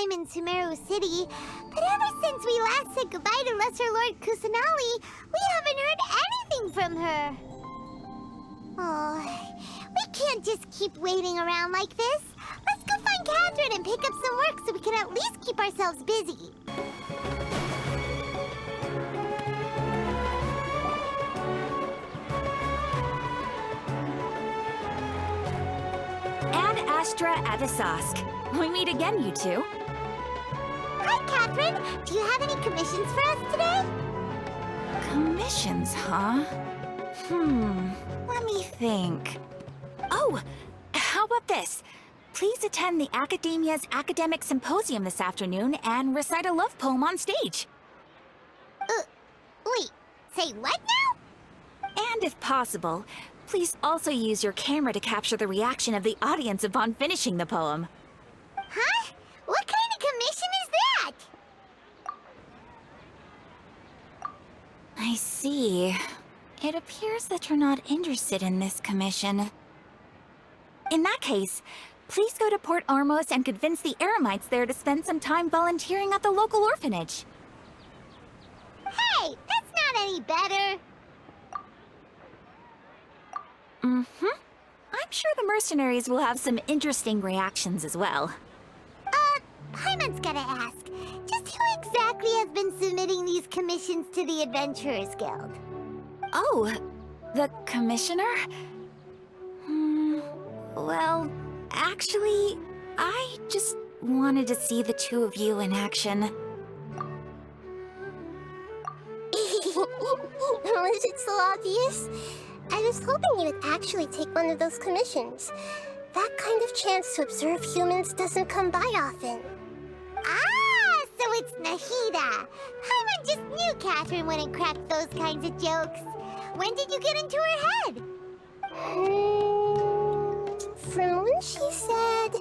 time in Sumeru City, but ever since we last said goodbye to Lesser Lord Kusanali, we haven't heard anything from her. Oh, we can't just keep waiting around like this. Let's go find Catherine and pick up some work so we can at least keep ourselves busy. Ad Astra Avisask. We meet again, you two. Hi, Catherine. Do you have any commissions for us today? Commissions, huh? Let me think. Oh, how about this? Please attend the Academia's Academic Symposium this afternoon and recite a love poem on stage. Wait, say what now? And if possible, please also use your camera to capture the reaction of the audience upon finishing the poem. Huh? What kind of commission is that? I see. It appears that you're not interested in this commission. In that case, please go to Port Ormos and convince the Eremites there to spend some time volunteering at the local orphanage. Hey, that's not any better. I'm sure the mercenaries will have some interesting reactions as well. Paimon's gotta ask, just who exactly has been submitting these commissions to the Adventurers Guild? Oh, the commissioner? Well, actually, I just wanted to see the two of you in action. Was it so obvious? I was hoping you would actually take one of those commissions. That kind of chance to observe humans doesn't come by often. Ah, so it's Nahida. Paimon just knew Catherine wouldn't crack those kinds of jokes. When did you get into her head? From when she said,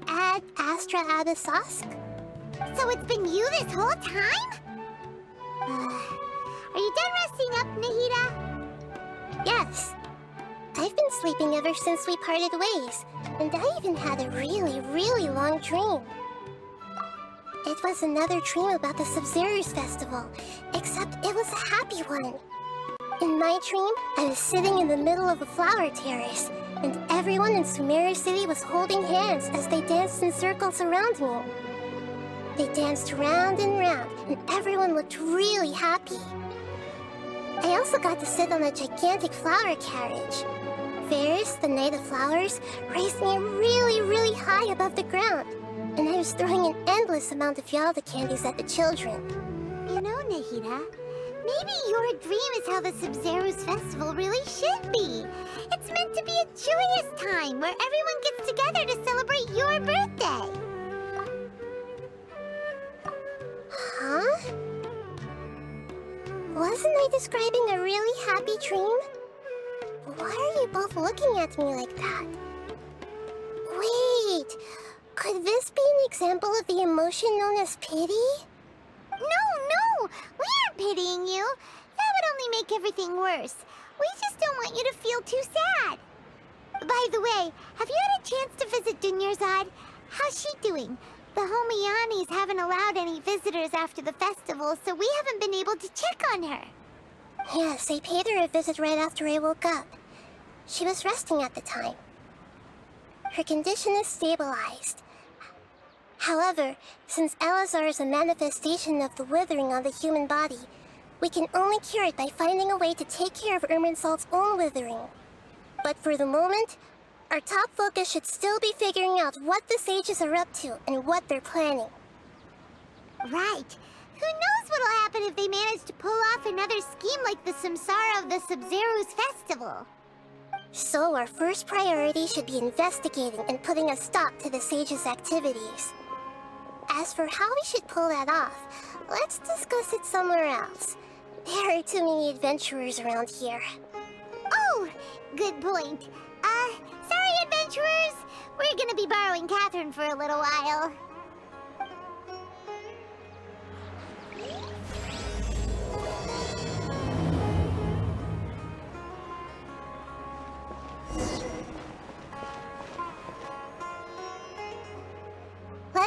Ad Astra Abisask? So it's been you this whole time? Are you done resting up, Nahida? Yes. I've been sleeping ever since we parted ways, and I even had a really, really long dream. It was another dream about the Sub-Zero's festival, except it was a happy one. In my dream, I was sitting in the middle of a flower terrace, and everyone in Sumeru City was holding hands as they danced in circles around me. They danced round and round, and everyone looked really happy. I also got to sit on a gigantic flower carriage. Ferris, the Knight of Flowers, raised me really, really high above the ground, and I was throwing an endless amount of Yalda candies at the children. You know, Nahida, maybe your dream is how the Sub-Zero's festival really should be. It's meant to be a joyous time where everyone gets together to celebrate your birthday. Huh? Wasn't I describing a really happy dream? Why are you both looking at me like that? Wait, could this be an example of the emotion known as pity? No, we aren't pitying you. That would only make everything worse. We just don't want you to feel too sad. By the way, have you had a chance to visit Dunyarzad? How's she doing? The Homianis haven't allowed any visitors after the festival, so we haven't been able to check on her. Yes, I paid her a visit right after I woke up. She was resting at the time. Her condition is stabilized. However, since Elazar is a manifestation of the withering on the human body, we can only cure it by finding a way to take care of Irminsul's own withering. But for the moment, our top focus should still be figuring out what the sages are up to and what they're planning. Right. Who knows what'll happen if they manage to pull off another scheme like the Samsara of the Sub-Zero's festival. So our first priority should be investigating and putting a stop to the sages' activities. As for how we should pull that off, let's discuss it somewhere else. There are too many adventurers around here. Oh, good point. Sorry, adventurers. We're gonna be borrowing Catherine for a little while.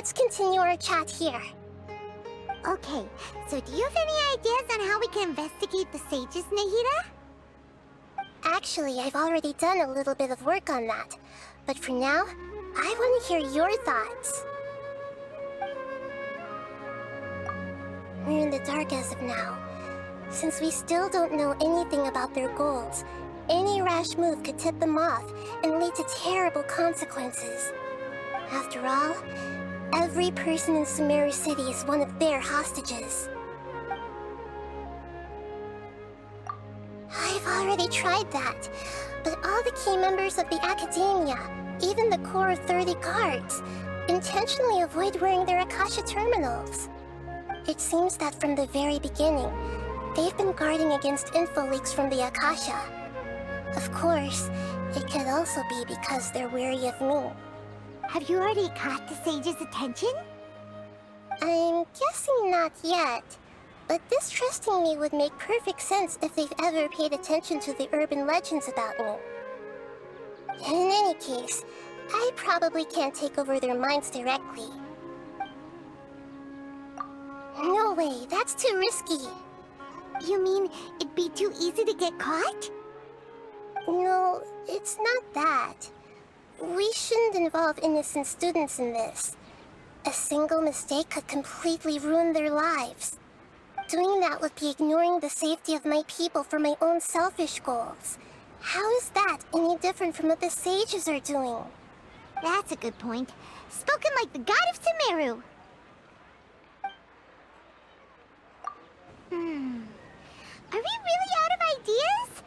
let's continue our chat here. Okay, so do you have any ideas on how we can investigate the sages, Nahida? Actually, I've already done a little bit of work on that. But for now, I want to hear your thoughts. We're in the dark as of now. Since we still don't know anything about their goals, any rash move could tip them off and lead to terrible consequences. After all, every person in Sumeru City is one of their hostages. I've already tried that, but all the key members of the Academia, even the core of 30 guards, intentionally avoid wearing their Akasha terminals. It seems that from the very beginning, they've been guarding against info leaks from the Akasha. Of course, it could also be because they're wary of me. Have you already caught the sage's attention? I'm guessing not yet, but distrusting me would make perfect sense if they've ever paid attention to the urban legends about me. In any case, I probably can't take over their minds directly. No way, that's too risky. You mean it'd be too easy to get caught? No, it's not that. We shouldn't involve innocent students in this. A single mistake could completely ruin their lives. Doing that would be ignoring the safety of my people for my own selfish goals. How is that any different from what the sages are doing? That's a good point. Spoken like the god of Sumeru. Are we really out of ideas?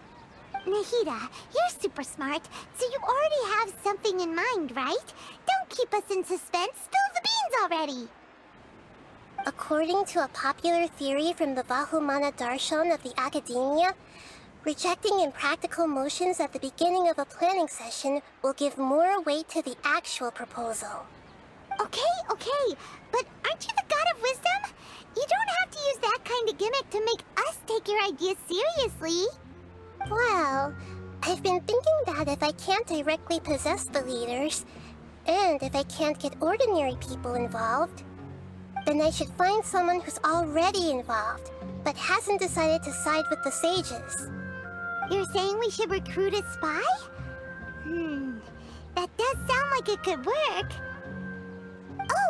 Nahida, you're super smart, so you already have something in mind, right? Don't keep us in suspense. Spill the beans already. According to a popular theory from the Vahumana Darshan of the Academia, rejecting impractical motions at the beginning of a planning session will give more weight to the actual proposal. Okay, but aren't you the god of wisdom? You don't have to use that kind of gimmick to make us take your ideas seriously. Well, I've been thinking that if I can't directly possess the leaders, and if I can't get ordinary people involved, then I should find someone who's already involved, but hasn't decided to side with the sages. You're saying we should recruit a spy? That does sound like it could work.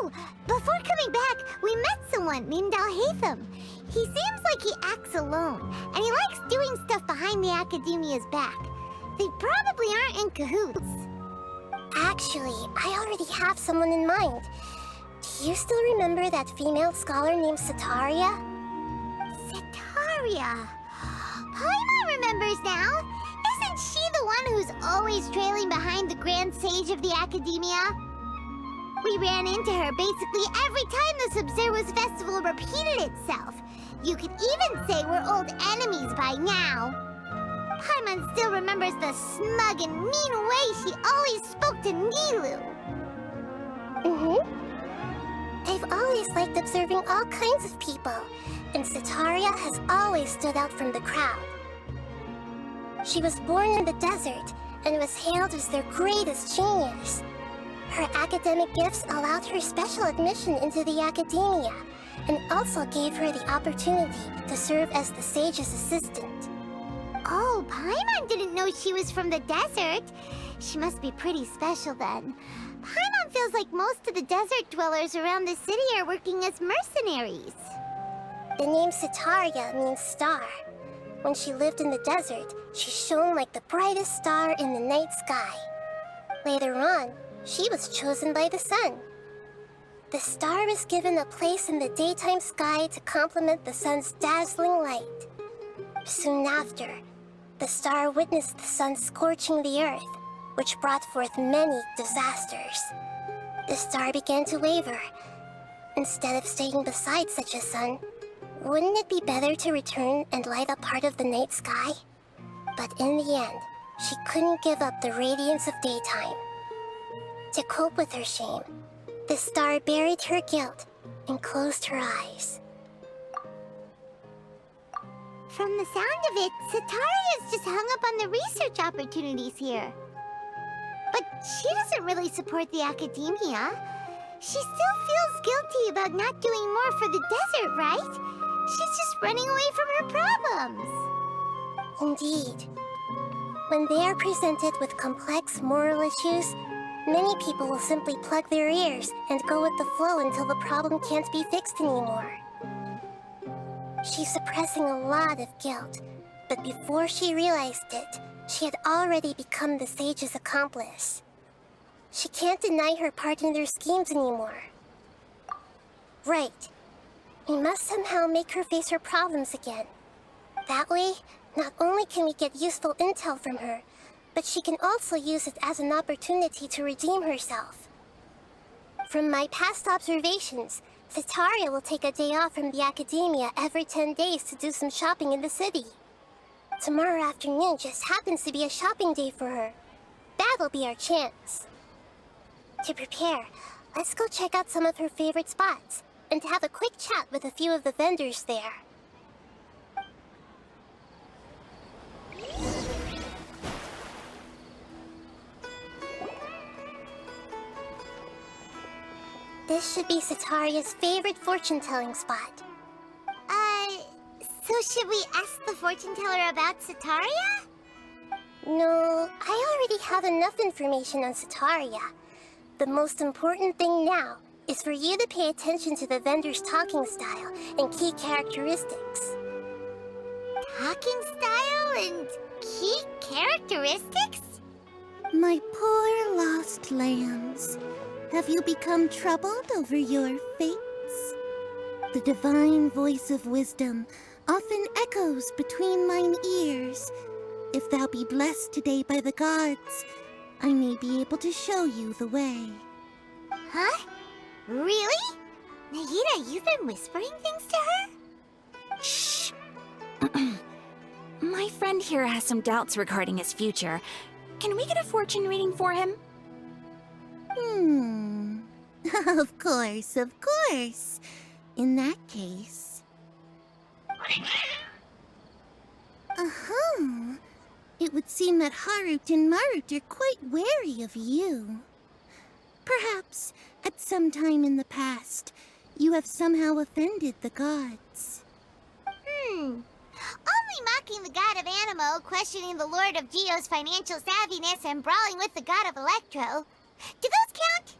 Oh, before coming back, we met someone named Alhaitham. He seems like he acts alone, and he likes doing stuff behind the Academia's back. They probably aren't in cahoots. Actually, I already have someone in mind. Do you still remember that female scholar named Setaria? Setaria. Paimon remembers now. Isn't she the one who's always trailing behind the Grand Sage of the Academia? We ran into her basically every time the Sub-Zero's festival repeated itself. You could even say we're old enemies by now. Paimon still remembers the smug and mean way she always spoke to Nilu. I've always liked observing all kinds of people, and Setaria has always stood out from the crowd. She was born in the desert and was hailed as their greatest genius. Her academic gifts allowed her special admission into the Academia, and also gave her the opportunity to serve as the sage's assistant. Oh, Paimon didn't know she was from the desert. She must be pretty special then. Paimon feels like most of the desert dwellers around the city are working as mercenaries. The name Setaria means star. When she lived in the desert, she shone like the brightest star in the night sky. Later on, she was chosen by the sun. The star was given a place in the daytime sky to complement the sun's dazzling light. Soon after, the star witnessed the sun scorching the earth, which brought forth many disasters. The star began to waver. Instead of staying beside such a sun, wouldn't it be better to return and light up part of the night sky? But in the end, she couldn't give up the radiance of daytime. To cope with her shame, the star buried her guilt and closed her eyes. From the sound of it, Setaria's just hung up on the research opportunities here. But she doesn't really support the Academia. She still feels guilty about not doing more for the desert, right? She's just running away from her problems. Indeed. When they are presented with complex moral issues, many people will simply plug their ears and go with the flow until the problem can't be fixed anymore. She's suppressing a lot of guilt, but before she realized it, she had already become the sage's accomplice. She can't deny her part in their schemes anymore. Right. We must somehow make her face her problems again. That way, not only can we get useful intel from her, but she can also use it as an opportunity to redeem herself. From my past observations, Setaria will take a day off from the academia every 10 days to do some shopping in the city. Tomorrow afternoon just happens to be a shopping day for her. That'll be our chance. To prepare, let's go check out some of her favorite spots, and have a quick chat with a few of the vendors there. This should be Setaria's favorite fortune-telling spot. So should we ask the fortune teller about Setaria? No, I already have enough information on Setaria. The most important thing now is for you to pay attention to the vendor's talking style and key characteristics. Talking style and key characteristics? My poor lost lambs, have you become troubled over your fates? The divine voice of wisdom often echoes between mine ears. If thou be blessed today by the gods, I may be able to show you the way. Huh? Really? Nagita, you've been whispering things to her? Shh! My friend here has some doubts regarding his future. Can we get a fortune reading for him? Of course, of course. In that case... It would seem that Harut and Marut are quite wary of you. Perhaps, at some time in the past, you have somehow offended the gods. Only mocking the god of Animo, questioning the lord of Geo's financial savviness, and brawling with the god of Electro. Do those count?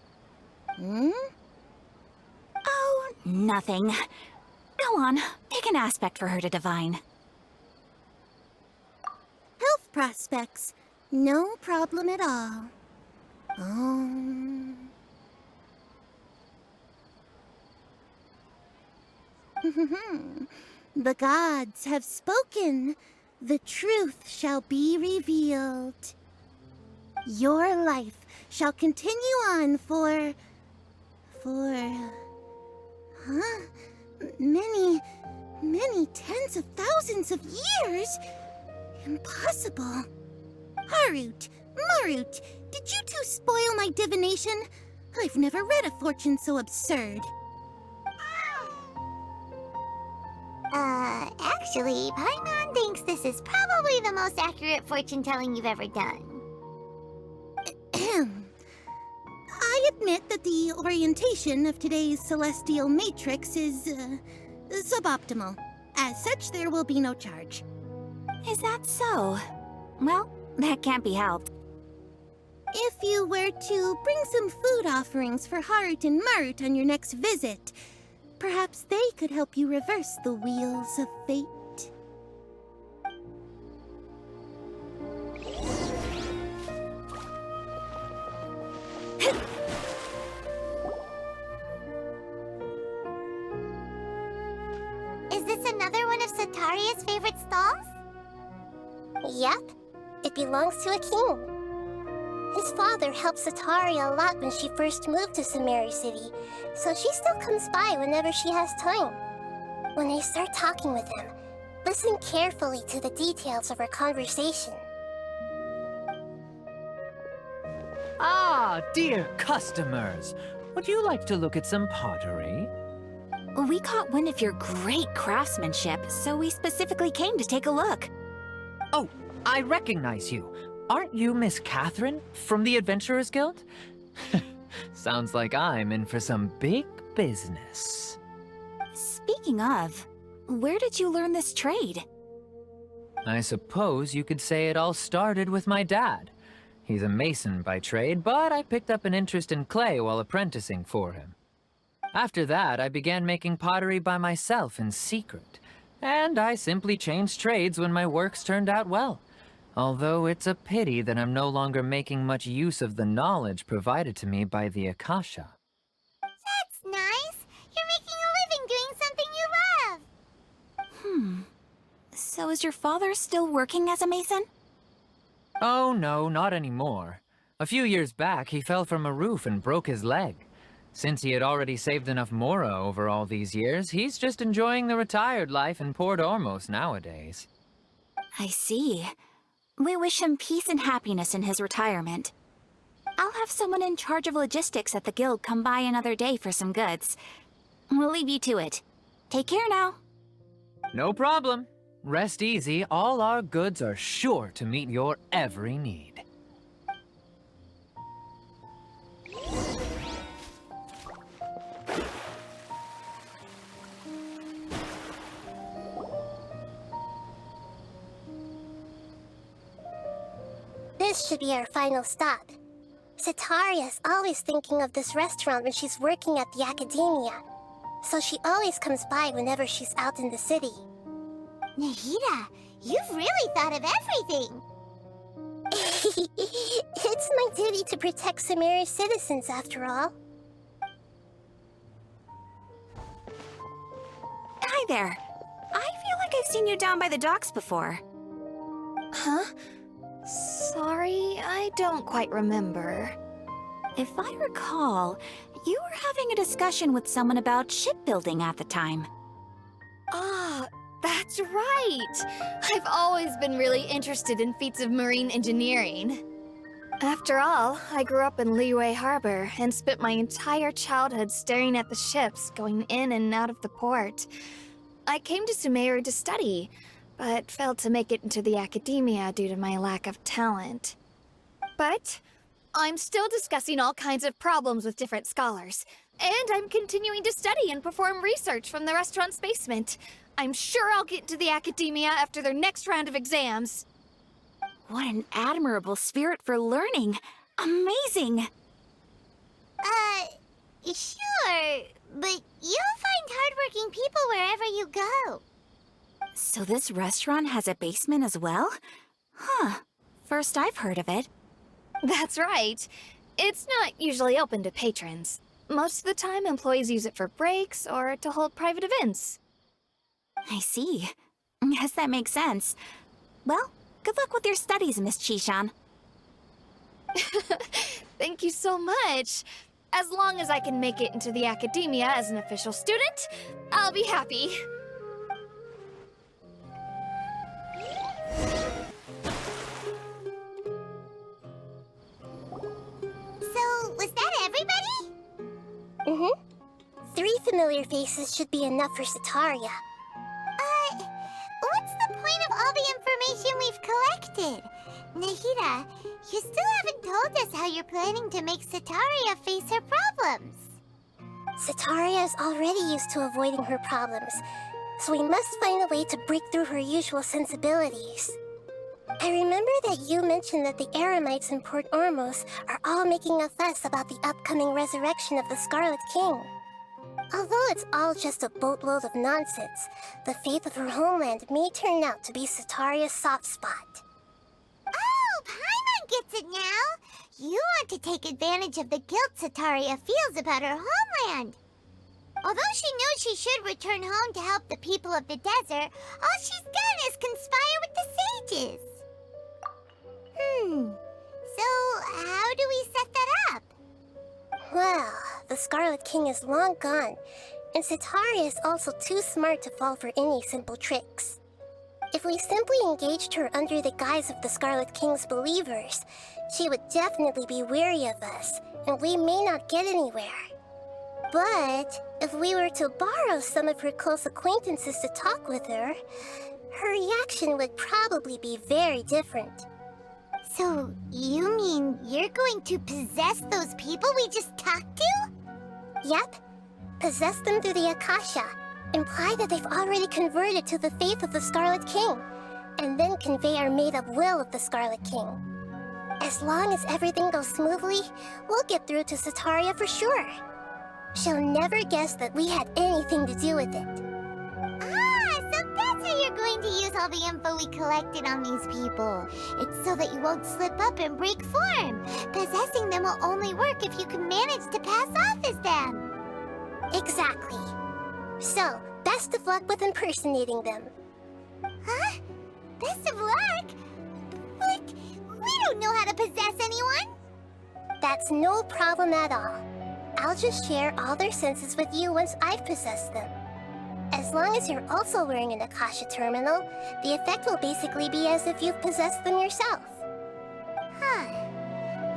Oh, nothing. Go on, pick an aspect for her to divine. Health prospects, no problem at all. The gods have spoken. The truth shall be revealed. Your life shall continue on for... many tens of thousands of years? Impossible. Harut, Marut, did you two spoil my divination? I've never read a fortune so absurd. Actually, Paimon thinks this is probably the most accurate fortune-telling you've ever done. I admit that the orientation of today's celestial matrix is, suboptimal. As such, there will be no charge. Is that so? Well, that can't be helped. If you were to bring some food offerings for Harut and Marut on your next visit, perhaps they could help you reverse the wheels of fate. Is this another one of Setaria's favorite stalls? Yep, it belongs to a king. His father helped Setaria a lot when she first moved to Sumeru City, so she still comes by whenever she has time. When I start talking with him, listen carefully to the details of our conversation. Ah, dear customers! Would you like to look at some pottery? We caught wind of your great craftsmanship, so we specifically came to take a look. Oh, I recognize you. Aren't you Miss Catherine from the Adventurers Guild? Sounds like I'm in for some big business. Speaking of, where did you learn this trade? I suppose you could say it all started with my dad. He's a mason by trade, but I picked up an interest in clay while apprenticing for him. After that, I began making pottery by myself in secret, and I simply changed trades when my works turned out well. Although it's a pity that I'm no longer making much use of the knowledge provided to me by the Akasha. That's nice. You're making a living doing something you love. So is your father still working as a mason? Oh no, not anymore. A few years back, he fell from a roof and broke his leg. Since he had already saved enough mora over all these years, he's just enjoying the retired life in Port Ormos nowadays. I see. We wish him peace and happiness in his retirement. I'll have someone in charge of logistics at the guild come by another day for some goods. We'll leave you to it. Take care now. No problem. Rest easy, all our goods are sure to meet your every need. This should be our final stop. Setaria's always thinking of this restaurant when she's working at the academia, so she always comes by whenever she's out in the city. Nahida, you've really thought of everything. It's my duty to protect Sumeru's citizens, after all. Hi there. I feel like I've seen you down by the docks before. Huh? Sorry, I don't quite remember. If I recall, you were having a discussion with someone about shipbuilding at the time. Ah, that's right! I've always been really interested in feats of marine engineering. After all, I grew up in Liyue Harbor and spent my entire childhood staring at the ships going in and out of the port. I came to Sumeru to study, but failed to make it into the academia due to my lack of talent. But I'm still discussing all kinds of problems with different scholars, and I'm continuing to study and perform research from the restaurant's basement. I'm sure I'll get into the academia after their next round of exams. What an admirable spirit for learning! Amazing! Sure, but you'll find hardworking people wherever you go. So this restaurant has a basement as well? Huh. First I've heard of it. That's right. It's not usually open to patrons. Most of the time, employees use it for breaks or to hold private events. I see. Guess that makes sense. Well, good luck with your studies, Miss Chishan. Thank you so much. As long as I can make it into the academia as an official student, I'll be happy. So, was that everybody? Mm-hmm. 3 familiar faces should be enough for Setaria. What's the point of all the information we've collected? Nahida, you still haven't told us how you're planning to make Setaria face her problems. Setaria is already used to avoiding her problems, so we must find a way to break through her usual sensibilities. I remember that you mentioned that the Eremites in Port Ormos are all making a fuss about the upcoming resurrection of the Scarlet King. Although it's all just a boatload of nonsense, the fate of her homeland may turn out to be Setaria's soft spot. Oh, Paimon gets it now! You want to take advantage of the guilt Setaria feels about her homeland. Although she knows she should return home to help the people of the desert, all she's done is conspire with the sages. So how do we set that up? Well, the Scarlet King is long gone, and Setaria is also too smart to fall for any simple tricks. If we simply engaged her under the guise of the Scarlet King's believers, she would definitely be wary of us, and we may not get anywhere. But if we were to borrow some of her close acquaintances to talk with her, her reaction would probably be very different. So, you mean You're going to possess those people we just talked to? Yep. Possess them through the Akasha. Imply that they've already converted to the faith of the Scarlet King. And then convey our made-up will of the Scarlet King. As long as everything goes smoothly, we'll get through to Sataria for sure. She'll never guess that we had anything to do with it. Ah, so that's how you're going to use all the info we collected on these people. It's so that you won't slip up and break form. Possessing them will only work if you can manage to pass off as them. Exactly. So, best of luck with impersonating them. Huh? Best of luck? But we don't know how to possess anyone. That's no problem at all. I'll just share all their senses with you once I've possessed them. As long as you're also wearing an Akasha terminal, the effect will basically be as if you've possessed them yourself. Huh.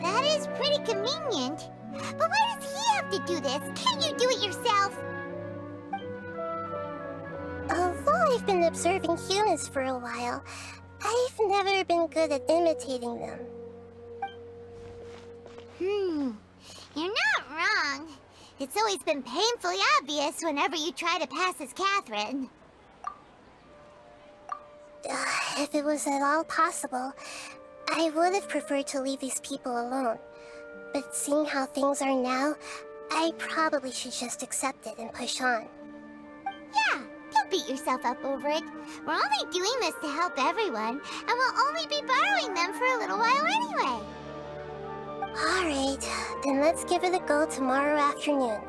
That is pretty convenient. But why does he have to do this? Can't you do it yourself? Although I've been observing humans for a while, I've never been good at imitating them. You're not wrong. It's always been painfully obvious whenever you try to pass as Catherine. If it was at all possible, I would have preferred to leave these people alone. But seeing how things are now, I probably should just accept it and push on. Yeah, don't beat yourself up over it. We're only doing this to help everyone, and we'll only be borrowing them for a little while anyway. Alright, then let's give it a go tomorrow afternoon.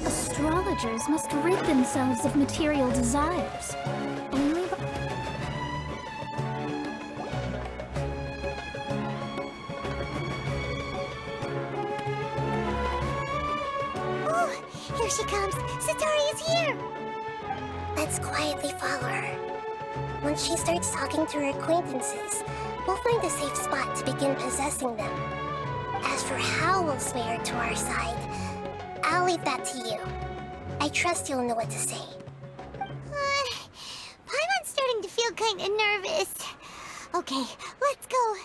Astrologers must rid themselves of material desires. Only by... Oh, here she comes. Satari is here. Let's quietly follow her. Once she starts talking to her acquaintances, we'll find a safe spot to begin possessing them. As for how we'll sway her to our side, I'll leave that to you. I trust you'll know what to say. Paimon's starting to feel kinda nervous. Okay, let's go.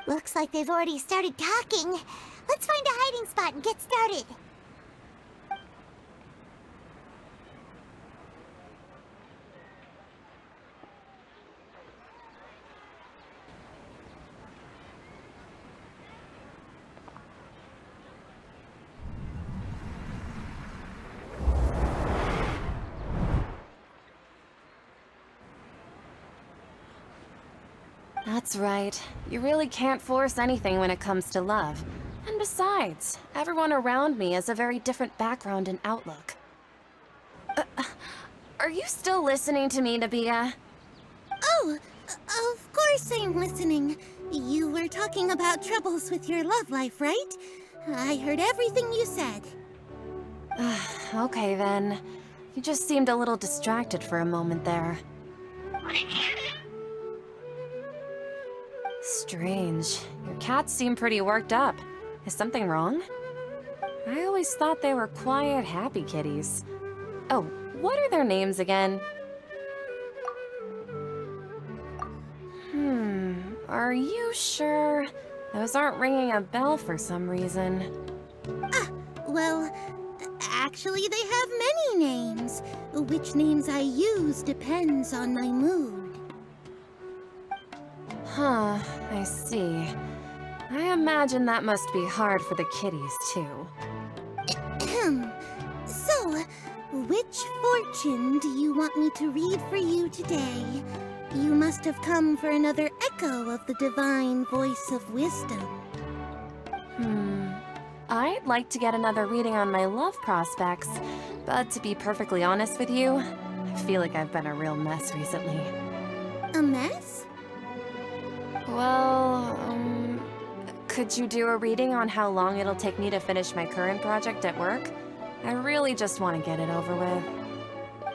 Looks like they've already started talking. Let's find a hiding spot and get started. That's right. You really can't force anything when it comes to love. And besides, everyone around me has a very different background and outlook. Are you still listening to me, Nabia? Oh, of course I'm listening. You were talking about troubles with your love life, right? I heard everything you said. Okay then. You just seemed a little distracted for a moment there. Strange. Your cats seem pretty worked up. Is something wrong? I always thought they were quiet, happy kitties. Oh, what are their names again? Are you sure? Those aren't ringing a bell for some reason. Well, actually they have many names. Which names I use depends on my mood. Huh, I see. I imagine that must be hard for the kitties, too. So, which fortune do you want me to read for you today? You must have come for another echo of the divine voice of wisdom. I'd like to get another reading on my love prospects, but to be perfectly honest with you, I feel like I've been a real mess recently. A mess? Well, could you do a reading on how long it'll take me to finish my current project at work? I really just want to get it over with.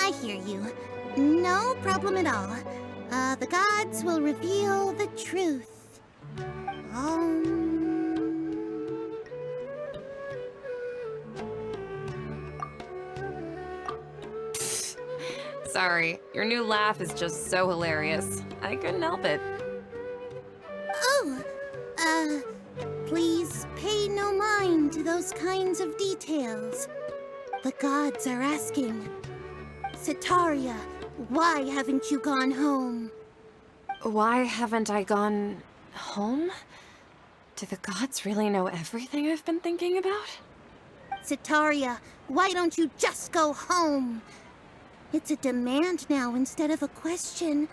I hear you. No problem at all. The gods will reveal the truth. Sorry, your new laugh is just so hilarious. I couldn't help it. Oh, please pay no mind to those kinds of details. The gods are asking. Sitaria, why haven't you gone home? Why haven't I gone home? Do the gods really know everything I've been thinking about? Sitaria, why don't you just go home? It's a demand now instead of a question.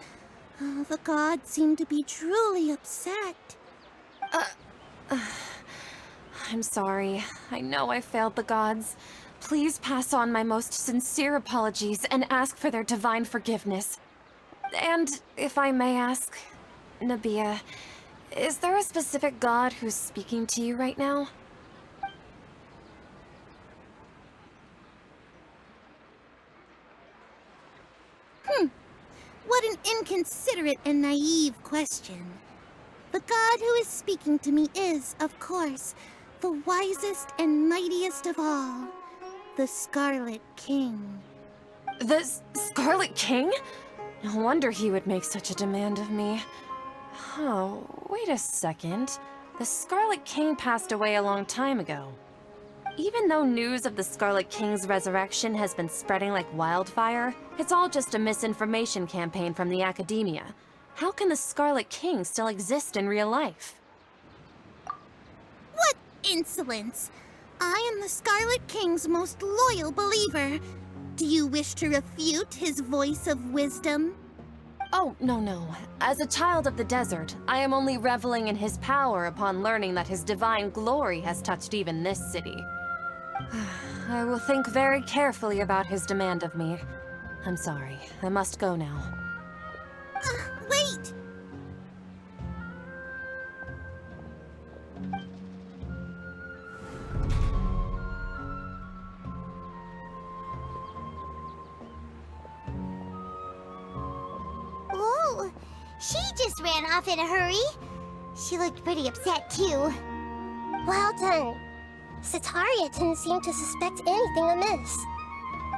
Oh, the gods seem to be truly upset. I'm sorry. I know I failed the gods. Please pass on my most sincere apologies and ask for their divine forgiveness. And if I may ask, Nabia, is there a specific god who's speaking to you right now? What an inconsiderate and naive question. The god who is speaking to me is, of course, the wisest and mightiest of all, the Scarlet King. The Scarlet King? No wonder he would make such a demand of me. Oh, wait a second. The Scarlet King passed away a long time ago. Even though news of the Scarlet King's resurrection has been spreading like wildfire, it's all just a misinformation campaign from the academia. How can the Scarlet King still exist in real life? What insolence! I am the Scarlet King's most loyal believer. Do you wish to refute his voice of wisdom? Oh, no. As a child of the desert, I am only reveling in his power upon learning that his divine glory has touched even this city. I will think very carefully about his demand of me. I'm sorry. I must go now. Wait! Oh, she just ran off in a hurry. She looked pretty upset, too. Well done. Sitaria didn't seem to suspect anything amiss.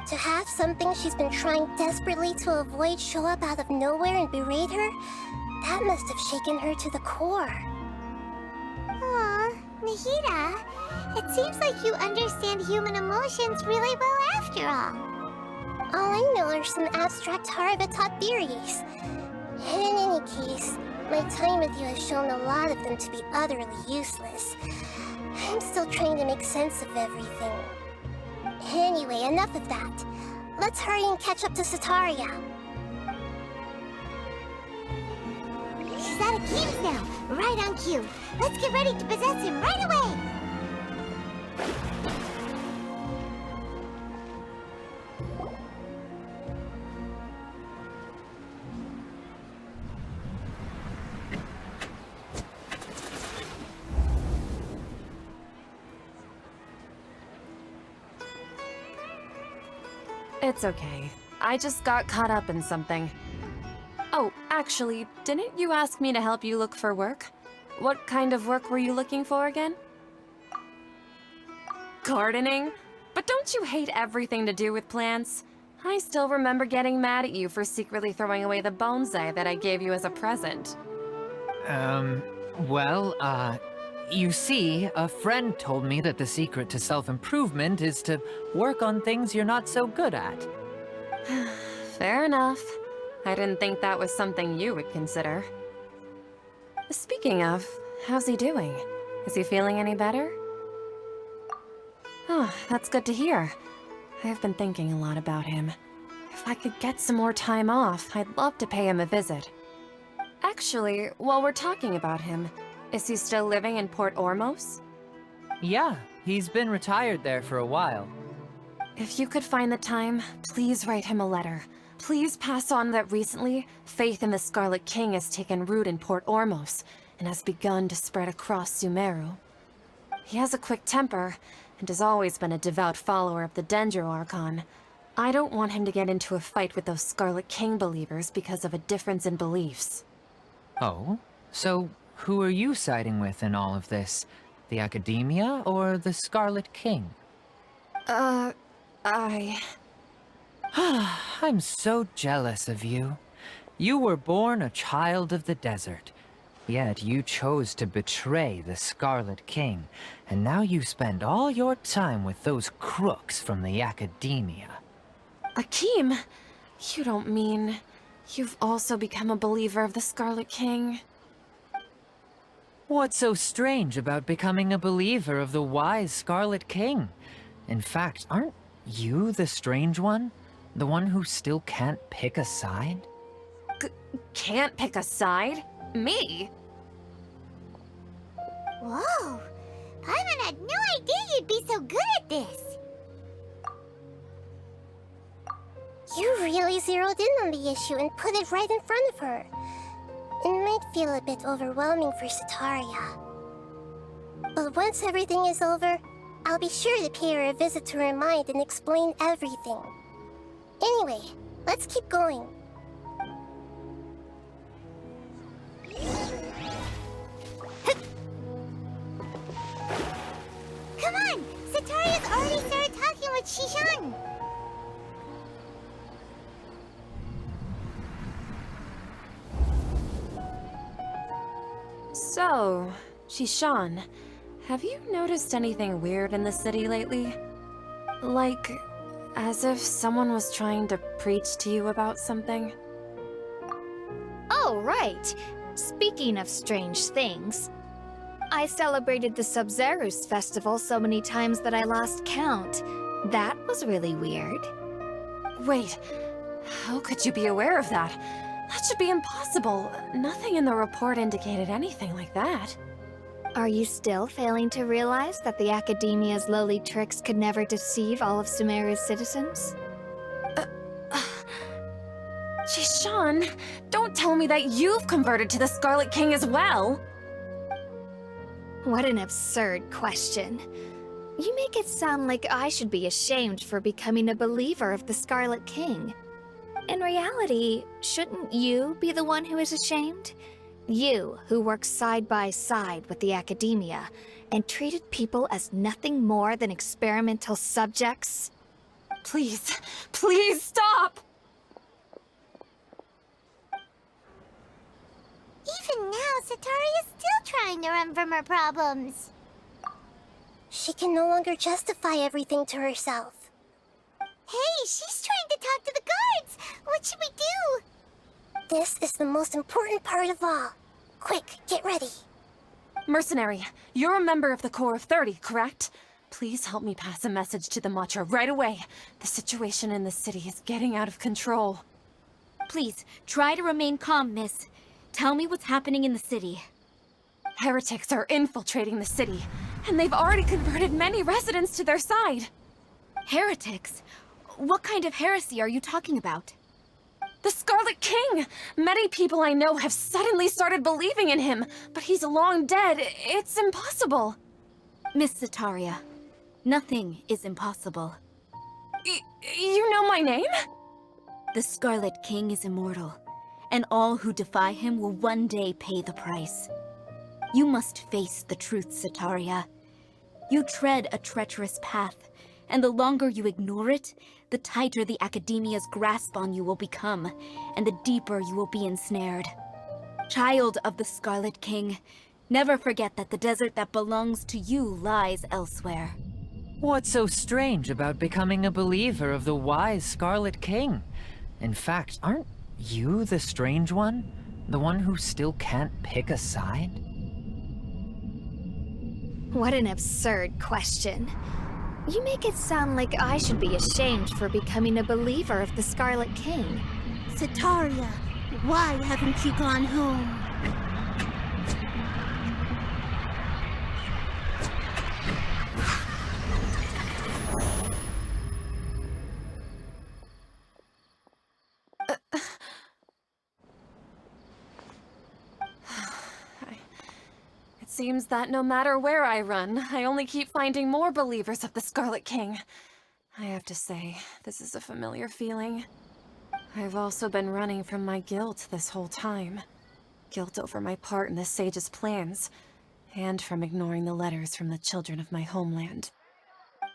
To have something she's been trying desperately to avoid show up out of nowhere and berate her, that must have shaken her to the core. Aw, Nahida, it seems like you understand human emotions really well after all. All I know are some abstract Harvard-taught theories. In any case, my time with you has shown a lot of them to be utterly useless. I'm still trying to make sense of everything. Anyway, enough of that. Let's hurry and catch up to Sitaria. She's out of games now, right on cue. Let's get ready to possess him right away! It's okay. I just got caught up in something. Oh, actually, didn't you ask me to help you look for work? What kind of work were you looking for again? Gardening? But don't you hate everything to do with plants? I still remember getting mad at you for secretly throwing away the bonsai that I gave you as a present. You see, a friend told me that the secret to self-improvement is to work on things you're not so good at. Fair enough. I didn't think that was something you would consider. Speaking of, how's he doing? Is he feeling any better? Oh, that's good to hear. I've been thinking a lot about him. If I could get some more time off, I'd love to pay him a visit. Actually, while we're talking about him, is he still living in Port Ormos? Yeah, he's been retired there for a while. If you could find the time, please write him a letter. Please pass on that recently, faith in the Scarlet King has taken root in Port Ormos and has begun to spread across Sumeru. He has a quick temper and has always been a devout follower of the Genshin Archon. I don't want him to get into a fight with those Scarlet King believers because of a difference in beliefs. Oh? So who are you siding with in all of this? The Academia or the Scarlet King? I'm so jealous of you. You were born a child of the desert, yet you chose to betray the Scarlet King, and now you spend all your time with those crooks from the Academia. Akeem, you don't mean you've also become a believer of the Scarlet King? What's so strange about becoming a believer of the wise Scarlet King? In fact, aren't you the strange one? The one who still can't pick a side? Can't pick a side? Me? Whoa! Paimon had no idea you'd be so good at this! You really zeroed in on the issue and put it right in front of her. It might feel a bit overwhelming for Setaria. But once everything is over, I'll be sure to pay her a visit to her mind and explain everything. Anyway, let's keep going. Come on! Setaria's already started talking with Shishan! So, Shishan, have you noticed anything weird in the city lately? Like, as if someone was trying to preach to you about something? Oh, right. Speaking of strange things, I celebrated the Sub-Zerus festival so many times that I lost count. That was really weird. Wait, how could you be aware of that? That should be impossible. Nothing in the report indicated anything like that. Are you still failing to realize that the Academia's lowly tricks could never deceive all of Sumeru's citizens? Shishan, don't tell me that you've converted to the Scarlet King as well! What an absurd question. You make it sound like I should be ashamed for becoming a believer of the Scarlet King. In reality, shouldn't you be the one who is ashamed? You, who works side by side with the Academia, and treated people as nothing more than experimental subjects? Please, please stop! Even now, Setaria's still trying to run from her problems. She can no longer justify everything to herself. Hey, she's trying to talk to the guards! What should we do? This is the most important part of all. Quick, get ready. Mercenary, you're a member of the Corps of 30, correct? Please help me pass a message to the Matcha right away. The situation in the city is getting out of control. Please, try to remain calm, miss. Tell me what's happening in the city. Heretics are infiltrating the city, and they've already converted many residents to their side. Heretics? What kind of heresy are you talking about? The Scarlet King! Many people I know have suddenly started believing in him, but he's long dead. It's impossible. Miss Setaria, nothing is impossible. You know my name? The Scarlet King is immortal, and all who defy him will one day pay the price. You must face the truth, Setaria. You tread a treacherous path, and the longer you ignore it, the tighter the Academia's grasp on you will become, and the deeper you will be ensnared. Child of the Scarlet King, never forget that the desert that belongs to you lies elsewhere. What's so strange about becoming a believer of the wise Scarlet King? In fact, aren't you the strange one? The one who still can't pick a side? What an absurd question. You make it sound like I should be ashamed for becoming a believer of the Scarlet King. Setaria, why haven't you gone home? It seems that no matter where I run, I only keep finding more believers of the Scarlet King. I have to say, this is a familiar feeling. I've also been running from my guilt this whole time. Guilt over my part in the Sage's plans, and from ignoring the letters from the children of my homeland.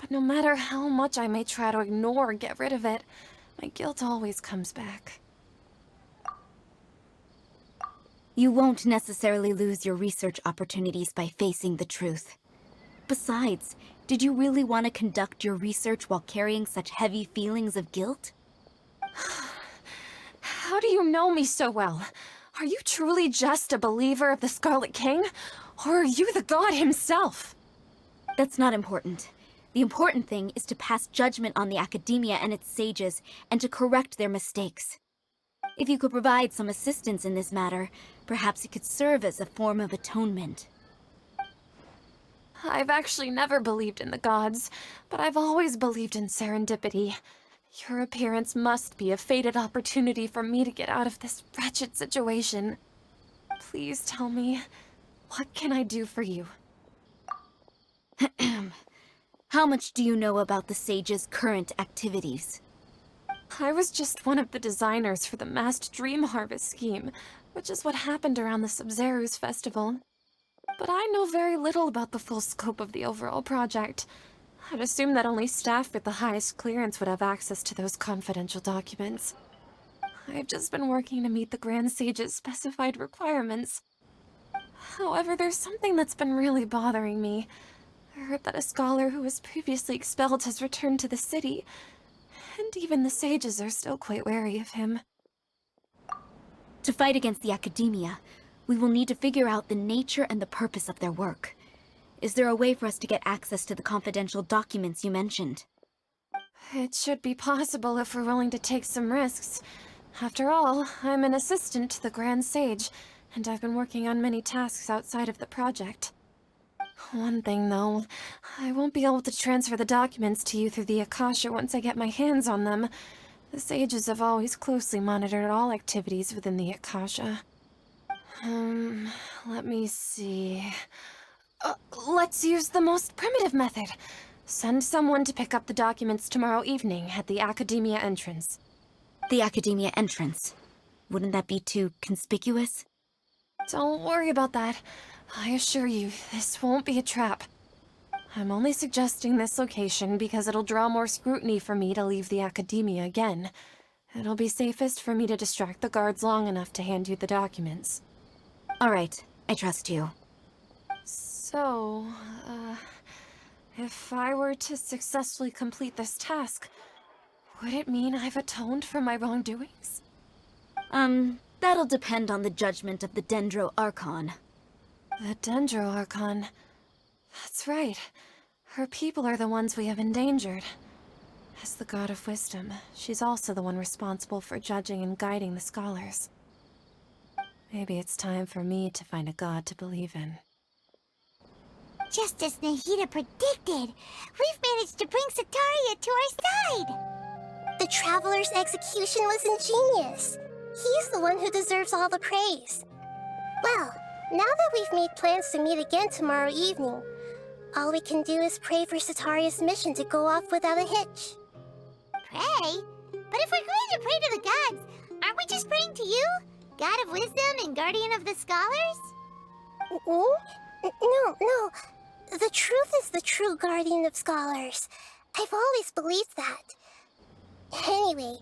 But no matter how much I may try to ignore or get rid of it, My guilt always comes back. You won't necessarily lose your research opportunities by facing the truth. Besides, did you really want to conduct your research while carrying such heavy feelings of guilt? How do you know me so well? Are you truly just a believer of the Scarlet King? Or are you the god himself? That's not important. The important thing is to pass judgment on the academia and its sages, and to correct their mistakes. If you could provide some assistance in this matter, perhaps it could serve as a form of atonement. I've actually never believed in the gods, but I've always believed in serendipity. Your appearance must be a fated opportunity for me to get out of this wretched situation. Please tell me, what can I do for you? How much do you know about the sage's current activities? I was just one of the designers for the massed dream harvest scheme, which is what happened around the Sub-Zeru's festival. But I know very little about the full scope of the overall project. I'd assume that only staff with the highest clearance would have access to those confidential documents. I've just been working to meet the Grand Sage's specified requirements. However, there's something that's been really bothering me. I heard that a scholar who was previously expelled has returned to the city, and even the sages are still quite wary of him. To fight against the academia, we will need to figure out the nature and the purpose of their work. Is there a way for us to get access to the confidential documents you mentioned? It should be possible if we're willing to take some risks. After all, I'm an assistant to the Grand Sage, and I've been working on many tasks outside of the project. One thing, though, I won't be able to transfer the documents to you through the Akasha once I get my hands on them. The sages have always closely monitored all activities within the Akasha. Let me see... let's use the most primitive method. Send someone to pick up the documents tomorrow evening at the Academia entrance. The Academia entrance. Wouldn't that be too conspicuous? Don't worry about that. I assure you, this won't be a trap. I'm only suggesting this location because it'll draw more scrutiny for me to leave the Academia again. It'll be safest for me to distract the guards long enough to hand you the documents. All right, I trust you. So, if I were to successfully complete this task, would it mean I've atoned for my wrongdoings? That'll depend on the judgment of the Dendro Archon. The Dendro Archon. That's right. Her people are the ones we have endangered. As the God of Wisdom, she's also the one responsible for judging and guiding the scholars. Maybe it's time for me to find a god to believe in. Just as Nahida predicted, we've managed to bring Sataria to our side! The Traveler's execution was ingenious. He's the one who deserves all the praise. Well, now that we've made plans to meet again tomorrow evening, all we can do is pray for Sataria's mission to go off without a hitch. Pray? But if we're going to pray to the gods, aren't we just praying to you? God of Wisdom and Guardian of the Scholars? No. The truth is the true Guardian of Scholars. I've always believed that. Anyway,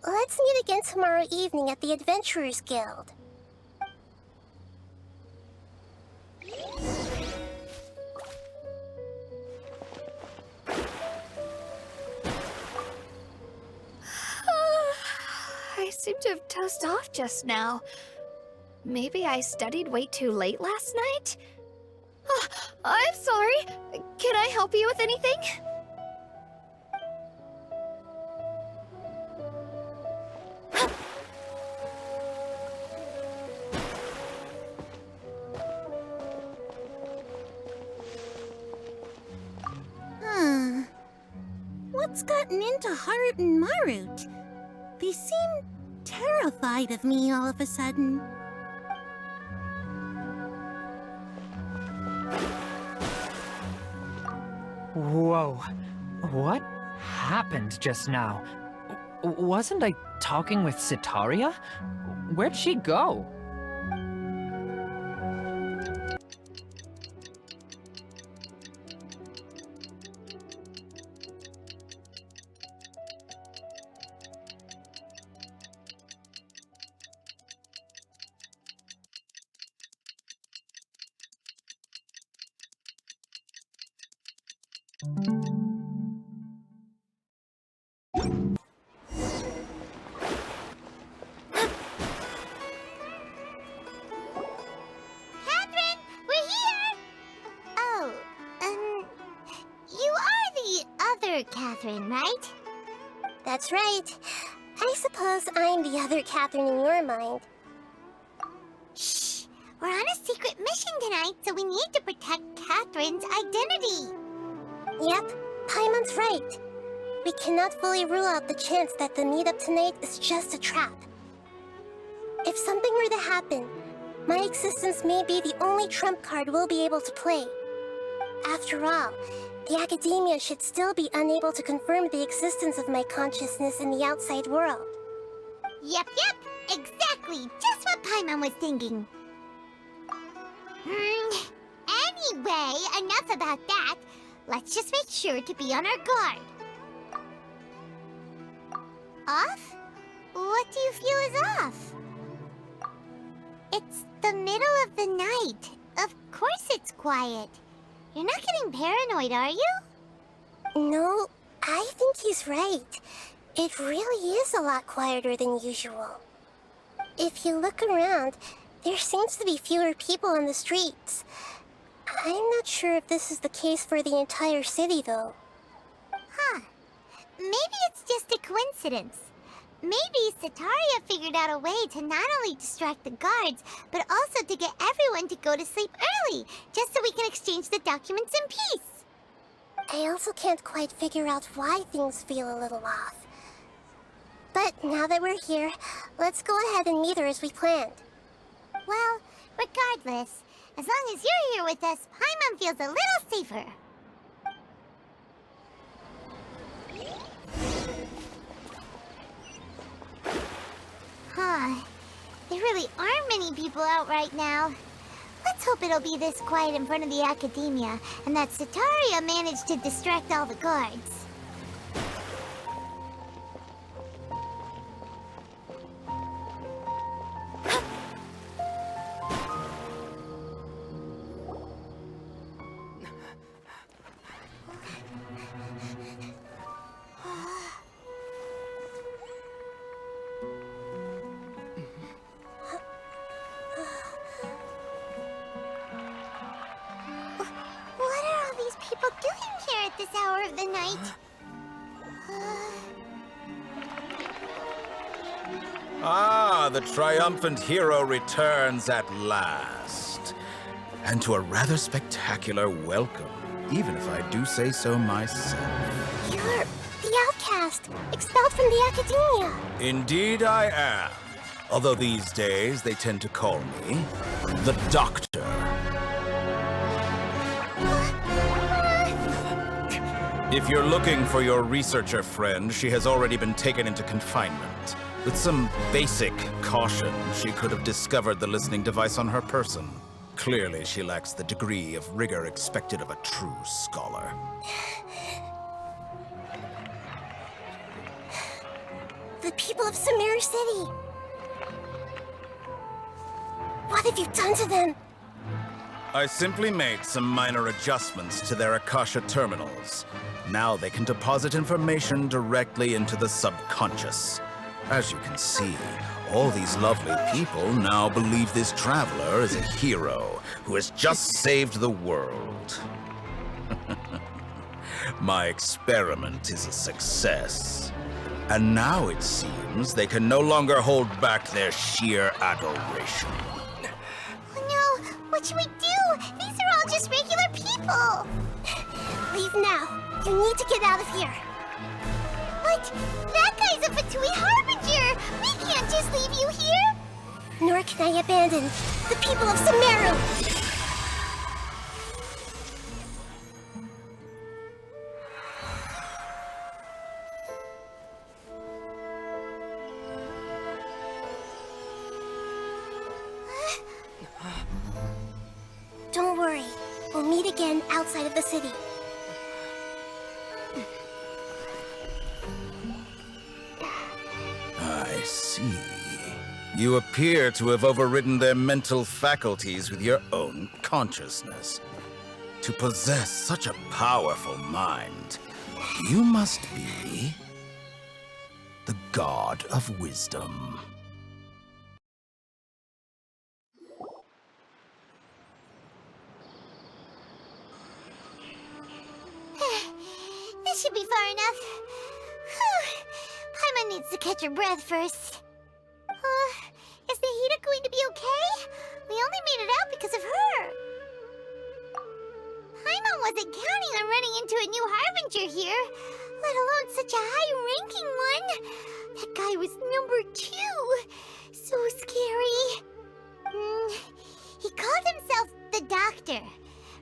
let's meet again tomorrow evening at the Adventurers Guild. I seem to have dozed off just now. Maybe I studied way too late last night? Oh, I'm sorry. Can I help you with anything? What's gotten into Haru and Marut? They seem terrified of me all of a sudden. Whoa. What happened just now? Wasn't I talking with Sataria? Where'd she go? Catherine, right? That's right. I suppose I'm the other Catherine in your mind. Shh! We're on a secret mission tonight, so we need to protect Catherine's identity. Yep, Paimon's right. We cannot fully rule out the chance that the meetup tonight is just a trap. If something were to happen, my existence may be the only trump card we'll be able to play. After all, the Academia should still be unable to confirm the existence of my consciousness in the outside world. Yep, exactly, just what Paimon was thinking. Anyway, enough about that. Let's just make sure to be on our guard. Off? What do you feel is off? It's the middle of the night. Of course it's quiet. You're not getting paranoid, are you? No, I think he's right. It really is a lot quieter than usual. If you look around, there seems to be fewer people on the streets. I'm not sure if this is the case for the entire city, though. Huh. Maybe it's just a coincidence. Maybe Setaria figured out a way to not only distract the guards, but also to get everyone to go to sleep early, just so we can exchange the documents in peace. I also can't quite figure out why things feel a little off. But now that we're here, let's go ahead and meet her as we planned. Well, regardless, as long as you're here with us, Paimon feels a little safer. Huh. There really aren't many people out right now. Let's hope it'll be this quiet in front of the Academia, and that Setaria managed to distract all the guards. What are all these people doing here at this hour of the night? Ah, the triumphant hero returns at last. And to a rather spectacular welcome, even if I do say so myself. You're the outcast, expelled from the Academia. Indeed I am. Although these days they tend to call me the Doctor. If you're looking for your researcher friend, she has already been taken into confinement. With some basic caution, she could have discovered the listening device on her person. Clearly, she lacks the degree of rigor expected of a true scholar. The people of Sumeru City. What have you done to them? I simply made some minor adjustments to their Akasha terminals. Now they can deposit information directly into the subconscious. As you can see, all these lovely people now believe this traveler is a hero who has just saved the world. My experiment is a success. And now it seems they can no longer hold back their sheer adoration. Oh no! What should we do? These are all just regular people! Leave now. You need to get out of here. But that guy's a Fatui Harbinger! We can't just leave you here! Nor can I abandon the people of Sumeru. Don't worry. We'll meet again outside of the city. I see. You appear to have overridden their mental faculties with your own consciousness. To possess such a powerful mind, you must be the god of wisdom. This should be far enough. needs to catch her breath first. Is Nahida going to be okay? We only made it out because of her. Paimon wasn't counting on running into a new Harbinger here, let alone such a high-ranking one. That guy was number 2. So scary. He called himself the Doctor.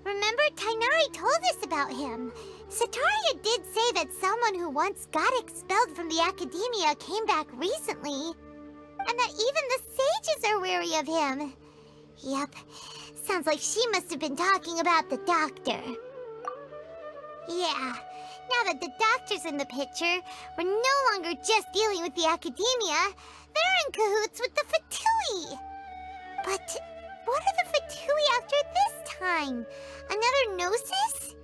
Remember, Tainari told us about him. Sataria did say that someone who once got expelled from the Academia came back recently. And that even the sages are wary of him. Yep, sounds like she must have been talking about the Doctor. Yeah, now that the Doctor's in the picture, we're no longer just dealing with the Academia. They're in cahoots with the Fatui. But what are the Fatui after this time? Another Gnosis?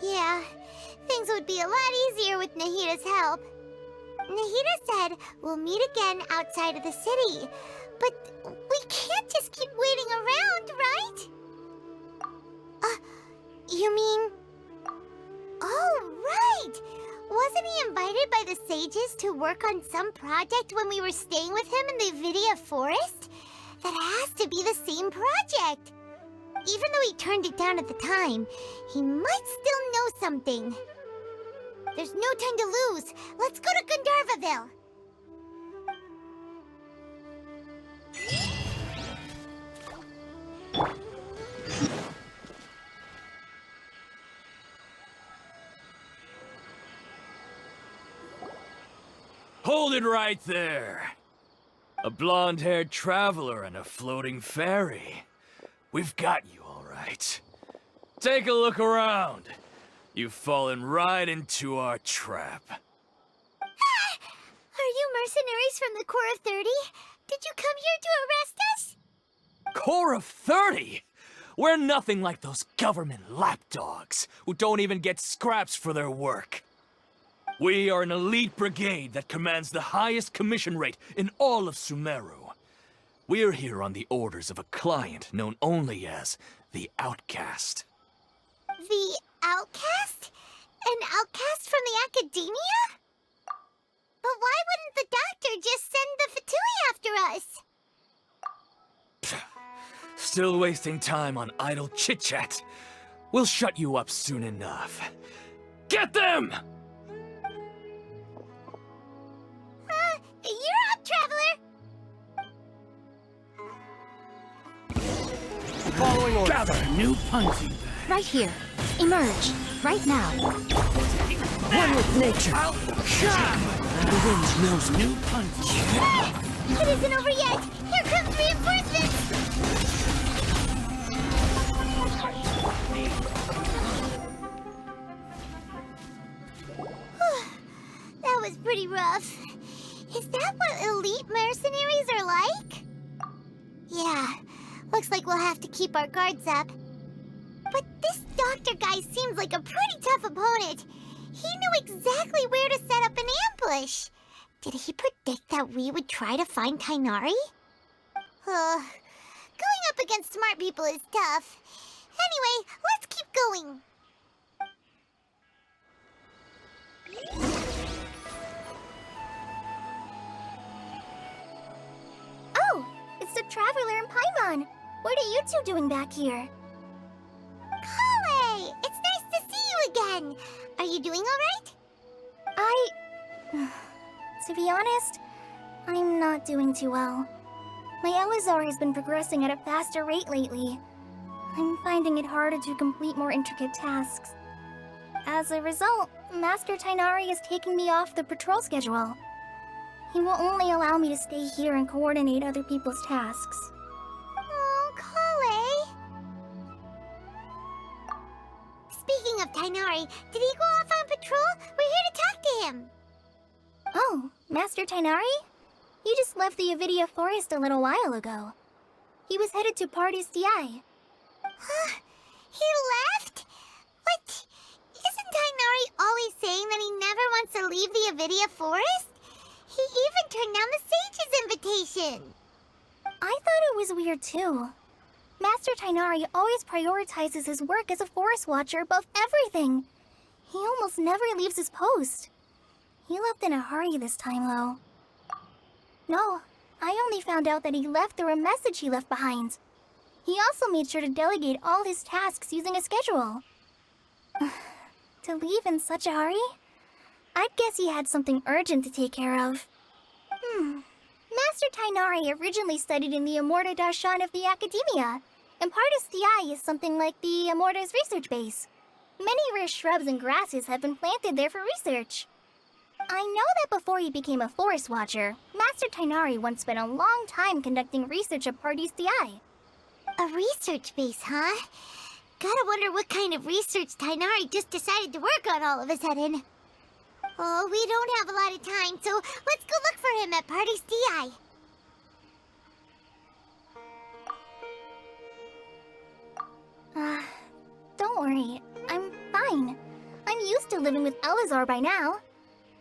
Yeah, things would be a lot easier with Nahida's help. Nahida said we'll meet again outside of the city. But we can't just keep waiting around, right? You mean... Oh, right! Wasn't he invited by the sages to work on some project when we were staying with him in the Avidia Forest? That has to be the same project! Even though he turned it down at the time, he might still know something. There's no time to lose. Let's go to Gandharvaville. Hold it right there. A blonde-haired traveler and a floating fairy. We've got you all right. Take a look around. You've fallen right into our trap. Are you mercenaries from the Corps of 30? Did you come here to arrest us? Corps of 30? We're nothing like those government lapdogs who don't even get scraps for their work. We are an elite brigade that commands the highest commission rate in all of Sumeru. We're here on the orders of a client known only as the Outcast. The Outcast? An outcast from the Academia? But why wouldn't the Doctor just send the Fatui after us? Still wasting time on idle chit-chat. We'll shut you up soon enough. Get them! You're up, Traveler! Following orders. Gather new punching bag. Right here. Emerge. Right now. One with nature. The wind knows new punching. It isn't over yet! Here comes reinforcements! That was pretty rough. Is that what elite mercenaries are like? Yeah, looks like we'll have to keep our guards up. But this Doctor guy seems like a pretty tough opponent. He knew exactly where to set up an ambush. Did he predict that we would try to find Tainari? Going up against smart people is tough. Anyway, let's keep going. Oh, it's the Traveler and Paimon. What are you two doing back here? Kale, it's nice to see you again. Are you doing all right? To be honest, I'm not doing too well. My Elazar has been progressing at a faster rate lately. I'm finding it harder to complete more intricate tasks. As a result, Master Tainari is taking me off the patrol schedule. He will only allow me to stay here and coordinate other people's tasks. Oh, Kale. Speaking of Tainari, did he go off on patrol? We're here to talk to him. Oh, Master Tainari? He just left the Avidia Forest a little while ago. He was headed to Party's DI. Huh? He left? What? Isn't Tainari always saying that he never wants to leave the Avidia Forest? He even turned down the sage's invitation. I thought it was weird too. Master Tainari always prioritizes his work as a forest watcher above everything. He almost never leaves his post. He left in a hurry this time, though. No, I only found out that he left through a message he left behind. He also made sure to delegate all his tasks using a schedule. To leave in such a hurry? I'd guess he had something urgent to take care of. Master Tainari originally studied in the Amorta Darshan of the Academia, and Pardis Eye is something like the Amorta's research base. Many rare shrubs and grasses have been planted there for research. I know that before he became a forest watcher, Master Tainari once spent a long time conducting research at Pardis Eye. A research base, huh? Gotta wonder what kind of research Tainari just decided to work on all of a sudden. Oh, we don't have a lot of time, so let's go look for him at Pardis Eye. Don't worry, I'm fine. I'm used to living with Elazar by now.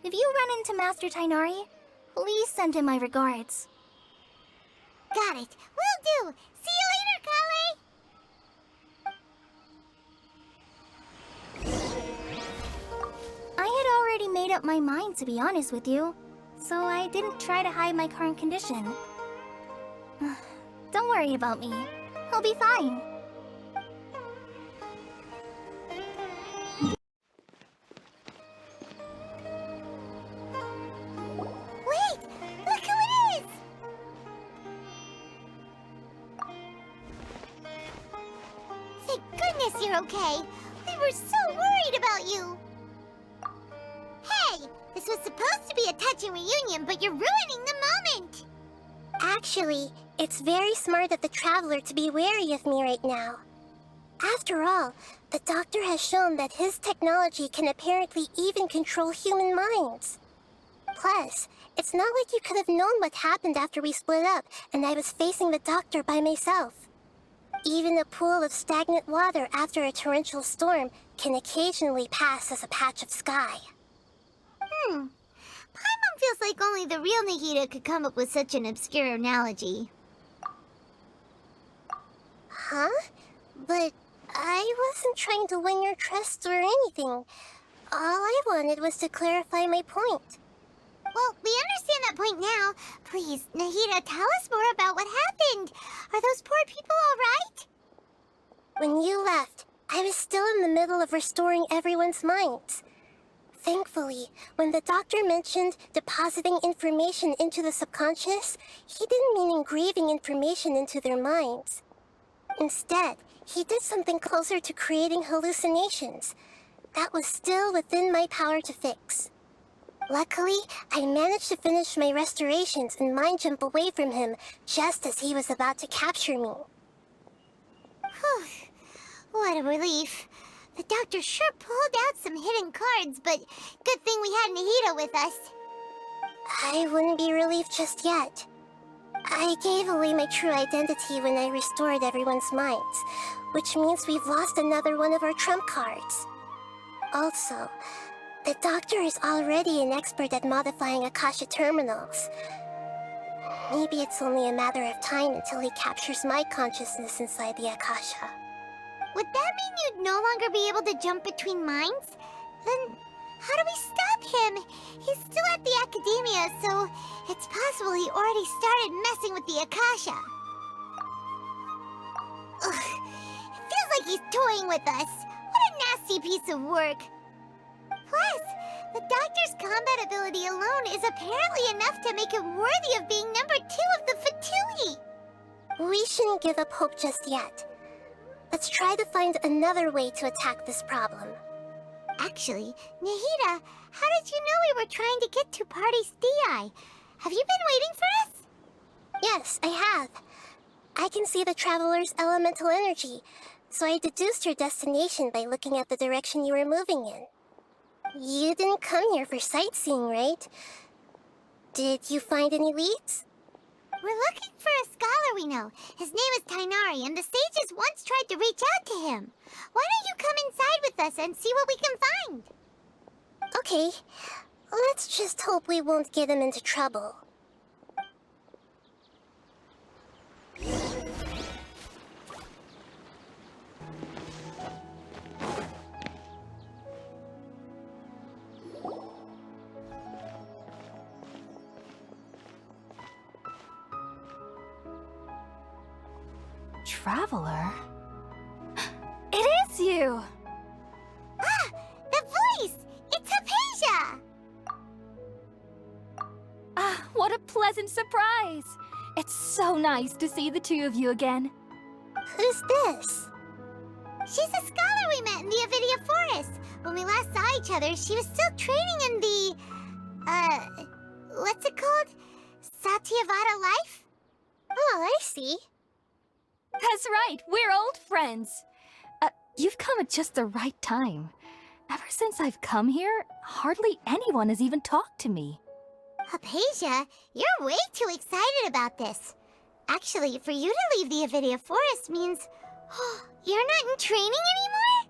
If you run into Master Tainari, please send him my regards. Got it. Will do. See you later, Kale. I had already made up my mind, to be honest with you, so I didn't try to hide my current condition. Don't worry about me. I'll be fine. Wait! Look who it is! Thank goodness you're okay. We were so worried about you. Hey! This was supposed to be a touching reunion, but you're ruining the moment! Actually, it's very smart of the Traveler to be wary of me right now. After all, the Doctor has shown that his technology can apparently even control human minds. Plus, it's not like you could have known what happened after we split up and I was facing the Doctor by myself. Even a pool of stagnant water after a torrential storm can occasionally pass as a patch of sky. Paimon feels like only the real Nagita could come up with such an obscure analogy. Huh? But I wasn't trying to win your trust or anything. All I wanted was to clarify my point. Well, we understand that point now. Please, Nahida, tell us more about what happened. Are those poor people all right? When you left, I was still in the middle of restoring everyone's minds. Thankfully, when the Doctor mentioned depositing information into the subconscious, he didn't mean engraving information into their minds. Instead, he did something closer to creating hallucinations. That was still within my power to fix. Luckily, I managed to finish my restorations and mind jump away from him just as he was about to capture me. Whew. What a relief. The Doctor sure pulled out some hidden cards, but good thing we had Nahida with us. I wouldn't be relieved just yet. I gave away my true identity when I restored everyone's minds, which means we've lost another one of our trump cards. Also, the Doctor is already an expert at modifying Akasha terminals. Maybe it's only a matter of time until he captures my consciousness inside the Akasha. Would that mean you'd no longer be able to jump between minds? Then how do we stop him? He's still at the Academia, so it's possible he already started messing with the Akasha. Ugh, it feels like he's toying with us. What a nasty piece of work. Plus, the Doctor's combat ability alone is apparently enough to make him worthy of being number 2 of the Fatui. We shouldn't give up hope just yet. Let's try to find another way to attack this problem. Actually, Nahida, how did you know we were trying to get to Pardis Eye? Have you been waiting for us? Yes, I have. I can see the Traveler's elemental energy, so I deduced your destination by looking at the direction you were moving in. You didn't come here for sightseeing, right? Did you find any leads? We're looking for a scholar we know. His name is Tainari, and the sages once tried to reach out to him. Why don't you come inside with us and see what we can find? Okay, let's just hope we won't get him into trouble. traveler? It is you! Ah! The voice! It's Hypatia! Ah, what a pleasant surprise! It's so nice to see the two of you again. Who's this? She's a scholar we met in the Avidia Forest. When we last saw each other, she was still training in the... what's it called? Satyavada life? Oh, I see. That's right, we're old friends. You've come at just the right time. Ever since I've come here, hardly anyone has even talked to me. Hypatia, you're way too excited about this. Actually, for you to leave the Avidia Forest means... you're not in training anymore?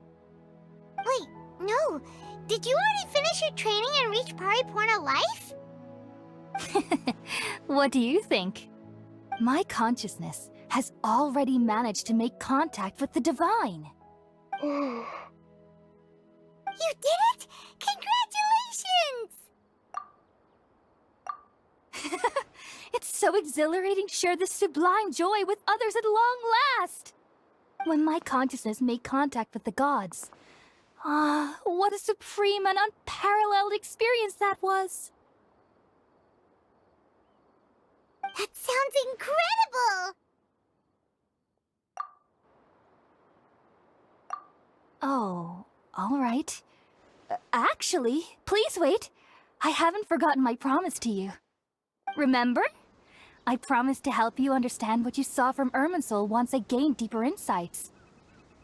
Wait, no. Did you already finish your training and reach Paripurna life? What do you think? My consciousness has already managed to make contact with the divine. You did it! Congratulations! It's so exhilarating to share this sublime joy with others at long last! When my consciousness made contact with the gods. Ah, what a supreme and unparalleled experience that was! That sounds incredible! Oh, all right. Actually, please wait. I haven't forgotten my promise to you. Remember? I promised to help you understand what you saw from Irminsul once I gained deeper insights.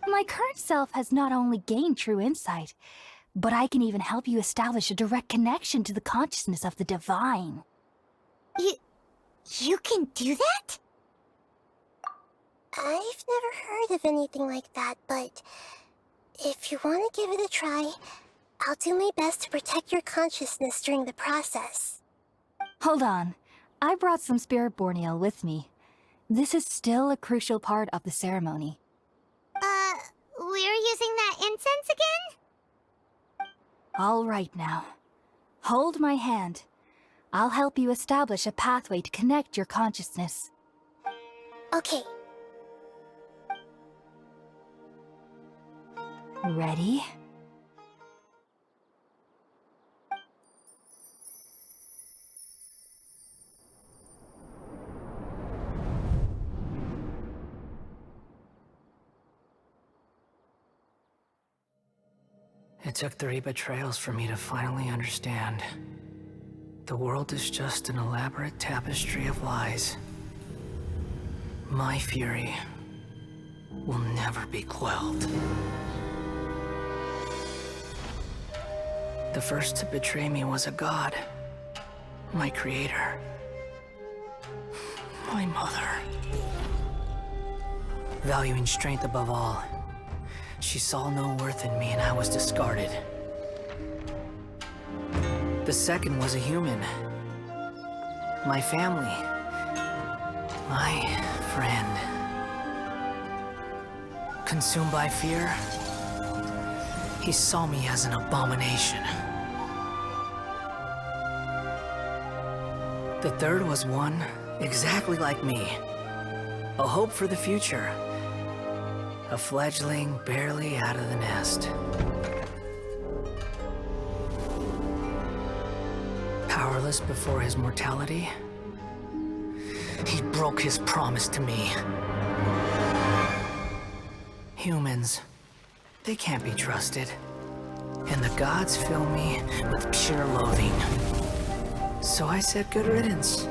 My current self has not only gained true insight, but I can even help you establish a direct connection to the consciousness of the divine. You can do that? I've never heard of anything like that, but if you want to give it a try, I'll do my best to protect your consciousness during the process. Hold on. I brought some spirit borneal with me. This is still a crucial part of the ceremony. We're using that incense again? All right now. Hold my hand. I'll help you establish a pathway to connect your consciousness. Okay. Ready? It took 3 betrayals for me to finally understand. The world is just an elaborate tapestry of lies. My fury will never be quelled. The first to betray me was a god. My creator. My mother. Valuing strength above all, she saw no worth in me and I was discarded. The second was a human. My family. My friend. Consumed by fear, he saw me as an abomination. The third was one exactly like me. A hope for the future. A fledgling barely out of the nest. Powerless before his mortality, he broke his promise to me. Humans, they can't be trusted. And the gods fill me with pure loathing. So I said good riddance.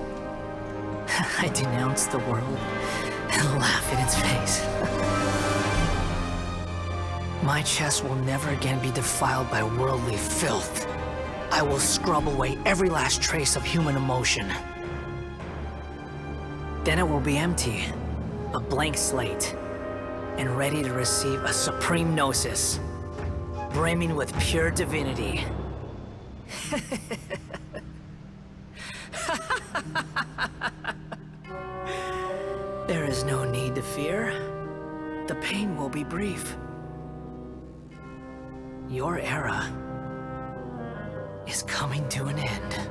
I denounce the world and laugh in its face. My chest will never again be defiled by worldly filth. I will scrub away every last trace of human emotion. Then it will be empty, a blank slate, and ready to receive a supreme gnosis, brimming with pure divinity. There is no need to fear. The pain will be brief. Your era is coming to an end.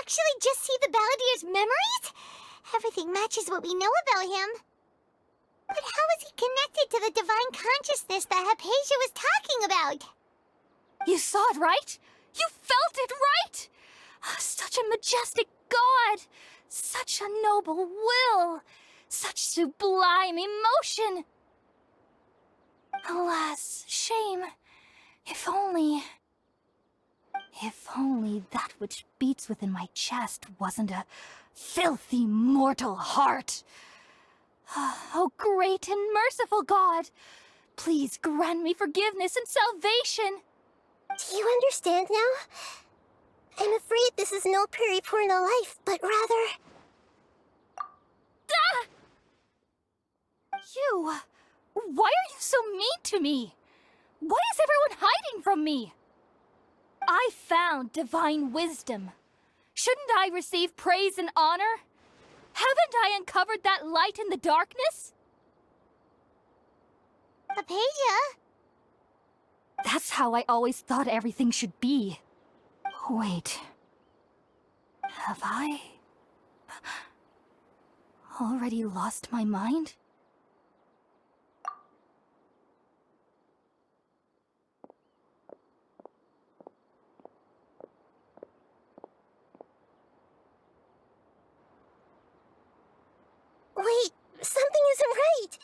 actually just see the Balladier's memories? Everything matches what we know about him. But how is he connected to the divine consciousness that Hypatia was talking about? You saw it, right? You felt it, right? Such a majestic god! Such a noble will! Such sublime emotion! Alas, shame. If only that which beats within my chest wasn't a filthy mortal heart. Oh, great and merciful God! Please grant me forgiveness and salvation! Do you understand now? I'm afraid this is no periporno life, but rather... Ah! You... Why are you so mean to me? Why is everyone hiding from me? I found divine wisdom. Shouldn't I receive praise and honor? Haven't I uncovered that light in the darkness? Hypatia? That's how I always thought everything should be. Wait. Have I... already lost my mind? Wait, something isn't right!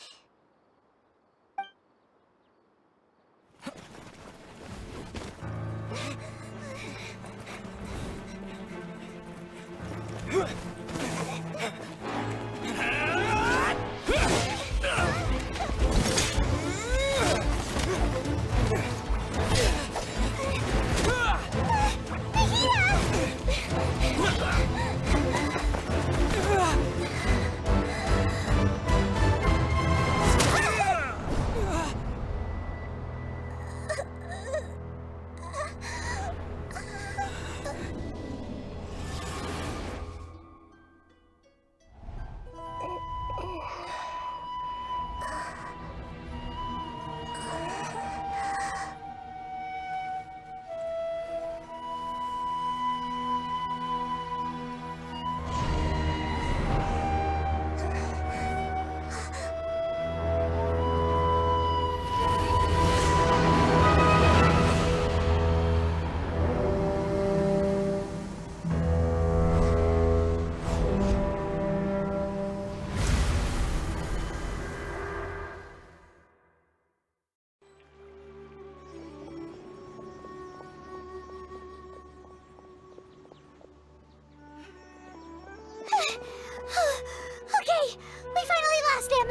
Okay, we finally lost him.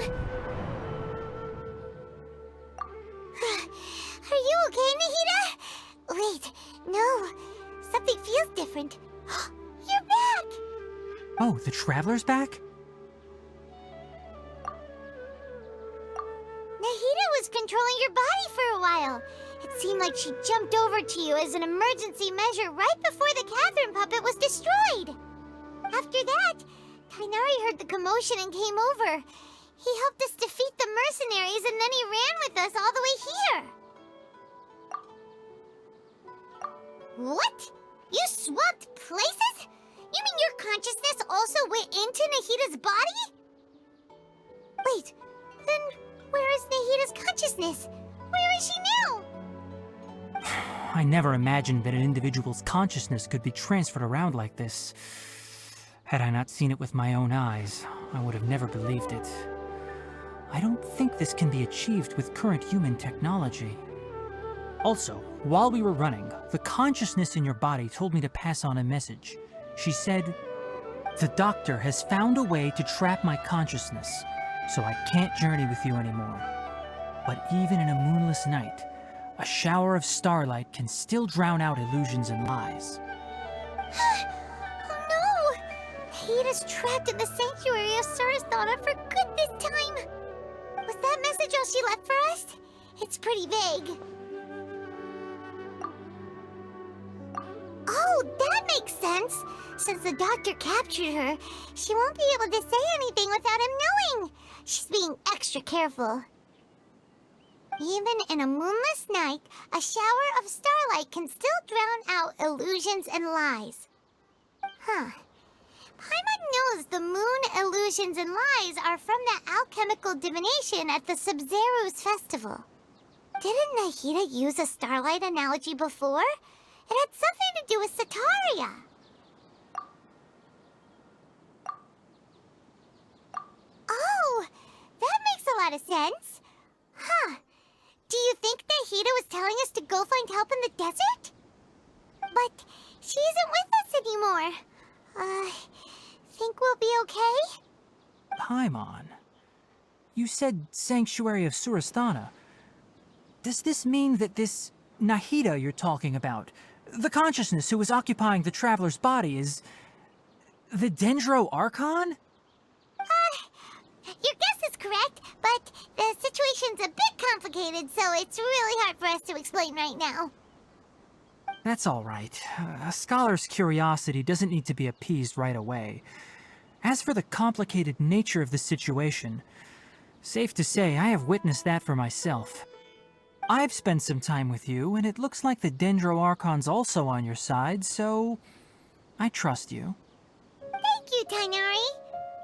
Are you okay, Nahida? Wait, no. Something feels different. You're back! Oh, the Traveler's back? Nahida was controlling your body for a while. It seemed like she jumped over to you as an emergency measure right before the Catherine puppet was destroyed. After that, Tainari heard the commotion and came over. He helped us defeat the mercenaries and then he ran with us all the way here. What? You swapped places? You mean your consciousness also went into Nahida's body? Wait, then where is Nahida's consciousness? Where is she now? I never imagined that an individual's consciousness could be transferred around like this. Had I not seen it with my own eyes, I would have never believed it. I don't think this can be achieved with current human technology. Also, while we were running, the consciousness in your body told me to pass on a message. She said, "The doctor has found a way to trap my consciousness, so I can't journey with you anymore. But even in a moonless night, a shower of starlight can still drown out illusions and lies." Oh no! Nahida's trapped in the sanctuary of Surasthana for good this time. Was that message all she left for us? It's pretty vague. Oh, that makes sense. Since the doctor captured her, she won't be able to say anything without him knowing. She's being extra careful. Even in a moonless night, a shower of starlight can still drown out illusions and lies. Huh. Paimon knows the moon illusions and lies are from the alchemical divination at the Sub-Zero's festival. Didn't Nahida use a starlight analogy before? It had something to do with Sataria. Oh, that makes a lot of sense. Huh. Do you think Nahida was telling us to go find help in the desert? But she isn't with us anymore. Think we'll be okay? Paimon, you said Sanctuary of Surasthana. Does this mean that this Nahida you're talking about, the consciousness who was occupying the traveler's body, is the Dendro Archon? Your guess is correct, but the situation's a bit complicated, so it's really hard for us to explain right now. That's all right. A scholar's curiosity doesn't need to be appeased right away. As for the complicated nature of the situation, safe to say I have witnessed that for myself. I've spent some time with you, and it looks like the Dendro Archon's also on your side, so I trust you. Thank you, Tainari.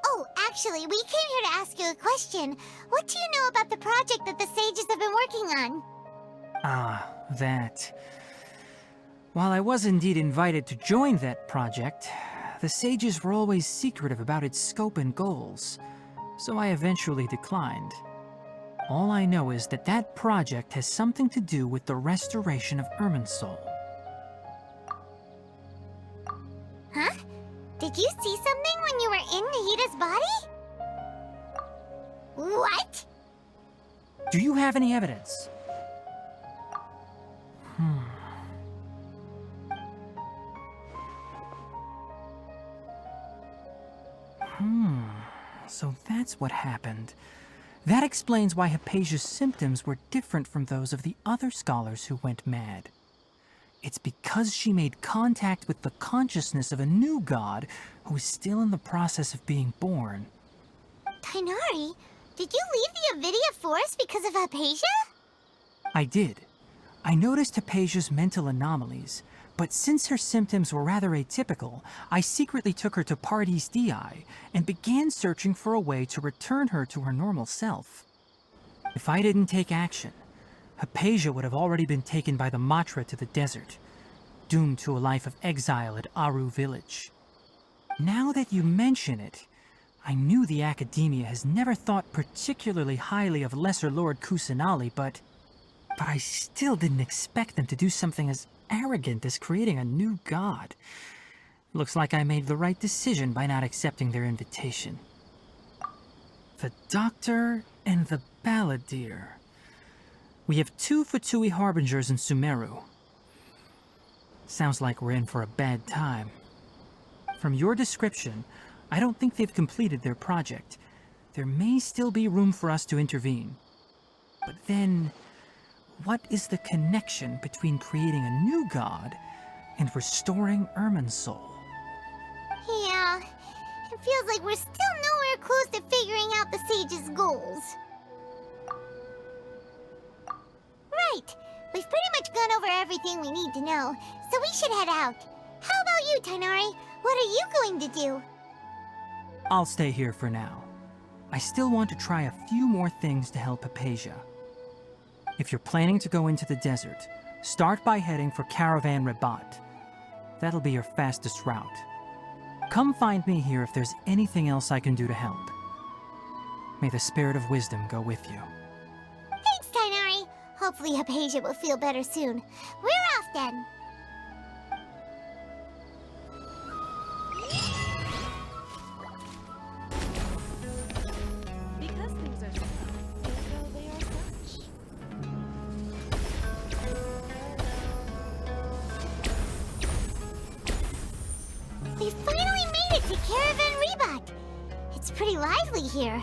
Oh, actually, we came here to ask you a question. What do you know about the project that the sages have been working on? Ah, that. While I was indeed invited to join that project, the sages were always secretive about its scope and goals, so I eventually declined. All I know is that that project has something to do with the restoration of Irminsul. Huh? Did you see something when you were in Nahida's body? What? Do you have any evidence? So that's what happened. That explains why Hypatia's symptoms were different from those of the other scholars who went mad. It's because she made contact with the consciousness of a new god who is still in the process of being born. Tainari, did you leave the Avidia Forest because of Hypatia? I did. I noticed Hypatia's mental anomalies, but since her symptoms were rather atypical, I secretly took her to Pardes Dii and began searching for a way to return her to her normal self. If I didn't take action, Hypatia would have already been taken by the Matra to the desert, doomed to a life of exile at Aru village. Now that you mention it, I knew the Academia has never thought particularly highly of Lesser Lord Kusanali, but I still didn't expect them to do something as arrogant as creating a new god. Looks like I made the right decision by not accepting their invitation. The Doctor and the Balladeer. We have 2 Fatui Harbingers in Sumeru. Sounds like we're in for a bad time. From your description, I don't think they've completed their project. There may still be room for us to intervene. But then, what is the connection between creating a new god and restoring Irminsul? Yeah, it feels like we're still nowhere close to figuring out the sage's goals. Right, we've pretty much gone over everything we need to know, so we should head out. How about you, Tainari? What are you going to do? I'll stay here for now. I still want to try a few more things to help Hypatia. If you're planning to go into the desert, start by heading for Caravan Rabat. That'll be your fastest route. Come find me here if there's anything else I can do to help. May the spirit of wisdom go with you. Thanks, Tainari. Hopefully Hypatia will feel better soon. We're off then. Because things are so they are such. We finally made it to Caravan Rabat. It's pretty lively here.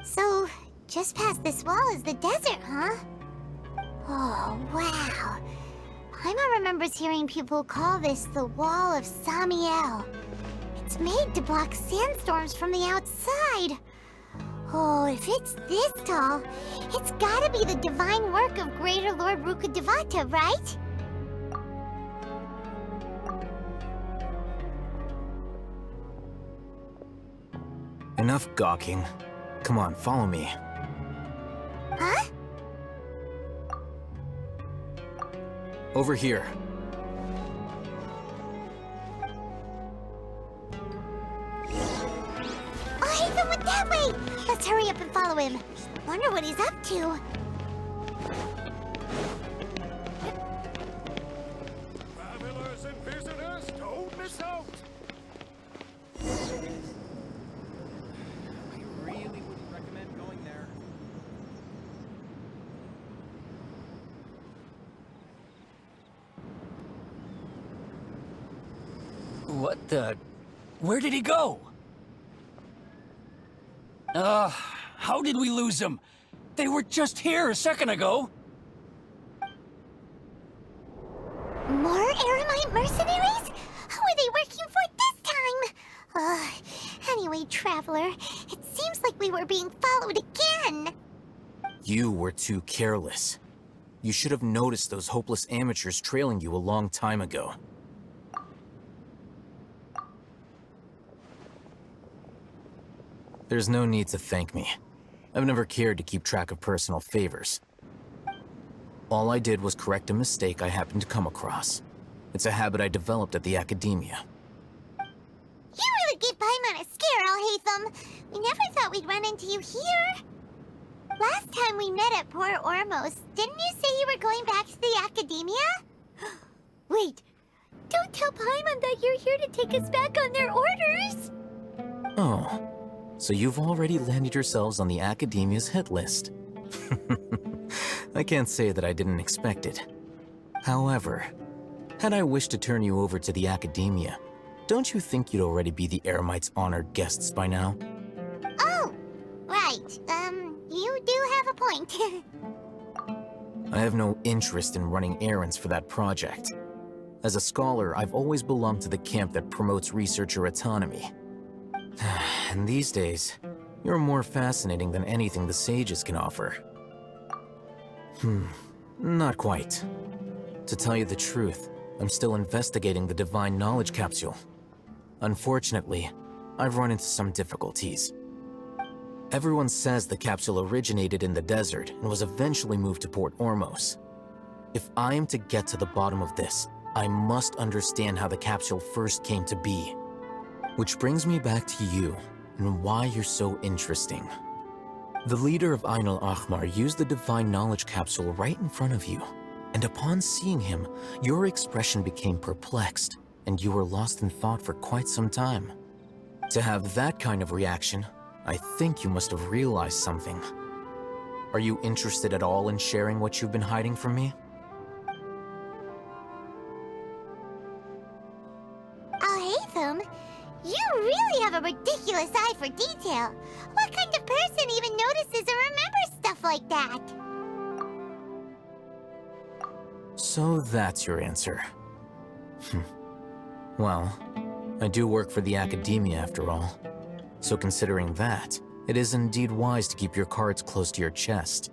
So, just past this wall is the desert, huh? Oh, wow. Paimon remembers hearing people call this the Wall of Samiel. It's made to block sandstorms from the outside. Oh, if it's this tall, it's gotta be the divine work of Greater Lord Rukkhadevata, right? Enough gawking. Come on, follow me. Huh? Over here. Oh, Hatham went that way! Let's hurry up and follow him. Wonder what he's up to. Travelers and visitors, don't miss out! I really wouldn't recommend going there. What the... Where did he go? How did we lose them? They were just here a second ago. More Eremite mercenaries? Who are they working for this time? Anyway, Traveler, it seems like we were being followed again. You were too careless. You should have noticed those hopeless amateurs trailing you a long time ago. There's no need to thank me. I've never cared to keep track of personal favors. All I did was correct a mistake I happened to come across. It's a habit I developed at the academia. You really gave Paimon a scare, Hatham. We never thought we'd run into you here. Last time we met at Port Ormos, didn't you say you were going back to the academia? Wait, don't tell Paimon that you're here to take us back on their orders. Oh, so you've already landed yourselves on the academia's hit list. I can't say that I didn't expect it. However, had I wished to turn you over to the academia, don't you think you'd already be the Eremites' honored guests by now? Oh, right. You do have a point. I have no interest in running errands for that project. As a scholar, I've always belonged to the camp that promotes researcher autonomy. And these days, you're more fascinating than anything the sages can offer. Not quite. To tell you the truth, I'm still investigating the Divine Knowledge Capsule. Unfortunately, I've run into some difficulties. Everyone says the capsule originated in the desert and was eventually moved to Port Ormos. If I am to get to the bottom of this, I must understand how the capsule first came to be. Which brings me back to you, and why you're so interesting. The leader of Ainul Ahmar used the Divine Knowledge Capsule right in front of you, and upon seeing him, your expression became perplexed, and you were lost in thought for quite some time. To have that kind of reaction, I think you must have realized something. Are you interested at all in sharing what you've been hiding from me? Hatham, you really have a ridiculous eye for detail. What kind of person even notices or remembers stuff like that? So that's your answer. Well, I do work for the academia after all. So considering that, it is indeed wise to keep your cards close to your chest.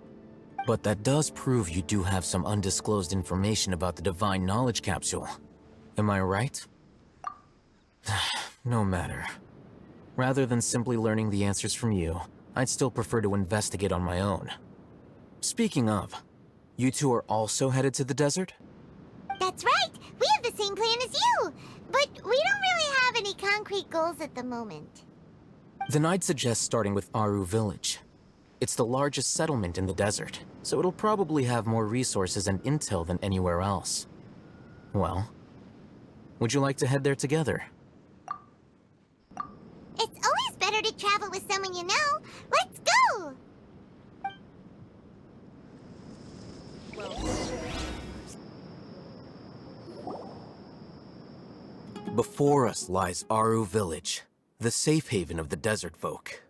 But that does prove you do have some undisclosed information about the Divine Knowledge Capsule. Am I right? No matter. Rather than simply learning the answers from you, I'd still prefer to investigate on my own. Speaking of, you two are also headed to the desert? That's right! We have the same plan as you! But we don't really have any concrete goals at the moment. Then I'd suggest starting with Aru Village. It's the largest settlement in the desert, so it'll probably have more resources and intel than anywhere else. Well, would you like to head there together? It's always better to travel with someone you know. Let's go! Before us lies Aru Village, the safe haven of the desert folk.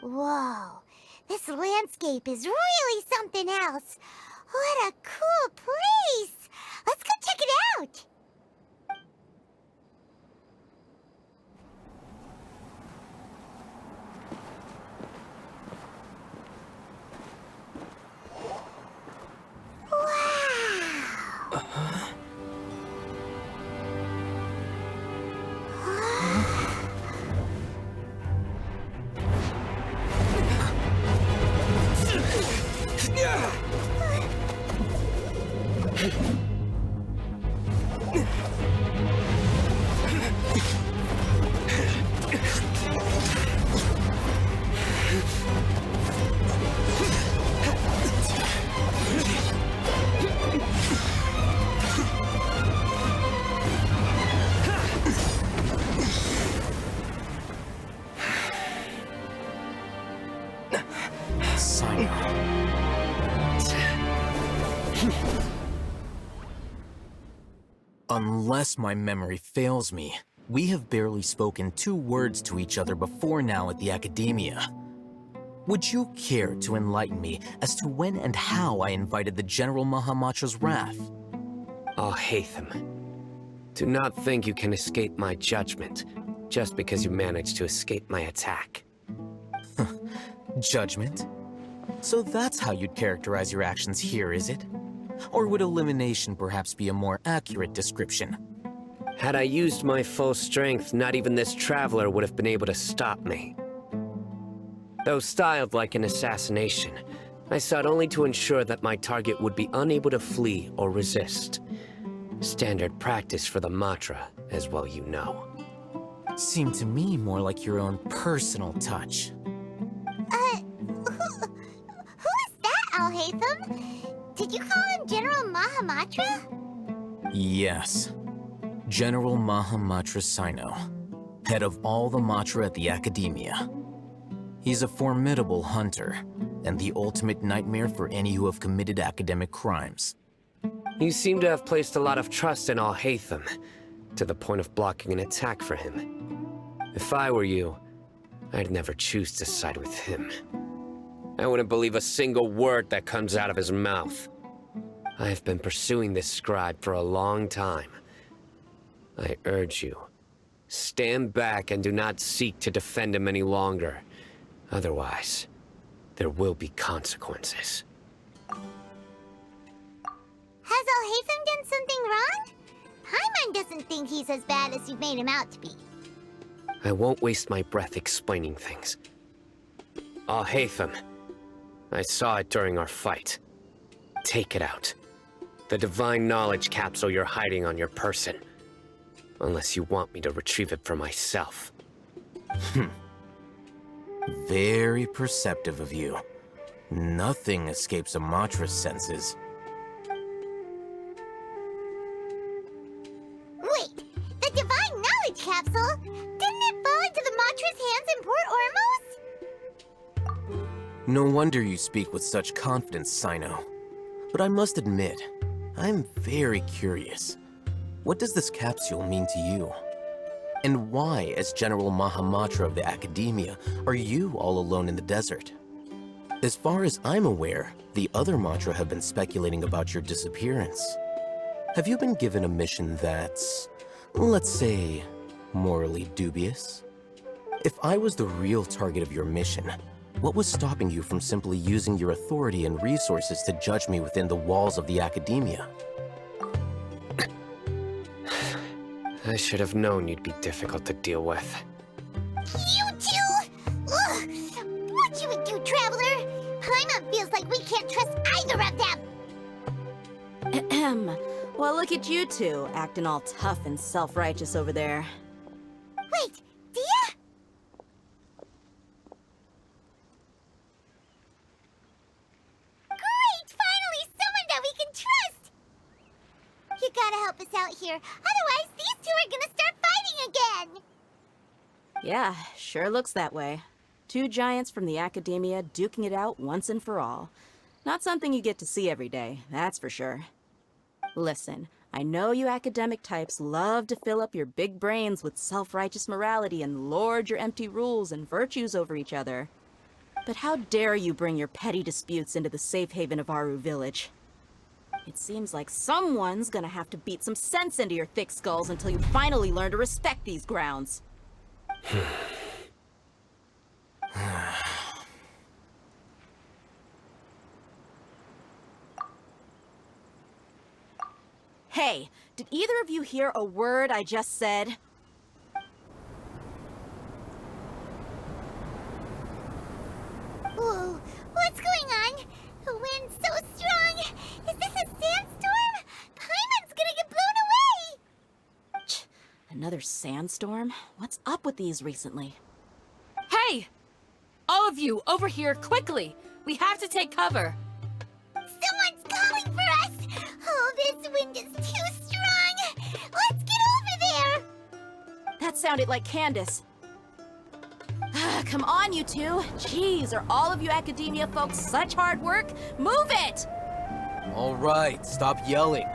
Whoa, this landscape is really something else. What a cool place! Let's go check it out! Sino. Unless my memory fails me, we have barely spoken 2 words to each other before now at the Academia. Would you care to enlighten me as to when and how I invited the General Mahamatra's wrath? Oh, Hatham. Do not think you can escape my judgment, just because you managed to escape my attack. Judgment? So that's how you'd characterize your actions here, is it? Or would elimination perhaps be a more accurate description? Had I used my full strength, not even this traveler would have been able to stop me. Though styled like an assassination, I sought only to ensure that my target would be unable to flee or resist. Standard practice for the Matra, as well you know. Seemed to me more like your own personal touch. Who is that, Alhaitham? Did you call him General Mahamatra? Yes. General Mahamatra Sino, head of all the Matra at the Academia. He's a formidable hunter, and the ultimate nightmare for any who have committed academic crimes. You seem to have placed a lot of trust in Alhaitham, to the point of blocking an attack for him. If I were you, I'd never choose to side with him. I wouldn't believe a single word that comes out of his mouth. I have been pursuing this scribe for a long time. I urge you, stand back and do not seek to defend him any longer. Otherwise, there will be consequences. Has Alhaitham done something wrong? Paimon doesn't think he's as bad as you've made him out to be. I won't waste my breath explaining things. Alhaitham, I saw it during our fight. Take it out. The divine knowledge capsule you're hiding on your person. Unless you want me to retrieve it for myself. Very perceptive of you. Nothing escapes a Matra's senses. Wait, the divine knowledge capsule? Didn't it fall into the Matra's hands in Port Ormos? No wonder you speak with such confidence, Sino. But I must admit, I'm very curious. What does this capsule mean to you? And why, as General Mahamatra of the Academia, are you all alone in the desert? As far as I'm aware, the other Matra have been speculating about your disappearance. Have you been given a mission that's, let's say, morally dubious? If I was the real target of your mission, what was stopping you from simply using your authority and resources to judge me within the walls of the Academia? I should have known you'd be difficult to deal with. You two? Ugh! What you would do, Traveler? Paimon feels like we can't trust either of them! Ahem. Well, look at you two, acting all tough and self-righteous over there. Wait, Dia? Great! Finally, someone that we can trust! You gotta help us out here, otherwise these two are gonna start fighting again! Yeah, sure looks that way. 2 giants from the Academia duking it out once and for all. Not something you get to see every day, that's for sure. Listen, I know you academic types love to fill up your big brains with self-righteous morality and lord your empty rules and virtues over each other. But how dare you bring your petty disputes into the safe haven of Aru Village? It seems like someone's gonna have to beat some sense into your thick skulls until you finally learn to respect these grounds. Hey, did either of you hear a word I just said? Whoa, what's going on? The wind's so strong! Is this a sandstorm? Paimon's gonna get blown away! Another sandstorm? What's up with these recently? Hey! All of you, over here, quickly! We have to take cover! Someone's calling for us! Oh, this wind is too strong! Let's get over there! That sounded like Candace. come on, you two. Jeez, are all of you academia folks such hard work? Move it! All right, stop yelling.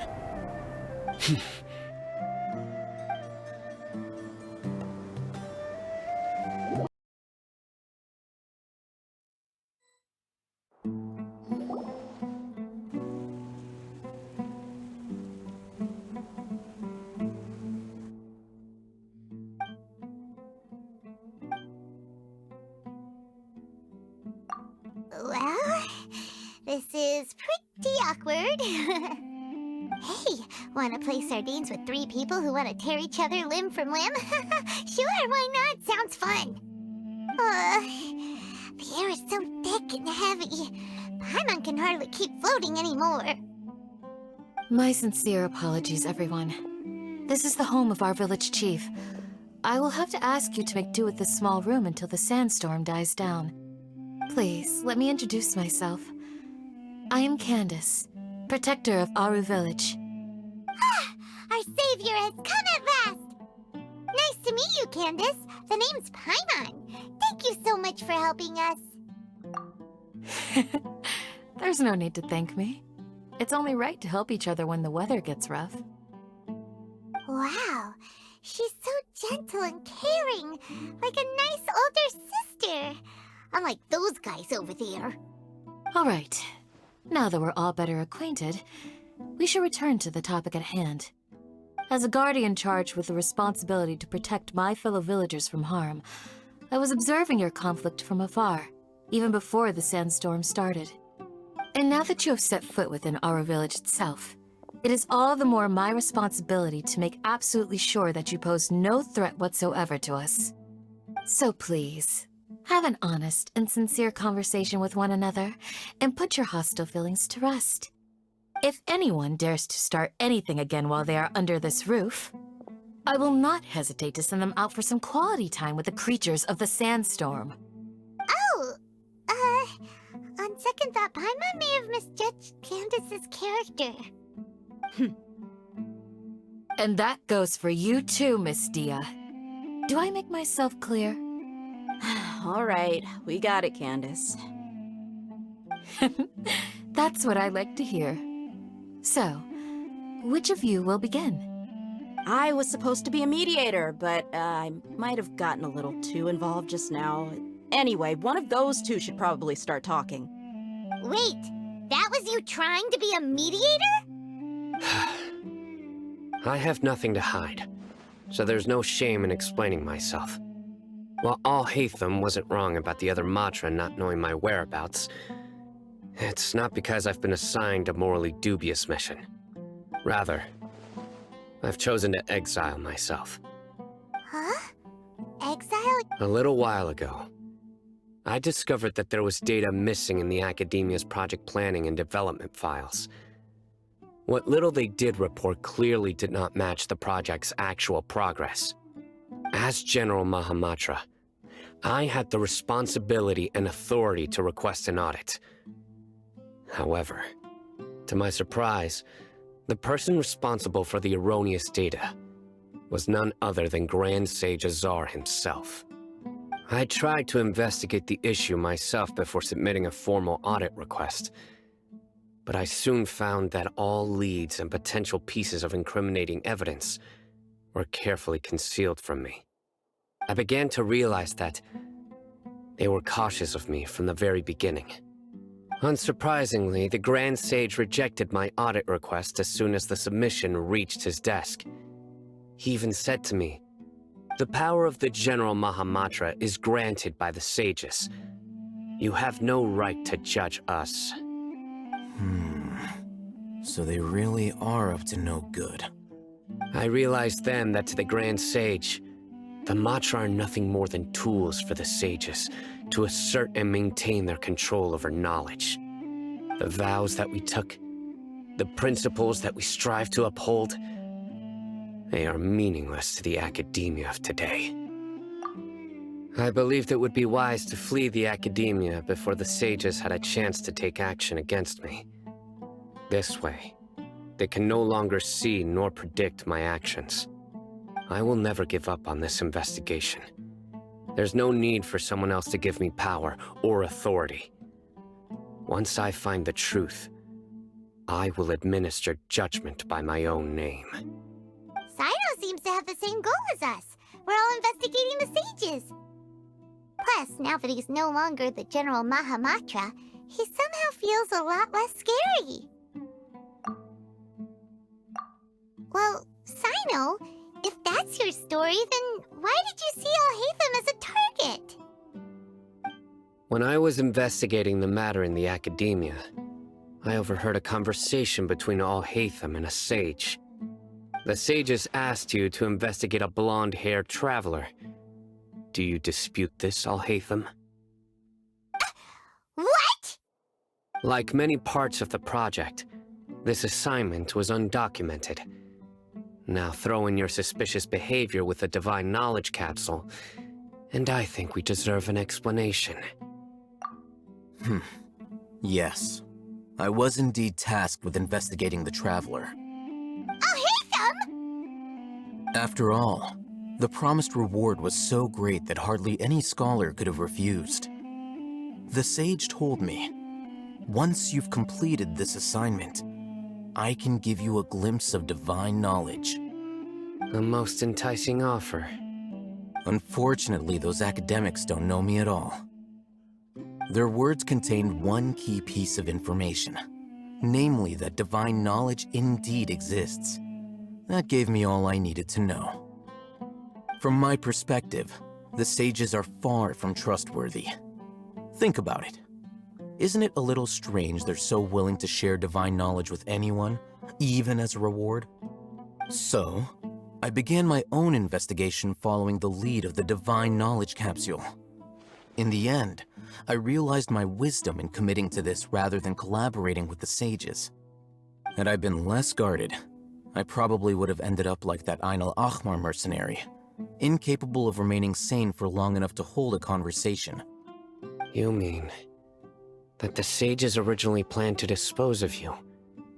Well, this is pretty awkward. Hey, wanna play sardines with 3 people who wanna tear each other limb from limb? Sure, why not? Sounds fun. The air is so thick and heavy. Paimon can hardly keep floating anymore. My sincere apologies, everyone. This is the home of our village chief. I will have to ask you to make do with this small room until the sandstorm dies down. Please, let me introduce myself. I am Candace, protector of Aru Village. Our savior has come at last! Nice to meet you, Candace. The name's Paimon. Thank you so much for helping us. There's no need to thank me. It's only right to help each other when the weather gets rough. Wow, she's so gentle and caring, like a nice older sister. Unlike those guys over there. All right. Now that we're all better acquainted, we should return to the topic at hand. As a guardian charged with the responsibility to protect my fellow villagers from harm, I was observing your conflict from afar, even before the sandstorm started. And now that you have set foot within our village itself, it is all the more my responsibility to make absolutely sure that you pose no threat whatsoever to us. So please, have an honest and sincere conversation with one another, and put your hostile feelings to rest. If anyone dares to start anything again while they are under this roof, I will not hesitate to send them out for some quality time with the creatures of the sandstorm. Oh, on second thought, Paimon may have misjudged Candace's character. And that goes for you too, Miss Dia. Do I make myself clear? All right, we got it, Candace. That's what I like to hear. So, which of you will begin? I was supposed to be a mediator, but I might have gotten a little too involved just now. Anyway, one of those two should probably start talking. Wait, that was you trying to be a mediator? I have nothing to hide, so there's no shame in explaining myself. While Al-Haytham wasn't wrong about the other Matra not knowing my whereabouts, it's not because I've been assigned a morally dubious mission. Rather, I've chosen to exile myself. Huh? Exile? A little while ago, I discovered that there was data missing in the Academia's project planning and development files. What little they did report clearly did not match the project's actual progress. As General Mahamatra, I had the responsibility and authority to request an audit. However, to my surprise, the person responsible for the erroneous data was none other than Grand Sage Azar himself. I tried to investigate the issue myself before submitting a formal audit request, but I soon found that all leads and potential pieces of incriminating evidence were carefully concealed from me. I began to realize that they were cautious of me from the very beginning. Unsurprisingly, the Grand Sage rejected my audit request as soon as the submission reached his desk. He even said to me, "The power of the General Mahamatra is granted by the sages. You have no right to judge us." So they really are up to no good. I realized then that to the Grand Sage, the Matra are nothing more than tools for the sages to assert and maintain their control over knowledge. The vows that we took, the principles that we strive to uphold, they are meaningless to the academia of today. I believed it would be wise to flee the academia before the sages had a chance to take action against me. This way, they can no longer see nor predict my actions. I will never give up on this investigation, There's no need for someone else to give me power or authority. Once I find the truth, I will administer judgment by my own name. Sino seems to have the same goal as us. We're all investigating the sages. Plus, now that he's no longer the General Mahamatra, he somehow feels a lot less scary. Well, Sino, if that's your story, then why did you see Alhaitham as a target? When I was investigating the matter in the academia, I overheard a conversation between Alhaitham and a sage. The sages asked you to investigate a blonde-haired traveler. Do you dispute this, Alhaitham? What? Like many parts of the project, this assignment was undocumented. Now throw in your suspicious behavior with the Divine Knowledge Capsule, and I think we deserve an explanation. Yes. I was indeed tasked with investigating the Traveler. After all, the promised reward was so great that hardly any scholar could have refused. The sage told me, once you've completed this assignment, I can give you a glimpse of divine knowledge. A most enticing offer. Unfortunately, those academics don't know me at all. Their words contained one key piece of information, namely that divine knowledge indeed exists. That gave me all I needed to know. From my perspective, the sages are far from trustworthy. Think about it. Isn't it a little strange they're so willing to share divine knowledge with anyone, even as a reward? So, I began my own investigation following the lead of the Divine Knowledge Capsule. In the end, I realized my wisdom in committing to this rather than collaborating with the sages. Had I been less guarded, I probably would have ended up like that Ainul Ahmar mercenary, incapable of remaining sane for long enough to hold a conversation. You mean that the sages originally planned to dispose of you,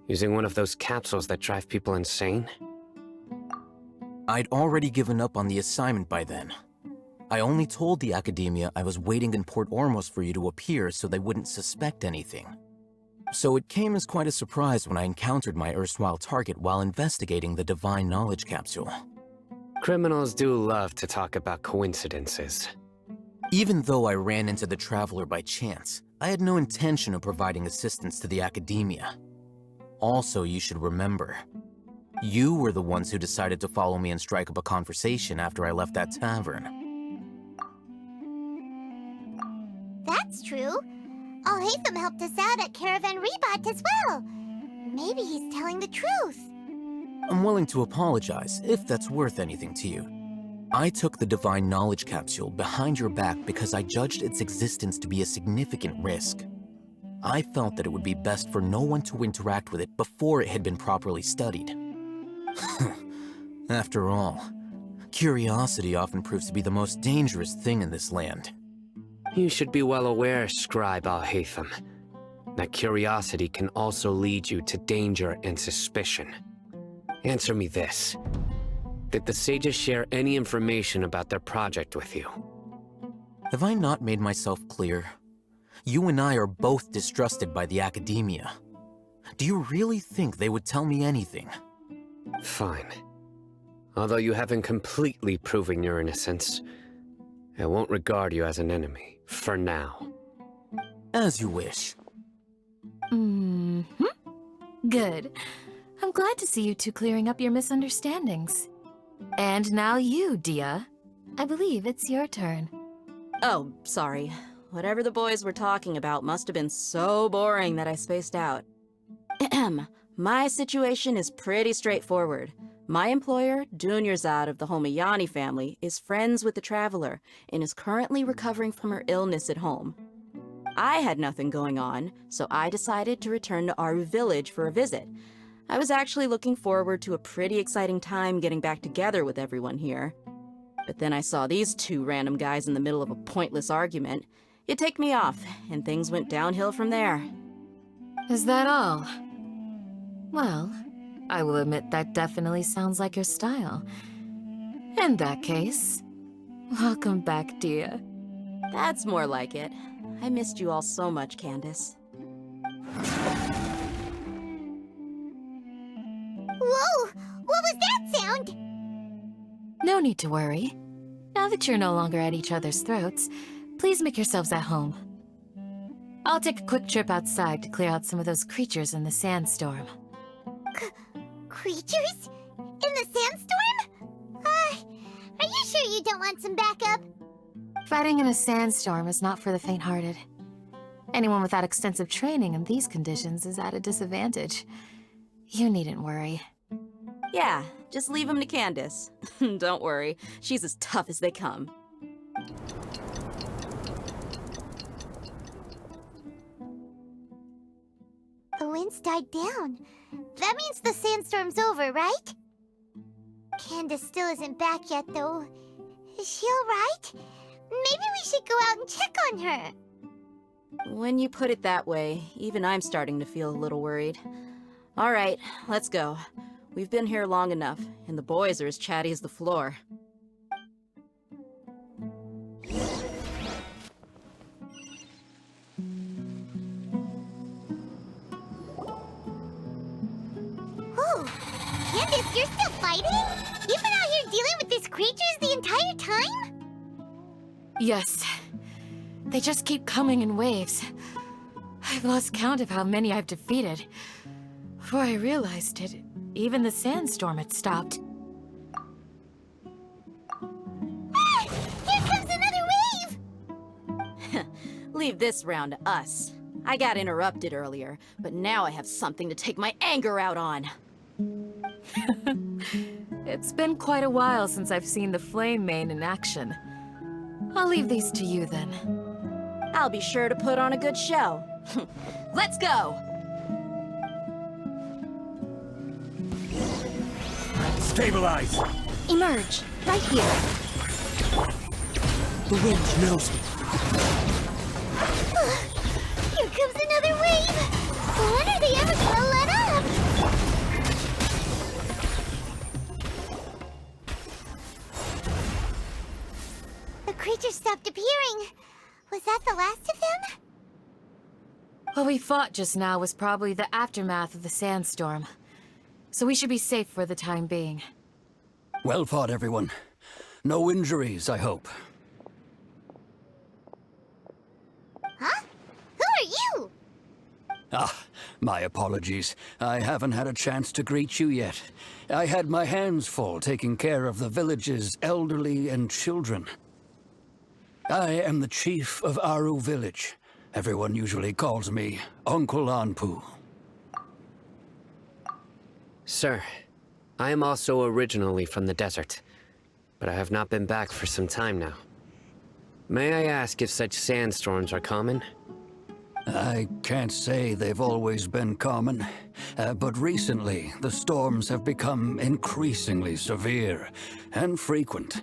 using one of those capsules that drive people insane? I'd already given up on the assignment by then. I only told the academia I was waiting in Port Ormos for you to appear so they wouldn't suspect anything. So it came as quite a surprise when I encountered my erstwhile target while investigating the Divine Knowledge Capsule. Criminals do love to talk about coincidences. Even though I ran into the Traveler by chance, I had no intention of providing assistance to the academia. Also, you should remember, you were the ones who decided to follow me and strike up a conversation after I left that tavern. That's true. Alhaitham helped us out at Caravan Rebat as well. Maybe he's telling the truth. I'm willing to apologize, if that's worth anything to you. I took the Divine Knowledge Capsule behind your back because I judged its existence to be a significant risk. I felt that it would be best for no one to interact with it before it had been properly studied. After all, curiosity often proves to be the most dangerous thing in this land. You should be well aware, Scribe Alhaitham, that curiosity can also lead you to danger and suspicion. Answer me this. Did the sages share any information about their project with you? Have I not made myself clear? You and I are both distrusted by the academia. Do you really think they would tell me anything? Fine. Although you haven't completely proven your innocence, I won't regard you as an enemy, for now. As you wish. Good. I'm glad to see you two clearing up your misunderstandings. And now you, Dia. I believe it's your turn. Oh, sorry. Whatever the boys were talking about must have been so boring that I spaced out. My situation is pretty straightforward. My employer, Dunyarzad of the Homayani family, is friends with the Traveler and is currently recovering from her illness at home. I had nothing going on, so I decided to return to Aru village for a visit. I was actually looking forward to a pretty exciting time getting back together with everyone here. But then I saw these two random guys in the middle of a pointless argument. It ticked me off, and things went downhill from there. Is that all? Well, I will admit that definitely sounds like your style. In that case, Welcome back, dear. That's more like it. I missed you all so much, Candace. Whoa! What was that sound? No need to worry. Now that you're no longer at each other's throats, please make yourselves at home. I'll take a quick trip outside to clear out some of those creatures in the sandstorm. Creatures? In the sandstorm? Are you sure you don't want some backup? Fighting in a sandstorm is not for the faint-hearted. Anyone without extensive training in these conditions is at a disadvantage. You needn't worry. Yeah, just leave him to Candace. Don't worry, she's as tough as they come. The wind's died down. That means the sandstorm's over, right? Candace still isn't back yet, though. Is she alright? Maybe we should go out and check on her. When you put it that way, even I'm starting to feel a little worried. All right, let's go. We've been here long enough, and the boys are as chatty as the floor. Whoa! Candace, you're still fighting? You've been out here dealing with these creatures the entire time? Yes. They just keep coming in waves. I've lost count of how many I've defeated. Before I realized it, even the sandstorm had stopped. Ah! Here comes another wave! Leave this round to us. I got interrupted earlier, but now I have something to take my anger out on. It's been quite a while since I've seen the Flame Mane in action. I'll leave these to you then. I'll be sure to put on a good show. Let's go! Stabilize! Emerge, right here. The wind knows me. Here comes another wave! When are they ever gonna let up? The creature stopped appearing. Was that the last of them? What we fought just now was probably the aftermath of the sandstorm. So we should be safe for the time being. Well fought, everyone. No injuries, I hope. Huh? Who are you? Ah, my apologies. I haven't had a chance to greet you yet. I had my hands full taking care of the village's elderly and children. I am the chief of Aru Village. Everyone usually calls me Uncle Anpu. Sir, I am also originally from the desert, but I have not been back for some time now. May I ask if such sandstorms are common? I can't say they've always been common, but recently the storms have become increasingly severe and frequent.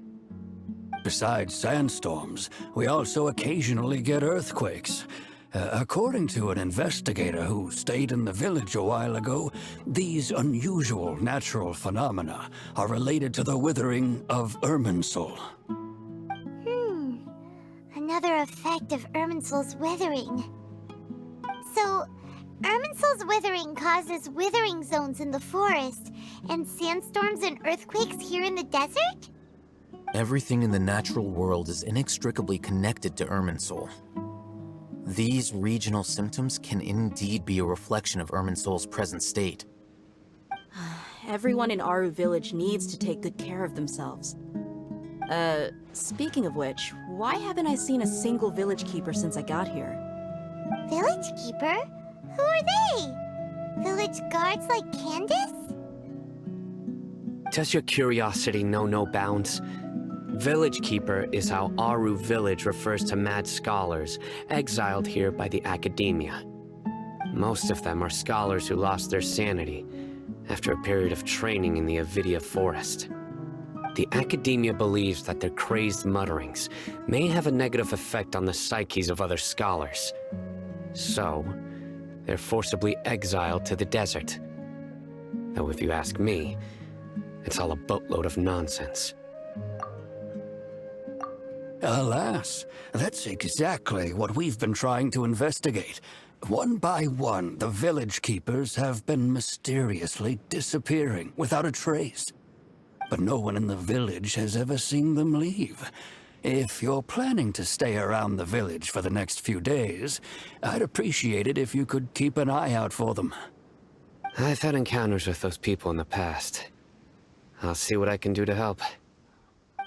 Besides sandstorms, we also occasionally get earthquakes. According to an investigator who stayed in the village a while ago, these unusual natural phenomena are related to the withering of Irminsul. Another effect of Irminsul's withering. So, Irminsul's withering causes withering zones in the forest, and sandstorms and earthquakes here in the desert? Everything in the natural world is inextricably connected to Irminsul. These regional symptoms can indeed be a reflection of Irminsul's present state. Everyone in Aru Village needs to take good care of themselves. Speaking of which, why haven't I seen a single village keeper since I got here? Village keeper? Who are they? Village guards like Candace? Does your curiosity know no bounds? Village Keeper is how Aru Village refers to mad scholars exiled here by the Academia. Most of them are scholars who lost their sanity after a period of training in the Avidia Forest. The Academia believes that their crazed mutterings may have a negative effect on the psyches of other scholars. So, they're forcibly exiled to the desert. Though if you ask me, it's all a boatload of nonsense. Alas, that's exactly what we've been trying to investigate. One by one, the village keepers have been mysteriously disappearing without a trace. But no one in the village has ever seen them leave. If you're planning to stay around the village for the next few days, I'd appreciate it if you could keep an eye out for them. I've had encounters with those people in the past. I'll see what I can do to help.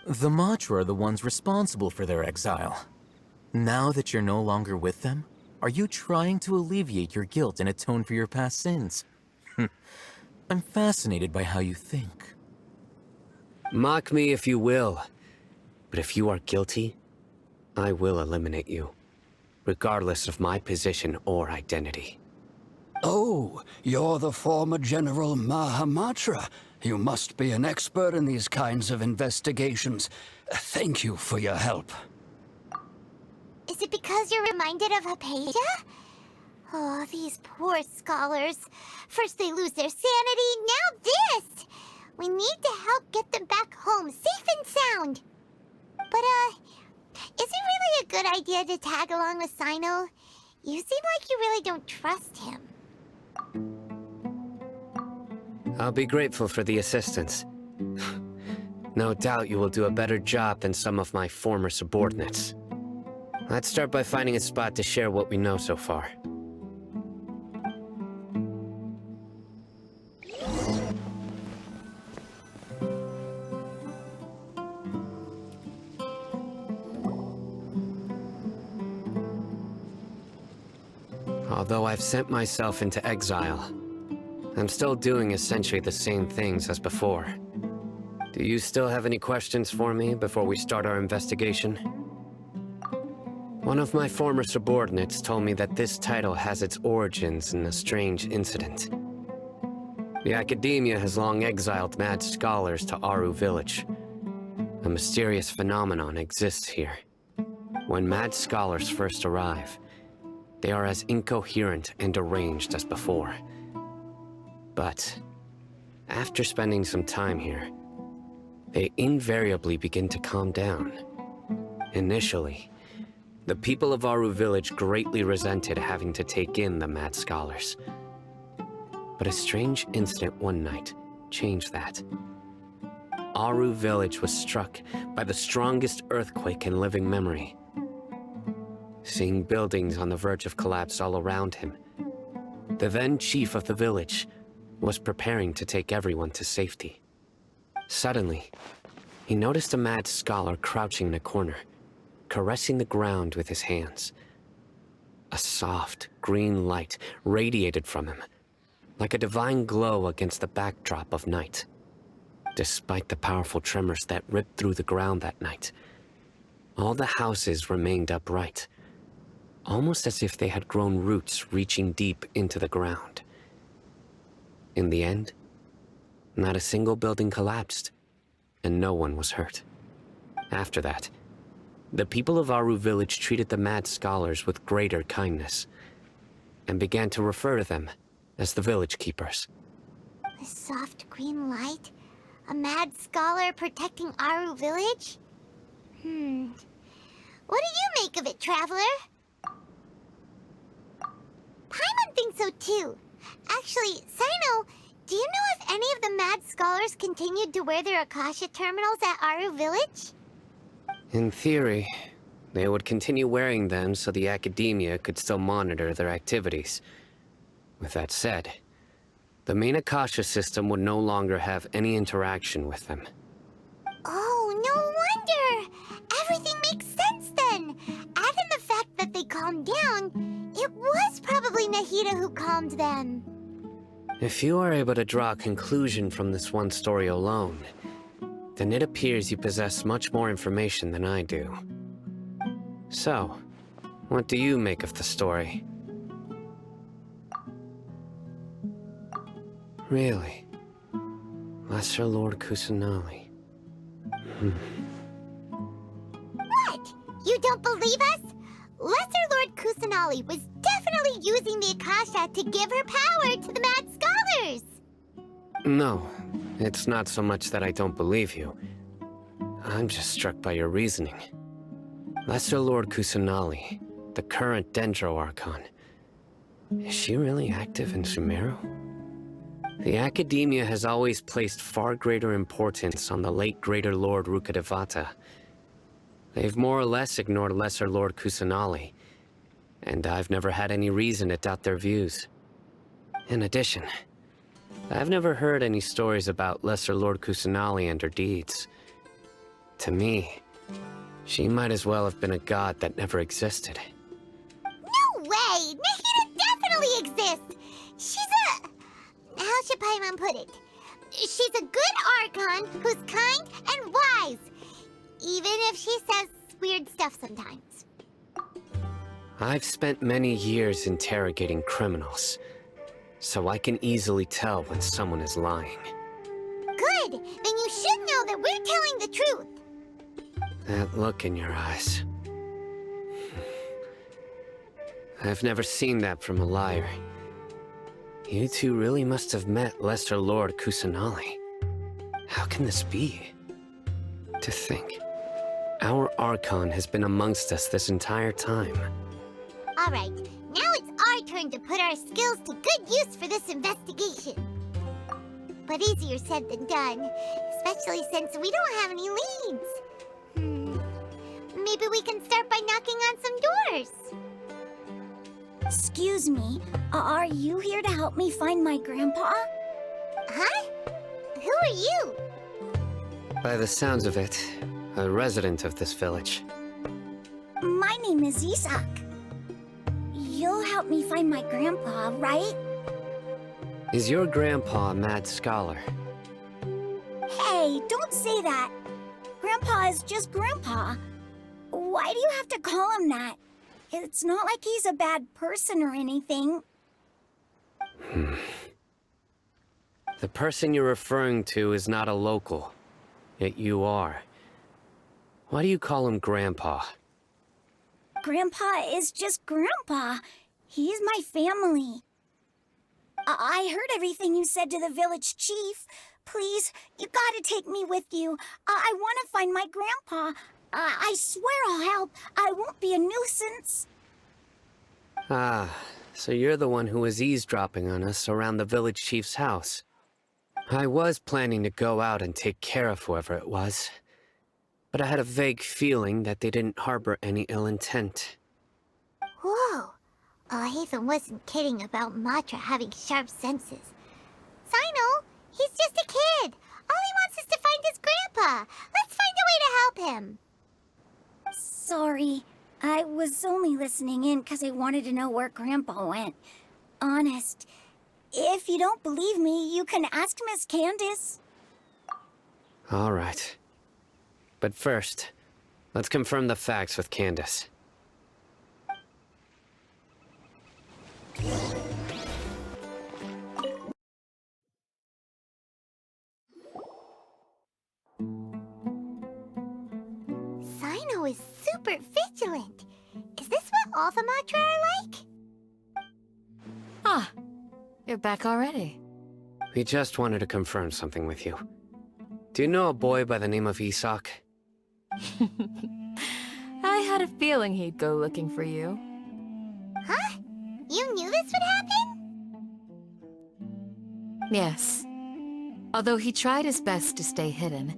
The Matra are the ones responsible for their exile. Now that you're no longer with them, are you trying to alleviate your guilt and atone for your past sins? I'm fascinated by how you think. Mock me if you will, but if you are guilty, I will eliminate you, regardless of my position or identity. Oh, you're the former General Mahamatra. You must be an expert in these kinds of investigations. Thank you for your help. Is it because you're reminded of Hypatia? Oh, these poor scholars. First they lose their sanity, now this! We need to help get them back home, safe and sound. But, is it really a good idea to tag along with Sino? You seem like you really don't trust him. I'll be grateful for the assistance. No doubt you will do a better job than some of my former subordinates. Let's start by finding a spot to share what we know so far. Although I've sent myself into exile, I'm still doing essentially the same things as before. Do you still have any questions for me before we start our investigation? One of my former subordinates told me that this title has its origins in a strange incident. The Academia has long exiled mad scholars to Aru Village. A mysterious phenomenon exists here. When mad scholars first arrive, they are as incoherent and deranged as before. But after spending some time here, they invariably begin to calm down. Initially, the people of Aru Village greatly resented having to take in the mad scholars. But a strange incident one night changed that. Aru Village was struck by the strongest earthquake in living memory. Seeing buildings on the verge of collapse all around him, the then chief of the village was preparing to take everyone to safety. Suddenly, he noticed a mad scholar crouching in a corner, caressing the ground with his hands. A soft, green light radiated from him, like a divine glow against the backdrop of night. Despite the powerful tremors that ripped through the ground that night, all the houses remained upright, almost as if they had grown roots reaching deep into the ground. In the end, not a single building collapsed, and no one was hurt. After that, the people of Aru Village treated the mad scholars with greater kindness, and began to refer to them as the village keepers. A soft green light? A mad scholar protecting Aru Village? What do you make of it, Traveler? Paimon thinks so too. Actually, Sino, do you know if any of the mad scholars continued to wear their Akasha terminals at Aru Village? In theory, they would continue wearing them so the Academia could still monitor their activities. With that said, the main Akasha system would no longer have any interaction with them. Oh, no wonder! Everything makes sense then! Add in the fact that they calmed down, it was probably Nahida who calmed them. If you are able to draw a conclusion from this one story alone, then it appears you possess much more information than I do. So, what do you make of the story? Really? Lesser Lord Kusanali. What? You don't believe us? Lesser Lord Kusanali was definitely using the Akasha to give her power to the mad scholars! No, it's not so much that I don't believe you. I'm just struck by your reasoning. Lesser Lord Kusanali, the current Dendro Archon. Is she really active in Sumeru? The Academia has always placed far greater importance on the late Greater Lord Rukkhadevata. They've more or less ignored Lesser Lord Kusanali, and I've never had any reason to doubt their views. In addition, I've never heard any stories about Lesser Lord Kusanali and her deeds. To me, she might as well have been a god that never existed. No way! Nahida definitely exists! She's a... How should Paimon put it? She's a good Archon who's kind and wise. Even if she says weird stuff sometimes. I've spent many years interrogating criminals, so I can easily tell when someone is lying. Good! Then you should know that we're telling the truth. That look in your eyes. I've never seen that from a liar. You two really must have met Lesser Lord Kusanali. How can this be? To think, our Archon has been amongst us this entire time. Alright, now it's our turn to put our skills to good use for this investigation. But easier said than done, especially since we don't have any leads. Maybe we can start by knocking on some doors. Excuse me, are you here to help me find my grandpa? Huh? Who are you? By the sounds of it, a resident of this village. My name is Isak. You'll help me find my grandpa, right? Is your grandpa a mad scholar? Hey, don't say that. Grandpa is just Grandpa. Why do you have to call him that? It's not like he's a bad person or anything. The person you're referring to is not a local, yet you are. Why do you call him Grandpa? Grandpa is just Grandpa. He's my family. I heard everything you said to the village chief. Please, you gotta take me with you. I want to find my grandpa. I swear I'll help. I won't be a nuisance. Ah, so you're the one who was eavesdropping on us around the village chief's house. I was planning to go out and take care of whoever it was, but I had a vague feeling that they didn't harbor any ill intent. Whoa. Hatham wasn't kidding about Matra having sharp senses. Sino, he's just a kid. All he wants is to find his grandpa. Let's find a way to help him. Sorry. I was only listening in because I wanted to know where Grandpa went. Honest. If you don't believe me, you can ask Miss Candace. All right. But first, let's confirm the facts with Candace. Sino is super vigilant. Is this what all the Matra are like? Ah, you're back already. We just wanted to confirm something with you. Do you know a boy by the name of Isak? I had a feeling he'd go looking for you. Huh? You knew this would happen? Yes. Although he tried his best to stay hidden,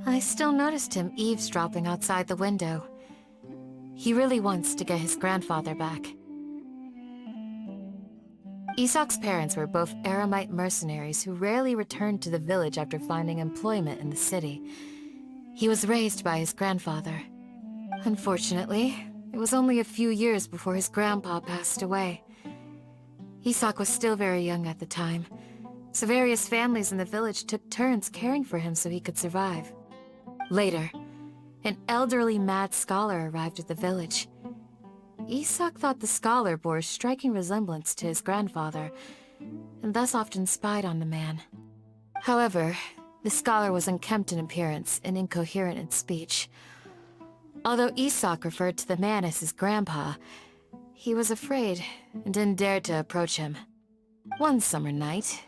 I still noticed him eavesdropping outside the window. He really wants to get his grandfather back. Isak's parents were both Aramite mercenaries who rarely returned to the village after finding employment in the city. He was raised by his grandfather. Unfortunately, it was only a few years before his grandpa passed away. Isak was still very young at the time, so various families in the village took turns caring for him so he could survive. Later, an elderly mad scholar arrived at the village. Isak thought the scholar bore a striking resemblance to his grandfather, and thus often spied on the man. However, the scholar was unkempt in appearance and incoherent in speech. Although Isak referred to the man as his grandpa, he was afraid and didn't dare to approach him. One summer night,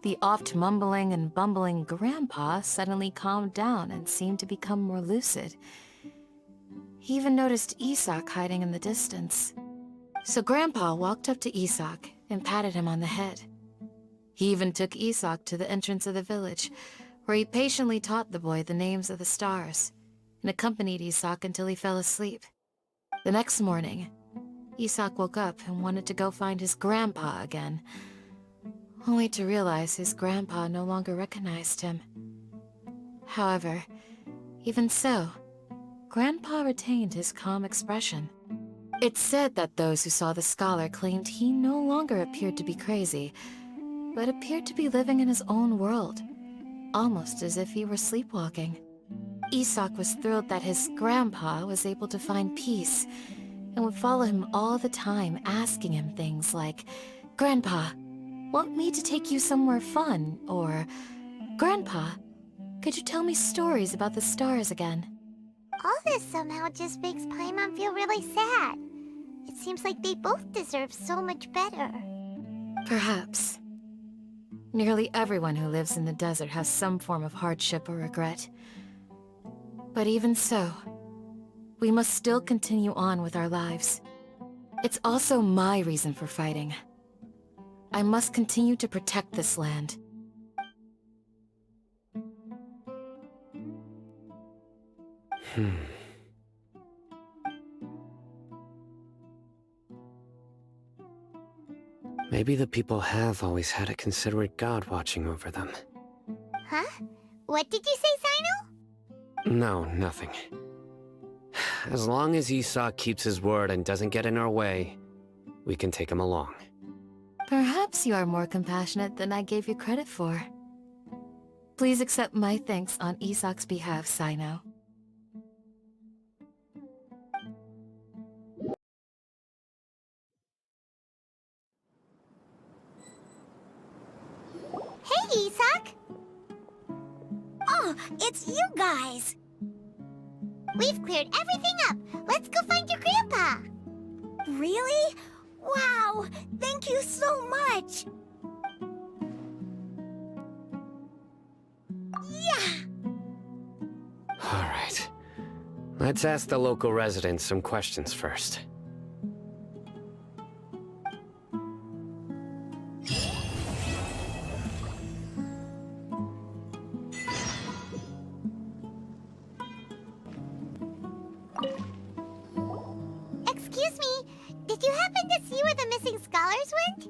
the oft mumbling and bumbling grandpa suddenly calmed down and seemed to become more lucid. He even noticed Isak hiding in the distance. So Grandpa walked up to Isak and patted him on the head. He even took Isak to the entrance of the village, where he patiently taught the boy the names of the stars, and accompanied Isak until he fell asleep. The next morning, Isak woke up and wanted to go find his grandpa again, only to realize his grandpa no longer recognized him. However, even so, Grandpa retained his calm expression. It's said that those who saw the scholar claimed he no longer appeared to be crazy, but appeared to be living in his own world, almost as if he were sleepwalking. Isak was thrilled that his grandpa was able to find peace, and would follow him all the time, asking him things like, "Grandpa, want me to take you somewhere fun?" Or, "Grandpa, could you tell me stories about the stars again?" All this somehow just makes Paimon feel really sad. It seems like they both deserve so much better. Perhaps. Nearly everyone who lives in the desert has some form of hardship or regret. But even so, we must still continue on with our lives. It's also my reason for fighting. I must continue to protect this land. Maybe the people have always had a considerate god watching over them. Huh? What did you say, Sino? No, nothing. As long as Isak keeps his word and doesn't get in our way, we can take him along. Perhaps you are more compassionate than I gave you credit for. Please accept my thanks on Isak's behalf, Sino. Hey, Isak! Oh, it's you guys! We've cleared everything up. Let's go find your grandpa. Really? Wow! Thank you so much! Yeah! Alright. Let's ask the local residents some questions first. Excuse me, did you happen to see where the missing scholars went?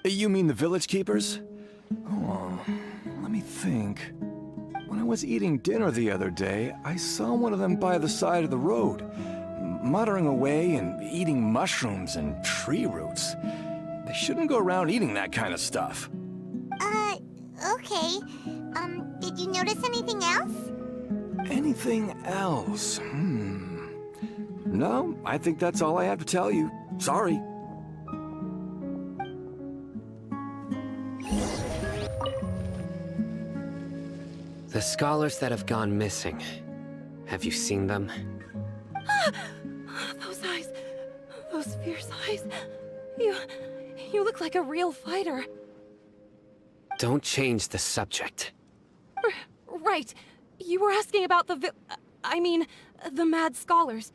You mean the village keepers? Oh, let me think. When I was eating dinner the other day, I saw one of them by the side of the road, muttering away and eating mushrooms and tree roots. They shouldn't go around eating that kind of stuff. Okay. Did you notice anything else? Anything else? No, I think that's all I have to tell you. Sorry. The scholars that have gone missing, have you seen them? Those eyes, those fierce eyes. You look like a real fighter. Don't change the subject. Right. You were asking about the the mad scholars.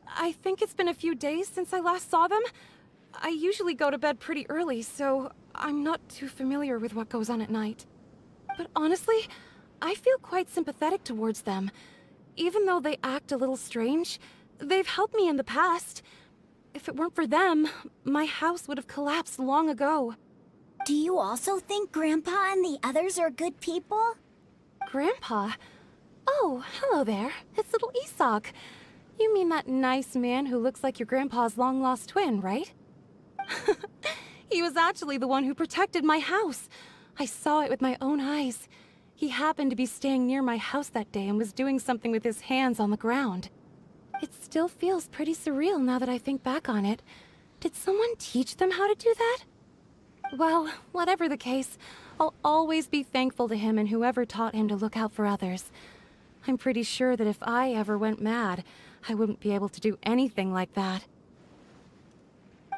I think it's been a few days since I last saw them. I usually go to bed pretty early, so I'm not too familiar with what goes on at night. But honestly, I feel quite sympathetic towards them. Even though they act a little strange, they've helped me in the past. If it weren't for them, my house would have collapsed long ago. Do you also think Grandpa and the others are good people? Grandpa? Oh, hello there. It's little Isak. You mean that nice man who looks like your grandpa's long-lost twin, right? He was actually the one who protected my house. I saw it with my own eyes. He happened to be staying near my house that day and was doing something with his hands on the ground. It still feels pretty surreal now that I think back on it. Did someone teach them how to do that? Well, whatever the case, I'll always be thankful to him and whoever taught him to look out for others. I'm pretty sure that if I ever went mad, I wouldn't be able to do anything like that.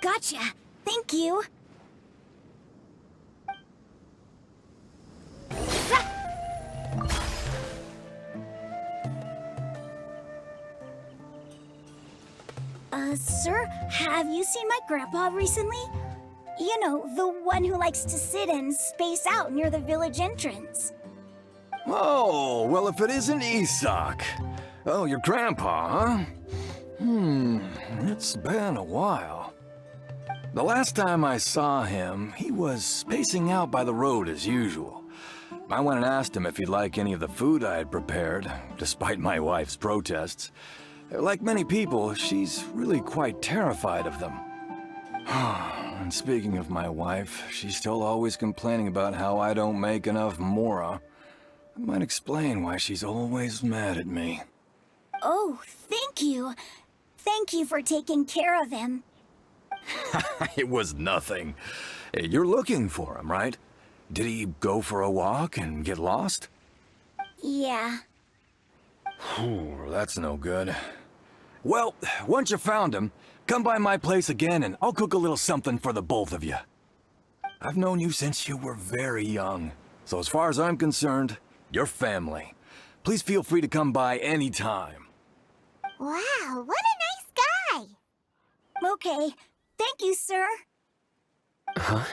Gotcha! Thank you! Sir, have you seen my grandpa recently? You know, the one who likes to sit and space out near the village entrance. Oh, well, if it isn't Isak. Oh, your grandpa, huh? It's been a while. The last time I saw him, he was spacing out by the road as usual. I went and asked him if he'd like any of the food I had prepared, despite my wife's protests. Like many people, she's really quite terrified of them. And speaking of my wife, she's still always complaining about how I don't make enough mora. That might explain why she's always mad at me. Oh, thank you. Thank you for taking care of him. It was nothing. You're looking for him, right? Did he go for a walk and get lost? Yeah. That's no good. Well, once you found him, come by my place again and I'll cook a little something for the both of you. I've known you since you were very young, so as far as I'm concerned, you're family. Please feel free to come by anytime. Wow, what a nice guy! Okay, thank you, sir. Huh?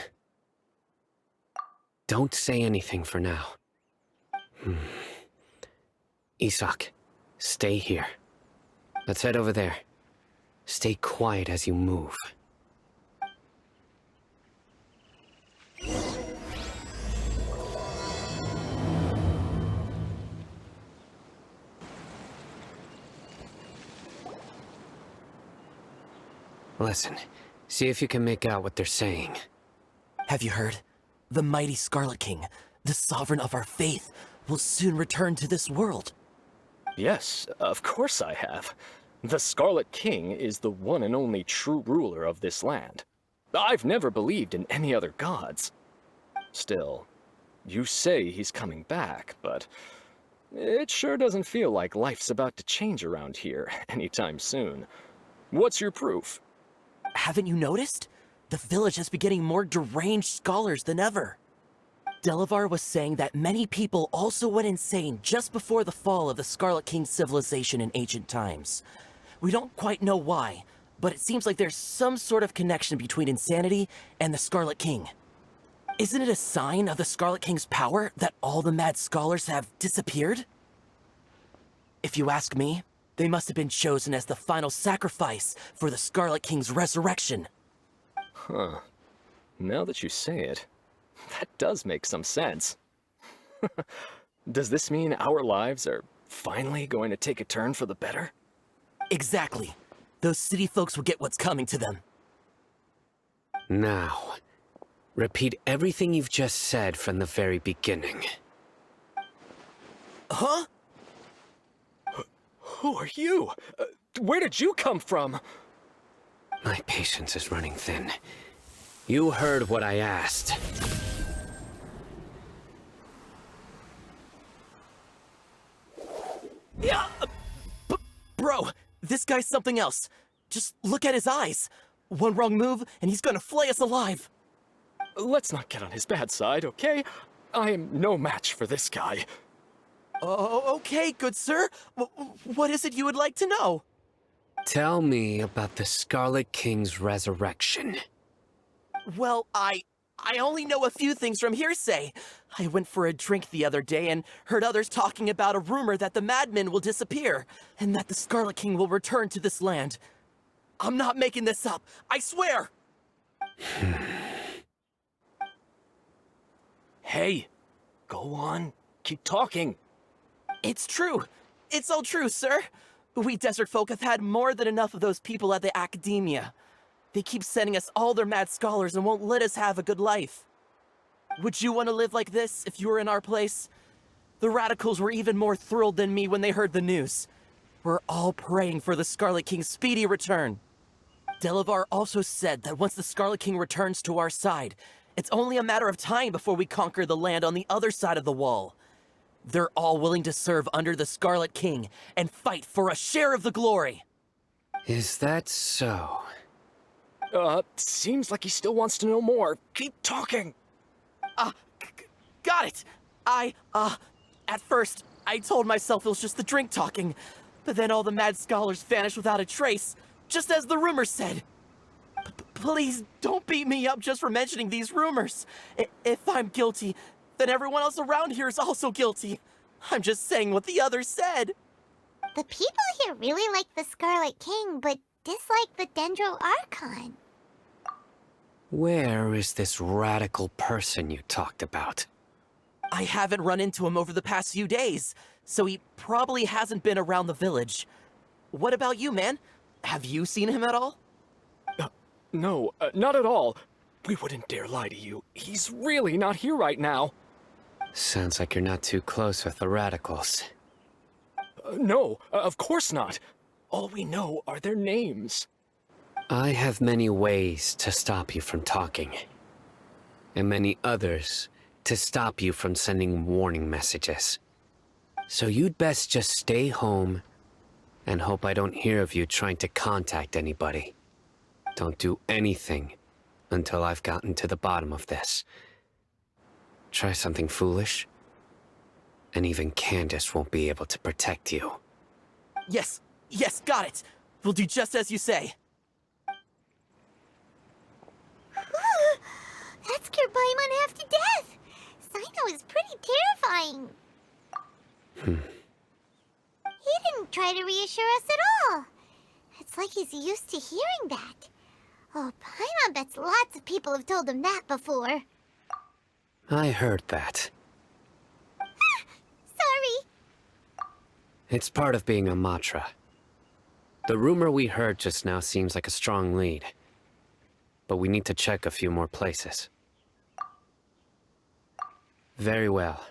Don't say anything for now. Isak, stay here. Let's head over there. Stay quiet as you move. Listen, see if you can make out what they're saying. Have you heard? The mighty Scarlet King, the sovereign of our faith, will soon return to this world. Yes, of course I have. The Scarlet King is the one and only true ruler of this land. I've never believed in any other gods. Still, you say he's coming back, but it sure doesn't feel like life's about to change around here anytime soon. What's your proof? Haven't you noticed? The village has been getting more deranged scholars than ever. Delavar was saying that many people also went insane just before the fall of the Scarlet King's civilization in ancient times. We don't quite know why, but it seems like there's some sort of connection between insanity and the Scarlet King. Isn't it a sign of the Scarlet King's power that all the mad scholars have disappeared? If you ask me, they must have been chosen as the final sacrifice for the Scarlet King's resurrection. Huh. Now that you say it, that does make some sense. Does this mean our lives are finally going to take a turn for the better? Exactly. Those city folks will get what's coming to them. Now, repeat everything you've just said from the very beginning. Huh? Who are you? Where did you come from? My patience is running thin. You heard what I asked. Yeah, bro, this guy's something else. Just look at his eyes. One wrong move, and he's gonna flay us alive. Let's not get on his bad side, okay? I am no match for this guy. Oh, okay, good sir. What is it you would like to know? Tell me about the Scarlet King's resurrection. Well, I only know a few things from hearsay. I went for a drink the other day and heard others talking about a rumor that the madmen will disappear, and that the Scarlet King will return to this land. I'm not making this up, I swear! Hey, go on, keep talking. It's true. It's all true, sir. We desert folk have had more than enough of those people at the academia. They keep sending us all their mad scholars and won't let us have a good life. Would you want to live like this if you were in our place? The radicals were even more thrilled than me when they heard the news. We're all praying for the Scarlet King's speedy return. Delavar also said that once the Scarlet King returns to our side, it's only a matter of time before we conquer the land on the other side of the wall. They're all willing to serve under the Scarlet King and fight for a share of the glory. Is that so? Seems like he still wants to know more. Keep talking. Got it. At first, I told myself it was just the drink talking, but then all the mad scholars vanished without a trace, just as the rumors said. Please don't beat me up just for mentioning these rumors. If I'm guilty, then everyone else around here is also guilty. I'm just saying what the others said. The people here really like the Scarlet King, but dislike the Dendro Archon. Where is this radical person you talked about? I haven't run into him over the past few days, so he probably hasn't been around the village. What about you, man? Have you seen him at all? No, not at all. We wouldn't dare lie to you. He's really not here right now. Sounds like you're not too close with the radicals. No, of course not. All we know are their names. I have many ways to stop you from talking. And many others to stop you from sending warning messages. So you'd best just stay home and hope I don't hear of you trying to contact anybody. Don't do anything until I've gotten to the bottom of this. Try something foolish, and even Candace won't be able to protect you. Yes, got it. We'll do just as you say. That scared Paimon half to death. Sino is pretty terrifying. He didn't try to reassure us at all. It's like he's used to hearing that. Oh, Paimon bets lots of people have told him that before. I heard that. Sorry. It's part of being a Matra. The rumor we heard just now seems like a strong lead. But we need to check a few more places. Very well.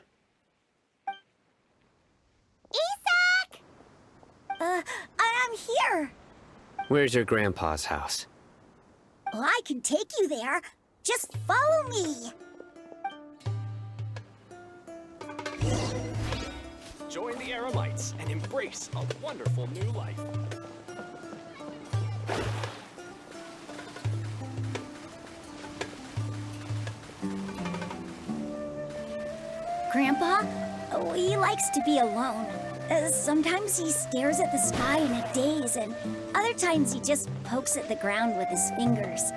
Isak! I'm here. Where's your grandpa's house? Well, I can take you there. Just follow me. Join the Eremites and embrace a wonderful new life. Grandpa? Oh, he likes to be alone. Sometimes he stares at the sky in a daze, and other times he just pokes at the ground with his fingers.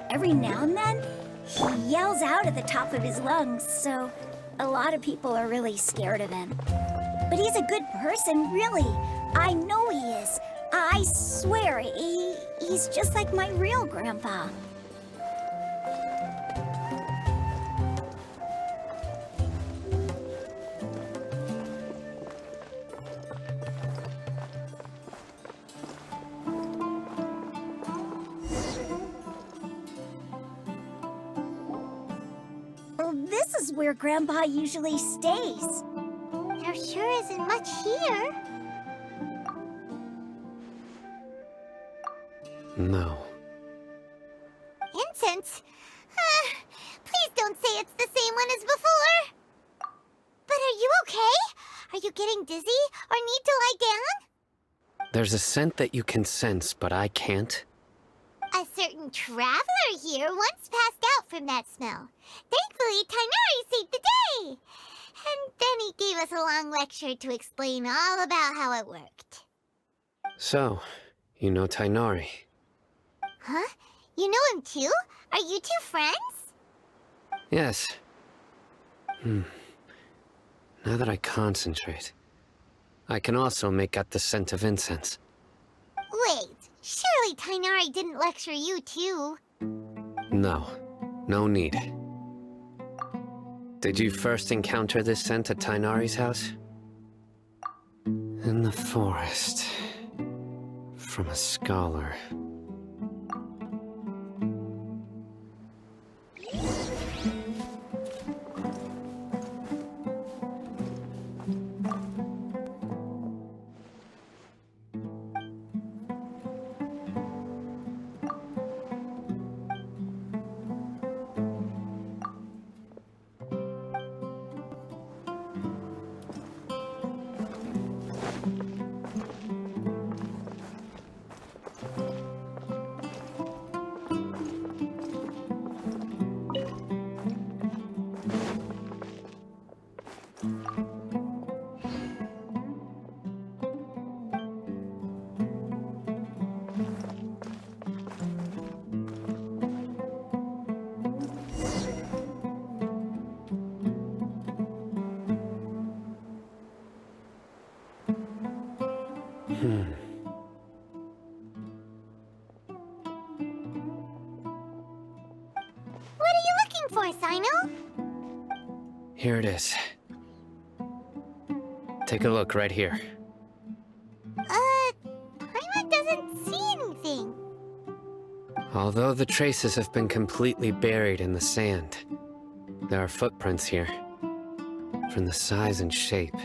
Every now and then, he yells out at the top of his lungs, so a lot of people are really scared of him. But he's a good person, really. I know he is. I swear, he's just like my real grandpa. This is where Grandpa usually stays. There sure isn't much here. No. Incense? Please don't say it's the same one as before. But are you okay? Are you getting dizzy or need to lie down? There's a scent that you can sense, but I can't. A certain traveler here once passed out from that smell. Thankfully, Tainari saved the day. And then he gave us a long lecture to explain all about how it worked. So, you know Tainari? Huh? You know him too? Are you two friends? Yes. Now that I concentrate, I can also make out the scent of incense. Wait, surely Tainari didn't lecture you too? No, no need. Did you first encounter this scent at Tainari's house? In the forest. From a scholar. Here it is. Take a look right here. Paimon doesn't see anything. Although the traces have been completely buried in the sand, there are footprints here. From the size and shape,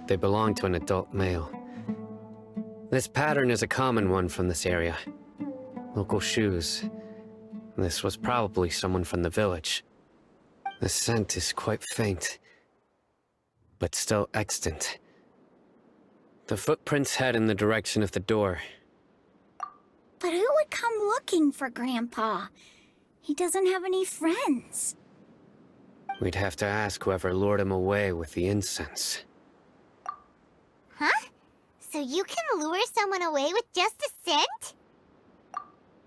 they belong to an adult male. This pattern is a common one from this area. Local shoes. This was probably someone from the village. The scent is quite faint, but still extant. The footprints head in the direction of the door. But who would come looking for Grandpa? He doesn't have any friends. We'd have to ask whoever lured him away with the incense. Huh? So you can lure someone away with just a scent?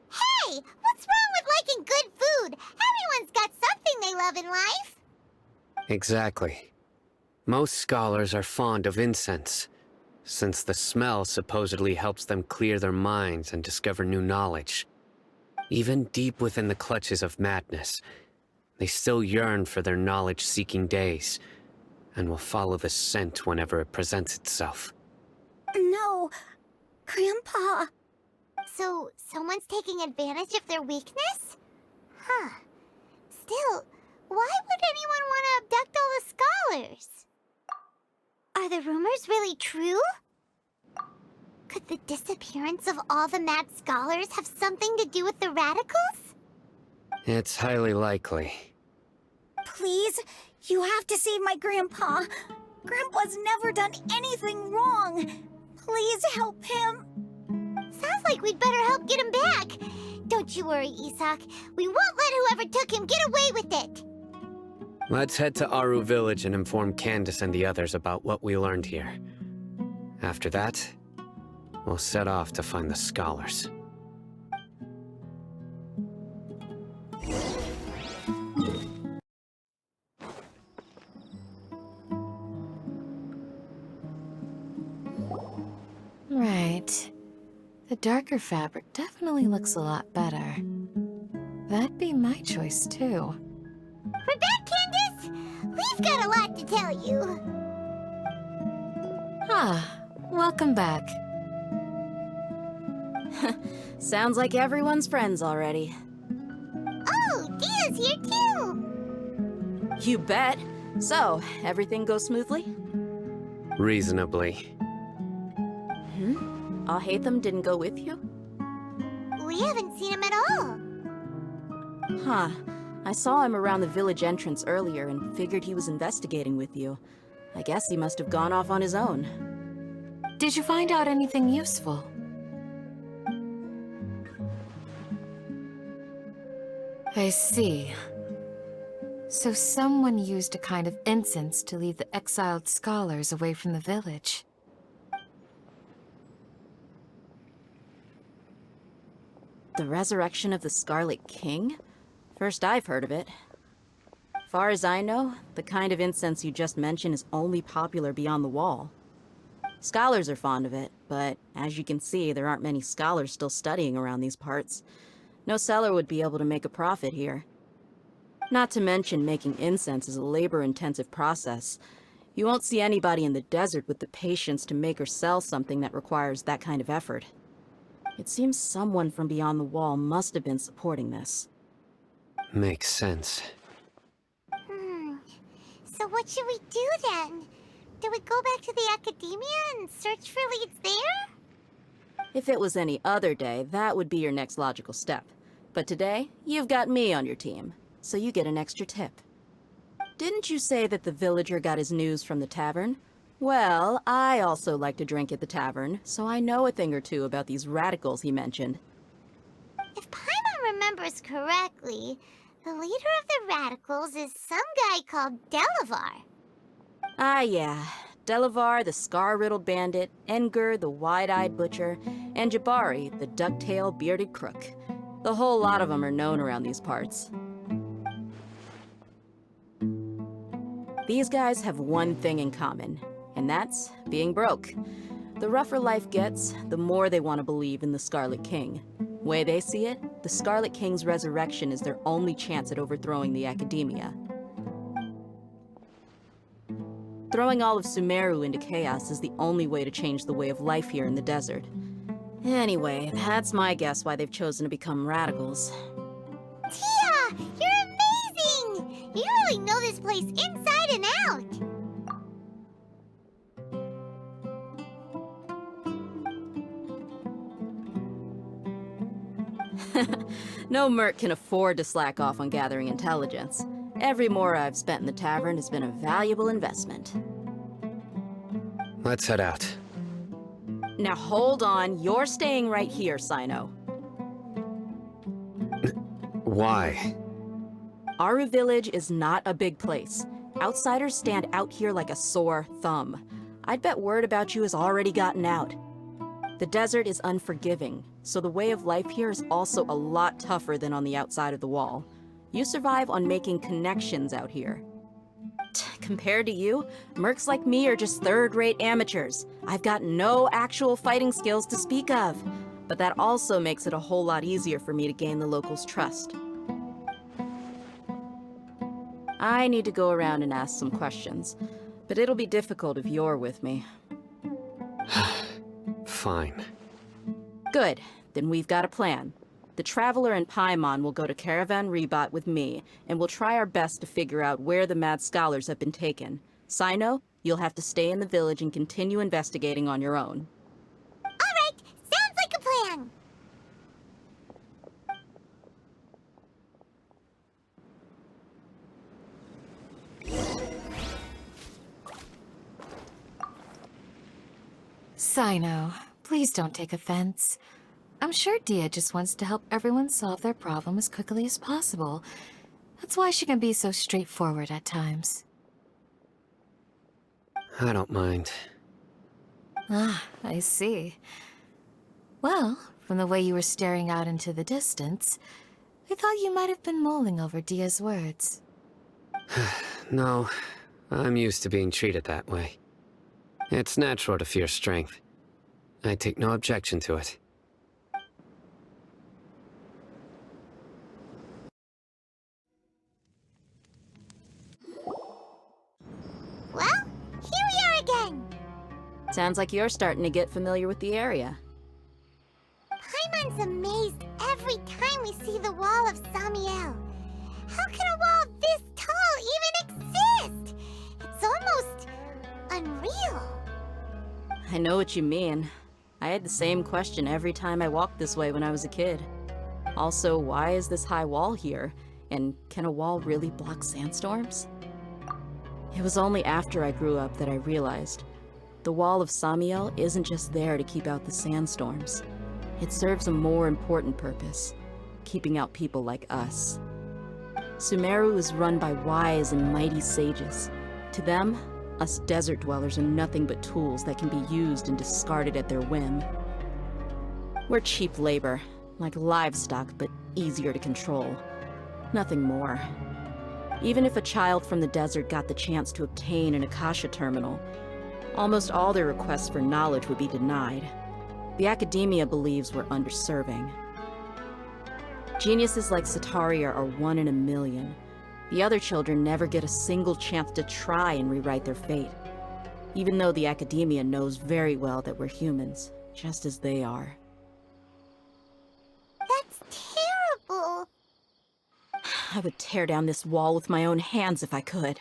Hey! What's wrong with liking good food? Everyone's got something they love in life. Exactly. Most scholars are fond of incense, since the smell supposedly helps them clear their minds and discover new knowledge. Even deep within the clutches of madness, they still yearn for their knowledge-seeking days, and will follow the scent whenever it presents itself. No, Grandpa. So, someone's taking advantage of their weakness? Huh. Still, why would anyone want to abduct all the scholars? Are the rumors really true? Could the disappearance of all the mad scholars have something to do with the radicals? It's highly likely. Please, you have to save my Grandpa. Grandpa's never done anything wrong. Please help him. Sounds like we'd better help get him back. Don't you worry, Isak. We won't let whoever took him get away with it. Let's head to Aru Village and inform Candace and the others about what we learned here. After that, we'll set off to find the scholars. Right. The darker fabric definitely looks a lot better. That'd be my choice, too. We're back, Candace! We've got a lot to tell you. Ah, welcome back. Sounds like everyone's friends already. Oh, Dia's here too! You bet. So, everything goes smoothly? Reasonably. Alhaitham didn't go with you? We haven't seen him at all. Huh. I saw him around the village entrance earlier and figured he was investigating with you. I guess he must have gone off on his own. Did you find out anything useful? I see. So someone used a kind of incense to lead the exiled scholars away from the village. The resurrection of the Scarlet King? First I've heard of it. Far as I know, the kind of incense you just mentioned is only popular beyond the wall. Scholars are fond of it, but as you can see, there aren't many scholars still studying around these parts. No seller would be able to make a profit here. Not to mention making incense is a labor-intensive process. You won't see anybody in the desert with the patience to make or sell something that requires that kind of effort. It seems someone from beyond the wall must have been supporting this. Makes sense. So what should we do then? Do we go back to the academia and search for leads there? If it was any other day, that would be your next logical step. But today, you've got me on your team, so you get an extra tip. Didn't you say that the villager got his news from the tavern? Well, I also like to drink at the tavern, so I know a thing or two about these radicals he mentioned. If Paimon remembers correctly, the leader of the radicals is some guy called Delavar. Ah, yeah. Delavar, the scar-riddled bandit, Engur, the wide-eyed butcher, and Jabari, the duck-tailed bearded crook. The whole lot of them are known around these parts. These guys have one thing in common, and that's being broke. The rougher life gets, the more they want to believe in the Scarlet King. Way they see it, the Scarlet King's resurrection is their only chance at overthrowing the academia. Throwing all of Sumeru into chaos is the only way to change the way of life here in the desert. Anyway, that's my guess why they've chosen to become radicals. Tia! You're amazing! You really know this place inside and out! No merc can afford to slack off on gathering intelligence. Every mora I've spent in the tavern has been a valuable investment. Let's head out. Now hold on, you're staying right here, Sino. Why? Aru Village is not a big place. Outsiders stand out here like a sore thumb. I'd bet word about you has already gotten out. The desert is unforgiving, so the way of life here is also a lot tougher than on the outside of the wall. You survive on making connections out here. Compared to you, mercs like me are just third-rate amateurs. I've got no actual fighting skills to speak of, but that also makes it a whole lot easier for me to gain the locals' trust. I need to go around and ask some questions, but it'll be difficult if you're with me. Fine. Good, then we've got a plan. The Traveler and Paimon will go to Caravan Rebot with me, and we'll try our best to figure out where the Mad Scholars have been taken. Sino, you'll have to stay in the village and continue investigating on your own. Alright, sounds like a plan! Sino, please don't take offense. I'm sure Dia just wants to help everyone solve their problem as quickly as possible. That's why she can be so straightforward at times. I don't mind. Ah, I see. Well, from the way you were staring out into the distance, I thought you might have been mulling over Dia's words. No, I'm used to being treated that way. It's natural to fear strength. I take no objection to it. Well, here we are again! Sounds like you're starting to get familiar with the area. Paimon's amazed every time we see the wall of Samiel. How can a wall this tall even exist? It's almost unreal. I know what you mean. I had the same question every time I walked this way when I was a kid. Also, why is this high wall here? And can a wall really block sandstorms? It was only after I grew up that I realized the wall of Samiel isn't just there to keep out the sandstorms. It serves a more important purpose, keeping out people like us. Sumeru is run by wise and mighty sages. To them, us desert dwellers are nothing but tools that can be used and discarded at their whim. We're cheap labor, like livestock, but easier to control. Nothing more. Even if a child from the desert got the chance to obtain an Akasha terminal, almost all their requests for knowledge would be denied. The academia believes we're underserving. Geniuses like Sataria are 1 in a million. The other children never get a single chance to try and rewrite their fate, even though the academia knows very well that we're humans, just as they are. That's terrible. I would tear down this wall with my own hands if I could.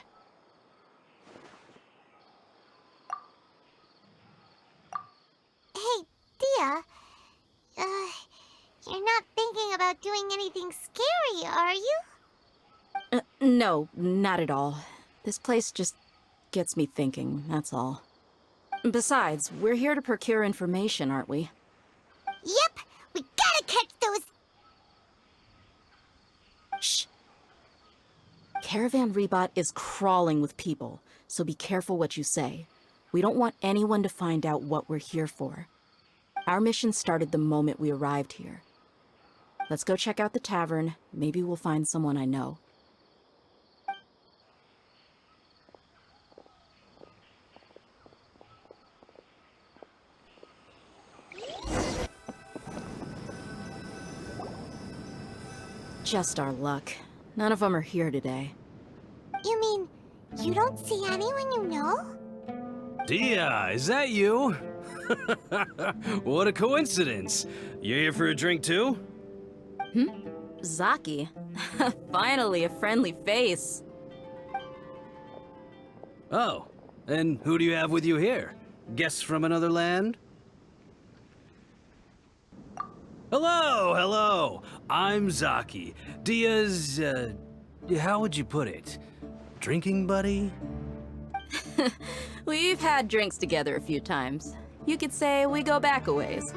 Hey, Dia. You're not thinking about doing anything scary, are you? No, not at all. This place just gets me thinking, that's all. Besides, we're here to procure information, aren't we? Yep, we gotta catch those... Shh. Caravan Rebot is crawling with people, so be careful what you say. We don't want anyone to find out what we're here for. Our mission started the moment we arrived here. Let's go check out the tavern. Maybe we'll find someone I know. Just our luck. None of them are here today. You mean, you don't see anyone you know? Dia, is that you? What a coincidence. You here for a drink too? Zaki. Finally, a friendly face. Oh, and who do you have with you here? Guests from another land? Hello, hello. I'm Zaki. Dia's, how would you put it? Drinking buddy? We've had drinks together a few times. You could say we go back a ways.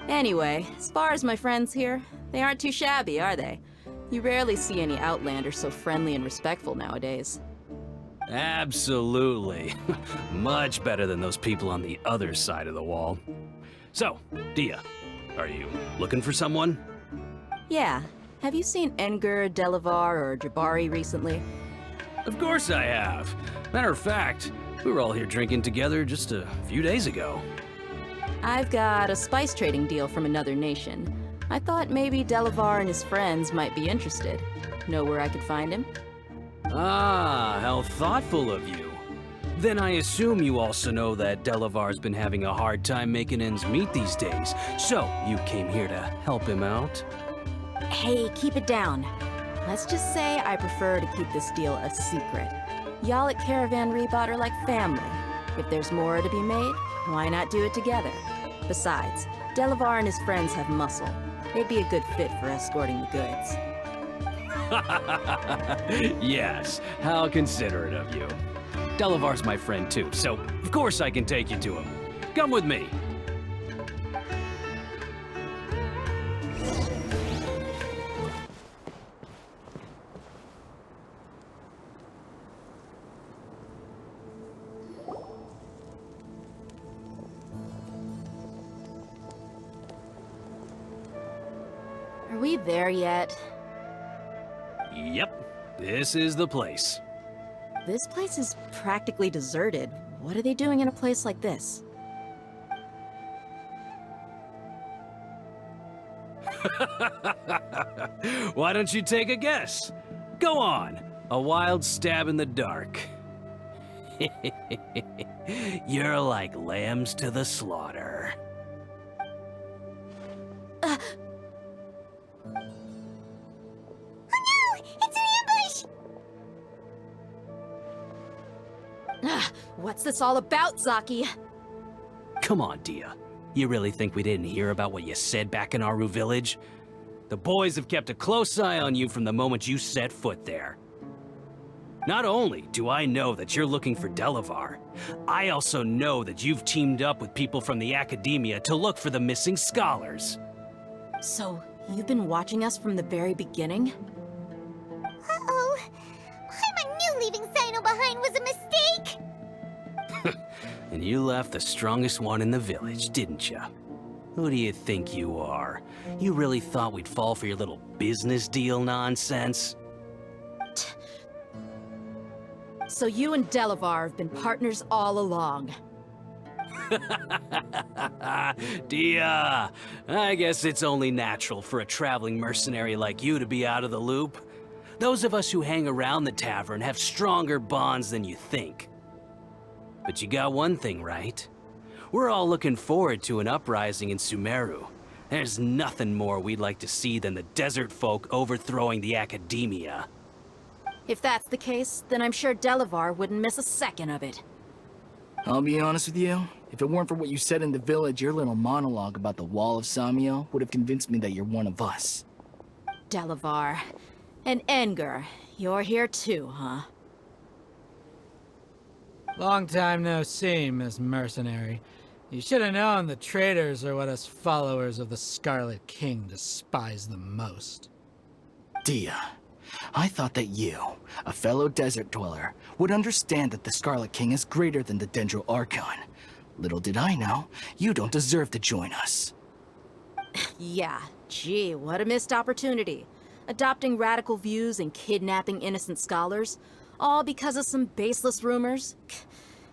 Anyway, as far as my friends here, they aren't too shabby, are they? You rarely see any Outlanders so friendly and respectful nowadays. Absolutely. Much better than those people on the other side of the wall. So, Dia, are you looking for someone? Yeah. Have you seen Enger, Delavar, or Jabari recently? Of course I have. Matter of fact, we were all here drinking together just a few days ago. I've got a spice trading deal from another nation. I thought maybe Delavar and his friends might be interested. Know where I could find him? Ah, how thoughtful of you. Then I assume you also know that Delavar's been having a hard time making ends meet these days. So, you came here to help him out? Hey, keep it down. Let's just say I prefer to keep this deal a secret. Y'all at Caravan Rebot are like family. If there's more to be made, why not do it together? Besides, Delavar and his friends have muscle. They'd be a good fit for escorting the goods. Yes, how considerate of you. Delavar's my friend too, so of course I can take you to him. Come with me. Are we there yet? Yep, this is the place. This place is practically deserted. What are they doing in a place like this? Why don't you take a guess? Go on, a wild stab in the dark. You're like lambs to the slaughter. What's this all about, Zaki? Come on, Dia. You really think we didn't hear about what you said back in Aru village? The boys have kept a close eye on you from the moment you set foot there. Not only do I know that you're looking for Delavar, I also know that you've teamed up with people from the Academia to look for the missing scholars. So, you've been watching us from the very beginning? Uh-oh. I knew leaving Sino behind was a mistake! And you left the strongest one in the village, didn't you? Who do you think you are? You really thought we'd fall for your little business deal nonsense? So you and Delavar have been partners all along. Dia, I guess it's only natural for a traveling mercenary like you to be out of the loop. Those of us who hang around the tavern have stronger bonds than you think. But you got one thing right. We're all looking forward to an uprising in Sumeru. There's nothing more we'd like to see than the desert folk overthrowing the Academia. If that's the case, then I'm sure Delavar wouldn't miss a second of it. I'll be honest with you. If it weren't for what you said in the village, your little monologue about the Wall of Samiel would have convinced me that you're one of us. Delavar. And Enger. You're here too, huh? Long time no see, Miss Mercenary. You should have known the traitors are what us followers of the Scarlet King despise the most. Dia, I thought that you, a fellow desert dweller, would understand that the Scarlet King is greater than the Dendro Archon. Little did I know, you don't deserve to join us. Yeah, gee, what a missed opportunity. Adopting radical views and kidnapping innocent scholars, all because of some baseless rumors.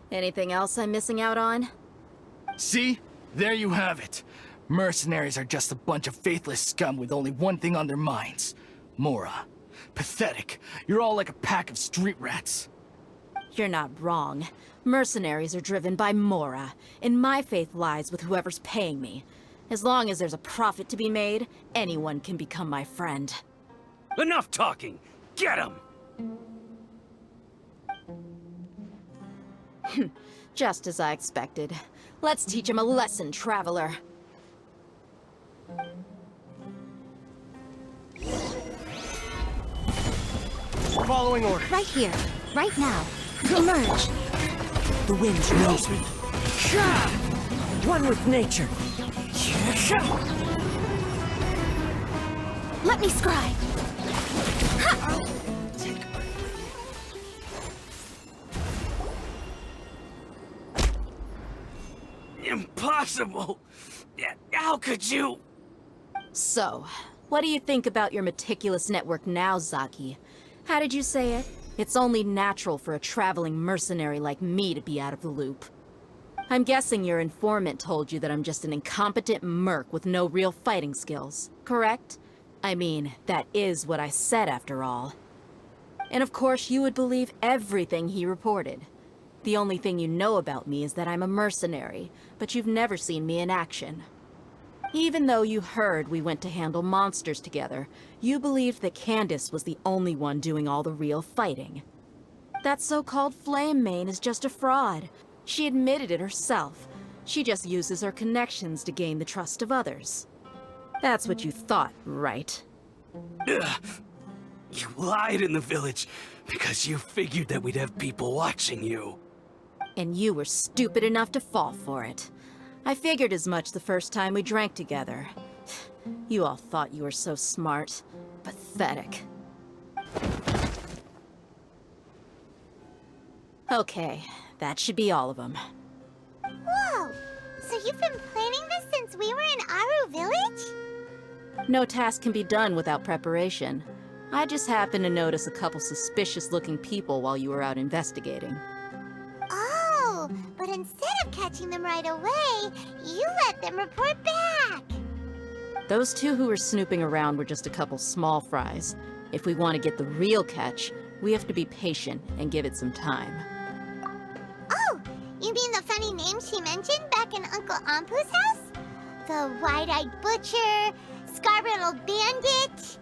Anything else I'm missing out on? See? There you have it. Mercenaries are just a bunch of faithless scum with only one thing on their minds. Mora. Pathetic. You're all like a pack of street rats. You're not wrong. Mercenaries are driven by Mora, and my faith lies with whoever's paying me. As long as there's a profit to be made, anyone can become my friend. Enough talking! Get him! Just as I expected. Let's teach him a lesson, traveler. Following order. Right here, right now. Emerge. The wind knows me. One with nature. Let me scry. Impossible! How could you? So, what do you think about your meticulous network now, Zaki? How did you say it? It's only natural for a traveling mercenary like me to be out of the loop. I'm guessing your informant told you that I'm just an incompetent merc with no real fighting skills, correct? I mean, that is what I said after all. And of course you would believe everything he reported. The only thing you know about me is that I'm a mercenary, but you've never seen me in action. Even though you heard we went to handle monsters together, you believed that Candace was the only one doing all the real fighting. That so-called Flame Mane is just a fraud. She admitted it herself. She just uses her connections to gain the trust of others. That's what you thought, right? Ugh. You lied in the village because you figured that we'd have people watching you. And you were stupid enough to fall for it. I figured as much the first time we drank together. You all thought you were so smart. Pathetic. Okay, that should be all of them. Whoa! So you've been planning this since we were in Aru Village? No task can be done without preparation. I just happened to notice a couple suspicious-looking people while you were out investigating. Oh, but instead of catching them right away, you let them report back! Those two who were snooping around were just a couple small fries. If we want to get the real catch, we have to be patient and give it some time. Oh, you mean the funny name she mentioned back in Uncle Ampu's house? The wide-eyed butcher, scar-riddled bandit,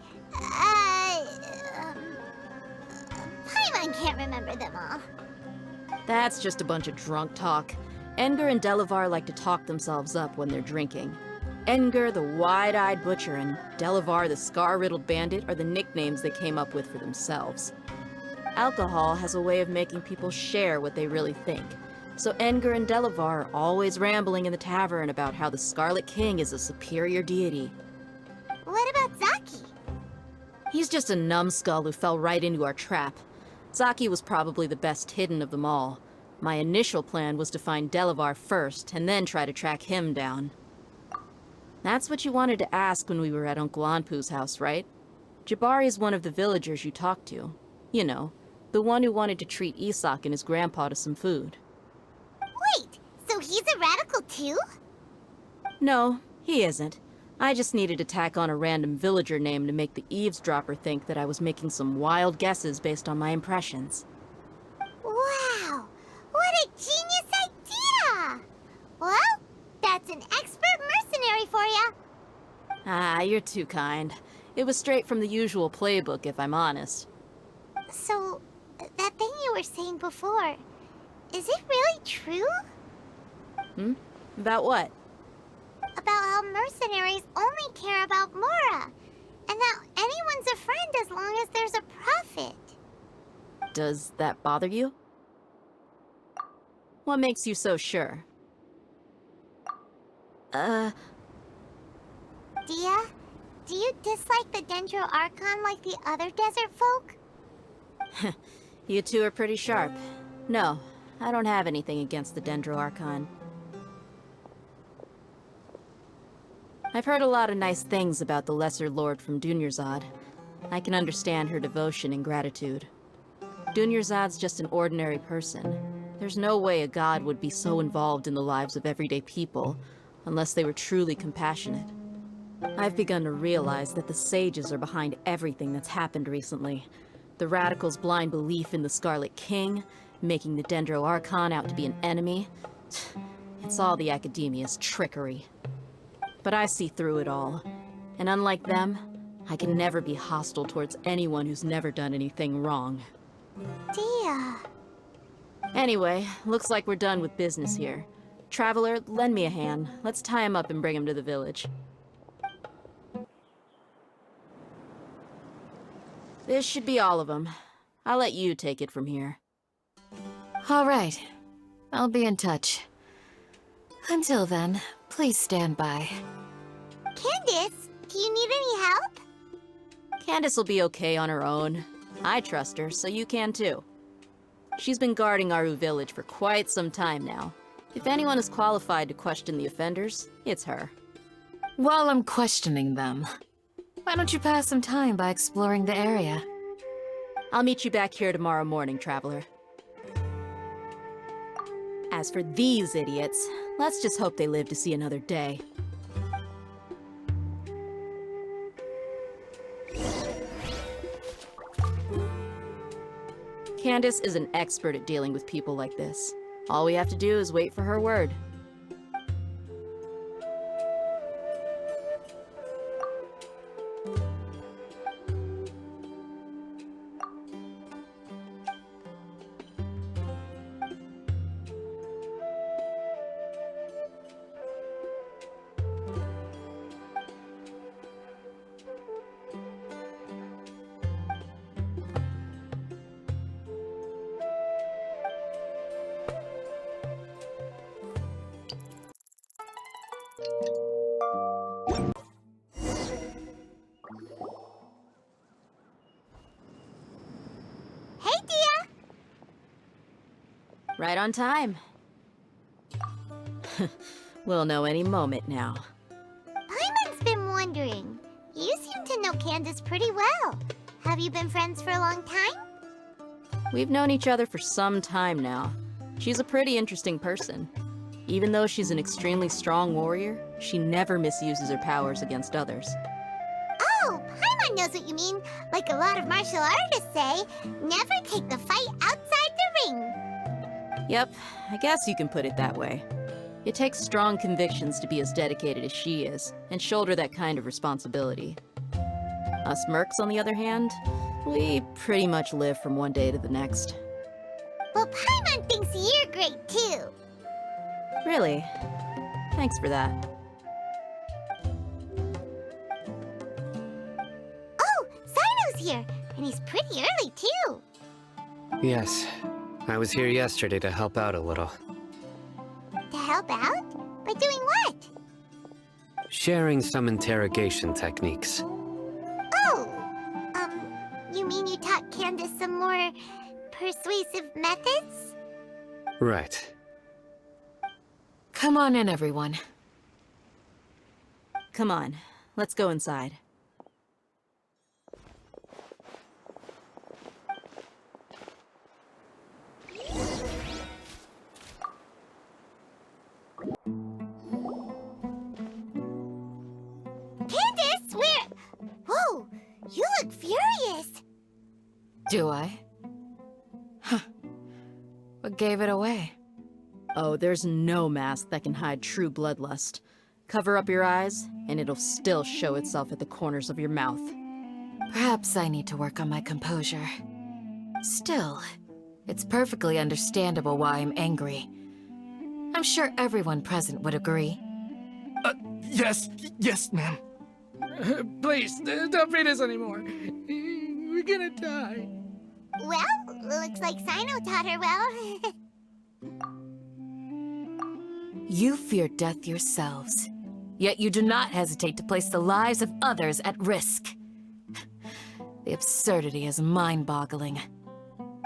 Paimon can't remember them all. That's just a bunch of drunk talk. Edgar and Delavar like to talk themselves up when they're drinking. Edgar, the wide-eyed butcher, and Delavar, the scar-riddled bandit, are the nicknames they came up with for themselves. Alcohol has a way of making people share what they really think. So Edgar and Delavar are always rambling in the tavern about how the Scarlet King is a superior deity. What about Zaki? He's just a numbskull who fell right into our trap. Zaki was probably the best hidden of them all. My initial plan was to find Delavar first, and then try to track him down. That's what you wanted to ask when we were at Uncle Anpu's house, right? Jabari is one of the villagers you talked to. You know, the one who wanted to treat Isak and his grandpa to some food. Wait, so he's a radical too? No, he isn't. I just needed to tack on a random villager name to make the eavesdropper think that I was making some wild guesses based on my impressions. Wow, what a genius idea! Well, that's an expert mercenary for ya. Ah, you're too kind. It was straight from the usual playbook, if I'm honest. So, that thing you were saying before, is it really true? About what? About how mercenaries only care about Mora, and that anyone's a friend as long as there's a profit. Does that bother you? What makes you so sure? Dia, do you dislike the Dendro Archon like the other desert folk? You two are pretty sharp. No, I don't have anything against the Dendro Archon. I've heard a lot of nice things about the Lesser Lord from Dunyarzad. I can understand her devotion and gratitude. Dunyarzad's just an ordinary person. There's no way a god would be so involved in the lives of everyday people, unless they were truly compassionate. I've begun to realize that the sages are behind everything that's happened recently. The Radicals' blind belief in the Scarlet King, making the Dendro Archon out to be an enemy. It's all the Academia's trickery. But I see through it all. And unlike them, I can never be hostile towards anyone who's never done anything wrong. Dia. Anyway, looks like we're done with business here. Traveler, lend me a hand. Let's tie him up and bring him to the village. This should be all of them. I'll let you take it from here. All right. I'll be in touch. Until then, please stand by. Candace, do you need any help? Candace will be okay on her own. I trust her, so you can too. She's been guarding Aru village for quite some time now. If anyone is qualified to question the offenders, it's her. While I'm questioning them, why don't you pass some time by exploring the area? I'll meet you back here tomorrow morning, Traveler. As for these idiots, let's just hope they live to see another day. Candace is an expert at dealing with people like this. All we have to do is wait for her word. Hey, Dia! Right on time. We'll know any moment now. Paimon's been wondering. You seem to know Candace pretty well. Have you been friends for a long time? We've known each other for some time now. She's a pretty interesting person. Even though she's an extremely strong warrior, she never misuses her powers against others. Oh, Paimon knows what you mean. Like a lot of martial artists say, never take the fight outside the ring. Yep, I guess you can put it that way. It takes strong convictions to be as dedicated as she is, and shoulder that kind of responsibility. Us mercs, on the other hand, we pretty much live from one day to the next. Well, Paimon thinks you're great too. Really? Thanks for that. Oh, Sino's here, and he's pretty early too. Yes. I was here yesterday to help out a little. To help out? By doing what? Sharing some interrogation techniques. Oh, you mean you taught Candace some more persuasive methods? Right. Come on in, everyone. Come on, let's go inside. Candace, where? Whoa, you look furious. Do I? Huh. What gave it away? Oh, there's no mask that can hide true bloodlust. Cover up your eyes, and it'll still show itself at the corners of your mouth. Perhaps I need to work on my composure. Still, it's perfectly understandable why I'm angry. I'm sure everyone present would agree. Yes, ma'am. Please, don't beat us anymore. We're gonna die. Well, looks like Sino taught her well. You fear death yourselves, yet you do not hesitate to place the lives of others at risk. The absurdity is mind-boggling.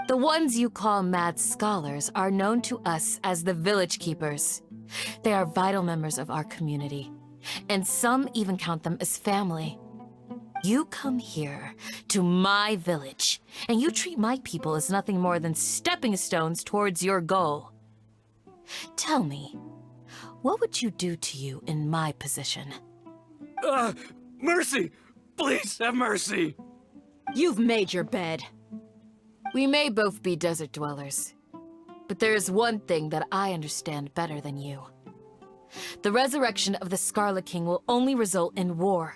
The ones you call mad scholars are known to us as the Village Keepers. They are vital members of our community, and some even count them as family. You come here, to my village, and you treat my people as nothing more than stepping stones towards your goal. Tell me, what would you do to you in my position? Mercy! Please have mercy! You've made your bed. We may both be desert dwellers, But there is one thing that I understand better than you. The resurrection of the Scarlet King will only result in war.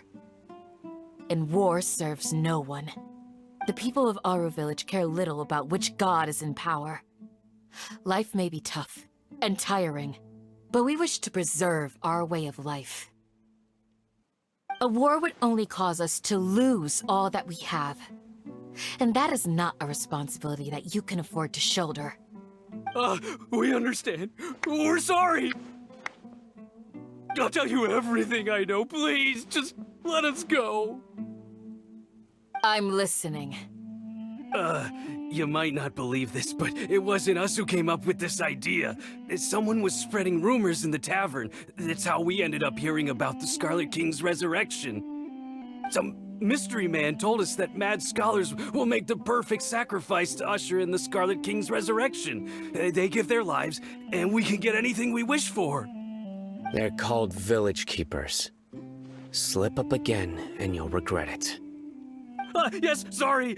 And war serves no one. The people of Aru Village care little about which god is in power. Life may be tough and tiring, but we wish to preserve our way of life. A war would only cause us to lose all that we have. And that is not a responsibility that you can afford to shoulder. We understand. We're sorry. I'll tell you everything I know, please. Just let us go. I'm listening. You might not believe this, but it wasn't us who came up with this idea. Someone was spreading rumors in the tavern. That's how we ended up hearing about the Scarlet King's resurrection. Some mystery man told us that mad scholars will make the perfect sacrifice to usher in the Scarlet King's resurrection. They give their lives, and we can get anything we wish for. They're called village keepers. Slip up again, and you'll regret it. Yes, sorry.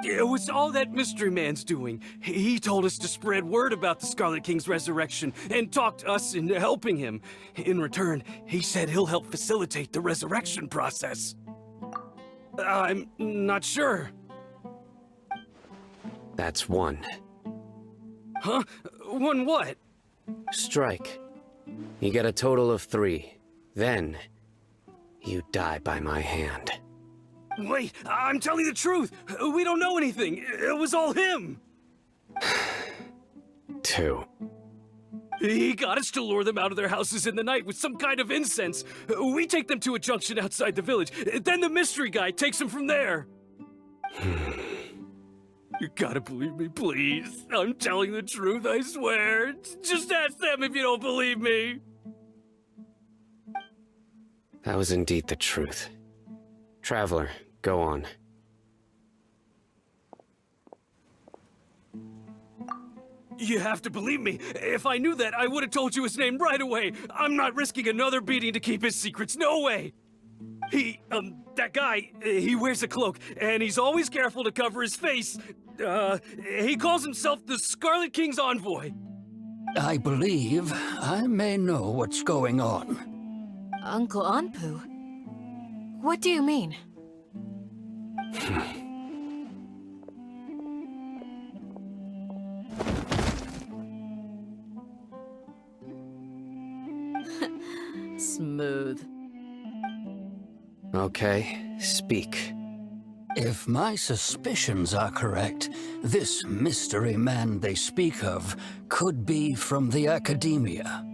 It was all that mystery man's doing. He told us to spread word about the Scarlet King's resurrection and talked us into helping him. In return, he said he'll help facilitate the resurrection process. I'm not sure. That's one. Huh? One what? Strike. You get a total of 3. Then, you die by my hand. Wait, I'm telling the truth. We don't know anything. It was all him. 2. He got us to lure them out of their houses in the night with some kind of incense. We take them to a junction outside the village. Then the mystery guy takes them from there. You gotta believe me, please. I'm telling the truth, I swear. Just ask them if you don't believe me. That was indeed the truth. Traveler, go on. You have to believe me. If I knew that, I would have told you his name right away. I'm not risking another beating to keep his secrets. No way. That guy, he wears a cloak, and he's always careful to cover his face. He calls himself the Scarlet King's envoy. I believe I may know what's going on. Uncle Anpu? What do you mean? Smooth. Okay, speak. If my suspicions are correct, this mystery man they speak of could be from the Academia.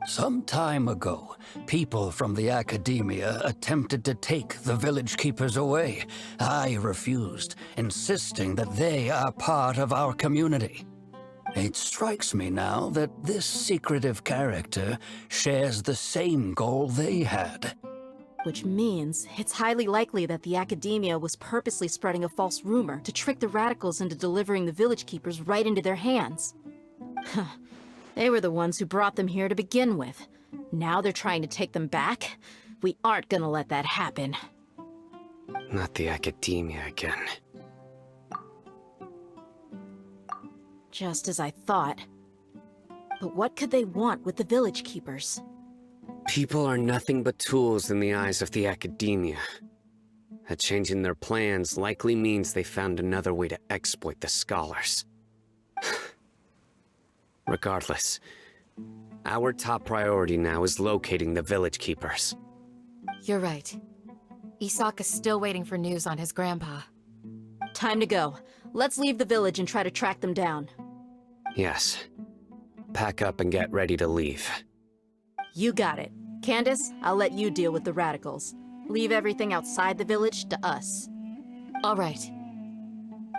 Some time ago, people from the Academia attempted to take the village keepers away. I refused, insisting that they are part of our community. It strikes me now that this secretive character shares the same goal they had. Which means it's highly likely that the Academia was purposely spreading a false rumor to trick the radicals into delivering the village keepers right into their hands. They were the ones who brought them here to begin with. Now they're trying to take them back? We aren't gonna let that happen. Not the Academia again. Just as I thought. But what could they want with the village keepers? People are nothing but tools in the eyes of the Academia. A change in their plans likely means they found another way to exploit the scholars. Regardless, our top priority now is locating the village keepers. You're right. Isak is still waiting for news on his grandpa. Time to go. Let's leave the village and try to track them down. Yes. Pack up and get ready to leave. You got it. Candace, I'll let you deal with the radicals. Leave everything outside the village to us. All right.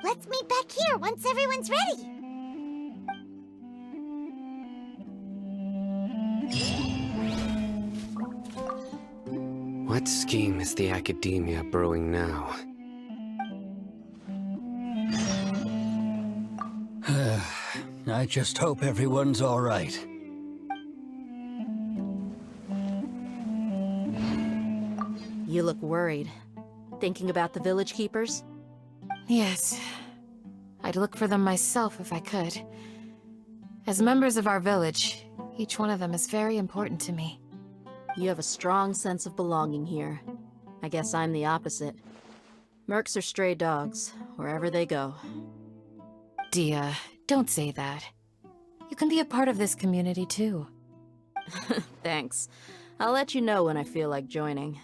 Let's meet back here once everyone's ready. What scheme is the Academia brewing now? I just hope everyone's all right. You look worried. Thinking about the village keepers? Yes. I'd look for them myself if I could. As members of our village, each one of them is very important to me. You have a strong sense of belonging here. I guess I'm the opposite. Mercs are stray dogs, wherever they go. Dia, don't say that. You can be a part of this community too. Thanks. I'll let you know when I feel like joining.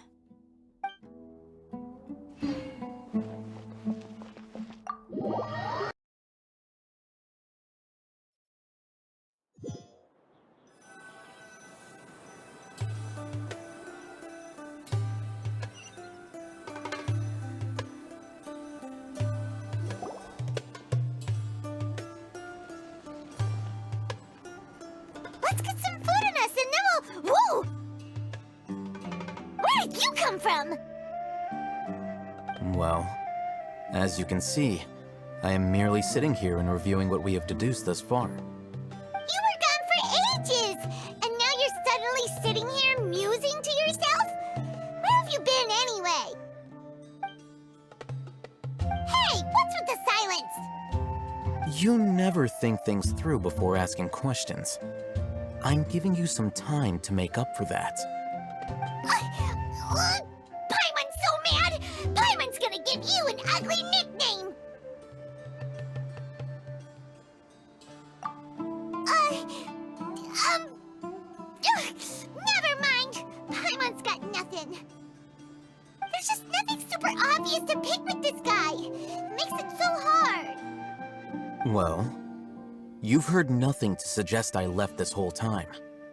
Let's get some food in us and then we'll... Whoa! Where did you come from? Well, as you can see, I am merely sitting here and reviewing what we have deduced thus far. You were gone for ages! And now you're suddenly sitting here musing to yourself? Where have you been anyway? Hey, what's with the silence? You never think things through before asking questions. I'm giving you some time to make up for that. Paimon's so mad! Paimon's gonna give you an ugly nickname! Never mind! Paimon's got nothing. There's just nothing super obvious to pick with this guy. It makes it so hard. Well, you've heard nothing to suggest I left this whole time,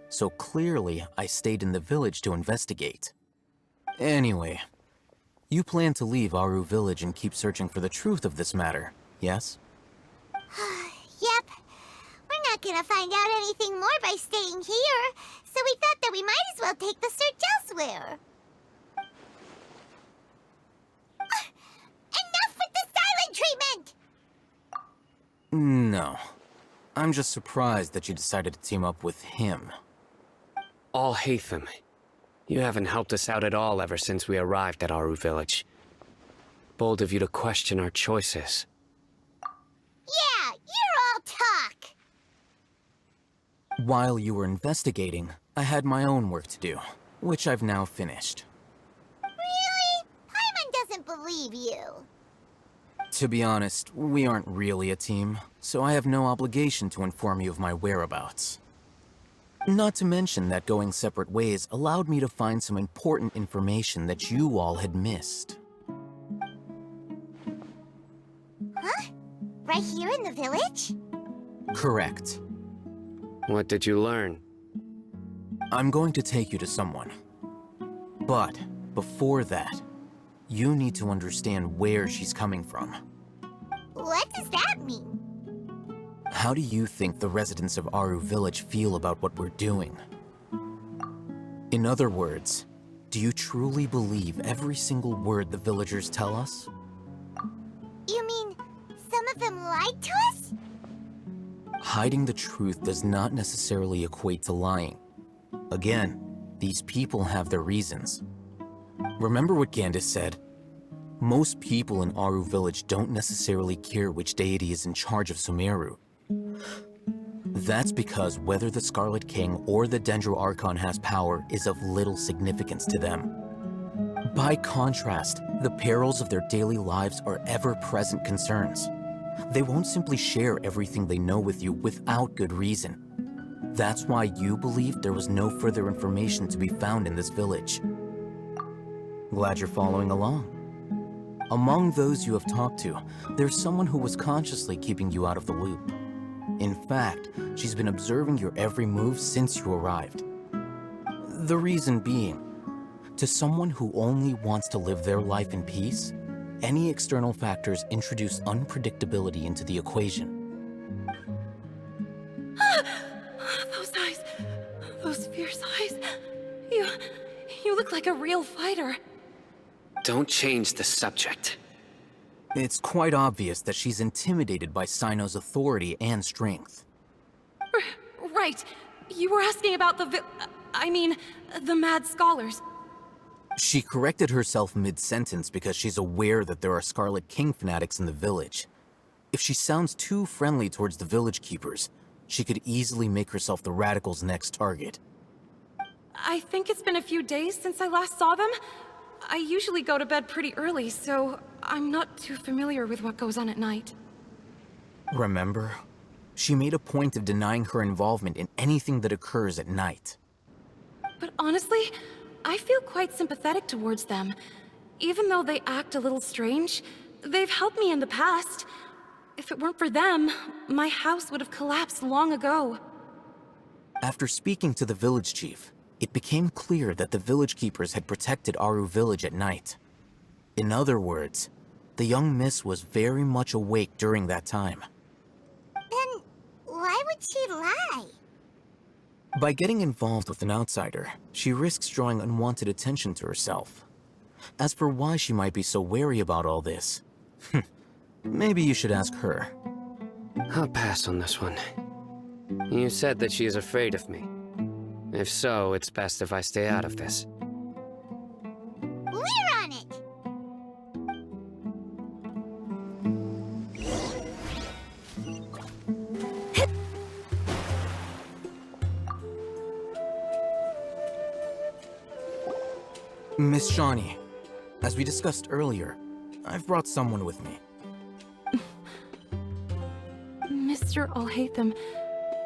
so clearly I stayed in the village to investigate. Anyway, you plan to leave Aru village and keep searching for the truth of this matter, yes? Yep. We're not gonna find out anything more by staying here, so we thought that we might as well take the search elsewhere. Enough with the silent treatment! No. I'm just surprised that you decided to team up with him. All Hatham, you haven't helped us out at all ever since we arrived at Aru village. Bold of you to question our choices. Yeah, you're all talk! While you were investigating, I had my own work to do, which I've now finished. Really? Paimon doesn't believe you. To be honest, we aren't really a team, so I have no obligation to inform you of my whereabouts. Not to mention that going separate ways allowed me to find some important information that you all had missed. Huh? Right here in the village? Correct. What did you learn? I'm going to take you to someone. But before that, you need to understand where she's coming from. What does that mean? How do you think the residents of Aru village feel about what we're doing? In other words, do you truly believe every single word the villagers tell us? You mean, some of them lied to us? Hiding the truth does not necessarily equate to lying. Again, these people have their reasons. Remember what Gandis said? Most people in Aru village don't necessarily care which deity is in charge of Sumeru. That's because whether the Scarlet King or the Dendro Archon has power is of little significance to them. By contrast, the perils of their daily lives are ever-present concerns. They won't simply share everything they know with you without good reason. That's why you believed there was no further information to be found in this village. Glad you're following along. Among those you have talked to, there's someone who was consciously keeping you out of the loop. In fact, she's been observing your every move since you arrived. The reason being, to someone who only wants to live their life in peace, any external factors introduce unpredictability into the equation. Those eyes, those fierce eyes. You look like a real fighter. Don't change the subject. It's quite obvious that she's intimidated by Sino's authority and strength. Right. You were asking about the mad scholars. She corrected herself mid-sentence because she's aware that there are Scarlet King fanatics in the village. If she sounds too friendly towards the village keepers, she could easily make herself the radicals' next target. I think it's been a few days since I last saw them. I usually go to bed pretty early, so I'm not too familiar with what goes on at night. Remember? She made a point of denying her involvement in anything that occurs at night. But honestly, I feel quite sympathetic towards them. Even though they act a little strange, they've helped me in the past. If it weren't for them, my house would have collapsed long ago. After speaking to the village chief, it became clear that the village keepers had protected Aru village at night. In other words, the young miss was very much awake during that time. Then why would she lie? By getting involved with an outsider, she risks drawing unwanted attention to herself. As for why she might be so wary about all this, maybe you should ask her. I'll pass on this one. You said that she is afraid of me. If so, it's best if I stay out of this. We're on it! Miss Shawnee, as we discussed earlier, I've brought someone with me. Mr. Alhaitham,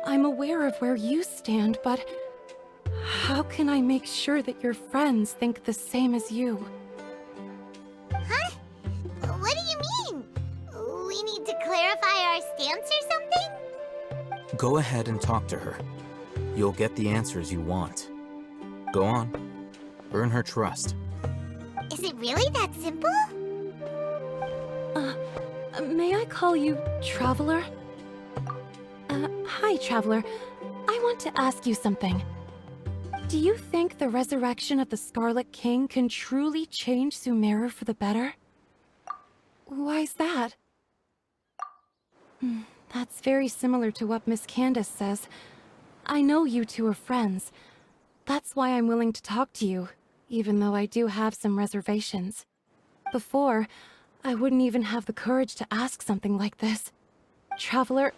I'm aware of where you stand, but how can I make sure that your friends think the same as you? Huh? What do you mean? We need to clarify our stance or something? Go ahead and talk to her. You'll get the answers you want. Go on. Earn her trust. Is it really that simple? May I call you Traveler? Hi, Traveler. I want to ask you something. Do you think the resurrection of the Scarlet King can truly change Sumeru for the better? Why's that? That's very similar to what Miss Candace says. I know you two are friends. That's why I'm willing to talk to you, even though I do have some reservations. Before, I wouldn't even have the courage to ask something like this. Traveler,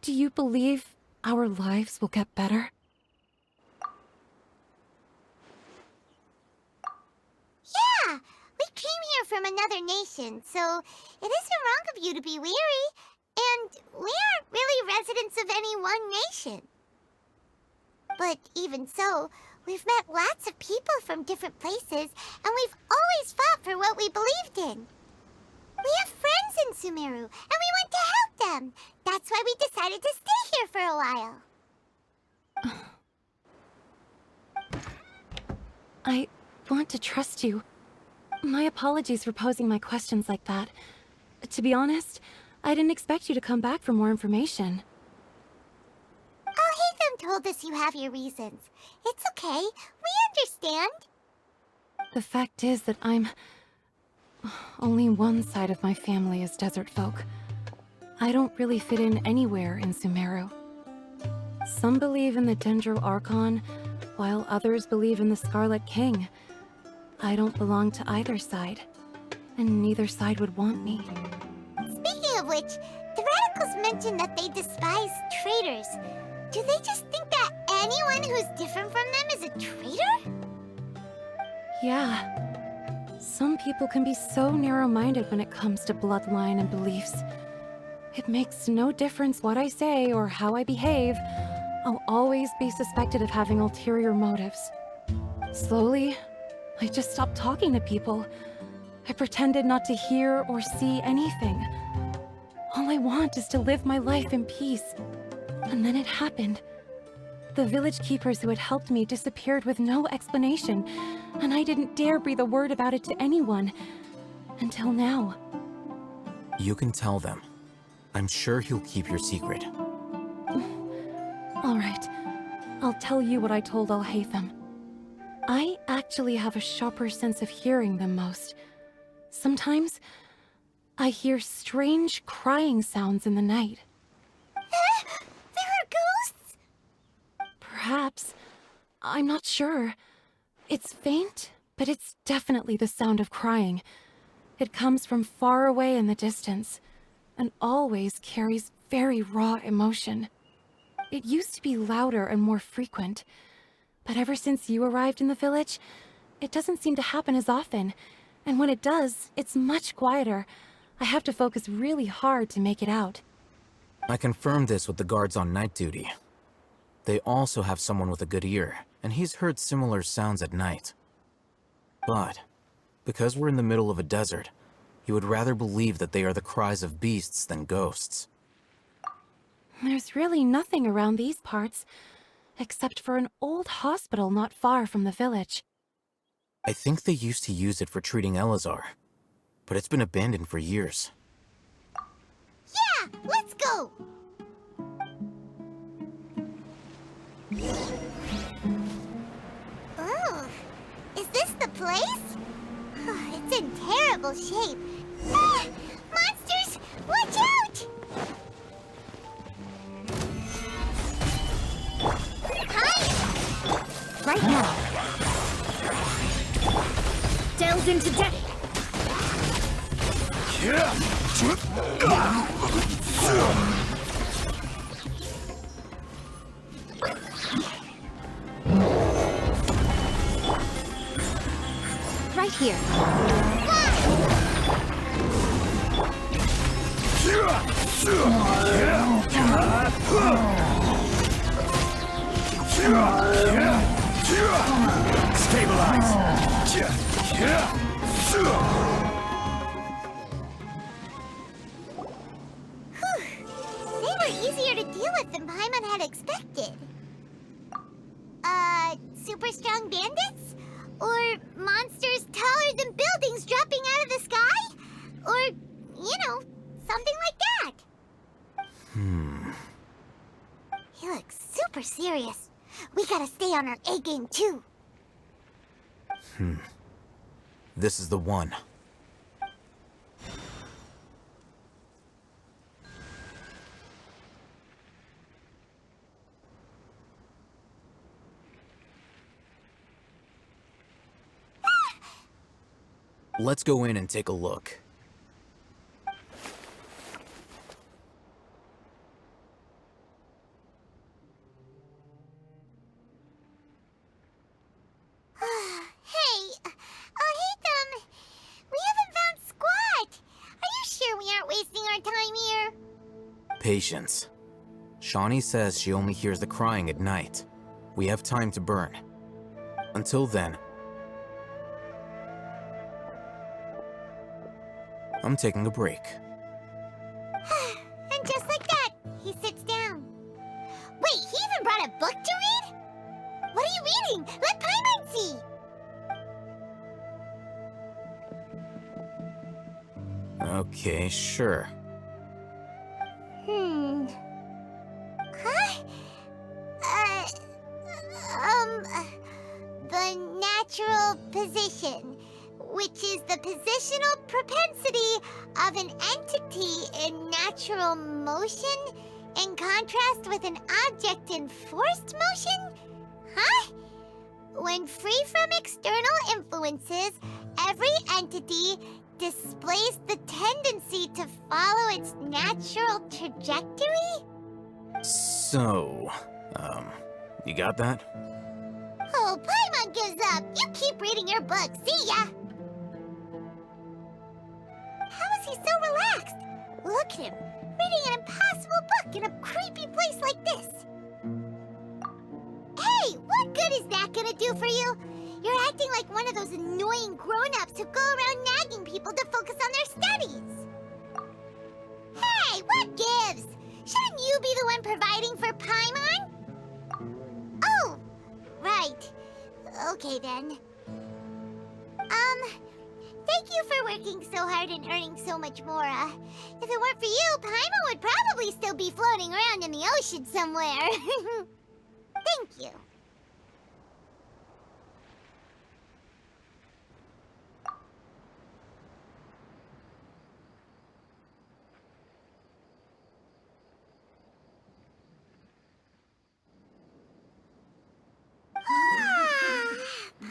do you believe our lives will get better? Yeah! We came here from another nation, so it isn't wrong of you to be weary. And we aren't really residents of any one nation. But even so, we've met lots of people from different places, and we've always fought for what we believed in. We have friends in Sumeru, and we want to help them. That's why we decided to stay here for a while. I want to trust you. My apologies for posing my questions like that. To be honest, I didn't expect you to come back for more information. Alhaitham told us you have your reasons. It's okay. We understand. The fact is that only one side of my family is desert folk. I don't really fit in anywhere in Sumeru. Some believe in the Dendro Archon, while others believe in the Scarlet King. I don't belong to either side, and neither side would want me. Speaking of which, the radicals mentioned that they despise traitors. Do they just think that anyone who's different from them is a traitor? Yeah. Some people can be so narrow-minded when it comes to bloodline and beliefs. It makes no difference what I say or how I behave. I'll always be suspected of having ulterior motives. Slowly, I just stopped talking to people. I pretended not to hear or see anything. All I want is to live my life in peace. And then it happened. The village keepers who had helped me disappeared with no explanation, and I didn't dare breathe a word about it to anyone. Until now. You can tell them. I'm sure he'll keep your secret. All right. I'll tell you what I told Alhaitham. I actually have a sharper sense of hearing than most. Sometimes, I hear strange crying sounds in the night. There are ghosts? Perhaps. I'm not sure. It's faint, but it's definitely the sound of crying. It comes from far away in the distance. and always carries very raw emotion. It used to be louder and more frequent, but ever since you arrived in the village, it doesn't seem to happen as often, and when it does, it's much quieter. I have to focus really hard to make it out. I confirmed this with the guards on night duty. They also have someone with a good ear, and he's heard similar sounds at night. But, because we're in the middle of a desert, he would rather believe that they are the cries of beasts than ghosts. There's really nothing around these parts, except for an old hospital not far from the village. I think they used to use it for treating Elazar, but it's been abandoned for years. Yeah, let's go! Oh, is this the place? It's in terrible shape. Ah, monsters, watch out! Hi! Right now. Delve into death. Right here. They were easier to deal with than Paimon had expected. Super strong bandits? Or monsters taller than buildings dropping out of the sky? Or, something like that. He looks super serious. We gotta stay on our A game too. This is the one. Let's go in and take a look. Hey, Hatham, we haven't found squat. Are you sure we aren't wasting our time here? Patience. Shawnee says she only hears the crying at night. We have time to burn. Until then, I'm taking a break. And just like that, he sits down. Wait, he even brought a book to read? What are you reading? Let Paimon see! Okay, sure. Huh? The natural position, which is the positional propensity of an entity in natural motion in contrast with an object in forced motion? Huh? When free from external influences, every entity displays the tendency to follow its natural trajectory? So, you got that? Oh, Paimon gives up. You keep reading your book. See ya! How is he so relaxed? Look at him, reading an impossible book in a creepy place like this. Hey, what good is that gonna do for you? You're acting like one of those annoying grown-ups who go around nagging people to focus on their studies. Hey, what gives? Shouldn't you be the one providing for Paimon? Oh, right. Okay then. Thank you for working so hard and earning so much more. If it weren't for you, Paimon would probably still be floating around in the ocean somewhere. Thank you.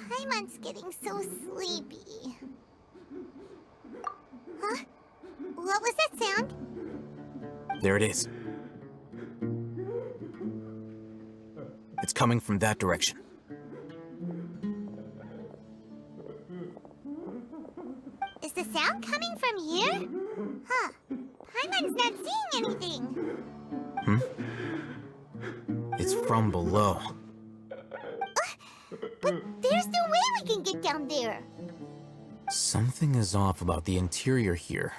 Paimon's getting so sleepy. Huh? What was that sound? There it is. It's coming from that direction. Is the sound coming from here? Huh. Paimon's not seeing anything. Hmm? It's from below. But there's no way we can get down there. Something is off about the interior here.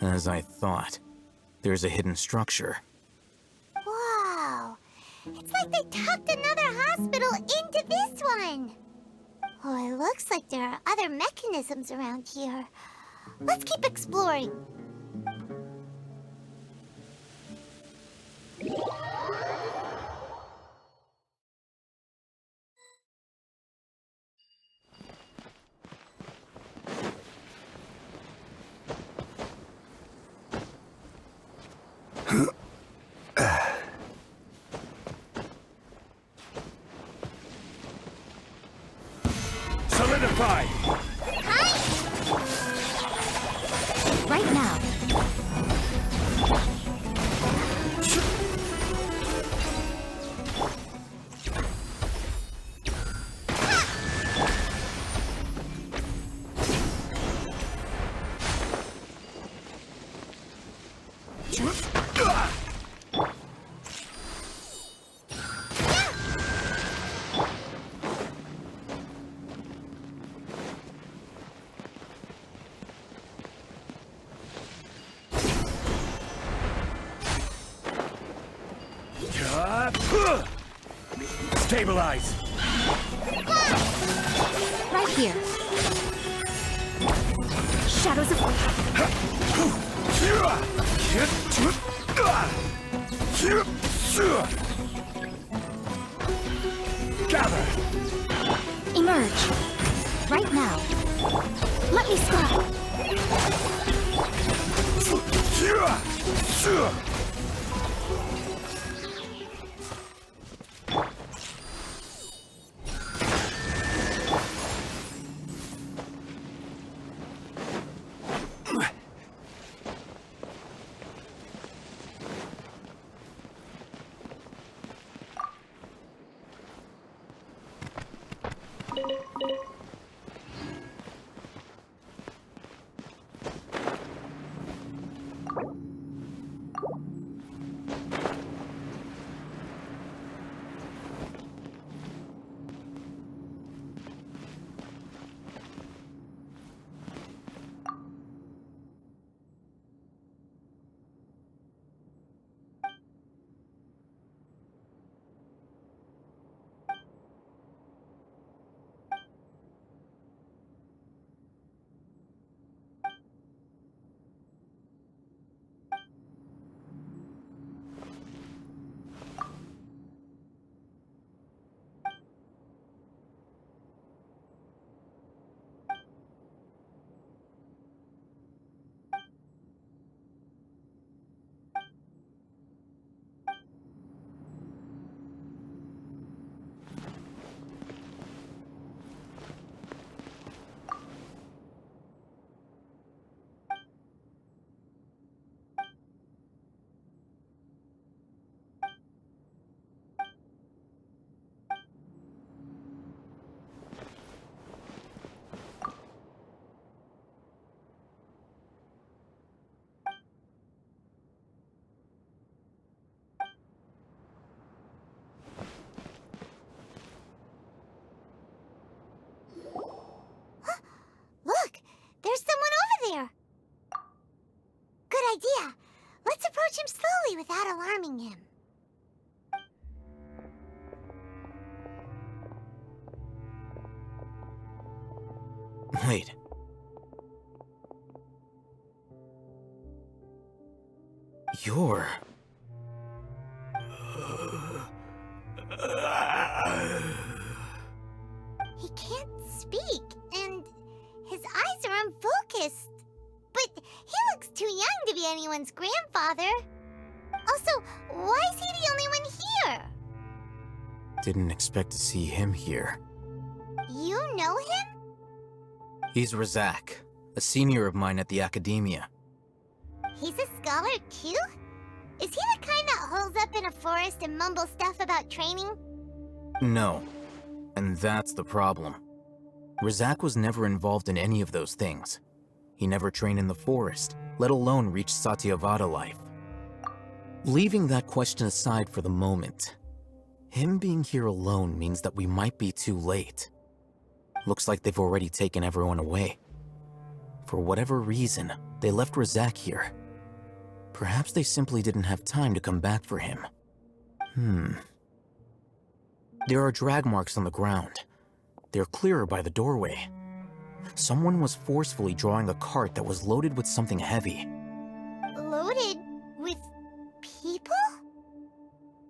As I thought, there's a hidden structure. Wow. It's like they tucked another hospital into this one. Oh, it looks like there are other mechanisms around here. Let's keep exploring. Solidify! Right now. Stabilize! Right here. Shadows of... Gather! Emerge. Right now. Let me scry. Look, there's someone over there. Good idea. Let's approach him slowly without alarming him. Wait. You're... He can't speak, and his eyes are unfocused. But he looks too young to be anyone's grandfather. Also, why is he the only one here? Didn't expect to see him here. You know him? He's Razak, a senior of mine at the Academia. He's a scholar too? Is he the kind that holes up in a forest and mumbles stuff about training? No. And that's the problem. Razak was never involved in any of those things. He never trained in the forest, let alone reach Satyavada life. Leaving that question aside for the moment, him being here alone means that we might be too late. Looks like they've already taken everyone away. For whatever reason, they left Razak here. Perhaps they simply didn't have time to come back for him. There are drag marks on the ground. They're clearer by the doorway. Someone was forcefully drawing a cart that was loaded with something heavy. Loaded with people?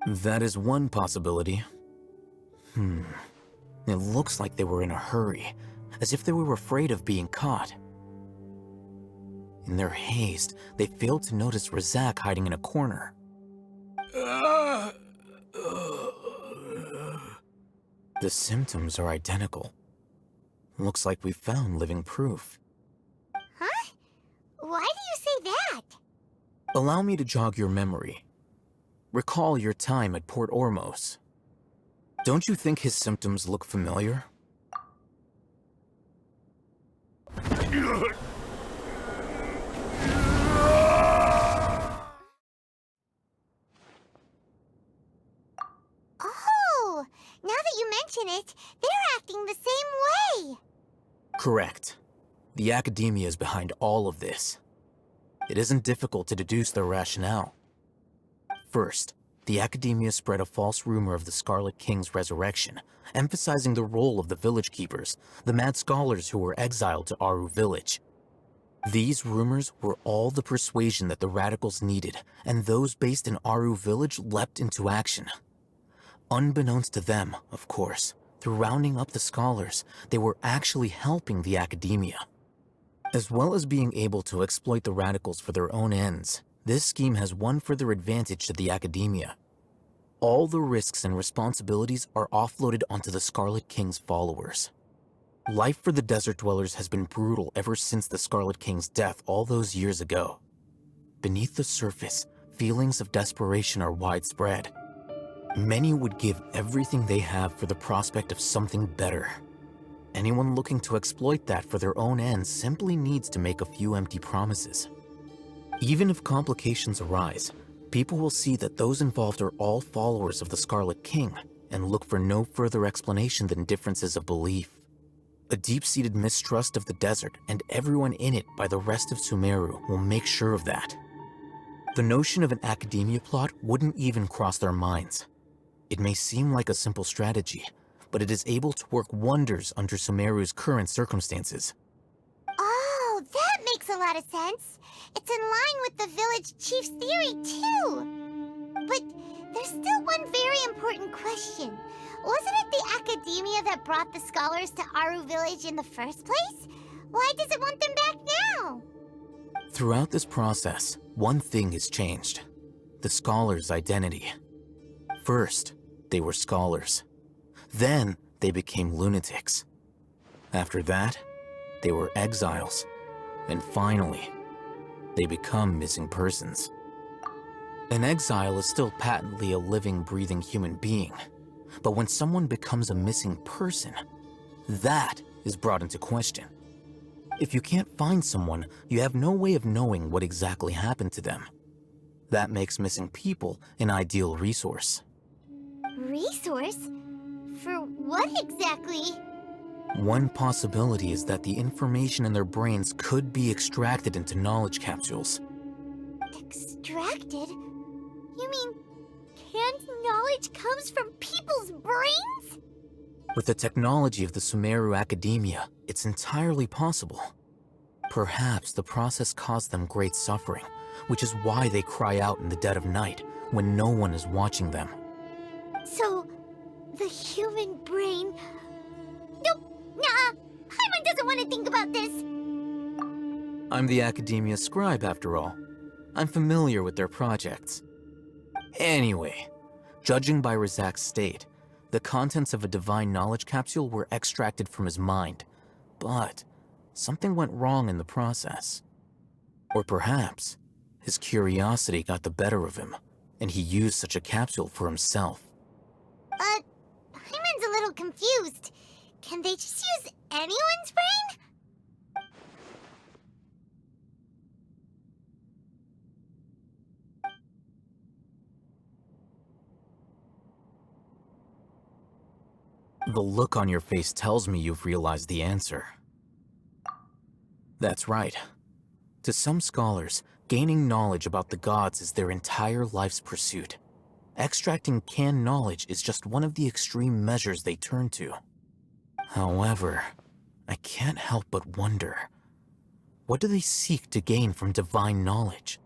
That is one possibility. It looks like they were in a hurry, as if they were afraid of being caught. In their haste, they failed to notice Razak hiding in a corner. The symptoms are identical. Looks like we found living proof. Huh? Why do you say that? Allow me to jog your memory. Recall your time at Port Ormos. Don't you think his symptoms look familiar? Oh, now that you mention it, they're acting the same way. Correct. The Academia is behind all of this. It isn't difficult to deduce their rationale. First, the Academia spread a false rumor of the Scarlet King's resurrection, emphasizing the role of the village keepers, the mad scholars who were exiled to Aru village. These rumors were all the persuasion that the radicals needed, and those based in Aru village leapt into action. Unbeknownst to them, of course, through rounding up the scholars, they were actually helping the Academia. As well as being able to exploit the radicals for their own ends, this scheme has one further advantage to the Academia. All the risks and responsibilities are offloaded onto the Scarlet King's followers. Life for the desert dwellers has been brutal ever since the Scarlet King's death all those years ago. Beneath the surface, feelings of desperation are widespread. Many would give everything they have for the prospect of something better. Anyone looking to exploit that for their own ends simply needs to make a few empty promises. Even if complications arise, people will see that those involved are all followers of the Scarlet King and look for no further explanation than differences of belief. A deep-seated mistrust of the desert and everyone in it by the rest of Sumeru will make sure of that. The notion of an Academia plot wouldn't even cross their minds. It may seem like a simple strategy, but it is able to work wonders under Sumeru's current circumstances. Oh, that makes a lot of sense. It's in line with the village chief's theory, too. But there's still one very important question. Wasn't it the Academia that brought the scholars to Aru village in the first place? Why does it want them back now? Throughout this process, one thing has changed: the scholars' identity. First, they were scholars. Then, they became lunatics. After that, they were exiles. And finally, they become missing persons. An exile is still patently a living, breathing human being. But when someone becomes a missing person, that is brought into question. If you can't find someone, you have no way of knowing what exactly happened to them. That makes missing people an ideal resource. Resource? For what exactly? One possibility is that the information in their brains could be extracted into knowledge capsules. Extracted? You mean canned knowledge comes from people's brains? With the technology of the Sumeru Academia, it's entirely possible. Perhaps the process caused them great suffering, which is why they cry out in the dead of night when no one is watching them. So, the human brain... Nope, nah, Paimon doesn't want to think about this. I'm the Academia scribe, after all. I'm familiar with their projects. Anyway, judging by Razak's state, the contents of a divine knowledge capsule were extracted from his mind, but something went wrong in the process. Or perhaps his curiosity got the better of him, and he used such a capsule for himself. Paimon's a little confused. Can they just use anyone's brain? The look on your face tells me you've realized the answer. That's right. To some scholars, gaining knowledge about the gods is their entire life's pursuit. Extracting canned knowledge is just one of the extreme measures they turn to. However, I can't help but wonder, what do they seek to gain from divine knowledge?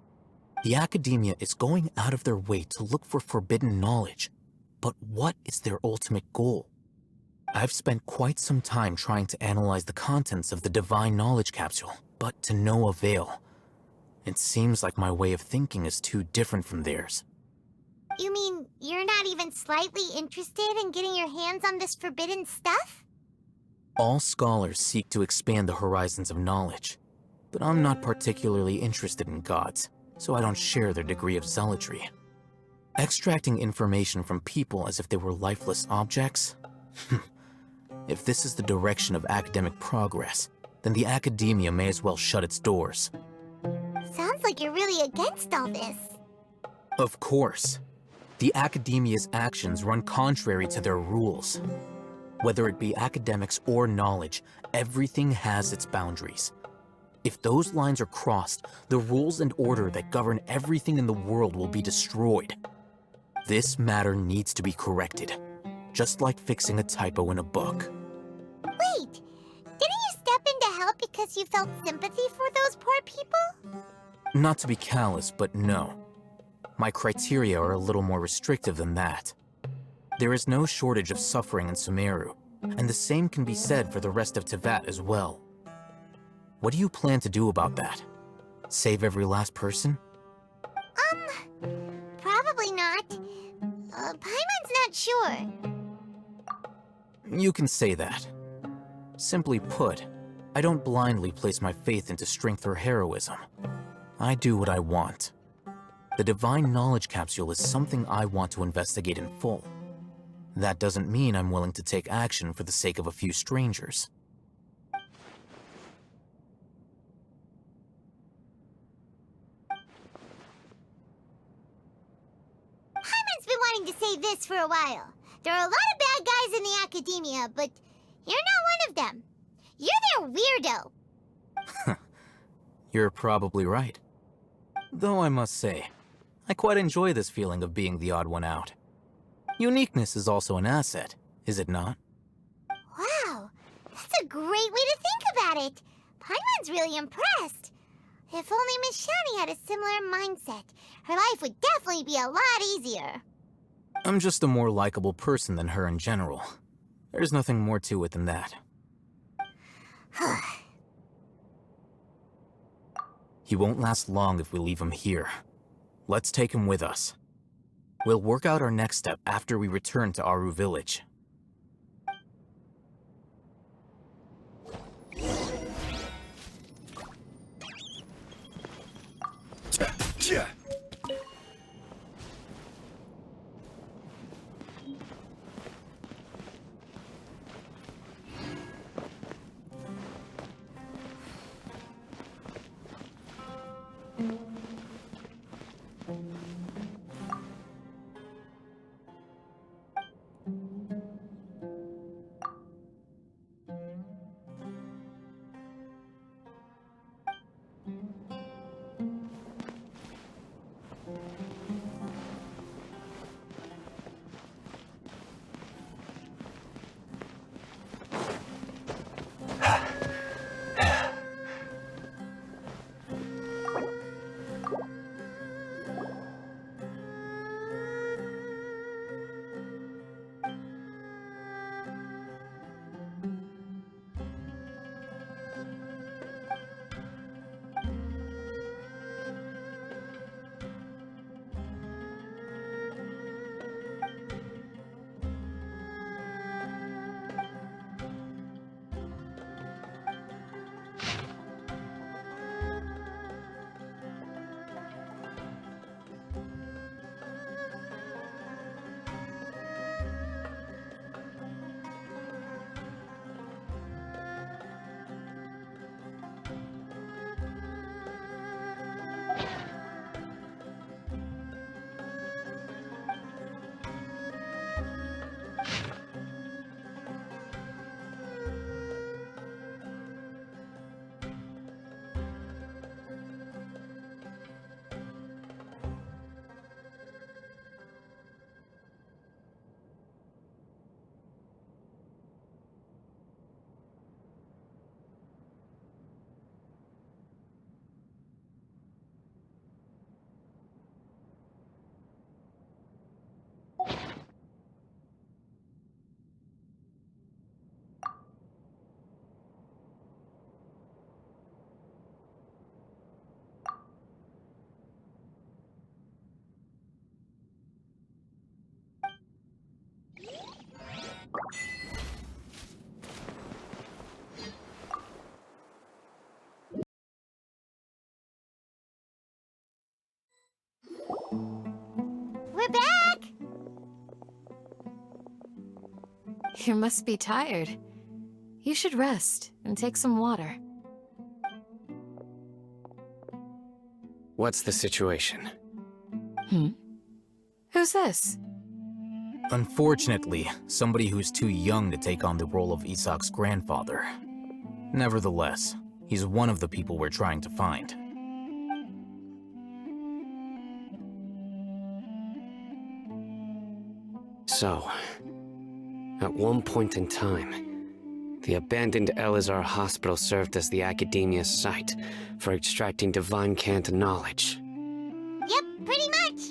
The academia is going out of their way to look for forbidden knowledge, but what is their ultimate goal? I've spent quite some time trying to analyze the contents of the divine knowledge capsule, but to no avail. It seems like my way of thinking is too different from theirs. You mean you're not even slightly interested in getting your hands on this forbidden stuff? All scholars seek to expand the horizons of knowledge, but I'm not particularly interested in gods, so I don't share their degree of zealotry. Extracting information from people as if they were lifeless objects? If this is the direction of academic progress, then the academia may as well shut its doors. Sounds like you're really against all this. Of course. The academia's actions run contrary to their rules. Whether it be academics or knowledge, everything has its boundaries. If those lines are crossed, the rules and order that govern everything in the world will be destroyed. This matter needs to be corrected, just like fixing a typo in a book. Wait, didn't you step in to help because you felt sympathy for those poor people? Not to be callous, but no. My criteria are a little more restrictive than that. There is no shortage of suffering in Sumeru, and the same can be said for the rest of Teyvat as well. What do you plan to do about that? Save every last person? Probably not. Paimon's not sure. You can say that. Simply put, I don't blindly place my faith into strength or heroism. I do what I want. The divine knowledge capsule is something I want to investigate in full. That doesn't mean I'm willing to take action for the sake of a few strangers. Paimon's been wanting to say this for a while. There are a lot of bad guys in the academia, but you're not one of them. You're their weirdo. You're probably right. Though I must say, I quite enjoy this feeling of being the odd one out. Uniqueness is also an asset, is it not? Wow, that's a great way to think about it. Paimon's really impressed. If only Miss Shani had a similar mindset, her life would definitely be a lot easier. I'm just a more likable person than her in general. There's nothing more to it than that. He won't last long if we leave him here. Let's take him with us. We'll work out our next step after we return to Aru Village. You must be tired. You should rest and take some water. What's the situation? Who's this? Unfortunately, somebody who's too young to take on the role of Isak's grandfather. Nevertheless, he's one of the people we're trying to find. So, at one point in time, the abandoned Elazar Hospital served as the Academia's site for extracting divine cant knowledge. Yep, pretty much.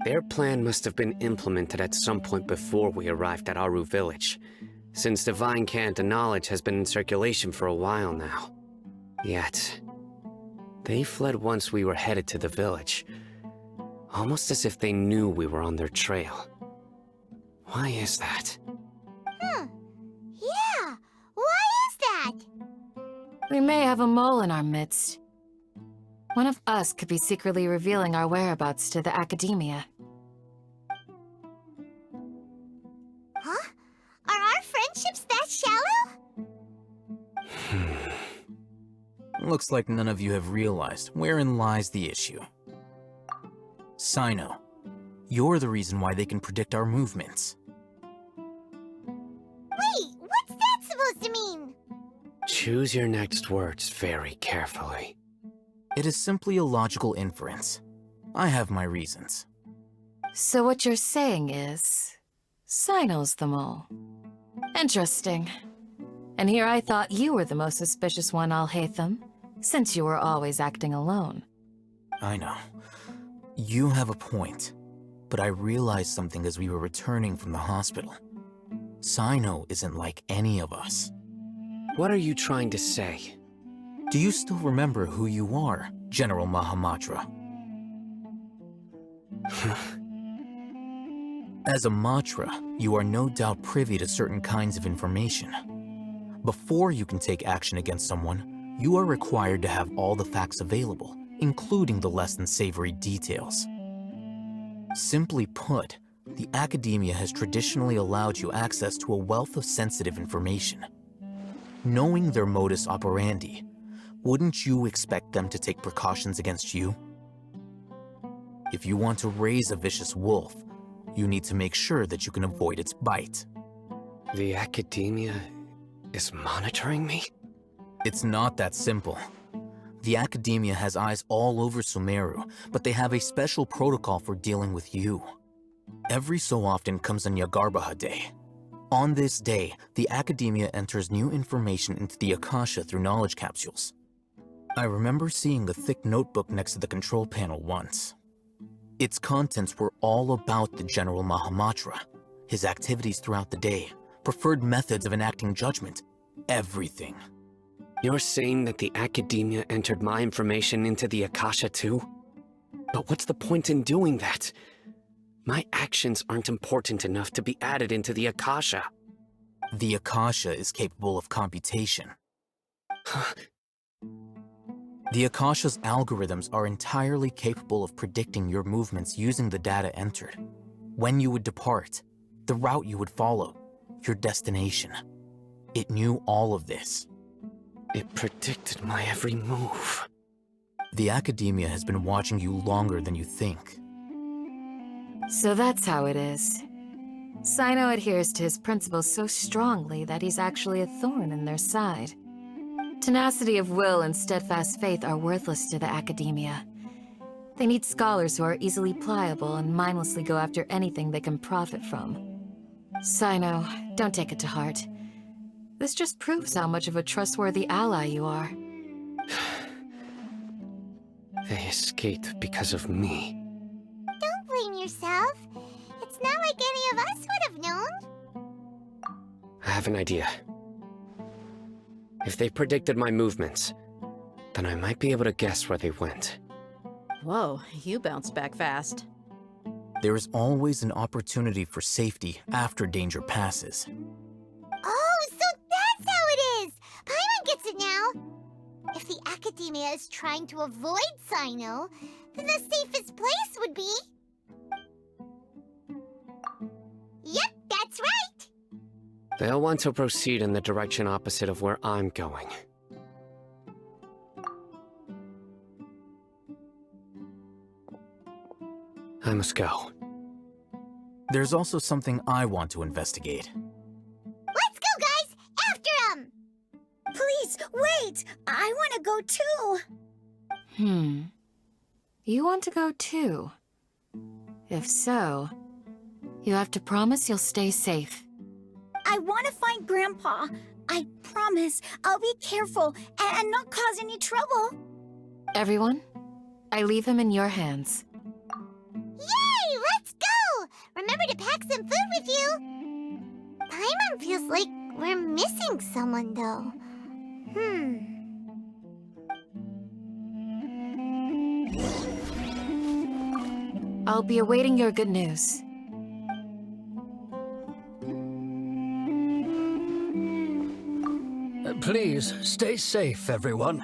Their plan must have been implemented at some point before we arrived at Aru Village, since divine cant knowledge has been in circulation for a while now. Yet, they fled once we were headed to the village, almost as if they knew we were on their trail. Why is that? Yeah, why is that? We may have a mole in our midst. One of us could be secretly revealing our whereabouts to the Academia. Huh? Are our friendships that shallow? Looks like none of you have realized wherein lies the issue. Sino, you're the reason why they can predict our movements. Wait, what's that supposed to mean? Choose your next words very carefully. It is simply a logical inference. I have my reasons. So what you're saying is, Sino's the mole. Interesting. And here I thought you were the most suspicious one, Alhaitham, since you were always acting alone. I know. You have a point. But I realized something as we were returning from the hospital. Sino isn't like any of us. What are you trying to say? Do you still remember who you are, General Mahamatra? As a Matra, you are no doubt privy to certain kinds of information. Before you can take action against someone, you are required to have all the facts available, including the less than savory details. Simply put, the Academia has traditionally allowed you access to a wealth of sensitive information. Knowing their modus operandi, wouldn't you expect them to take precautions against you? If you want to raise a vicious wolf, you need to make sure that you can avoid its bite. The Academia is monitoring me? It's not that simple. The Academia has eyes all over Sumeru, but they have a special protocol for dealing with you. Every so often comes a Nyagarbaha Day. On this day, the Academia enters new information into the Akasha through knowledge capsules. I remember seeing a thick notebook next to the control panel once. Its contents were all about the General Mahamatra, his activities throughout the day, preferred methods of enacting judgment, everything. You're saying that the Academia entered my information into the Akasha too? But what's the point in doing that? My actions aren't important enough to be added into the Akasha. The Akasha is capable of computation. The Akasha's algorithms are entirely capable of predicting your movements using the data entered. When you would depart, the route you would follow, your destination. It knew all of this. It predicted my every move. The Academia has been watching you longer than you think. So that's how it is. Sino adheres to his principles so strongly that he's actually a thorn in their side. Tenacity of will and steadfast faith are worthless to the Academia. They need scholars who are easily pliable and mindlessly go after anything they can profit from. Sino, don't take it to heart. This just proves how much of a trustworthy ally you are. They escaped because of me. Don't blame yourself. It's not like any of us would have known. I have an idea. If they predicted my movements, then I might be able to guess where they went. Whoa, you bounced back fast. There is always an opportunity for safety after danger passes. Oh, so that's how it is! Paimon gets it now! If the Academia is trying to avoid Sino, then the safest place would be... Yep, that's right! They'll want to proceed in the direction opposite of where I'm going. I must go. There's also something I want to investigate. Let's go, guys! After him! Please, wait! I want to go too! You want to go too? If so, you have to promise you'll stay safe. I want to find Grandpa. I promise I'll be careful and not cause any trouble. Everyone, I leave him in your hands. Yay! Let's go! Remember to pack some food with you! Paimon feels like we're missing someone, though. I'll be awaiting your good news. Please, stay safe, everyone.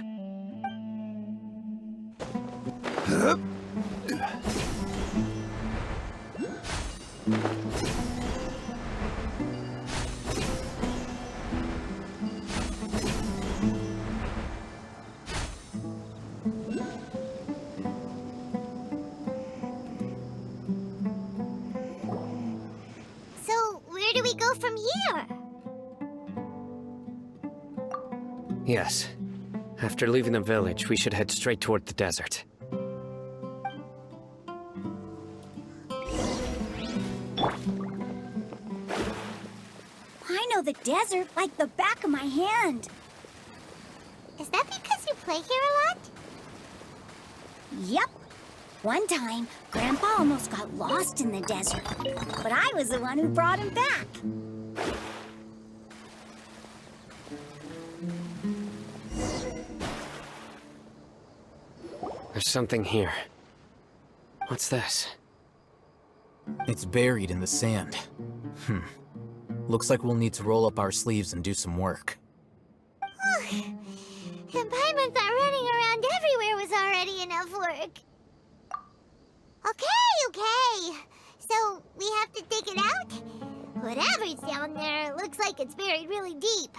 So, where do we go from here? Yes. After leaving the village, we should head straight toward the desert. I know the desert like the back of my hand. Is that because you play here a lot? Yep. One time, Grandpa almost got lost in the desert, but I was the one who brought him back. There's something here. What's this? It's buried in the sand. Looks like we'll need to roll up our sleeves and do some work. And Paimon thought running around everywhere was already enough work. Okay. So, we have to dig it out? Whatever's down there, it looks like it's buried really deep.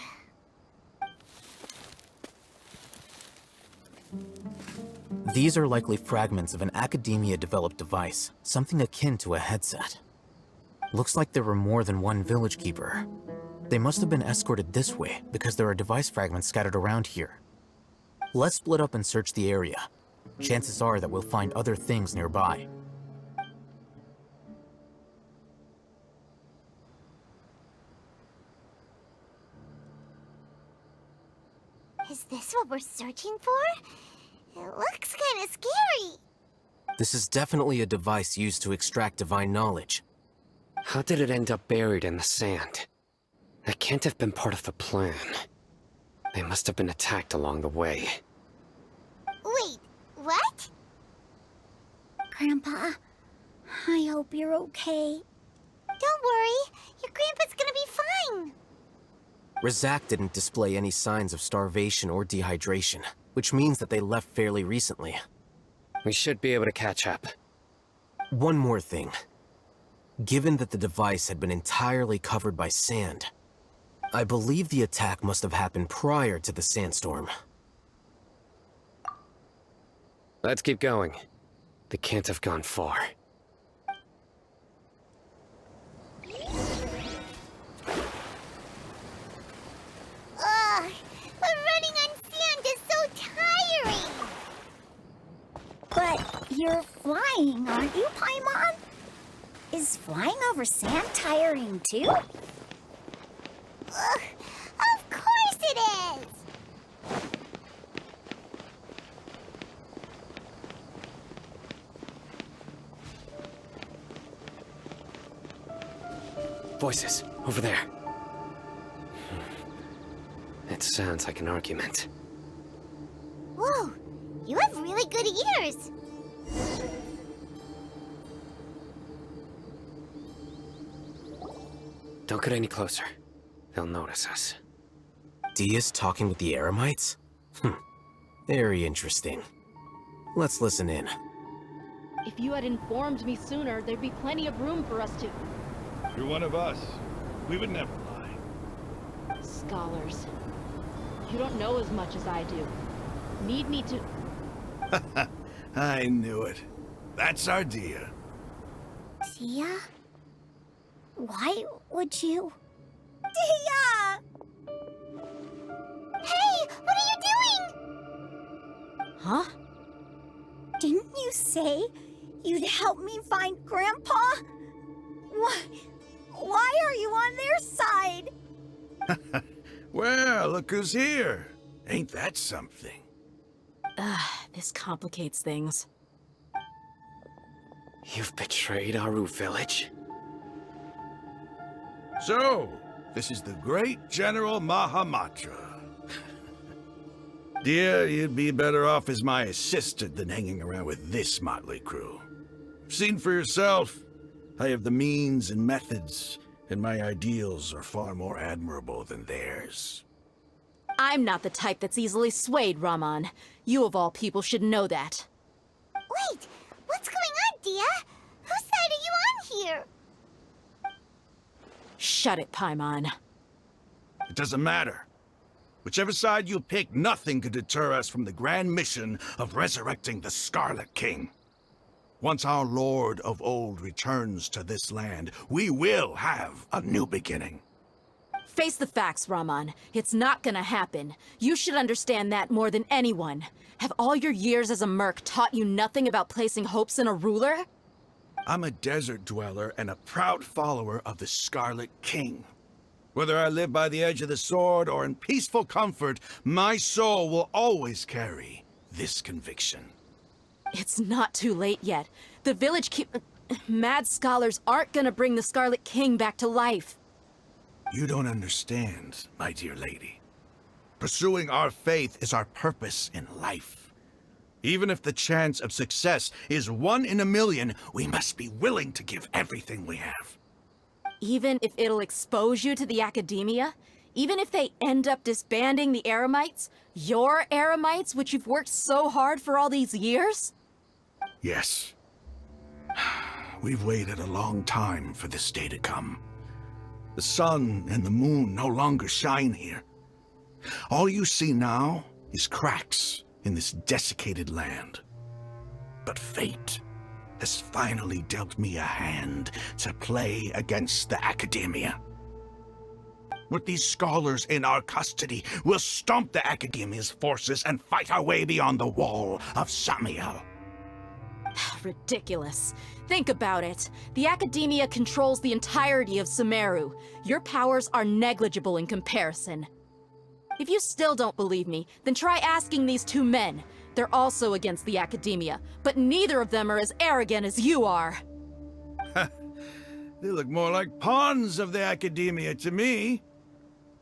These are likely fragments of an Academia-developed device, something akin to a headset. Looks like there were more than one village keeper. They must have been escorted this way because there are device fragments scattered around here. Let's split up and search the area. Chances are that we'll find other things nearby. Is this what we're searching for? It looks kind of scary. This is definitely a device used to extract divine knowledge. How did it end up buried in the sand? That can't have been part of the plan. They must have been attacked along the way. Wait, what? Grandpa, I hope you're okay. Don't worry, your grandpa's gonna be fine. Razak didn't display any signs of starvation or dehydration, which means that they left fairly recently. We should be able to catch up. One more thing. Given that the device had been entirely covered by sand, I believe the attack must have happened prior to the sandstorm. Let's keep going. They can't have gone far. Ugh, but running on sand is so tiring. But you're flying, aren't you, Paimon? Is flying over sand tiring too? Ugh, of course it is. Voices, over there. It sounds like an argument. Whoa, you have really good ears. Don't get any closer. They'll notice us. Dia's talking with the Eremites? Very interesting. Let's listen in. If you had informed me sooner, there'd be plenty of room for us to... You're one of us. We would never lie. scholars. You don't know as much as I do. Need me to... I knew it. That's our Dia. Dia? Why would you... Dia! Hey, what are you doing? Huh? Didn't you say you'd help me find Grandpa? Why are you on their side? Well, look who's here. Ain't that something? This complicates things. You've betrayed Aru village? So, this is the great General Mahamatra. Dear, you'd be better off as my assistant than hanging around with this motley crew. Seen for yourself, I have the means and methods, and my ideals are far more admirable than theirs. I'm not the type that's easily swayed, Raman. You of all people should know that. Wait, what's going on, Dia? Whose side are you on here? Shut it, Paimon. It doesn't matter. Whichever side you pick, nothing could deter us from the grand mission of resurrecting the Scarlet King. Once our Lord of Old returns to this land, we will have a new beginning. Face the facts, Raman. It's not gonna happen. You should understand that more than anyone. Have all your years as a merc taught you nothing about placing hopes in a ruler? I'm a desert dweller and a proud follower of the Scarlet King. Whether I live by the edge of the sword or in peaceful comfort, my soul will always carry this conviction. It's not too late yet. The village mad scholars aren't gonna bring the Scarlet King back to life. You don't understand, my dear lady. Pursuing our faith is our purpose in life. Even if the chance of success is 1 in a million, we must be willing to give everything we have. Even if it'll expose you to the academia? Even if they end up disbanding the Eremites? Your Eremites, which you've worked so hard for all these years? Yes. We've waited a long time for this day to come. The sun and the moon no longer shine here. All you see now is cracks in this desiccated land. But fate has finally dealt me a hand to play against the academia. With these scholars in our custody, we'll stomp the academia's forces and fight our way beyond the wall of Samiel. Ridiculous. Think about it. The academia controls the entirety of Sumeru. Your powers are negligible in comparison. If you still don't believe me, then try asking these two men. They're also against the academia, but neither of them are as arrogant as you are. They look more like pawns of the academia to me.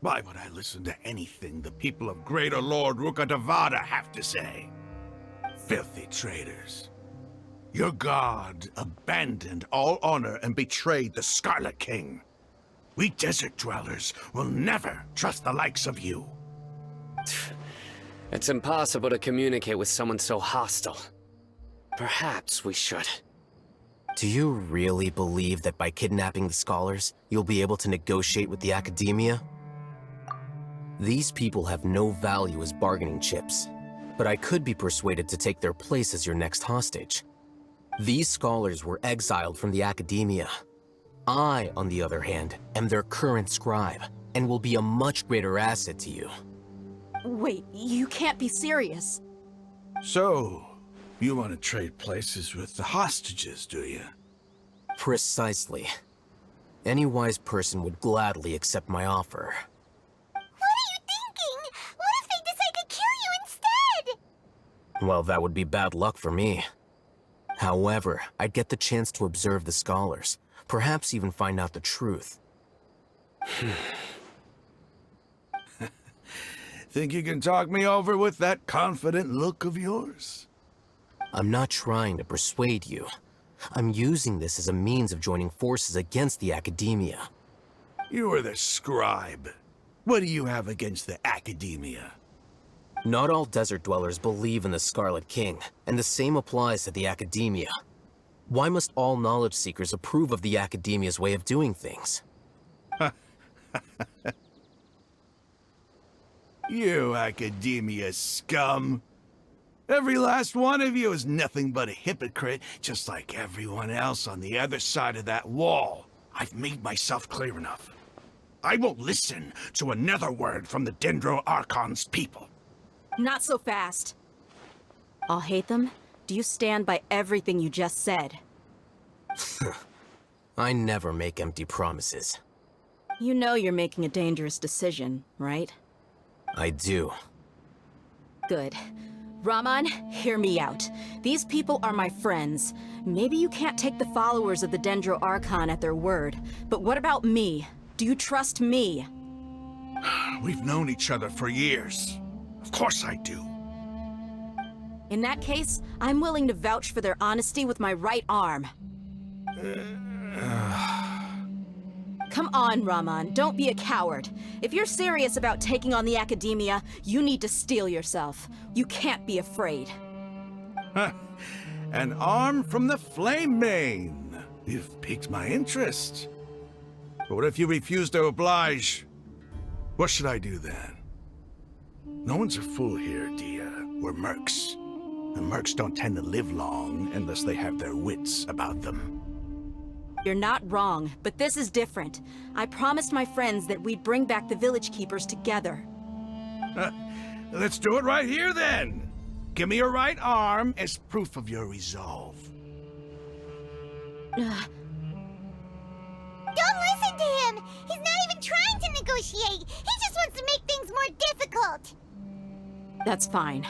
Why would I listen to anything the people of Greater Lord Rukkhadevada have to say? Filthy traitors. Your god abandoned all honor and betrayed the Scarlet King. We desert dwellers will never trust the likes of you. It's impossible to communicate with someone so hostile. Perhaps we should. Do you really believe that by kidnapping the scholars, you'll be able to negotiate with the academia? These people have no value as bargaining chips, but I could be persuaded to take their place as your next hostage. These scholars were exiled from the academia. I, on the other hand, am their current scribe, and will be a much greater asset to you. Wait, you can't be serious. So, you want to trade places with the hostages, do you? Precisely. Any wise person would gladly accept my offer. What are you thinking? What if they decide to kill you instead? Well, that would be bad luck for me. However, I'd get the chance to observe the scholars, perhaps even find out the truth. Think you can talk me over with that confident look of yours? I'm not trying to persuade you. I'm using this as a means of joining forces against the academia. You are the scribe. What do you have against the academia? Not all desert dwellers believe in the Scarlet King, and the same applies to the academia. Why must all knowledge seekers approve of the academia's way of doing things? You Academia scum! Every last one of you is nothing but a hypocrite, just like everyone else on the other side of that wall. I've made myself clear enough. I won't listen to another word from the Dendro Archon's people. Not so fast. I'll hate them. Do you stand by everything you just said? I never make empty promises. You know you're making a dangerous decision, right? I do. Good. Raman, hear me out. These people are my friends. Maybe you can't take the followers of the Dendro Archon at their word, but what about me? Do you trust me? We've known each other for years. Of course I do. In that case, I'm willing to vouch for their honesty with my right arm. Come on, Raman, don't be a coward. If you're serious about taking on the Academia, you need to steel yourself. You can't be afraid. An arm from the Flame Mane. You've piqued my interest. But what if you refuse to oblige? What should I do then? No one's a fool here, Dia. We're mercs. And mercs don't tend to live long unless they have their wits about them. You're not wrong, but this is different. I promised my friends that we'd bring back the Village Keepers together. Let's do it right here then. Give me your right arm as proof of your resolve. Don't listen to him! He's not even trying to negotiate! He just wants to make things more difficult! That's fine.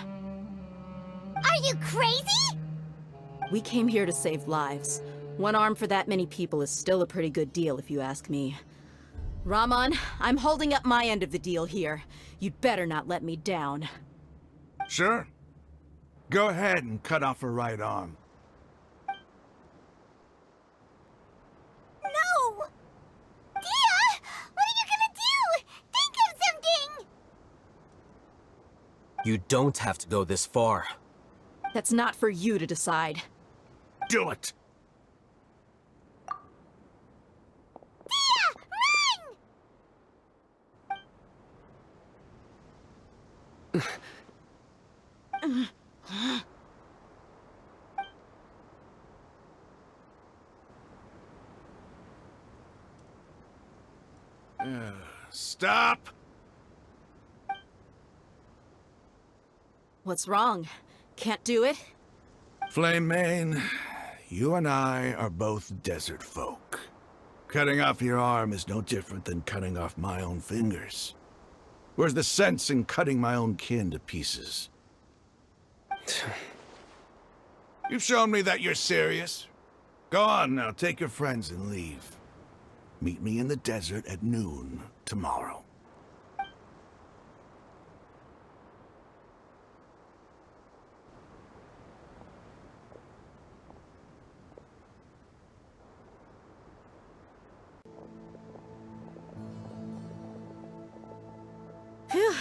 Are you crazy? We came here to save lives. One arm for that many people is still a pretty good deal, if you ask me. Raman, I'm holding up my end of the deal here. You'd better not let me down. Sure. Go ahead and cut off her right arm. No! Dia! What are you gonna do? Think of something! You don't have to go this far. That's not for you to decide. Do it! Stop! What's wrong? Can't do it? Flame Mane, you and I are both desert folk. Cutting off your arm is no different than cutting off my own fingers. Where's the sense in cutting my own kin to pieces? You've shown me that you're serious. Go on now, take your friends and leave. Meet me in the desert at noon tomorrow. Phew.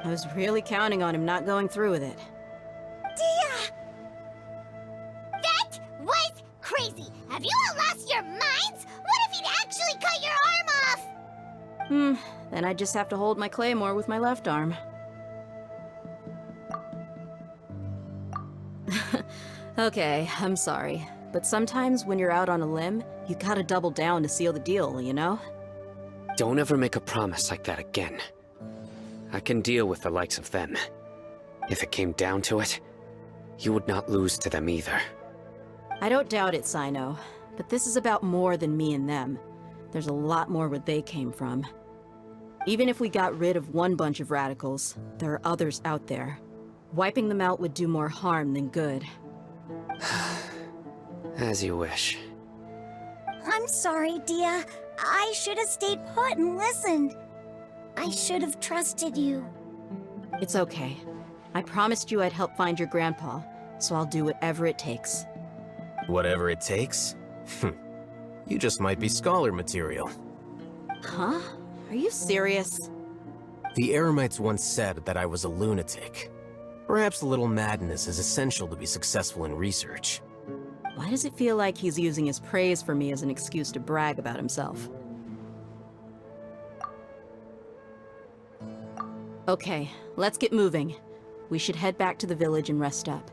I was really counting on him not going through with it. Dia! That was crazy! Have you all lost your minds? What if he'd actually cut your arm off? Then I just have to hold my claymore with my left arm. Okay, I'm sorry. But sometimes when you're out on a limb, you gotta double down to seal the deal, you know? Don't ever make a promise like that again. I can deal with the likes of them. If it came down to it, you would not lose to them either. I don't doubt it, Sino. But this is about more than me and them. There's a lot more where they came from. Even if we got rid of one bunch of radicals, there are others out there. Wiping them out would do more harm than good. As you wish. I'm sorry, Dia. I should have stayed put and listened. I should have trusted you. It's okay. I promised you I'd help find your grandpa, so I'll do whatever it takes. Whatever it takes? You just might be scholar material. Huh? Are you serious? The Eremites once said that I was a lunatic. Perhaps a little madness is essential to be successful in research. Why does it feel like he's using his praise for me as an excuse to brag about himself? Okay, let's get moving. We should head back to the village and rest up.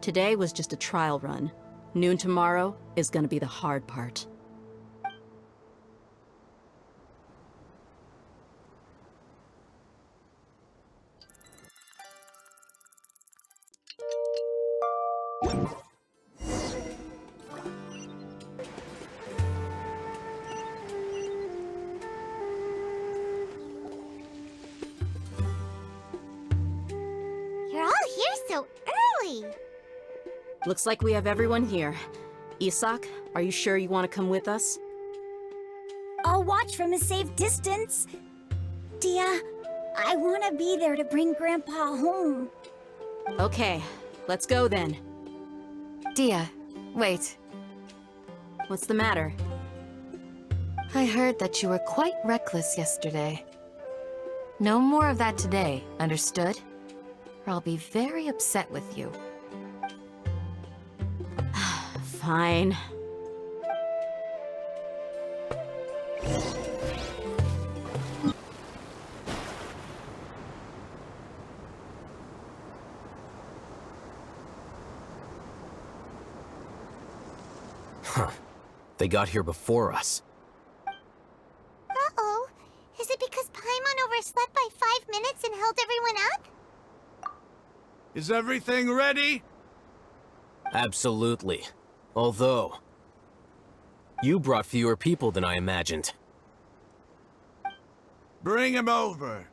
Today was just a trial run. Noon tomorrow is gonna be the hard part. You're all here so early. Looks like we have everyone here. Isak, are you sure you want to come with us? I'll watch from a safe distance. Dia, I want to be there to bring Grandpa home. Okay, let's go then. Dia, wait. What's the matter? I heard that you were quite reckless yesterday. No more of that today, understood? Or I'll be very upset with you. Fine. Huh. They got here before us. Uh-oh. Is it because Paimon overslept by 5 minutes and held everyone up? Is everything ready? Absolutely. Although, you brought fewer people than I imagined. Bring him over.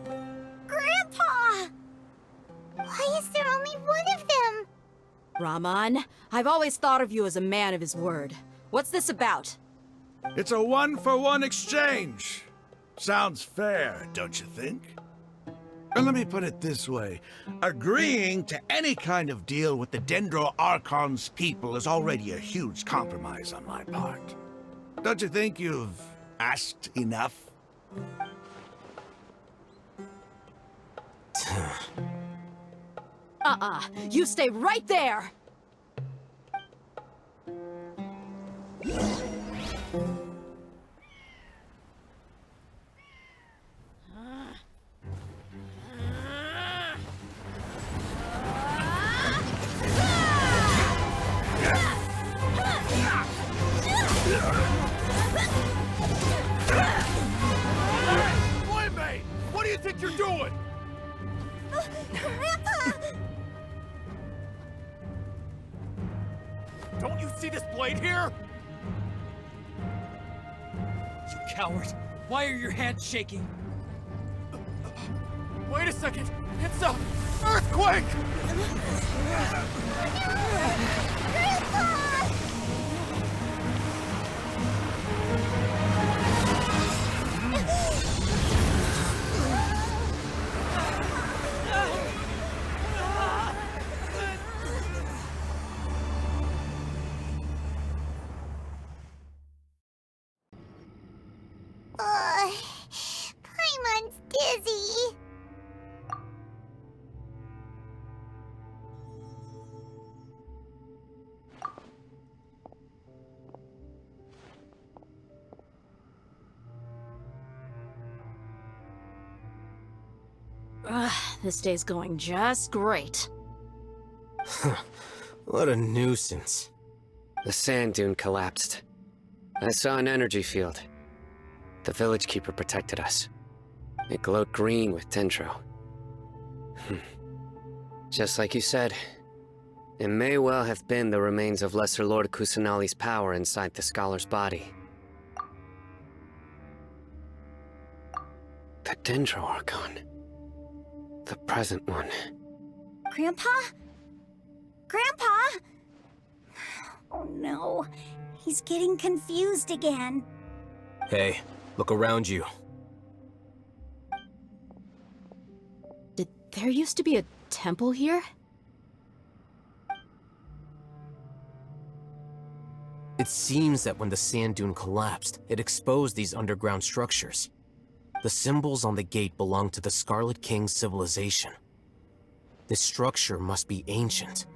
Grandpa! Why is there only one of them? Rahman, I've always thought of you as a man of his word. What's this about? It's a one-for-one exchange. Sounds fair, don't you think? And let me put it this way. Agreeing to any kind of deal with the Dendro Archon's people is already a huge compromise on my part. Don't you think you've asked enough? You stay right there! Playmate! What do you think you're doing? Grandpa! Don't you see this blade here? You coward! Why are your hands shaking? Wait a second! It's a earthquake! Paimon's dizzy. This day's going just great. What a nuisance. The sand dune collapsed. I saw an energy field. The village keeper protected us. It glowed green with dendro. Just like you said, it may well have been the remains of Lesser Lord Kusanali's power inside the scholar's body. The Dendro Archon. The present one. Grandpa? Grandpa? Oh no, he's getting confused again. Hey, look around you. Did there used to be a temple here? It seems that when the sand dune collapsed, it exposed these underground structures. The symbols on the gate belong to the Scarlet King's civilization. This structure must be ancient.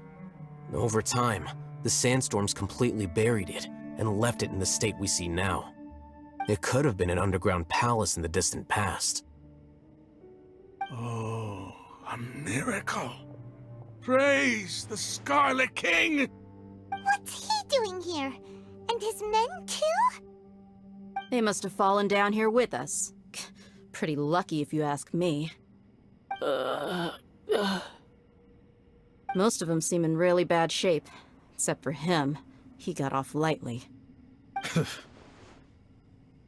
Over time, the sandstorms completely buried it and left it in the state we see now. It could have been an underground palace in the distant past. Oh, a miracle. Praise the Scarlet King! What's he doing here? And his men too? They must have fallen down here with us. Pretty lucky if you ask me. Most of them seem in really bad shape. Except for him. He got off lightly.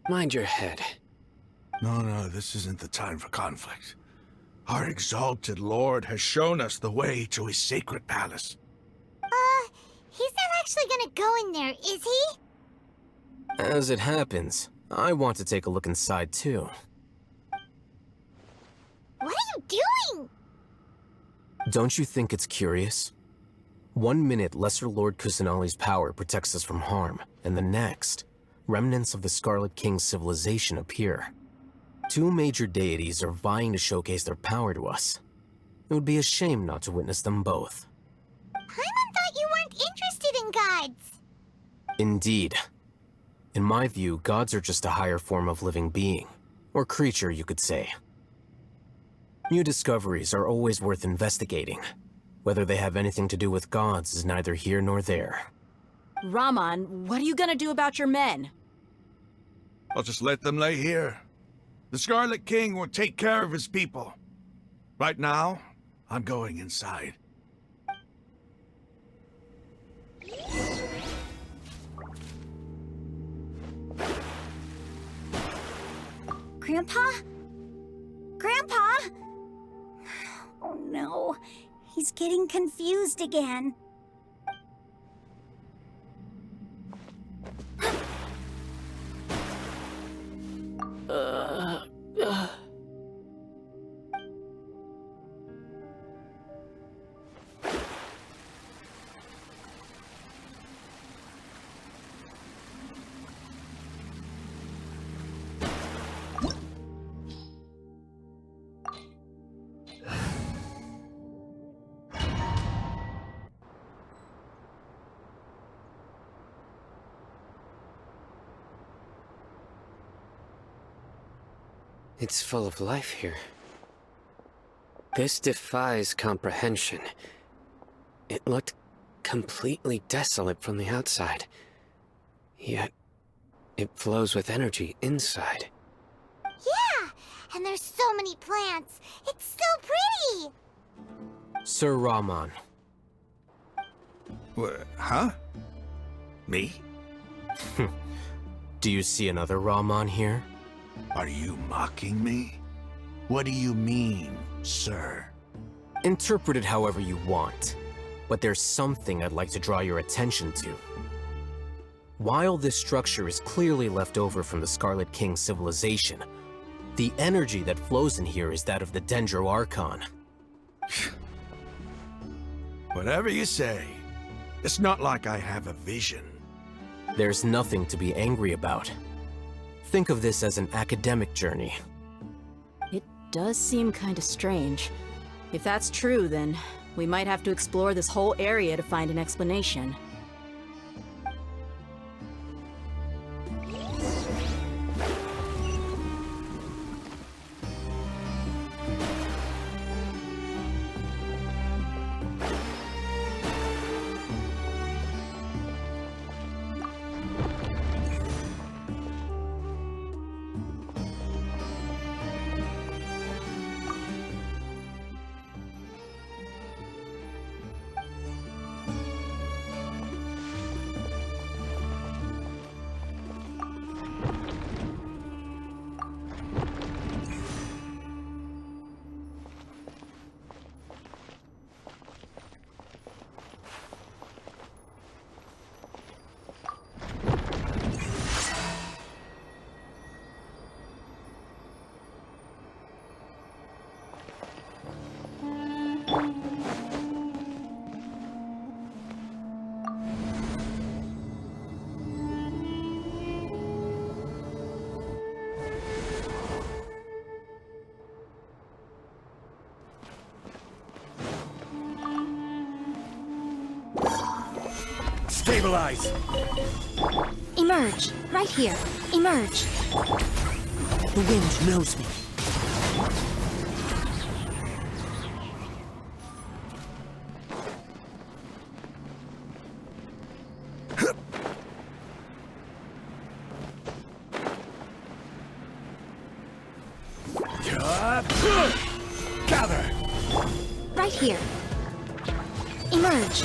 Mind your head. No, this isn't the time for conflict. Our exalted lord has shown us the way to his sacred palace. He's not actually gonna go in there, is he? As it happens, I want to take a look inside too. What are you doing? Don't you think it's curious? 1 minute, Lesser Lord Kusanali's power protects us from harm, and the next, remnants of the Scarlet King's civilization appear. 2 major deities are vying to showcase their power to us. It would be a shame not to witness them both. Paimon thought you weren't interested in gods. Indeed. In my view, gods are just a higher form of living being, or creature, you could say. New discoveries are always worth investigating. Whether they have anything to do with gods is neither here nor there. Raman, what are you gonna do about your men? I'll just let them lay here. The Scarlet King will take care of his people. Right now, I'm going inside. Grandpa? Grandpa? Oh no, he's getting confused again. It's full of life here. This defies comprehension. It looked completely desolate from the outside. Yet, it flows with energy inside. Yeah, and there's so many plants. It's so pretty. Sir Raman. Huh? Me? Do you see another Raman here? Are you mocking me? What do you mean, sir? Interpret it however you want, but there's something I'd like to draw your attention to. While this structure is clearly left over from the Scarlet King civilization, the energy that flows in here is that of the Dendro Archon. Whatever you say. It's not like I have a vision. There's nothing to be angry about. Think of this as an academic journey. It does seem kinda strange. If that's true, then we might have to explore this whole area to find an explanation. Stabilize! Emerge. Right here. Emerge. The wind knows me. Gather! Right here. Emerge.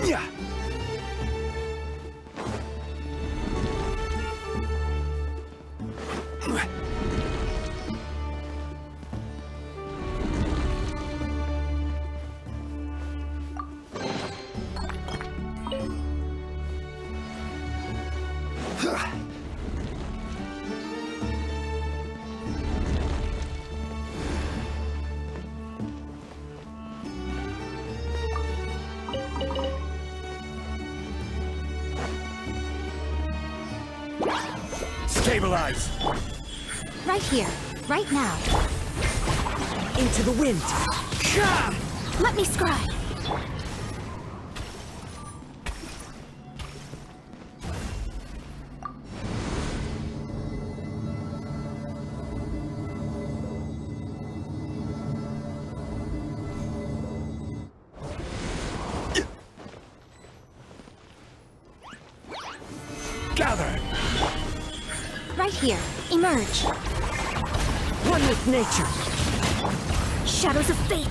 Yeah. Stabilize! Right here. Right now. Into the wind. Let me scry. Gather! Right here. Emerge. One with nature. Shadows of fate.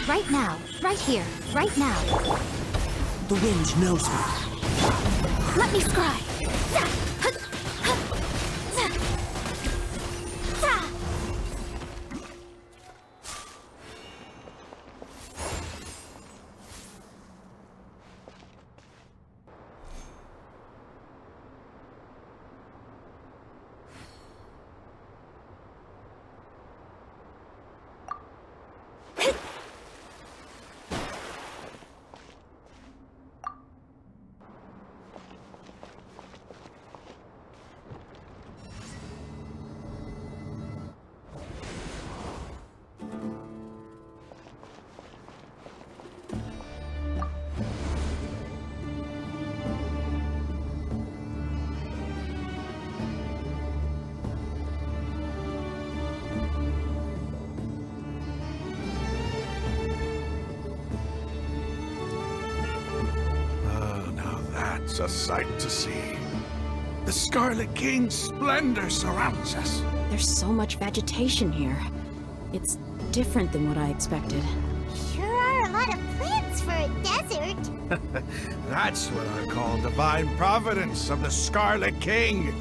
Right now. Right here. Right now. The wind knows me. Let me scry. It's a sight to see. The Scarlet King's splendor surrounds us. There's so much vegetation here. It's different than what I expected. Sure are a lot of plants for a desert. That's what I call divine providence of the Scarlet King.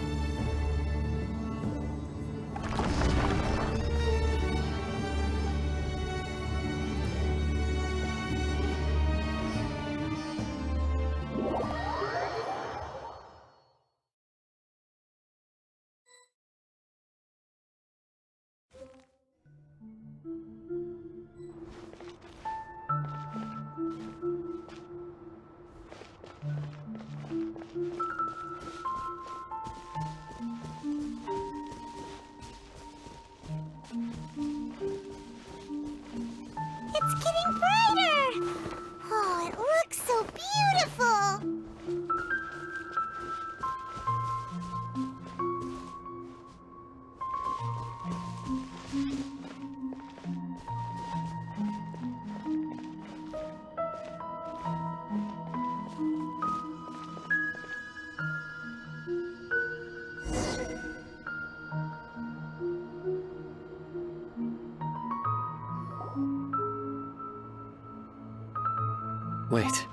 Wait.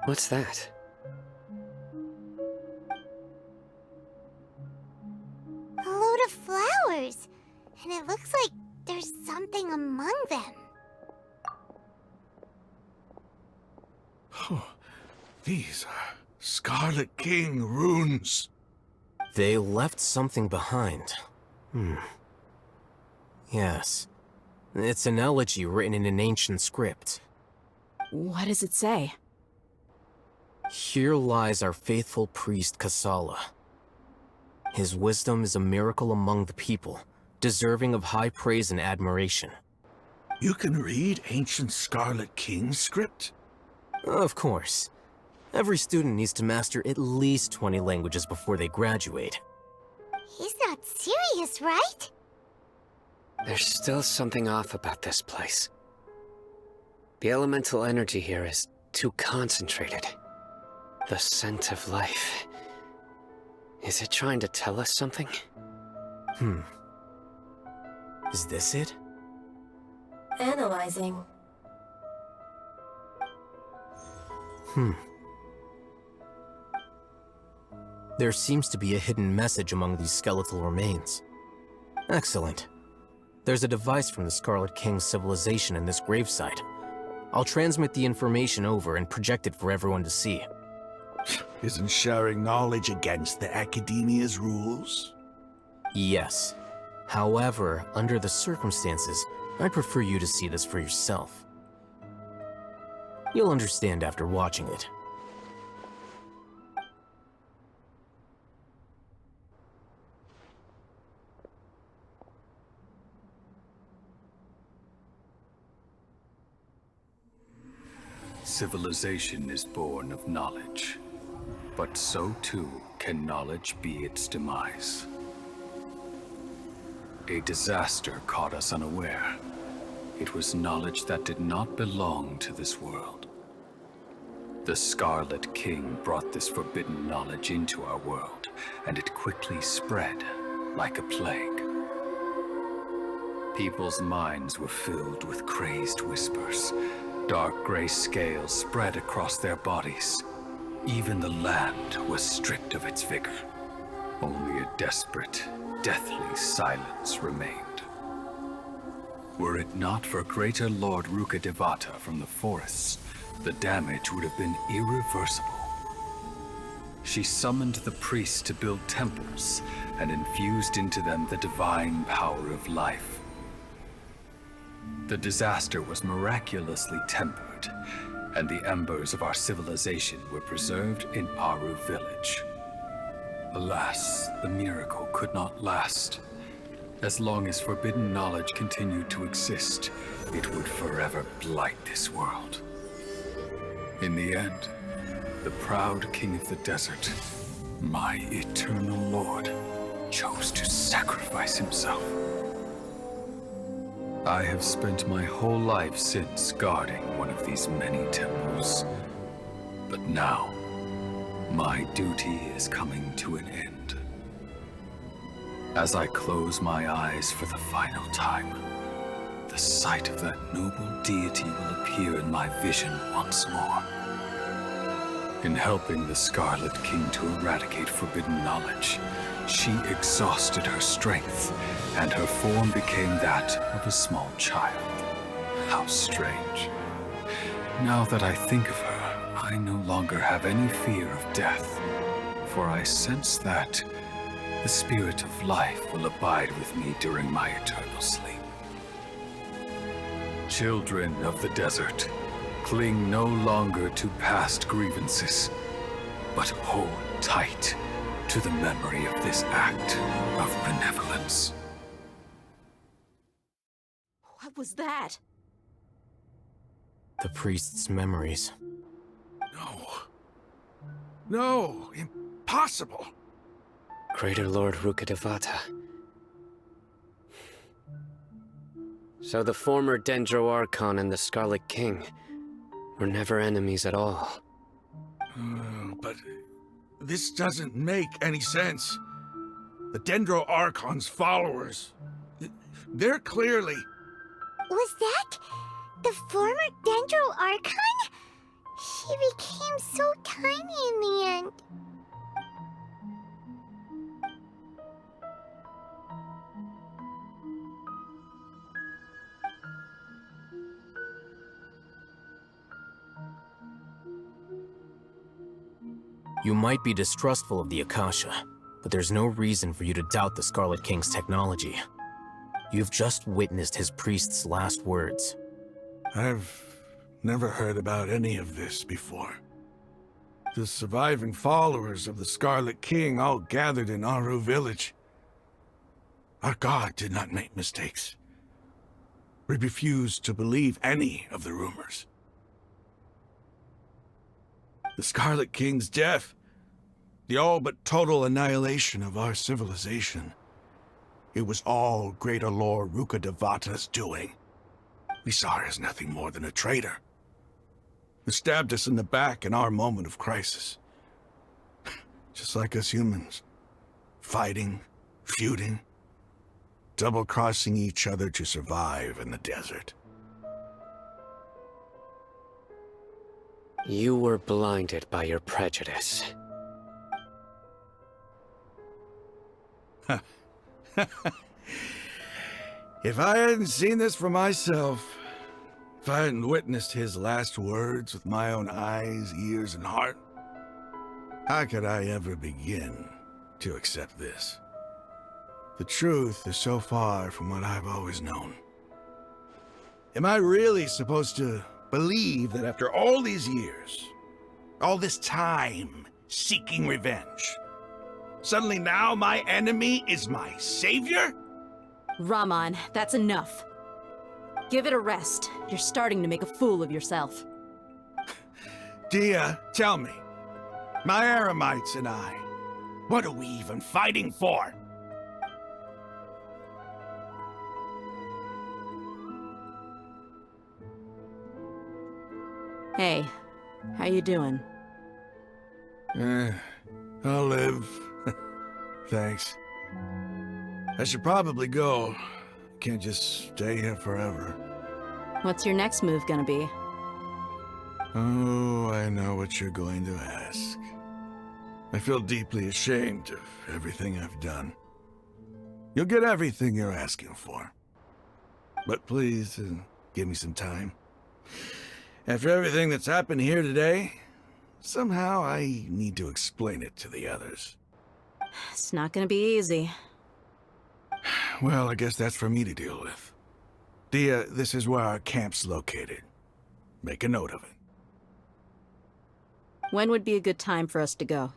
What's that? A load of flowers. And it looks like there's something among them. Oh, these are Scarlet King runes. They left something behind. Yes. It's an elegy written in an ancient script. What does it say? Here lies our faithful priest Kasala. His wisdom is a miracle among the people, deserving of high praise and admiration. You can read ancient Scarlet King script? Of course. Every student needs to master at least 20 languages before they graduate. He's not serious, right? There's still something off about this place. The elemental energy here is too concentrated. The scent of life. Is it trying to tell us something? Is this it? Analyzing. There seems to be a hidden message among these skeletal remains. Excellent. There's a device from the Scarlet King's civilization in this gravesite. I'll transmit the information over and project it for everyone to see. Isn't sharing knowledge against the Academia's rules? Yes. However, under the circumstances, I'd prefer you to see this for yourself. You'll understand after watching it. Civilization is born of knowledge, but so too can knowledge be its demise. A disaster caught us unaware. It was knowledge that did not belong to this world. The Scarlet King brought this forbidden knowledge into our world, and it quickly spread like a plague. People's minds were filled with crazed whispers. Dark gray scales spread across their bodies. Even the land was stripped of its vigor. Only a desperate, deathly silence remained. Were it not for greater Lord Rukkhadevata from the forests, the damage would have been irreversible. She summoned the priests to build temples and infused into them the divine power of life. The disaster was miraculously tempered, and the embers of our civilization were preserved in Aru village. Alas, the miracle could not last. As long as forbidden knowledge continued to exist, it would forever blight this world. In the end, the proud king of the desert, my eternal lord, chose to sacrifice himself. I have spent my whole life since guarding one of these many temples. But now, my duty is coming to an end. As I close my eyes for the final time, the sight of that noble deity will appear in my vision once more. In helping the Scarlet King to eradicate forbidden knowledge, she exhausted her strength, and her form became that of a small child. How strange. Now that I think of her, I no longer have any fear of death, for I sense that the spirit of life will abide with me during my eternal sleep. Children of the desert, cling no longer to past grievances, but hold tight to the memory of this act of benevolence. What was that? The priest's memories. No, impossible. Greater Lord Rukkhadevata. So the former Dendro Archon and the Scarlet King were never enemies at all. But this doesn't make any sense. The Dendro Archon's followers, they're clearly... Was that the former Dendro Archon? He became so tiny in the end. You might be distrustful of the Akasha, but there's no reason for you to doubt the Scarlet King's technology. You've just witnessed his priest's last words. I've never heard about any of this before. The surviving followers of the Scarlet King all gathered in Aru village. Our god did not make mistakes. We refused to believe any of the rumors. The Scarlet King's death, the all but total annihilation of our civilization. It was all Greater Lord Rukkhadevata's doing. We saw her as nothing more than a traitor, who stabbed us in the back in our moment of crisis. Just like us humans. Fighting, feuding, double-crossing each other to survive in the desert. You were blinded by your prejudice. If I hadn't seen this for myself, if I hadn't witnessed his last words with my own eyes, ears, and heart, how could I ever begin to accept this? The truth is so far from what I've always known. Am I really supposed to believe that after all these years, all this time seeking revenge, suddenly now my enemy is my savior? Raman, that's enough. Give it a rest. You're starting to make a fool of yourself. Dia, tell me, my Eremites and I, what are we even fighting for? Hey, how you doing? I'll live. Thanks. I should probably go. Can't just stay here forever. What's your next move gonna be? Oh, I know what you're going to ask. I feel deeply ashamed of everything I've done. You'll get everything you're asking for. But please, give me some time. After everything that's happened here today, somehow I need to explain it to the others. It's not gonna be easy. Well, I guess that's for me to deal with. Dia, this is where our camp's located. Make a note of it. When would be a good time for us to go?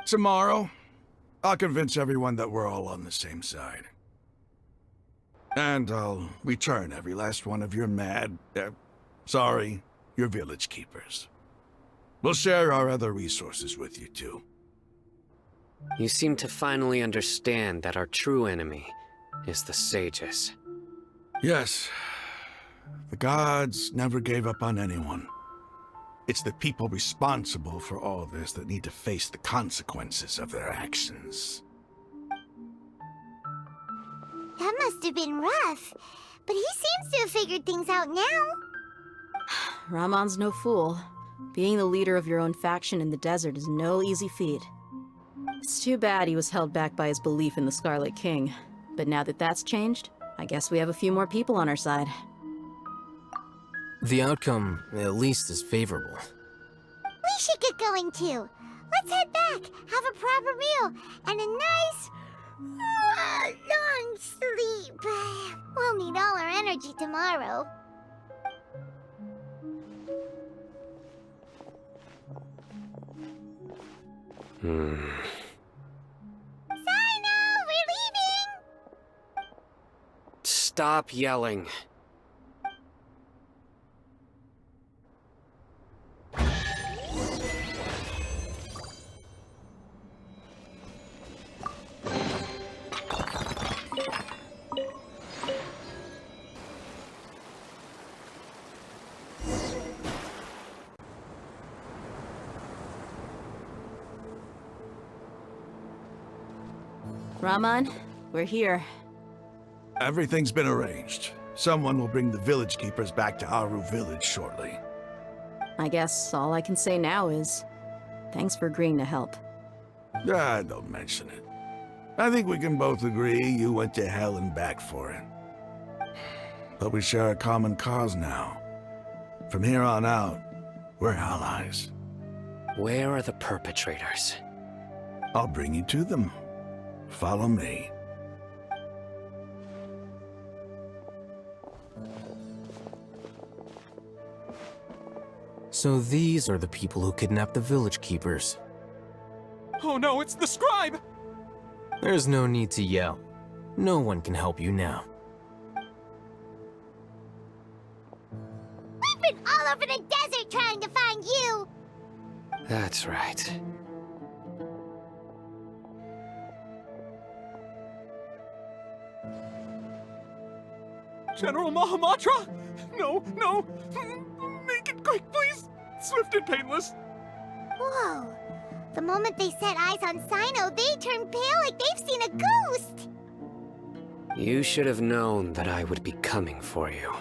Tomorrow. I'll convince everyone that we're all on the same side. And I'll return every last one of your your village keepers. We'll share our other resources with you too. You seem to finally understand that our true enemy is the sages. Yes. The gods never gave up on anyone. It's the people responsible for all this that need to face the consequences of their actions. That must have been rough, but he seems to have figured things out now. Ramon's no fool. Being the leader of your own faction in the desert is no easy feat. It's too bad he was held back by his belief in the Scarlet King. But now that that's changed, I guess we have a few more people on our side. The outcome, at least, is favorable. We should get going too. Let's head back, have a proper meal, and a nice, long sleep. We'll need all our energy tomorrow. Sino, we're leaving! Stop yelling. Raman, we're here. Everything's been arranged. Someone will bring the village keepers back to Aru village shortly. I guess all I can say now is, thanks for agreeing to help. Ah, don't mention it. I think we can both agree you went to hell and back for it. But we share a common cause now. From here on out, we're allies. Where are the perpetrators? I'll bring you to them. Follow me. So these are the people who kidnapped the village keepers. Oh no, it's the scribe! There's no need to yell. No one can help you now. We've been all over the desert trying to find you! That's right. General Mahamatra? No, no! Make it quick, please! Swift and painless! Whoa. The moment they set eyes on Sino, they turn pale like they've seen a ghost! You should have known that I would be coming for you.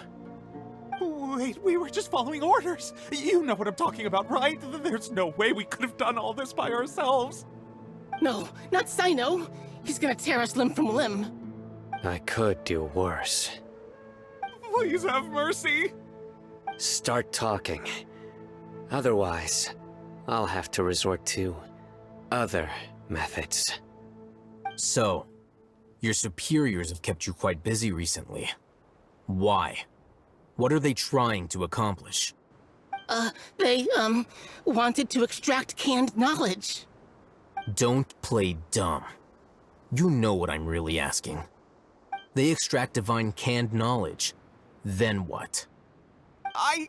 Wait, we were just following orders! You know what I'm talking about, right? There's no way we could have done all this by ourselves! No, not Sino! He's gonna tear us limb from limb! I could do worse. Please have mercy! Start talking. Otherwise, I'll have to resort to other methods. So, your superiors have kept you quite busy recently. Why? What are they trying to accomplish? They, wanted to extract canned knowledge. Don't play dumb. You know what I'm really asking. They extract divine canned knowledge. Then what? I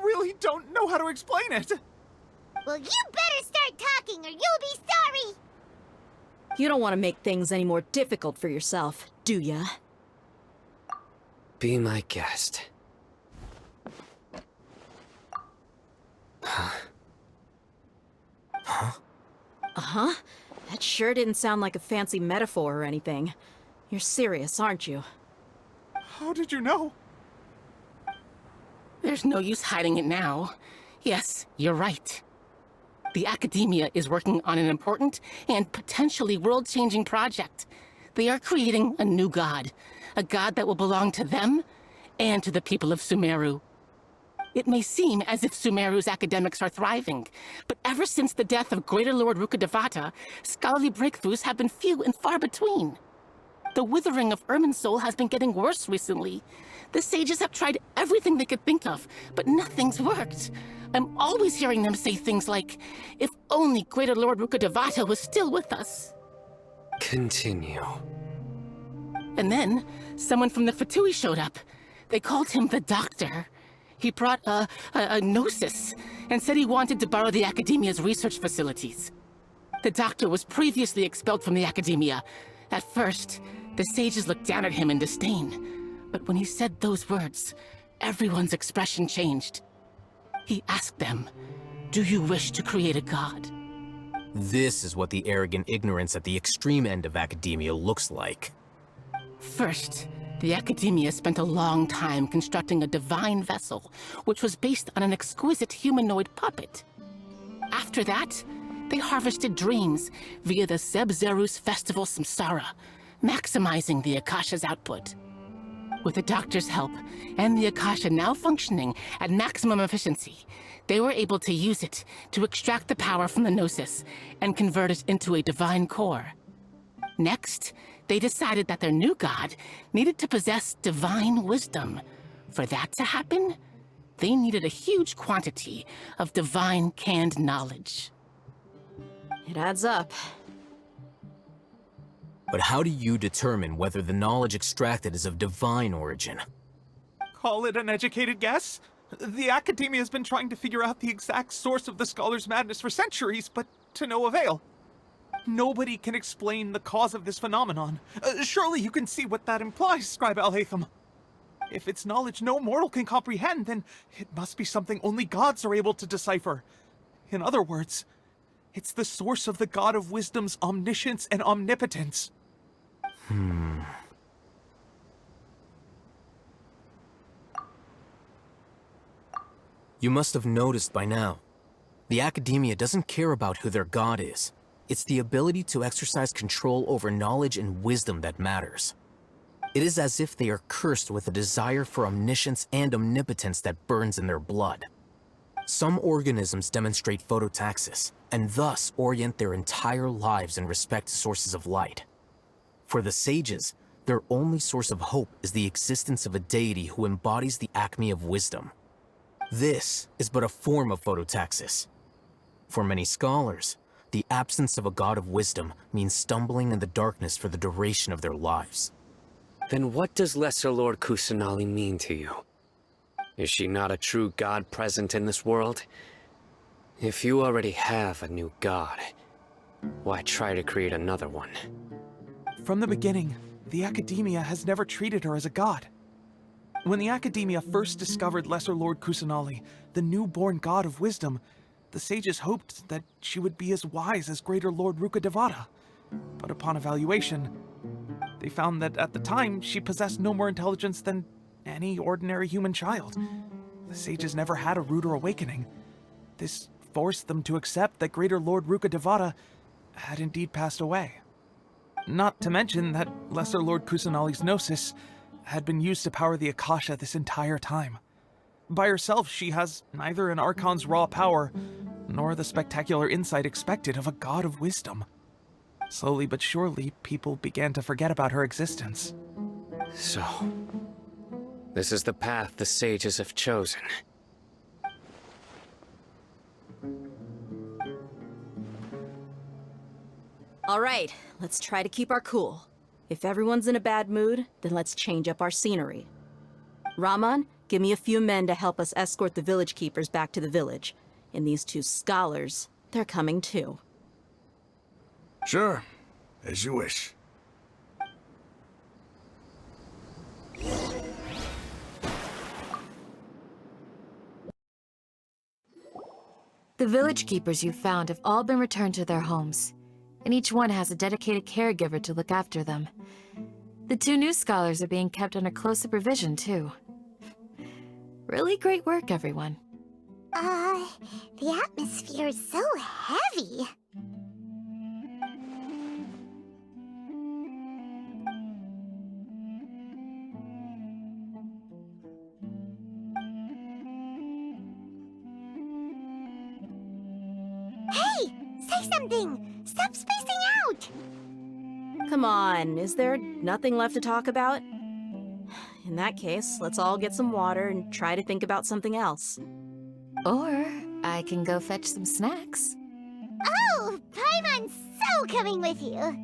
really don't know how to explain it. Well, you better start talking or you'll be sorry! You don't want to make things any more difficult for yourself, do ya? Be my guest. Uh-huh. That sure didn't sound like a fancy metaphor or anything. You're serious, aren't you? How did you know? There's no use hiding it now. Yes, you're right. The Academia is working on an important and potentially world-changing project. They are creating a new god. A god that will belong to them and to the people of Sumeru. It may seem as if Sumeru's academics are thriving, but ever since the death of Greater Lord Rukkhadevata, scholarly breakthroughs have been few and far between. The withering of Irminsul has been getting worse recently. The sages have tried everything they could think of, but nothing's worked. I'm always hearing them say things like, if only Greater Lord Rukkhadevata was still with us. Continue. And then, someone from the Fatui showed up. They called him the Doctor. He brought a gnosis and said he wanted to borrow the Academia's research facilities. The Doctor was previously expelled from the Academia. At first, the sages looked down at him in disdain. But when he said those words, everyone's expression changed. He asked them, "Do you wish to create a god?" This is what the arrogant ignorance at the extreme end of academia looks like. First, the Academia spent a long time constructing a divine vessel, which was based on an exquisite humanoid puppet. After that, they harvested dreams via the Zeb-Zerus Festival Samsara, maximizing the Akasha's output. With the Doctor's help, and the Akasha now functioning at maximum efficiency, they were able to use it to extract the power from the Gnosis and convert it into a divine core. Next, they decided that their new god needed to possess divine wisdom. For that to happen, they needed a huge quantity of divine canned knowledge. It adds up. But how do you determine whether the knowledge extracted is of divine origin? Call it an educated guess? The Academia has been trying to figure out the exact source of the Scholar's madness for centuries, but to no avail. Nobody can explain the cause of this phenomenon. Surely you can see what that implies, Scribe Al-Haytham. If it's knowledge no mortal can comprehend, then it must be something only gods are able to decipher. In other words, it's the source of the God of Wisdom's omniscience and omnipotence. You must have noticed by now. The Academia doesn't care about who their god is. It's the ability to exercise control over knowledge and wisdom that matters. It is as if they are cursed with a desire for omniscience and omnipotence that burns in their blood. Some organisms demonstrate phototaxis, and thus orient their entire lives in respect to sources of light. For the sages, their only source of hope is the existence of a deity who embodies the acme of wisdom. This is but a form of phototaxis. For many scholars, the absence of a god of wisdom means stumbling in the darkness for the duration of their lives. Then what does Lesser Lord Kusanali mean to you? Is she not a true god present in this world? If you already have a new god, why try to create another one? From the beginning, the Academia has never treated her as a god. When the Academia first discovered Lesser Lord Kusanali, the newborn god of wisdom, the sages hoped that she would be as wise as Greater Lord Rukkhadevata. But upon evaluation, they found that at the time, she possessed no more intelligence than any ordinary human child. The sages never had a ruder awakening. This forced them to accept that Greater Lord Rukkhadevata had indeed passed away. Not to mention that Lesser Lord Kusanali's gnosis had been used to power the Akasha this entire time. By herself, she has neither an Archon's raw power, nor the spectacular insight expected of a god of wisdom. Slowly but surely, people began to forget about her existence. So, this is the path the sages have chosen. All right, let's try to keep our cool. If everyone's in a bad mood, then let's change up our scenery. Raman, give me a few men to help us escort the village keepers back to the village. And these two scholars, they're coming too. Sure, as you wish. The village keepers you've found have all been returned to their homes, and each one has a dedicated caregiver to look after them. The two new scholars are being kept under close supervision, too. Really great work, everyone. The atmosphere is so heavy. Hey! Say something! Stop spacing out! Come on, is there nothing left to talk about? In that case, let's all get some water and try to think about something else. Or I can go fetch some snacks. Oh! Paimon's so coming with you!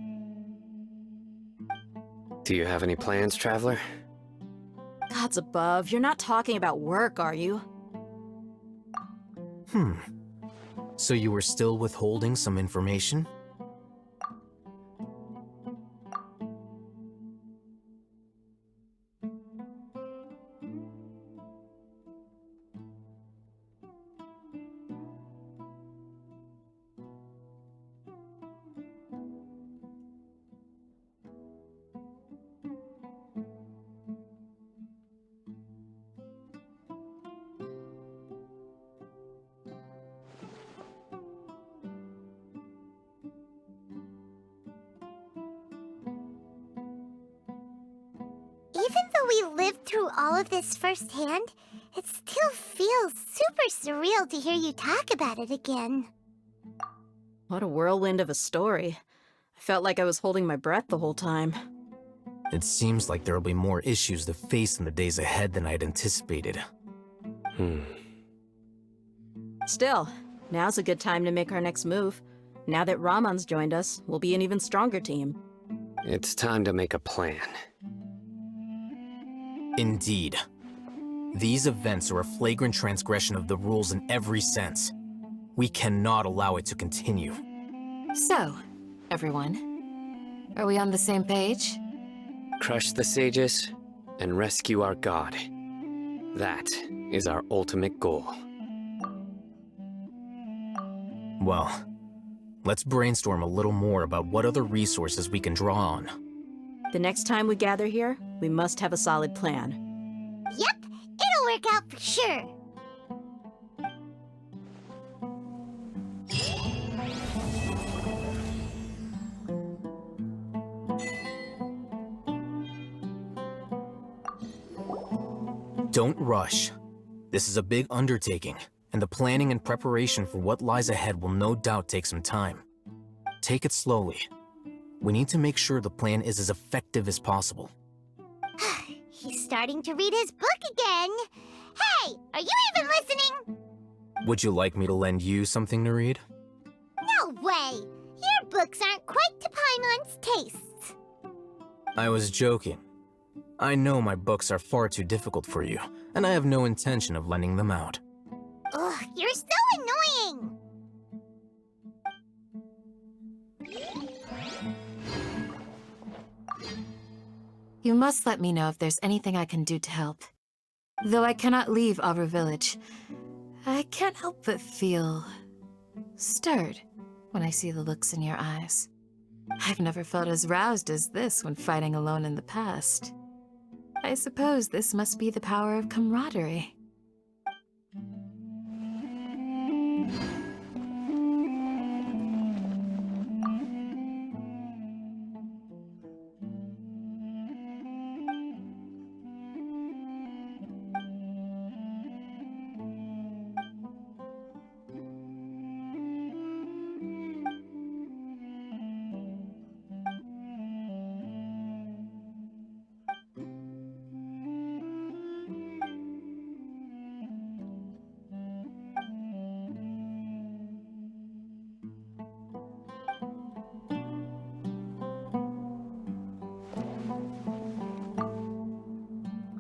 Do you have any plans, Traveler? Gods above, you're not talking about work, are you? So you were still withholding some information? Even though we lived through all of this firsthand, it still feels super surreal to hear you talk about it again. What a whirlwind of a story. I felt like I was holding my breath the whole time. It seems like there will be more issues to face in the days ahead than I'd anticipated. Still, now's a good time to make our next move. Now that Raman's joined us, we'll be an even stronger team. It's time to make a plan. Indeed. These events are a flagrant transgression of the rules in every sense. We cannot allow it to continue. So, everyone, are we on the same page? Crush the sages and rescue our god. That is our ultimate goal. Well, let's brainstorm a little more about what other resources we can draw on. The next time we gather here, we must have a solid plan. Yep, it'll work out for sure. Don't rush. This is a big undertaking, and the planning and preparation for what lies ahead will no doubt take some time. Take it slowly. We need to make sure the plan is as effective as possible. He's starting to read his book again. Hey, are you even listening? Would you like me to lend you something to read? No way! Your books aren't quite to Paimon's tastes. I was joking. I know my books are far too difficult for you, and I have no intention of lending them out. Ugh, you're so annoying! You must let me know if there's anything I can do to help. Though I cannot leave our village, I can't help but feel stirred when I see the looks in your eyes. I've never felt as roused as this when fighting alone in the past. I suppose this must be the power of camaraderie.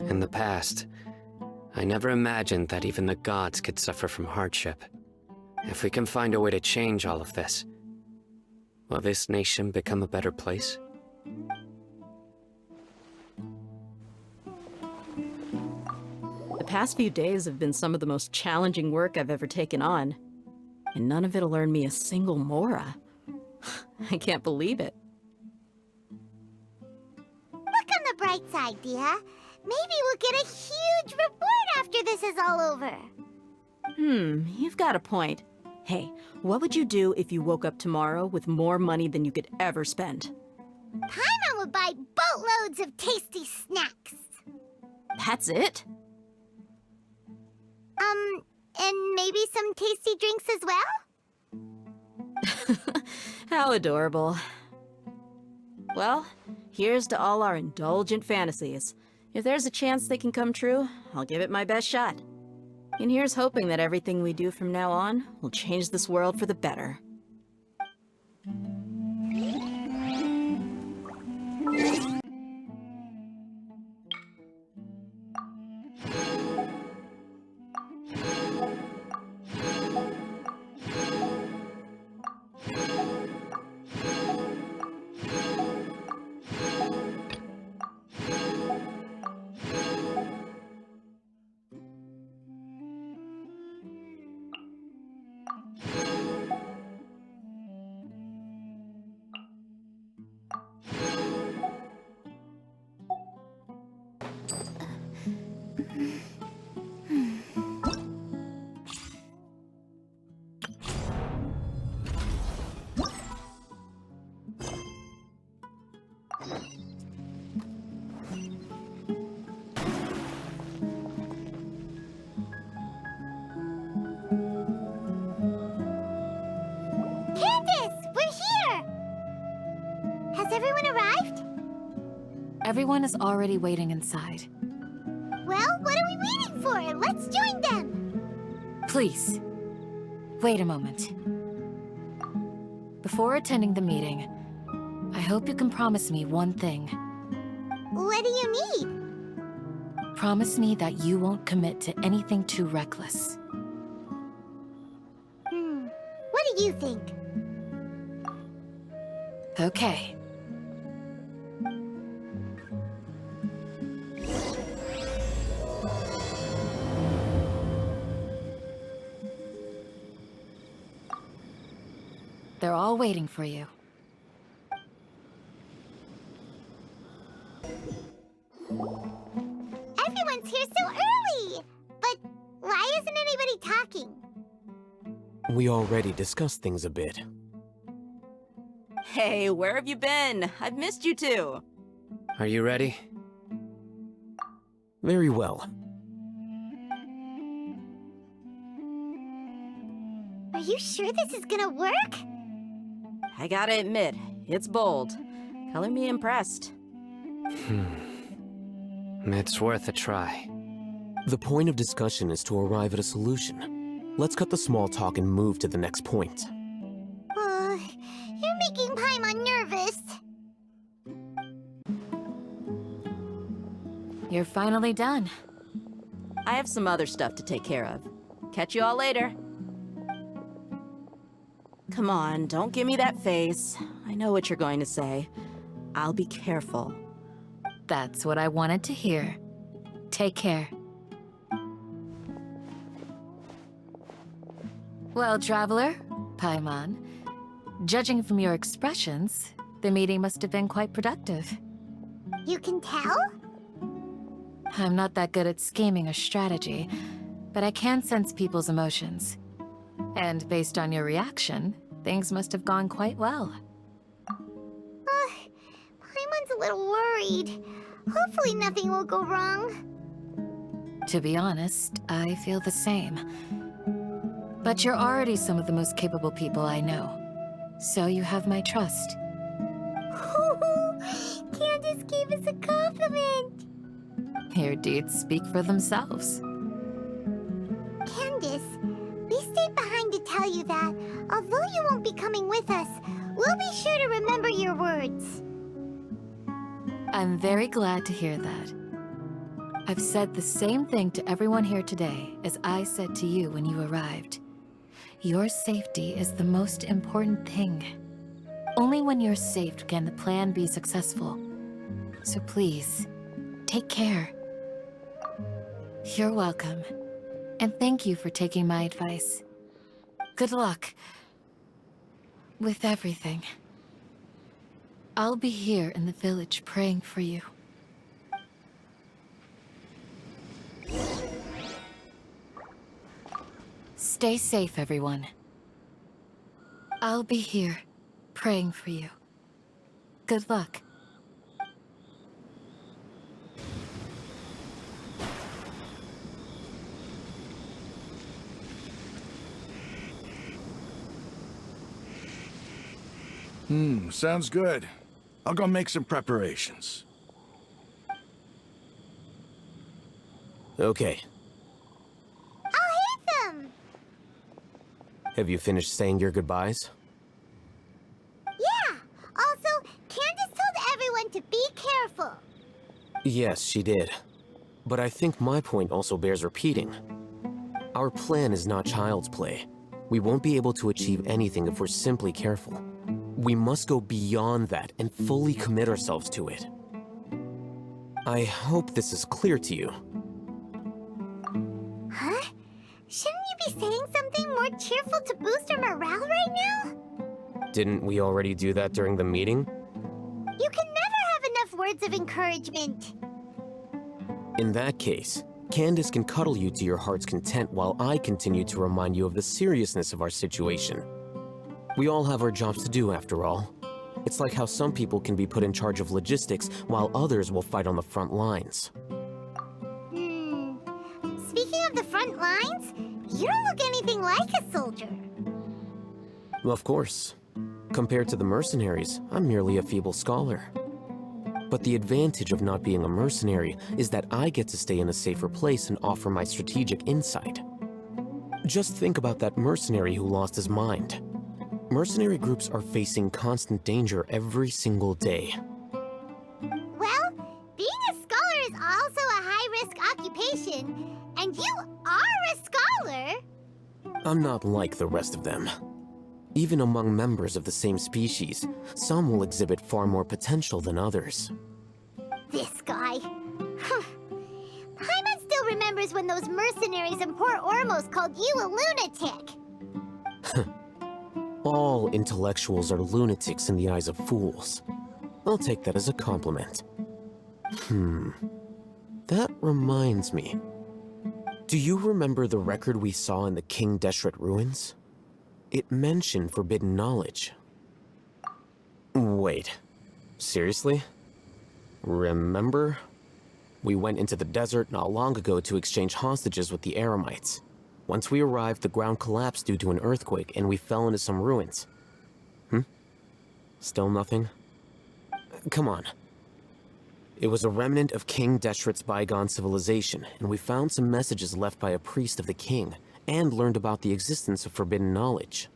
In the past, I never imagined that even the gods could suffer from hardship. If we can find a way to change all of this, will this nation become a better place? The past few days have been some of the most challenging work I've ever taken on. And none of it'll earn me a single mora. I can't believe it. Look on the bright side, Dia. Maybe we'll get a huge reward after this is all over. You've got a point. Hey, what would you do if you woke up tomorrow with more money than you could ever spend? Paimon would buy boatloads of tasty snacks. That's it? And maybe some tasty drinks as well? How adorable. Well, here's to all our indulgent fantasies. If there's a chance they can come true, I'll give it my best shot. And here's hoping that everything we do from now on will change this world for the better. Everyone is already waiting inside. Well, what are we waiting for? Let's join them! Please, wait a moment. Before attending the meeting, I hope you can promise me one thing. What do you need? Promise me that you won't commit to anything too reckless. What do you think? Okay. They're all waiting for you. Everyone's here so early! But why isn't anybody talking? We already discussed things a bit. Hey, where have you been? I've missed you too. Are you ready? Very well. Are you sure this is gonna work? I gotta admit, it's bold. Color me impressed. It's worth a try. The point of discussion is to arrive at a solution. Let's cut the small talk and move to the next point. You're making Paimon nervous. You're finally done. I have some other stuff to take care of. Catch you all later. Come on, don't give me that face. I know what you're going to say. I'll be careful. That's what I wanted to hear. Take care. Well, traveler, Paimon, judging from your expressions, the meeting must have been quite productive. You can tell? I'm not that good at scheming or strategy, but I can sense people's emotions. And based on your reaction, things must have gone quite well. Paimon's a little worried. Hopefully nothing will go wrong. To be honest, I feel the same. But you're already some of the most capable people I know, so you have my trust. Candace gave us a compliment. Your deeds speak for themselves. Candace, we stayed behind to tell you that, although you won't be coming with us, we'll be sure to remember your words. I'm very glad to hear that. I've said the same thing to everyone here today as I said to you when you arrived. Your safety is the most important thing. Only when you're safe can the plan be successful. So please, take care. You're welcome. And thank you for taking my advice. Good luck with everything. I'll be here in the village praying for you. Stay safe, everyone. I'll be here praying for you. Good luck. Sounds good. I'll go make some preparations. Okay. I'll hit them! Have you finished saying your goodbyes? Yeah! Also, Candace told everyone to be careful. Yes, she did. But I think my point also bears repeating. Our plan is not child's play. We won't be able to achieve anything if we're simply careful. We must go beyond that and fully commit ourselves to it. I hope this is clear to you. Huh? Shouldn't you be saying something more cheerful to boost our morale right now? Didn't we already do that during the meeting? You can never have enough words of encouragement. In that case, Candace can cuddle you to your heart's content while I continue to remind you of the seriousness of our situation. We all have our jobs to do, after all. It's like how some people can be put in charge of logistics while others will fight on the front lines. Speaking of the front lines, you don't look anything like a soldier. Of course. Compared to the mercenaries, I'm merely a feeble scholar. But the advantage of not being a mercenary is that I get to stay in a safer place and offer my strategic insight. Just think about that mercenary who lost his mind. Mercenary groups are facing constant danger every single day. Well, being a scholar is also a high-risk occupation, and you are a scholar! I'm not like the rest of them. Even among members of the same species, some will exhibit far more potential than others. This guy. Paimon still remembers when those mercenaries in Port Ormos called you a lunatic. All intellectuals are lunatics in the eyes of fools. I'll take that as a compliment. That reminds me. Do you remember the record we saw in the King Deshret ruins? It mentioned forbidden knowledge. Wait, seriously? Remember? We went into the desert not long ago to exchange hostages with the Eremites. Once we arrived, the ground collapsed due to an earthquake, and we fell into some ruins. Still nothing? Come on. It was a remnant of King Deshret's bygone civilization, and we found some messages left by a priest of the king, and learned about the existence of forbidden knowledge.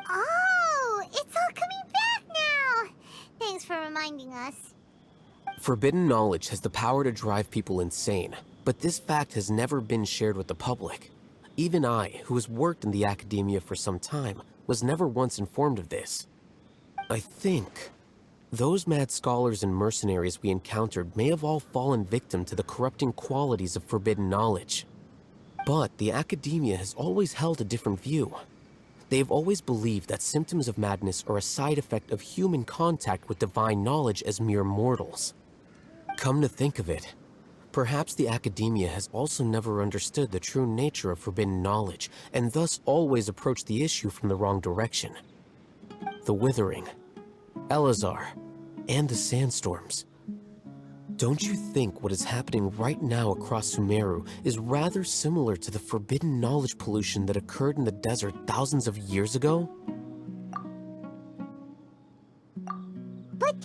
Oh, it's all coming back now! Thanks for reminding us. Forbidden knowledge has the power to drive people insane, but this fact has never been shared with the public. Even I, who has worked in the academia for some time, was never once informed of this. I think those mad scholars and mercenaries we encountered may have all fallen victim to the corrupting qualities of forbidden knowledge. But the academia has always held a different view. They have always believed that symptoms of madness are a side effect of human contact with divine knowledge as mere mortals. Come to think of it, perhaps the academia has also never understood the true nature of forbidden knowledge, and thus always approached the issue from the wrong direction. The Withering, Elazar, and the sandstorms. Don't you think what is happening right now across Sumeru is rather similar to the forbidden knowledge pollution that occurred in the desert thousands of years ago? But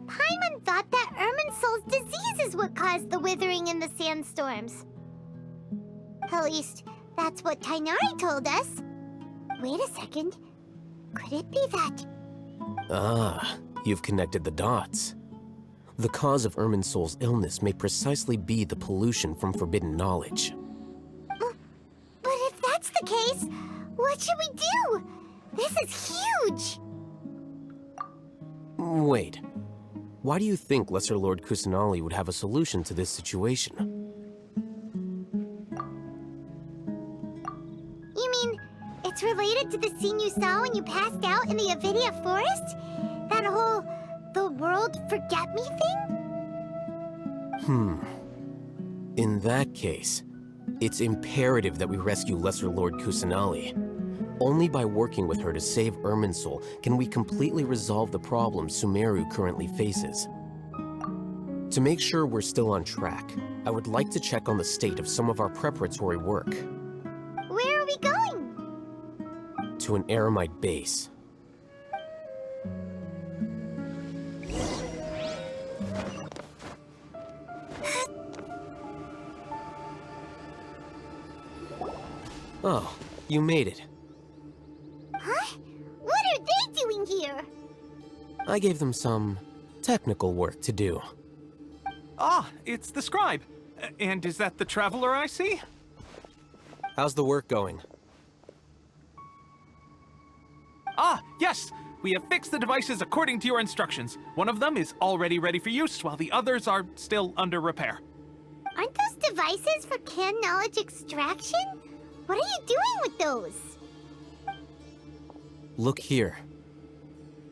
Paimon thought that Irminsul's disease is what caused the withering and the sandstorms. At least, that's what Tainari told us. Wait a second. Could it be that... Ah, you've connected the dots. The cause of Irminsul's illness may precisely be the pollution from forbidden knowledge. But if that's the case, what should we do? This is huge! Wait. Why do you think Lesser Lord Kusanali would have a solution to this situation? You mean, it's related to the scene you saw when you passed out in the Avidia forest? That whole, the world forget me thing? In that case, it's imperative that we rescue Lesser Lord Kusanali. Only by working with her to save Irminsul can we completely resolve the problems Sumeru currently faces. To make sure we're still on track, I would like to check on the state of some of our preparatory work. Where are we going? To an Eremite base. Oh, you made it. Huh? What are they doing here? I gave them some technical work to do. Ah, it's the scribe. And is that the traveler I see? How's the work going? Ah, yes! We have fixed the devices according to your instructions. One of them is already ready for use, while the others are still under repair. Aren't those devices for canned knowledge extraction? What are you doing with those? Look here.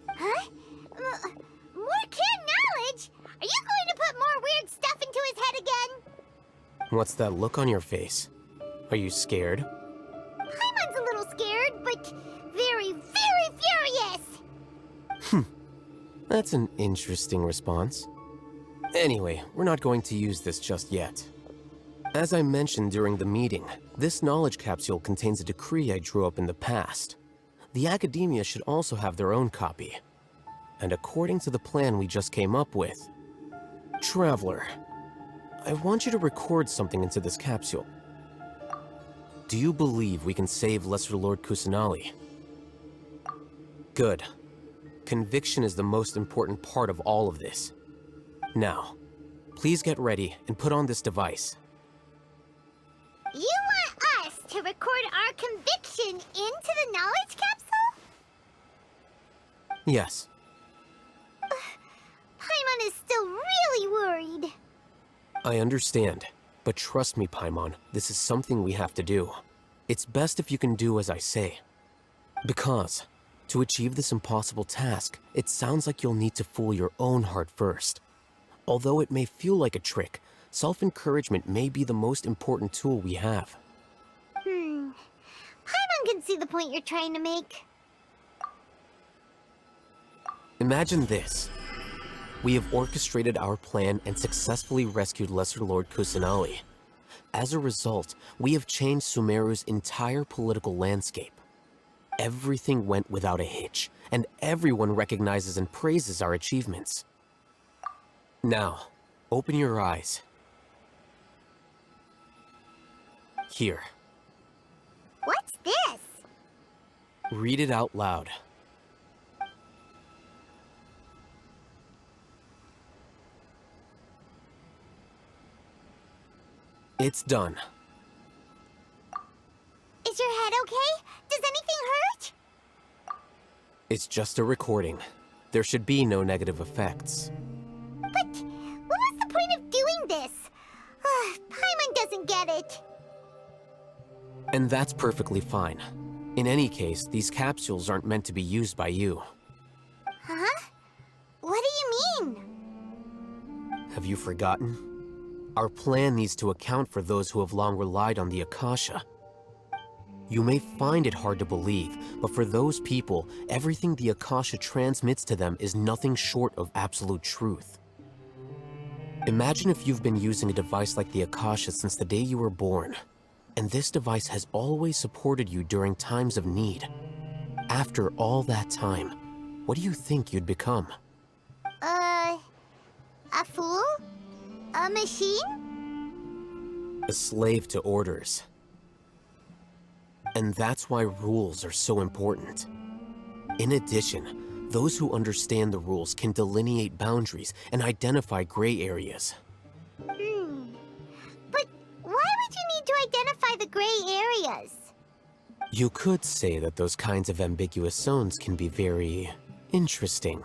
Huh? More canned knowledge? Are you going to put more weird stuff into his head again? What's that look on your face? Are you scared? Paimon's a little scared, but very, very furious! That's an interesting response. Anyway, we're not going to use this just yet. As I mentioned during the meeting, this knowledge capsule contains a decree I drew up in the past. The academia should also have their own copy. And according to the plan we just came up with, Traveler, I want you to record something into this capsule. Do you believe we can save Lesser Lord Kusanali? Good. Conviction is the most important part of all of this. Now, please get ready and put on this device. You want us to record our conviction into the knowledge capsule? Yes. Paimon is still really worried. I understand, but trust me, Paimon, this is something we have to do. It's best if you can do as I say. Because, to achieve this impossible task, it sounds like you'll need to fool your own heart first. Although it may feel like a trick, self-encouragement may be the most important tool we have. Paimon can see the point you're trying to make. Imagine this. We have orchestrated our plan and successfully rescued Lesser Lord Kusanali. As a result, we have changed Sumeru's entire political landscape. Everything went without a hitch, and everyone recognizes and praises our achievements. Now, open your eyes. Here. What's this? Read it out loud. It's done. Is your head okay? Does anything hurt? It's just a recording. There should be no negative effects. But what was the point of doing this? Paimon doesn't get it. And that's perfectly fine. In any case, these capsules aren't meant to be used by you. Huh? What do you mean? Have you forgotten? Our plan needs to account for those who have long relied on the Akasha. You may find it hard to believe, but for those people, everything the Akasha transmits to them is nothing short of absolute truth. Imagine if you've been using a device like the Akasha since the day you were born, and this device has always supported you during times of need. After all that time, what do you think you'd become? A fool? A machine? A slave to orders. And that's why rules are so important. In addition, those who understand the rules can delineate boundaries and identify gray areas. But why would you need to identify the gray areas? You could say that those kinds of ambiguous zones can be very interesting.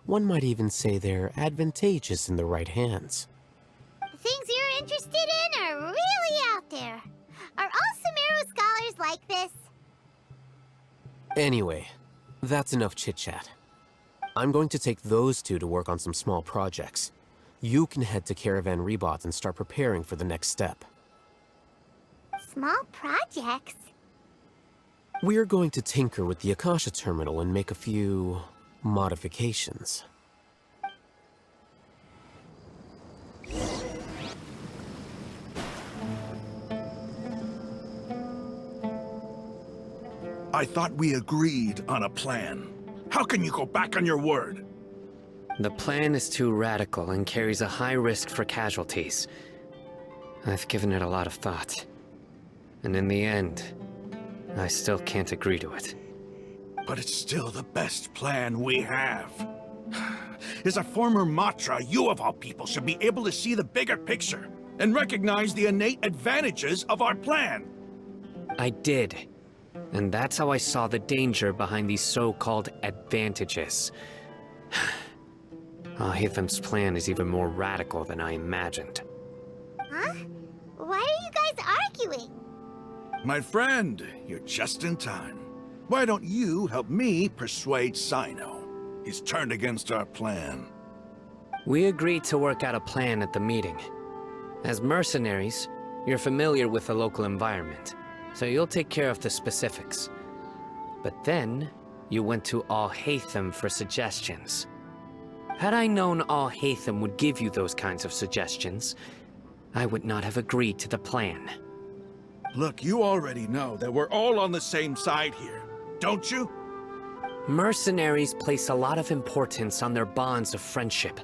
One might even say they're advantageous in the right hands. The things you're interested in are really out there. Are all Sumeru scholars like this? Anyway, that's enough chit-chat. I'm going to take those two to work on some small projects. You can head to Caravan Rebot and start preparing for the next step. Small projects? We're going to tinker with the Akasha terminal and make a few modifications. I thought we agreed on a plan. How can you go back on your word? The plan is too radical and carries a high risk for casualties. I've given it a lot of thought. And in the end, I still can't agree to it. But it's still the best plan we have. As a former Matra, you of all people should be able to see the bigger picture and recognize the innate advantages of our plan. I did. And that's how I saw the danger behind these so-called advantages. Hitham's plan is even more radical than I imagined. Huh? Why are you guys arguing? My friend, you're just in time. Why don't you help me persuade Sino? He's turned against our plan. We agreed to work out a plan at the meeting. As mercenaries, you're familiar with the local environment, so you'll take care of the specifics. But then, you went to Al-Haytham for suggestions. Had I known Al-Haytham would give you those kinds of suggestions, I would not have agreed to the plan. Look, you already know that we're all on the same side here, don't you? Mercenaries place a lot of importance on their bonds of friendship,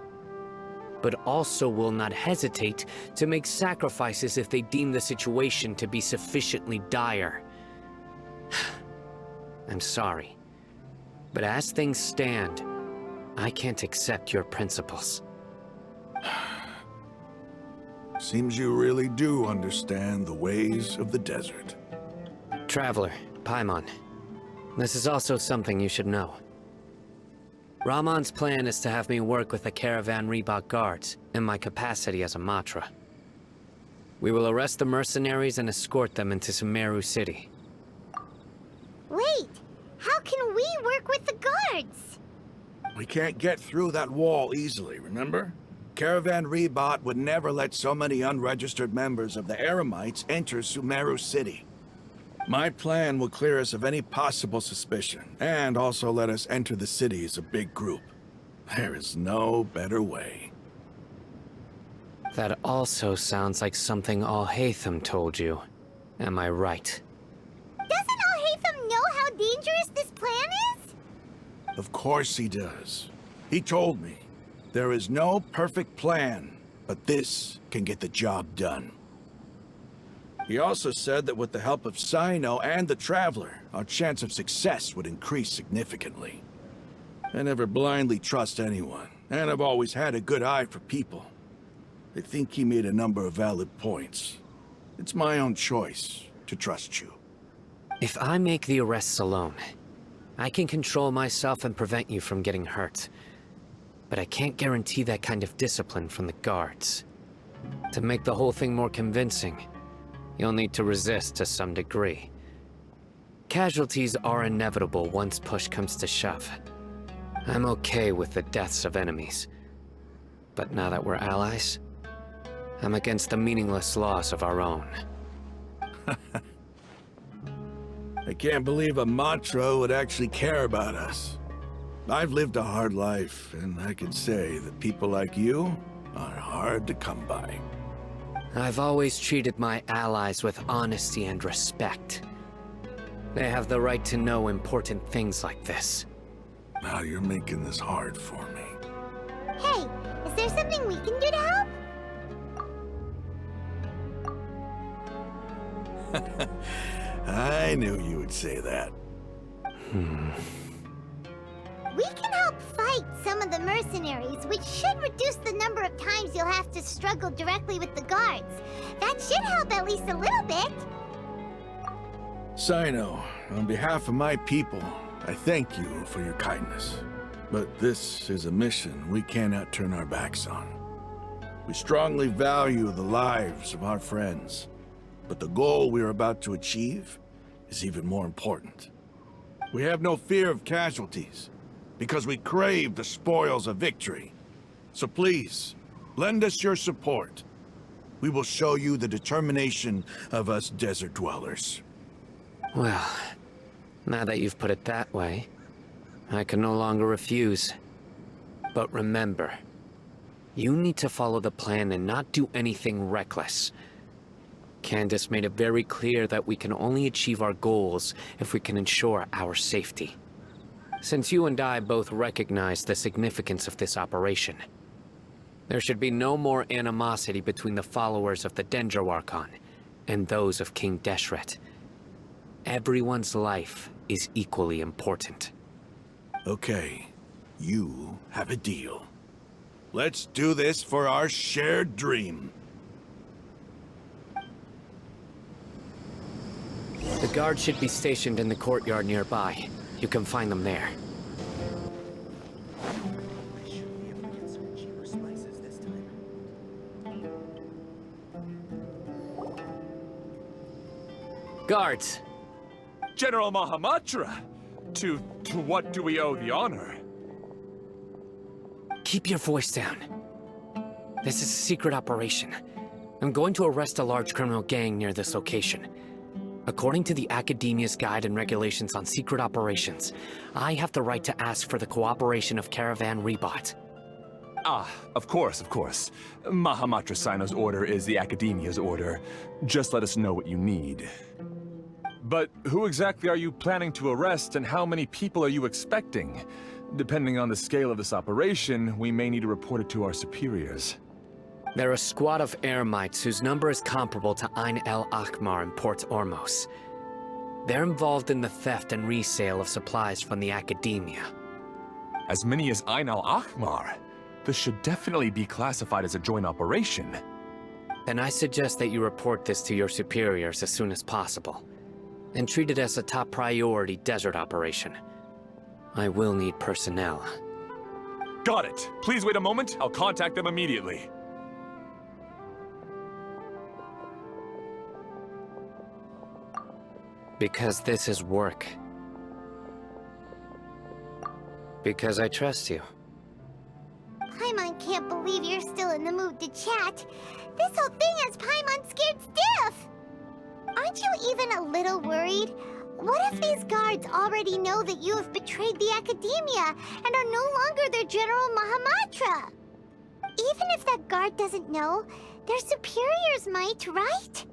but also will not hesitate to make sacrifices if they deem the situation to be sufficiently dire. I'm sorry, but as things stand, I can't accept your principles. Seems you really do understand the ways of the desert. Traveler, Paimon, this is also something you should know. Ramon's plan is to have me work with the Caravan Rebot guards in my capacity as a Matra. We will arrest the mercenaries and escort them into Sumeru City. Wait, how can we work with the guards? We can't get through that wall easily, remember? Caravan Rebot would never let so many unregistered members of the Eremites enter Sumeru City. My plan will clear us of any possible suspicion, and also let us enter the city as a big group. There is no better way. That also sounds like something Al-Haytham told you. Am I right? Doesn't Al-Haytham know how dangerous this plan is? Of course he does. He told me. There is no perfect plan, but this can get the job done. He also said that with the help of Sino and the Traveler, our chance of success would increase significantly. I never blindly trust anyone, and I've always had a good eye for people. I think he made a number of valid points. It's my own choice to trust you. If I make the arrests alone, I can control myself and prevent you from getting hurt. But I can't guarantee that kind of discipline from the guards. To make the whole thing more convincing, you'll need to resist to some degree. Casualties are inevitable once push comes to shove. I'm okay with the deaths of enemies. But now that we're allies, I'm against the meaningless loss of our own. I can't believe a Matra would actually care about us. I've lived a hard life, and I can say that people like you are hard to come by. I've always treated my allies with honesty and respect. They have the right to know important things like this. Now you're making this hard for me. Hey, is there something we can do to help? I knew you would say that. We can help fight some of the mercenaries, which should reduce the number of times you'll have to struggle directly with the guards. That should help at least a little bit. Sino, on behalf of my people, I thank you for your kindness. But this is a mission we cannot turn our backs on. We strongly value the lives of our friends, but the goal we are about to achieve is even more important. We have no fear of casualties, because we crave the spoils of victory. So please, lend us your support. We will show you the determination of us desert dwellers. Well, now that you've put it that way, I can no longer refuse. But remember, you need to follow the plan and not do anything reckless. Candace made it very clear that we can only achieve our goals if we can ensure our safety. Since you and I both recognize the significance of this operation, there should be no more animosity between the followers of the Dendro Archon and those of King Deshret. Everyone's life is equally important. Okay, you have a deal. Let's do this for our shared dream. The guards should be stationed in the courtyard nearby. You can find them there. Guards! General Mahamatra! To what do we owe the honor? Keep your voice down. This is a secret operation. I'm going to arrest a large criminal gang near this location. According to the Academia's Guide and Regulations on Secret Operations, I have the right to ask for the cooperation of Caravan Rebot. Ah, of course, of course. Mahamatra Sino's order is the Academia's order. Just let us know what you need. But who exactly are you planning to arrest, and how many people are you expecting? Depending on the scale of this operation, we may need to report it to our superiors. They're a squad of Eremites whose number is comparable to Ain el Akhmar in Port Ormos. They're involved in the theft and resale of supplies from the Academia. As many as Ain el Akhmar? This should definitely be classified as a joint operation. Then I suggest that you report this to your superiors as soon as possible, and treat it as a top priority desert operation. I will need personnel. Got it. Please wait a moment. I'll contact them immediately. Because this is work. Because I trust you. Paimon can't believe you're still in the mood to chat. This whole thing has Paimon scared stiff! Aren't you even a little worried? What if these guards already know that you have betrayed the Academia and are no longer their General Mahamatra? Even if that guard doesn't know, their superiors might, right?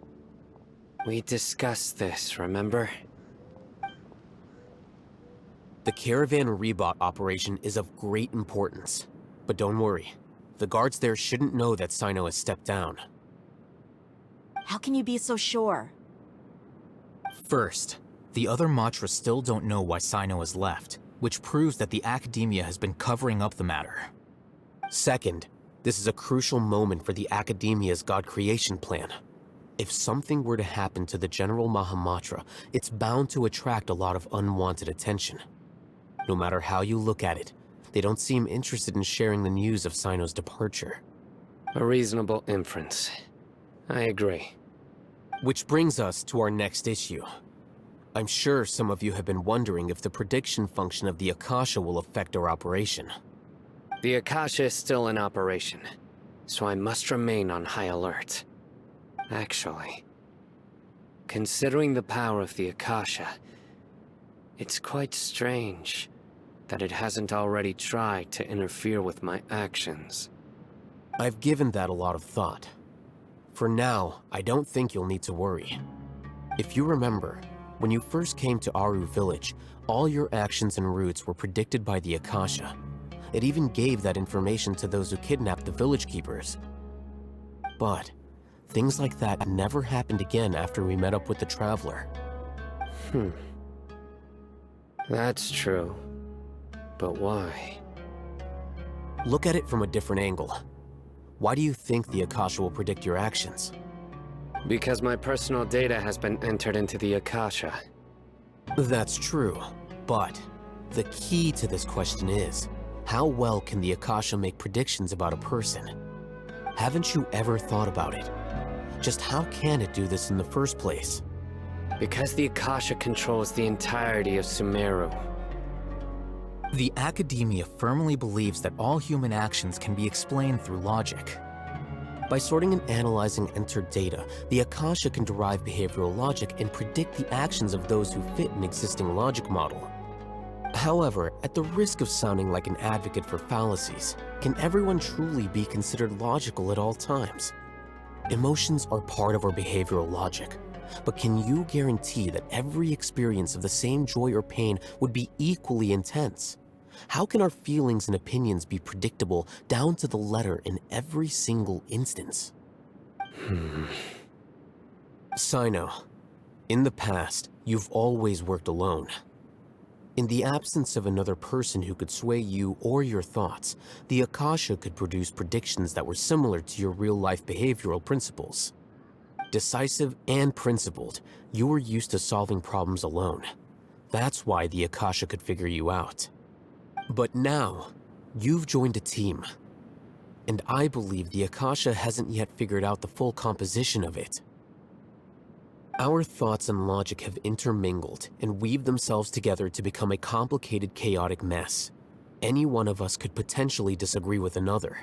We discussed this, remember? The caravan rebot operation is of great importance. But don't worry, the guards there shouldn't know that Sino has stepped down. How can you be so sure? First, the other Matra still don't know why Sino has left, which proves that the Academia has been covering up the matter. Second, this is a crucial moment for the Academia's God creation plan. If something were to happen to the General Mahamatra, it's bound to attract a lot of unwanted attention. No matter how you look at it, they don't seem interested in sharing the news of Sino's departure. A reasonable inference. I agree. Which brings us to our next issue. I'm sure some of you have been wondering if the prediction function of the Akasha will affect our operation. The Akasha is still in operation, so I must remain on high alert. Actually, considering the power of the Akasha, it's quite strange that it hasn't already tried to interfere with my actions. I've given that a lot of thought. For now, I don't think you'll need to worry. If you remember, when you first came to Aru Village, all your actions and routes were predicted by the Akasha. It even gave that information to those who kidnapped the village keepers. But things like that never happened again after we met up with the Traveler. That's true. But why? Look at it from a different angle. Why do you think the Akasha will predict your actions? Because my personal data has been entered into the Akasha. That's true, but the key to this question is, how well can the Akasha make predictions about a person? Haven't you ever thought about it? Just how can it do this in the first place? Because the Akasha controls the entirety of Sumeru. The Academia firmly believes that all human actions can be explained through logic. By sorting and analyzing entered data, the Akasha can derive behavioral logic and predict the actions of those who fit an existing logic model. However, at the risk of sounding like an advocate for fallacies, can everyone truly be considered logical at all times? Emotions are part of our behavioral logic, but can you guarantee that every experience of the same joy or pain would be equally intense? How can our feelings and opinions be predictable down to the letter in every single instance? Sino, in the past, you've always worked alone. In the absence of another person who could sway you or your thoughts, the Akasha could produce predictions that were similar to your real-life behavioral principles. Decisive and principled, you were used to solving problems alone. That's why the Akasha could figure you out. But now, you've joined a team. And I believe the Akasha hasn't yet figured out the full composition of it. Our thoughts and logic have intermingled and weaved themselves together to become a complicated, chaotic mess. Any one of us could potentially disagree with another.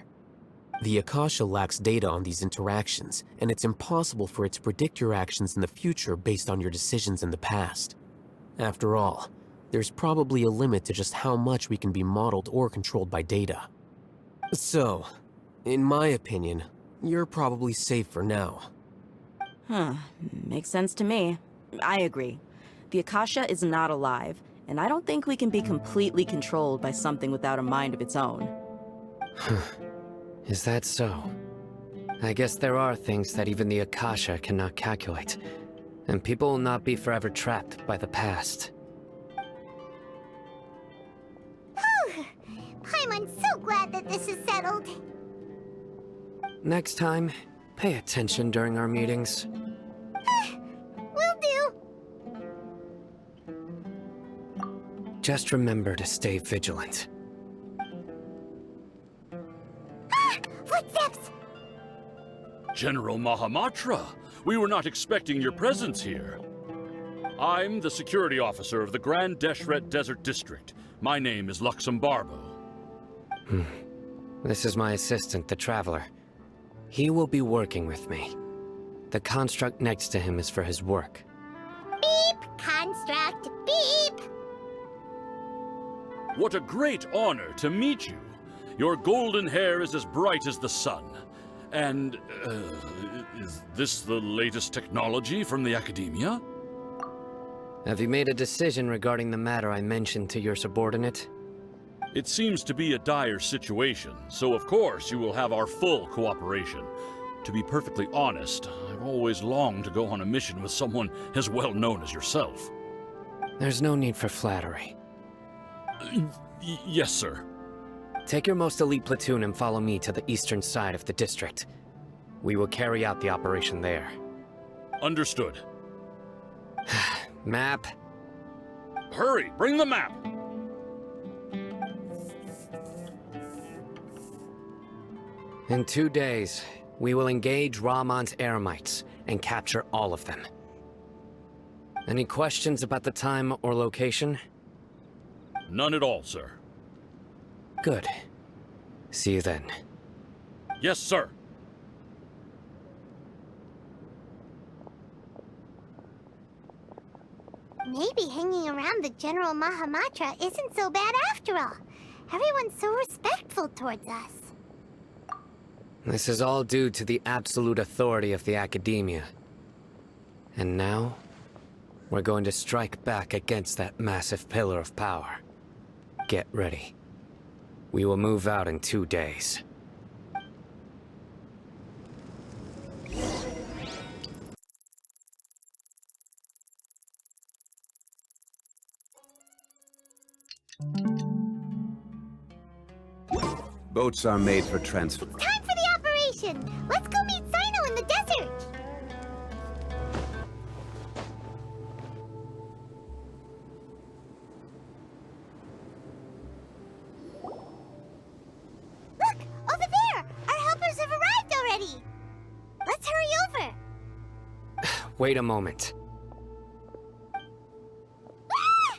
The Akasha lacks data on these interactions, and it's impossible for it to predict your actions in the future based on your decisions in the past. After all, there's probably a limit to just how much we can be modeled or controlled by data. So, in my opinion, you're probably safe for now. Makes sense to me. I agree. The Akasha is not alive, and I don't think we can be completely controlled by something without a mind of its own. Is that so? I guess there are things that even the Akasha cannot calculate, and people will not be forever trapped by the past. I'm so glad that this is settled. Next time, pay attention during our meetings. Will do. Just remember to stay vigilant. Footsteps! General Mahamatra, we were not expecting your presence here. I'm the security officer of the Grand Deshret Desert District. My name is Luxembarbo. This is my assistant, the Traveler. He will be working with me. The construct next to him is for his work. Beep, construct, beep! What a great honor to meet you. Your golden hair is as bright as the sun. And, is this the latest technology from the Academia? Have you made a decision regarding the matter I mentioned to your subordinate? It seems to be a dire situation, so of course you will have our full cooperation. To be perfectly honest, I've always longed to go on a mission with someone as well known as yourself. There's no need for flattery. Yes, sir. Take your most elite platoon and follow me to the eastern side of the district. We will carry out the operation there. Understood. Map. Hurry, bring the map! In 2 days, we will engage Rahman's Eremites and capture all of them. Any questions about the time or location? None at all, sir. Good. See you then. Yes, sir. Maybe hanging around the General Mahamatra isn't so bad after all. Everyone's so respectful towards us. This is all due to the absolute authority of the Academia. And now, we're going to strike back against that massive pillar of power. Get ready. We will move out in 2 days. Boats are made for transfer. Time for the operation! Let's go meet Sino in the desert! Look! Over there! Our helpers have arrived already! Let's hurry over! Wait a moment. Ah!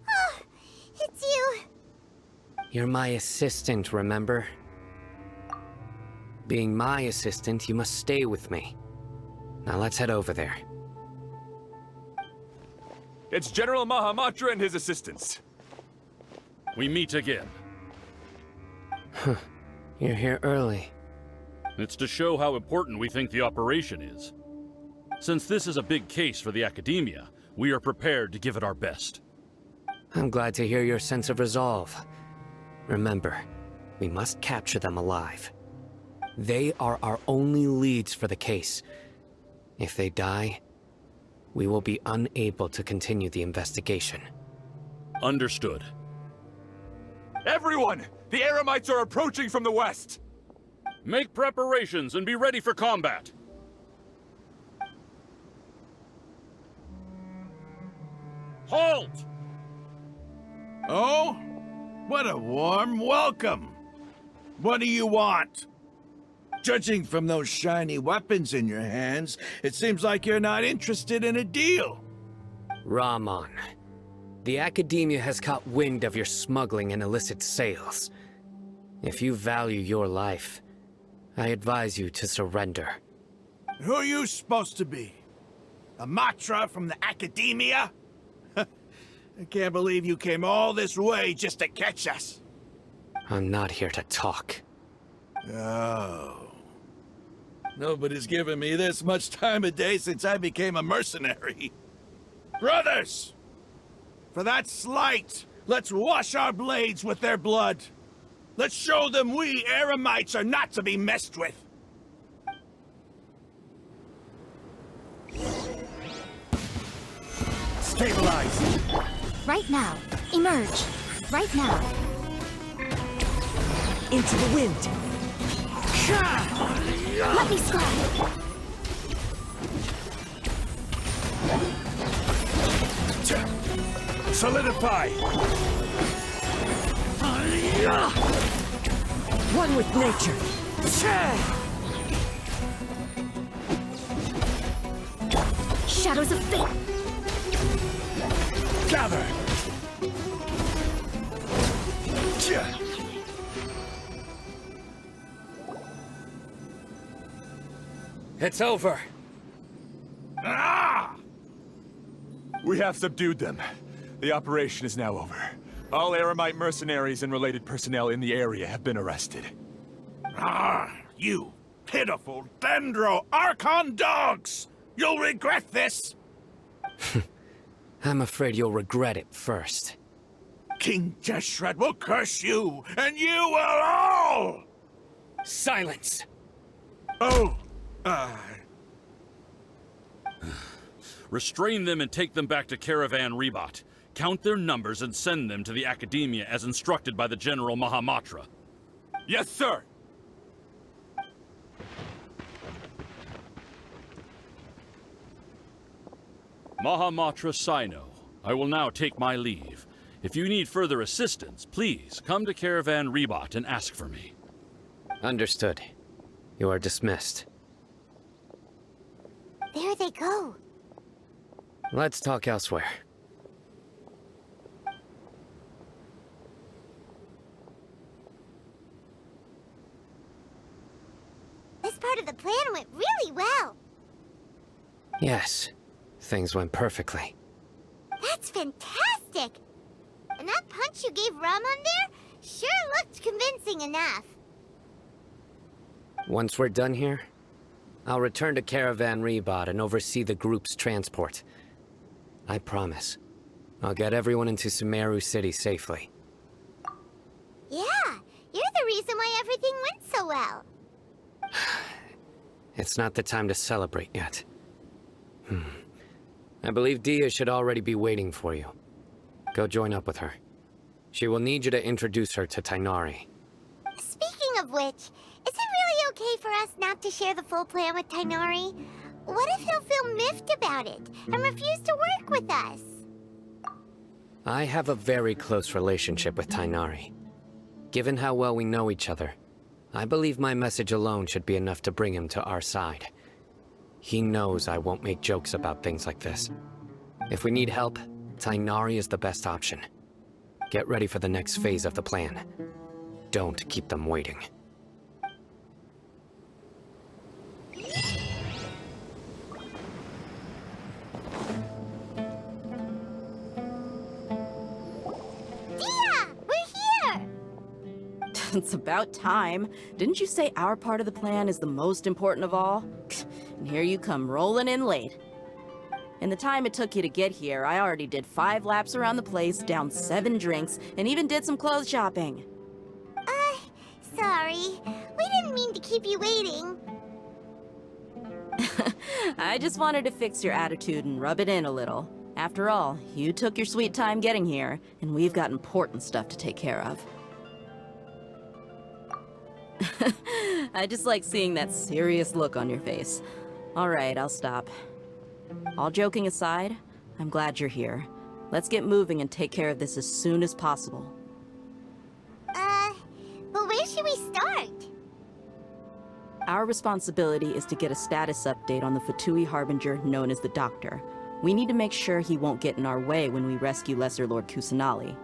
Oh, it's you! You're my assistant, remember? Being my assistant, you must stay with me. Now let's head over there. It's General Mahamatra and his assistants. We meet again. Huh. You're here early. It's to show how important we think the operation is. Since this is a big case for the Academia, we are prepared to give it our best. I'm glad to hear your sense of resolve. Remember, we must capture them alive. They are our only leads for the case. If they die, we will be unable to continue the investigation. Understood. Everyone! The Eremites are approaching from the west! Make preparations and be ready for combat! Halt! Oh? What a warm welcome! What do you want? Judging from those shiny weapons in your hands, it seems like you're not interested in a deal. Rahman, the Academia has caught wind of your smuggling and illicit sales. If you value your life, I advise you to surrender. Who are you supposed to be? A Matra from the Academia? I can't believe you came all this way just to catch us. I'm not here to talk. Oh. Nobody's given me this much time of day since I became a mercenary. Brothers! For that slight, let's wash our blades with their blood. Let's show them we Eremites are not to be messed with. Stabilize! Right now. Emerge. Right now. Into the wind! Let me slide. Solidify! One with nature! Shadows of fate! Gather! It's over. We have subdued them. The operation is now over. All Eremite mercenaries and related personnel in the area have been arrested. Ah, you pitiful Dendro Archon dogs! You'll regret this! I'm afraid you'll regret it first. King Deshret will curse you, and you will all! Silence! Oh, Restrain them and take them back to Caravan Rebot. Count their numbers and send them to the Academia as instructed by the General Mahamatra. Yes, sir! Mahamatra Sino, I will now take my leave. If you need further assistance, please come to Caravan Rebot and ask for me. Understood. You are dismissed. There they go. Let's talk elsewhere. This part of the plan went really well. Yes, things went perfectly. That's fantastic! And that punch you gave Ramon there sure looked convincing enough. Once we're done here, I'll return to Caravan Rebot and oversee the group's transport. I promise. I'll get everyone into Sumeru City safely. Yeah, you're the reason why everything went so well. It's not the time to celebrate yet. I believe Dia should already be waiting for you. Go join up with her. She will need you to introduce her to Tainari. Speaking of which, is it really okay for us not to share the full plan with Tainari? What if he'll feel miffed about it and refuse to work with us? I have a very close relationship with Tainari. Given how well we know each other, I believe my message alone should be enough to bring him to our side. He knows I won't make jokes about things like this. If we need help, Tainari is the best option. Get ready for the next phase of the plan. Don't keep them waiting. It's about time. Didn't you say our part of the plan is the most important of all? And here you come rolling in late. In the time it took you to get here, I already did 5 laps around the place, downed 7 drinks, and even did some clothes shopping. Sorry. We didn't mean to keep you waiting. I just wanted to fix your attitude and rub it in a little. After all, you took your sweet time getting here, and we've got important stuff to take care of. I just like seeing that serious look on your face. All right, I'll stop. All joking aside, I'm glad you're here. Let's get moving and take care of this as soon as possible. But where should we start? Our responsibility is to get a status update on the Fatui Harbinger known as the Doctor. We need to make sure he won't get in our way when we rescue Lesser Lord Kusanali.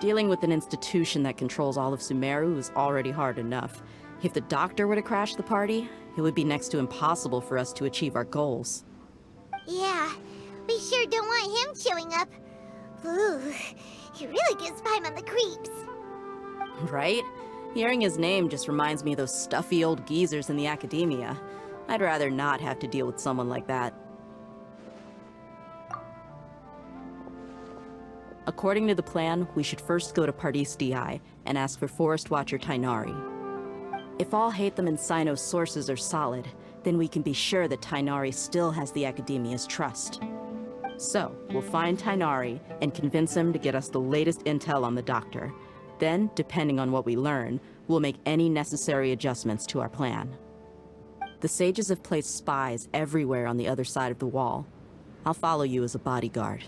Dealing with an institution that controls all of Sumeru is already hard enough. If the Doctor were to crash the party, it would be next to impossible for us to achieve our goals. Yeah, we sure don't want him showing up. Ooh, he really gives Paimon on the creeps. Right? Hearing his name just reminds me of those stuffy old geezers in the Academia. I'd rather not have to deal with someone like that. According to the plan, we should first go to Pardis Di and ask for Forest Watcher Tainari. If all Hatham and Sino's sources are solid, then we can be sure that Tainari still has the Academia's trust. So, we'll find Tainari and convince him to get us the latest intel on the Doctor. Then, depending on what we learn, we'll make any necessary adjustments to our plan. The sages have placed spies everywhere on the other side of the wall. I'll follow you as a bodyguard.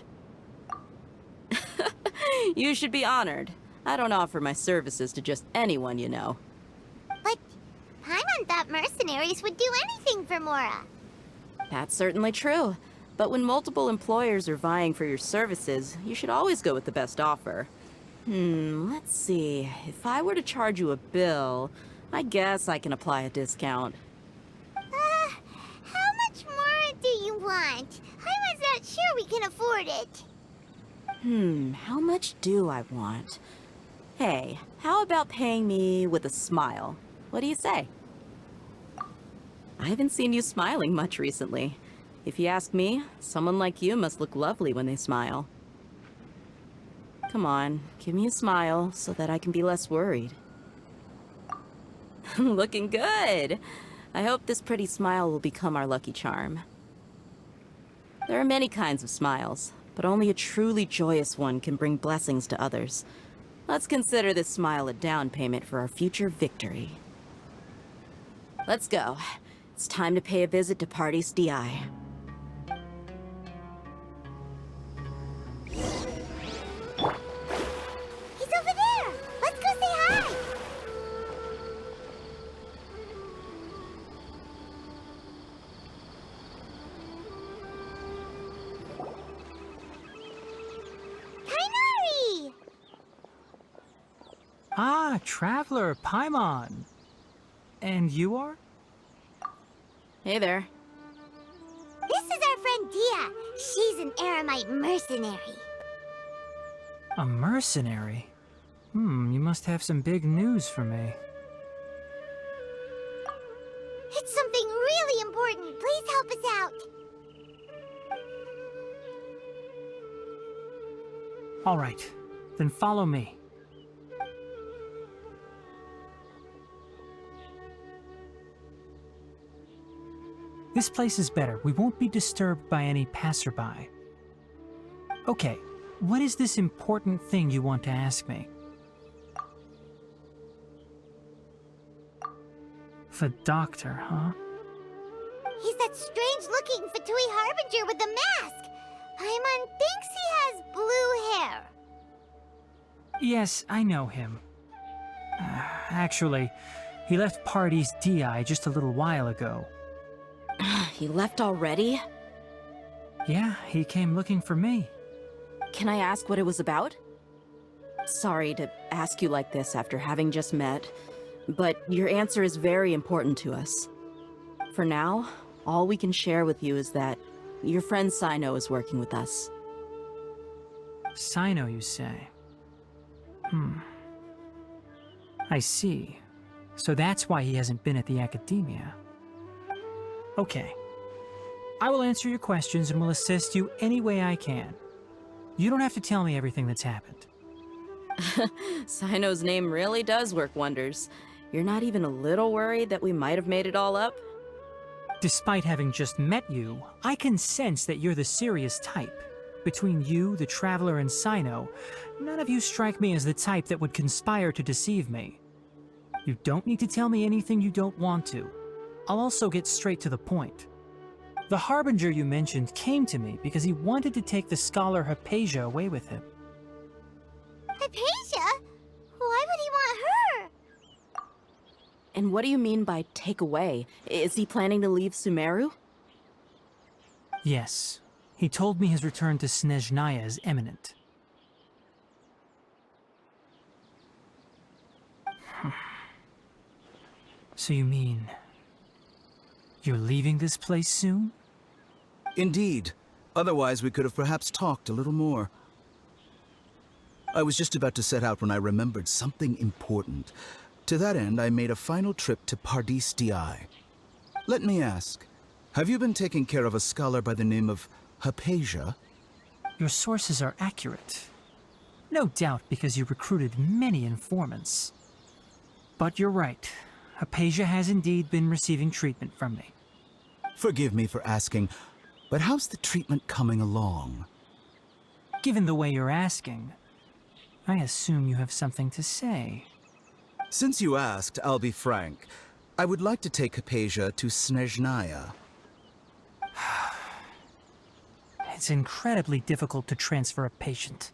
You should be honored. I don't offer my services to just anyone, you know. But Paimon thought mercenaries would do anything for Mora. That's certainly true. But when multiple employers are vying for your services, you should always go with the best offer. Let's see. If I were to charge you a bill, I guess I can apply a discount. How much more do you want? Paimon's not sure we can afford it. How much do I want? Hey, how about paying me with a smile? What do you say? I haven't seen you smiling much recently. If you ask me, someone like you must look lovely when they smile. Come on, give me a smile so that I can be less worried. Looking good! I hope this pretty smile will become our lucky charm. There are many kinds of smiles, but only a truly joyous one can bring blessings to others. Let's consider this smile a down payment for our future victory. Let's go. It's time to pay a visit to Party's DI. He's over there! Let's go say hi! Kainari! Ah, Traveler, Paimon. And you are? Hey there. This is our friend Dia. She's an Aramite mercenary. A mercenary? You must have some big news for me. It's something really important. Please help us out. All right, then follow me. This place is better. We won't be disturbed by any passerby. Okay, what is this important thing you want to ask me? The doctor, huh? He's that strange-looking Fatui Harbinger with the mask. Paimon thinks he has blue hair. Yes, I know him. Actually, he left Party's DI just a little while ago. He left already? Yeah, he came looking for me. Can I ask what it was about? Sorry to ask you like this after having just met, but your answer is very important to us. For now, all we can share with you is that your friend Sino is working with us. Sino, you say? I see. So that's why he hasn't been at the Academia. Okay. I will answer your questions and will assist you any way I can. You don't have to tell me everything that's happened. Sino's name really does work wonders. You're not even a little worried that we might have made it all up? Despite having just met you, I can sense that you're the serious type. Between you, the Traveler, and Sino, none of you strike me as the type that would conspire to deceive me. You don't need to tell me anything you don't want to. I'll also get straight to the point. The Harbinger you mentioned came to me because he wanted to take the scholar Hypatia away with him. Hypatia? Why would he want her? And what do you mean by take away? Is he planning to leave Sumeru? Yes. He told me his return to Snezhnaya is imminent. So you mean... you're leaving this place soon? Indeed. Otherwise, we could have perhaps talked a little more. I was just about to set out when I remembered something important. To that end, I made a final trip to Pardis DI. Let me ask, have you been taking care of a scholar by the name of Hypatia? Your sources are accurate. No doubt because you recruited many informants. But you're right. Hypatia has indeed been receiving treatment from me. Forgive me for asking, but how's the treatment coming along? Given the way you're asking, I assume you have something to say. Since you asked, I'll be frank. I would like to take Hypatia to Snezhnaya. It's incredibly difficult to transfer a patient.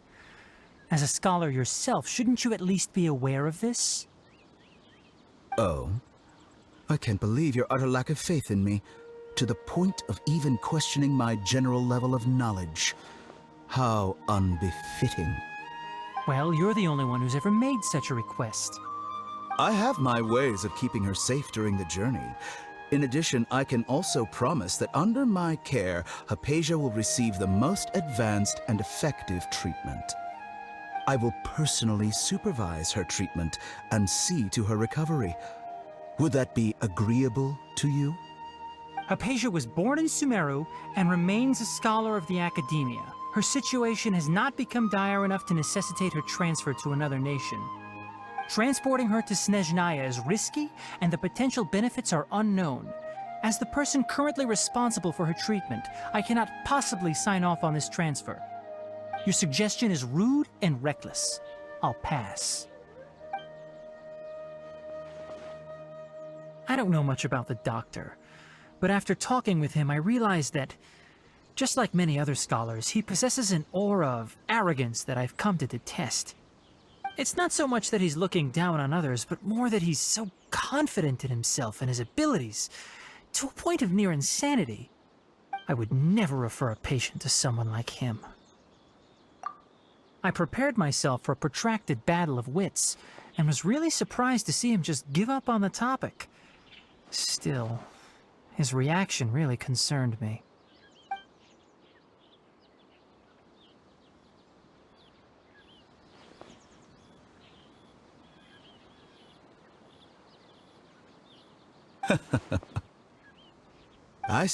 As a scholar yourself, shouldn't you at least be aware of this? Oh? I can't believe your utter lack of faith in me, to the point of even questioning my general level of knowledge. How unbefitting. Well, you're the only one who's ever made such a request. I have my ways of keeping her safe during the journey. In addition, I can also promise that under my care, Hypatia will receive the most advanced and effective treatment. I will personally supervise her treatment and see to her recovery. Would that be agreeable to you? Hypatia was born in Sumeru and remains a scholar of the Academia. Her situation has not become dire enough to necessitate her transfer to another nation. Transporting her to Snezhnaya is risky, and the potential benefits are unknown. As the person currently responsible for her treatment, I cannot possibly sign off on this transfer. Your suggestion is rude and reckless. I'll pass. I don't know much about the doctor, but after talking with him, I realized that, just like many other scholars, he possesses an aura of arrogance that I've come to detest. It's not so much that he's looking down on others, but more that he's so confident in himself and his abilities, to a point of near insanity. I would never refer a patient to someone like him. I prepared myself for a protracted battle of wits, and was really surprised to see him just give up on the topic. Still, his reaction really concerned me. I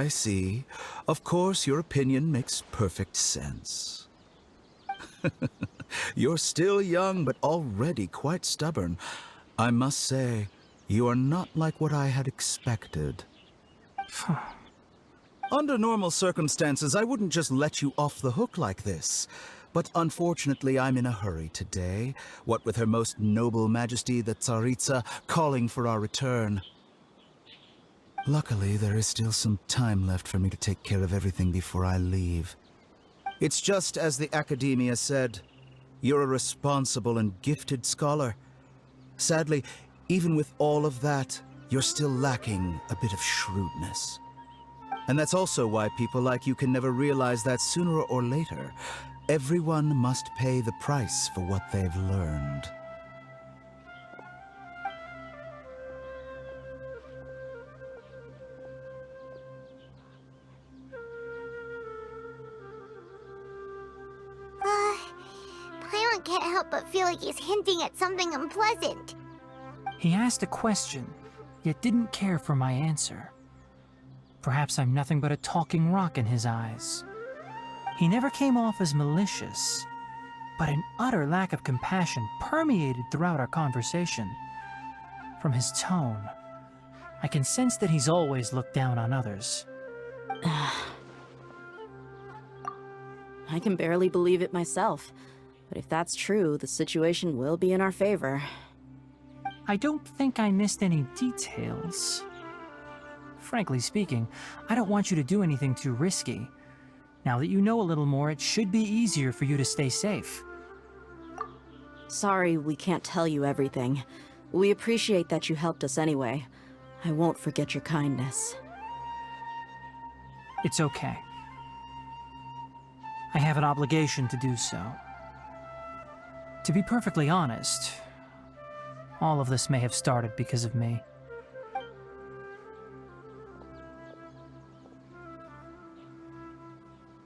see. Of course, your opinion makes perfect sense. You're still young, but already quite stubborn. I must say, you are not like what I had expected. Under normal circumstances, I wouldn't just let you off the hook like this. But unfortunately, I'm in a hurry today, what with Her Most Noble Majesty the Tsaritsa calling for our return. Luckily, there is still some time left for me to take care of everything before I leave. It's just as the Academia said, you're a responsible and gifted scholar. Sadly, even with all of that, you're still lacking a bit of shrewdness. And that's also why people like you can never realize that sooner or later, everyone must pay the price for what they've learned. Paimon can't help but feel like he's hinting at something unpleasant. He asked a question, yet didn't care for my answer. Perhaps I'm nothing but a talking rock in his eyes. He never came off as malicious, but an utter lack of compassion permeated throughout our conversation. From his tone, I can sense that he's always looked down on others. I can barely believe it myself, but if that's true, the situation will be in our favor. I don't think I missed any details. Frankly speaking, I don't want you to do anything too risky. Now that you know a little more, it should be easier for you to stay safe. Sorry we can't tell you everything. We appreciate that you helped us anyway. I won't forget your kindness. It's okay. I have an obligation to do so. To be perfectly honest, all of this may have started because of me.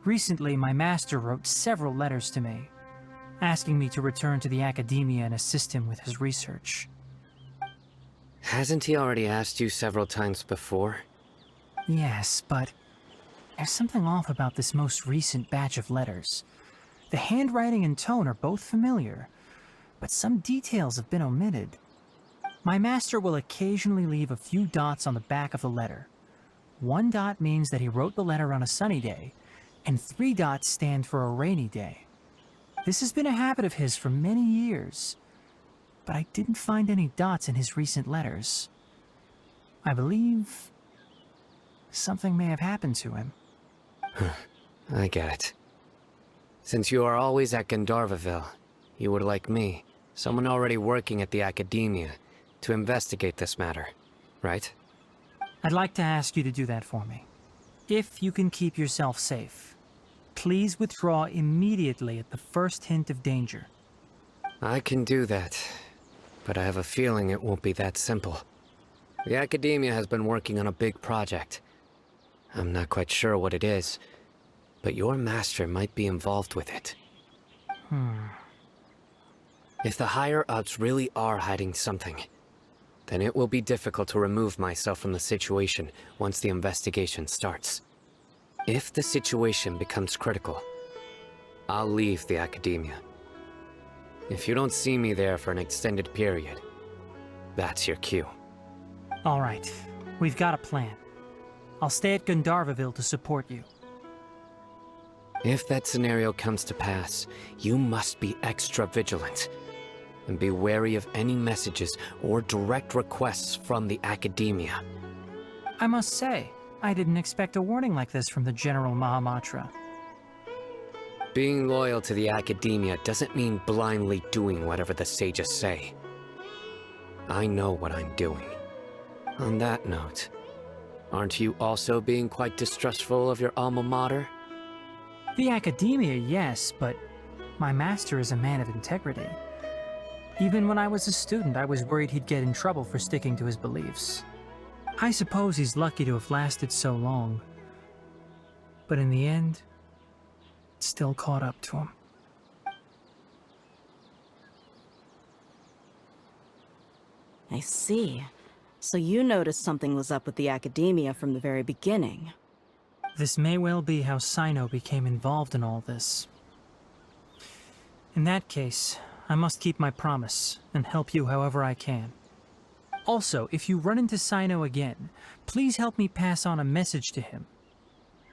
Recently, my master wrote several letters to me, asking me to return to the Academia and assist him with his research. Hasn't he already asked you several times before? Yes, but there's something off about this most recent batch of letters. The handwriting and tone are both familiar, but some details have been omitted. My master will occasionally leave a few dots on the back of the letter. 1 dot means that he wrote the letter on a sunny day, and 3 dots stand for a rainy day. This has been a habit of his for many years, but I didn't find any dots in his recent letters. I believe something may have happened to him. I get it. Since you are always at Gandharvaville, you would like me, someone already working at the Academia, to investigate this matter, right? I'd like to ask you to do that for me. If you can keep yourself safe, please withdraw immediately at the first hint of danger. I can do that, but I have a feeling it won't be that simple. The Academia has been working on a big project. I'm not quite sure what it is, but your master might be involved with it. If the higher-ups really are hiding something, then it will be difficult to remove myself from the situation once the investigation starts. If the situation becomes critical, I'll leave the Academia. If you don't see me there for an extended period, that's your cue. All right, we've got a plan. I'll stay at Gandharvaville to support you. If that scenario comes to pass, you must be extra vigilant. And be wary of any messages or direct requests from the Academia. I must say, I didn't expect a warning like this from the General Mahamatra. Being loyal to the Academia doesn't mean blindly doing whatever the sages say. I know what I'm doing. On that note, aren't you also being quite distrustful of your alma mater? The Academia, yes, but my master is a man of integrity. Even when I was a student, I was worried he'd get in trouble for sticking to his beliefs. I suppose he's lucky to have lasted so long. But in the end, it still caught up to him. I see. So you noticed something was up with the Academia from the very beginning. This may well be how Sino became involved in all this. In that case, I must keep my promise and help you however I can. Also, if you run into Sino again, please help me pass on a message to him.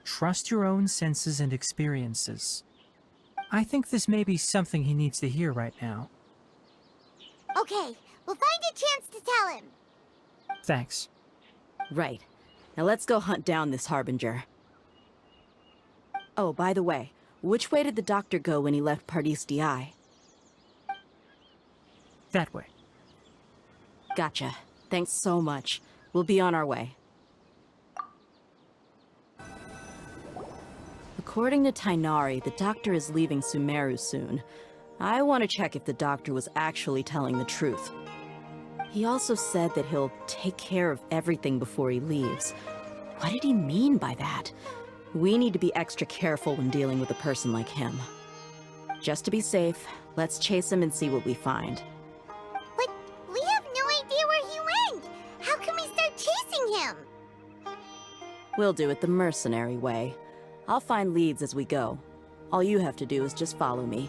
Trust your own senses and experiences. I think this may be something he needs to hear right now. Okay, we'll find a chance to tell him. Thanks. Right. Now let's go hunt down this Harbinger. Oh, by the way, which way did the doctor go when he left Pardis Di? That way. Gotcha. Thanks so much. We'll be on our way. According to Tainari, the doctor is leaving Sumeru soon. I want to check if the doctor was actually telling the truth. He also said that he'll take care of everything before he leaves. What did he mean by that? We need to be extra careful when dealing with a person like him. Just to be safe, let's chase him and see what we find. But we have no idea where he went! How can we start chasing him? We'll do it the mercenary way. I'll find leads as we go. All you have to do is just follow me.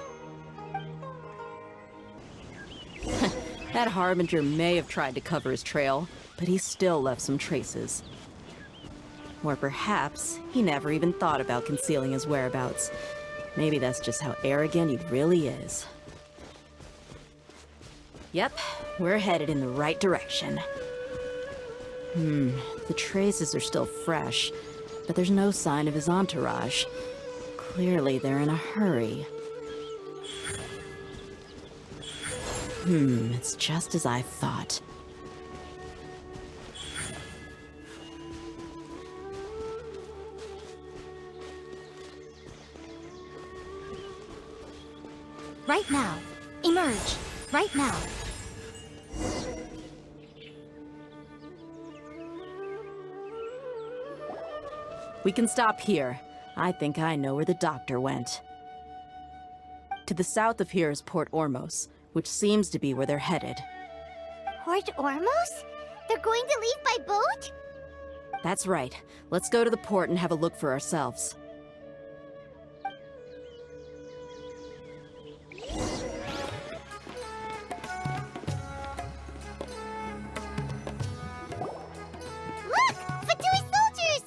That Harbinger may have tried to cover his trail, but he still left some traces. Or perhaps he never even thought about concealing his whereabouts. Maybe that's just how arrogant he really is. Yep, we're headed in the right direction. The traces are still fresh, but there's no sign of his entourage. Clearly they're in a hurry. It's just as I thought. Right now. Emerge. Right now. We can stop here. I think I know where the doctor went. To the south of here is Port Ormos, which seems to be where they're headed. Port Ormos? They're going to leave by boat? That's right. Let's go to the port and have a look for ourselves. Look! Fatui soldiers!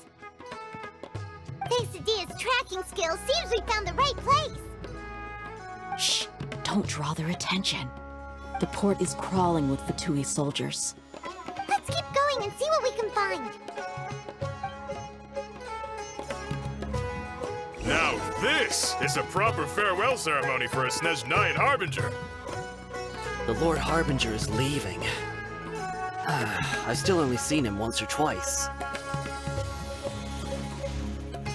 Thanks to Dia's tracking skills, seems we found the right place. Shh! Don't draw their attention. The port is crawling with Fatui soldiers. Let's keep going and see what we can find. Now this is a proper farewell ceremony for a Snezhnayan Harbinger. The Lord Harbinger is leaving. I've still only seen him once or twice.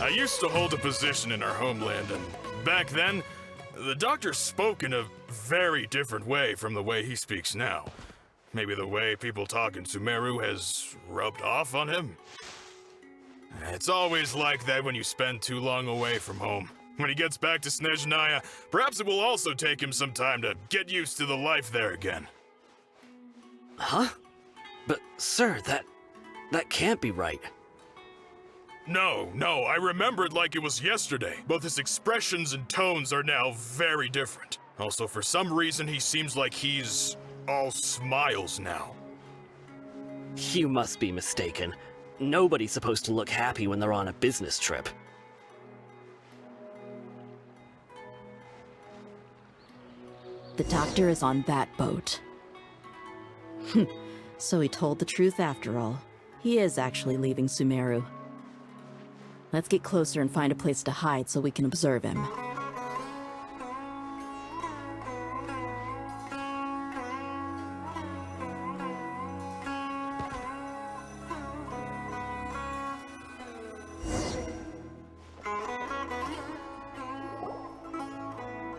I used to hold a position in our homeland, and back then, the doctor spoke in a very different way from the way he speaks now. Maybe the way people talk in Sumeru has rubbed off on him? It's always like that when you spend too long away from home. When he gets back to Snezhnaya, perhaps it will also take him some time to get used to the life there again. Huh? But, sir, that can't be right. No, I remembered like it was yesterday. Both his expressions and tones are now very different. Also, for some reason, he seems like he's all smiles now. You must be mistaken. Nobody's supposed to look happy when they're on a business trip. The doctor is on that boat. So he told the truth after all. He is actually leaving Sumeru. Let's get closer and find a place to hide so we can observe him.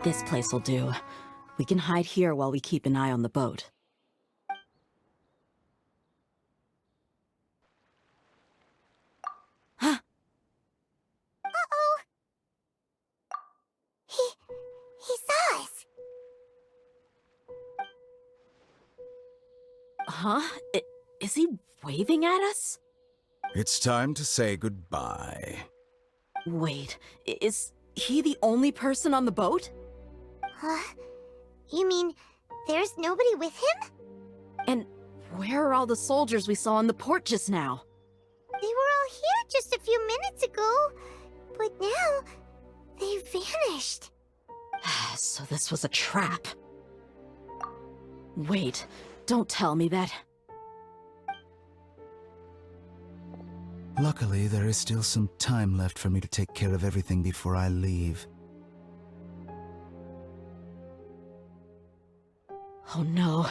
This place will do. We can hide here while we keep an eye on the boat. Uh-oh! He saw us! Huh? Is he waving at us? It's time to say goodbye. Wait, is he the only person on the boat? Huh? You mean there's nobody with him? And where are all the soldiers we saw on the port just now? They were all here just a few minutes ago, but now they've vanished. So this was a trap. Wait, don't tell me that. Luckily, there is still some time left for me to take care of everything before I leave. Oh no.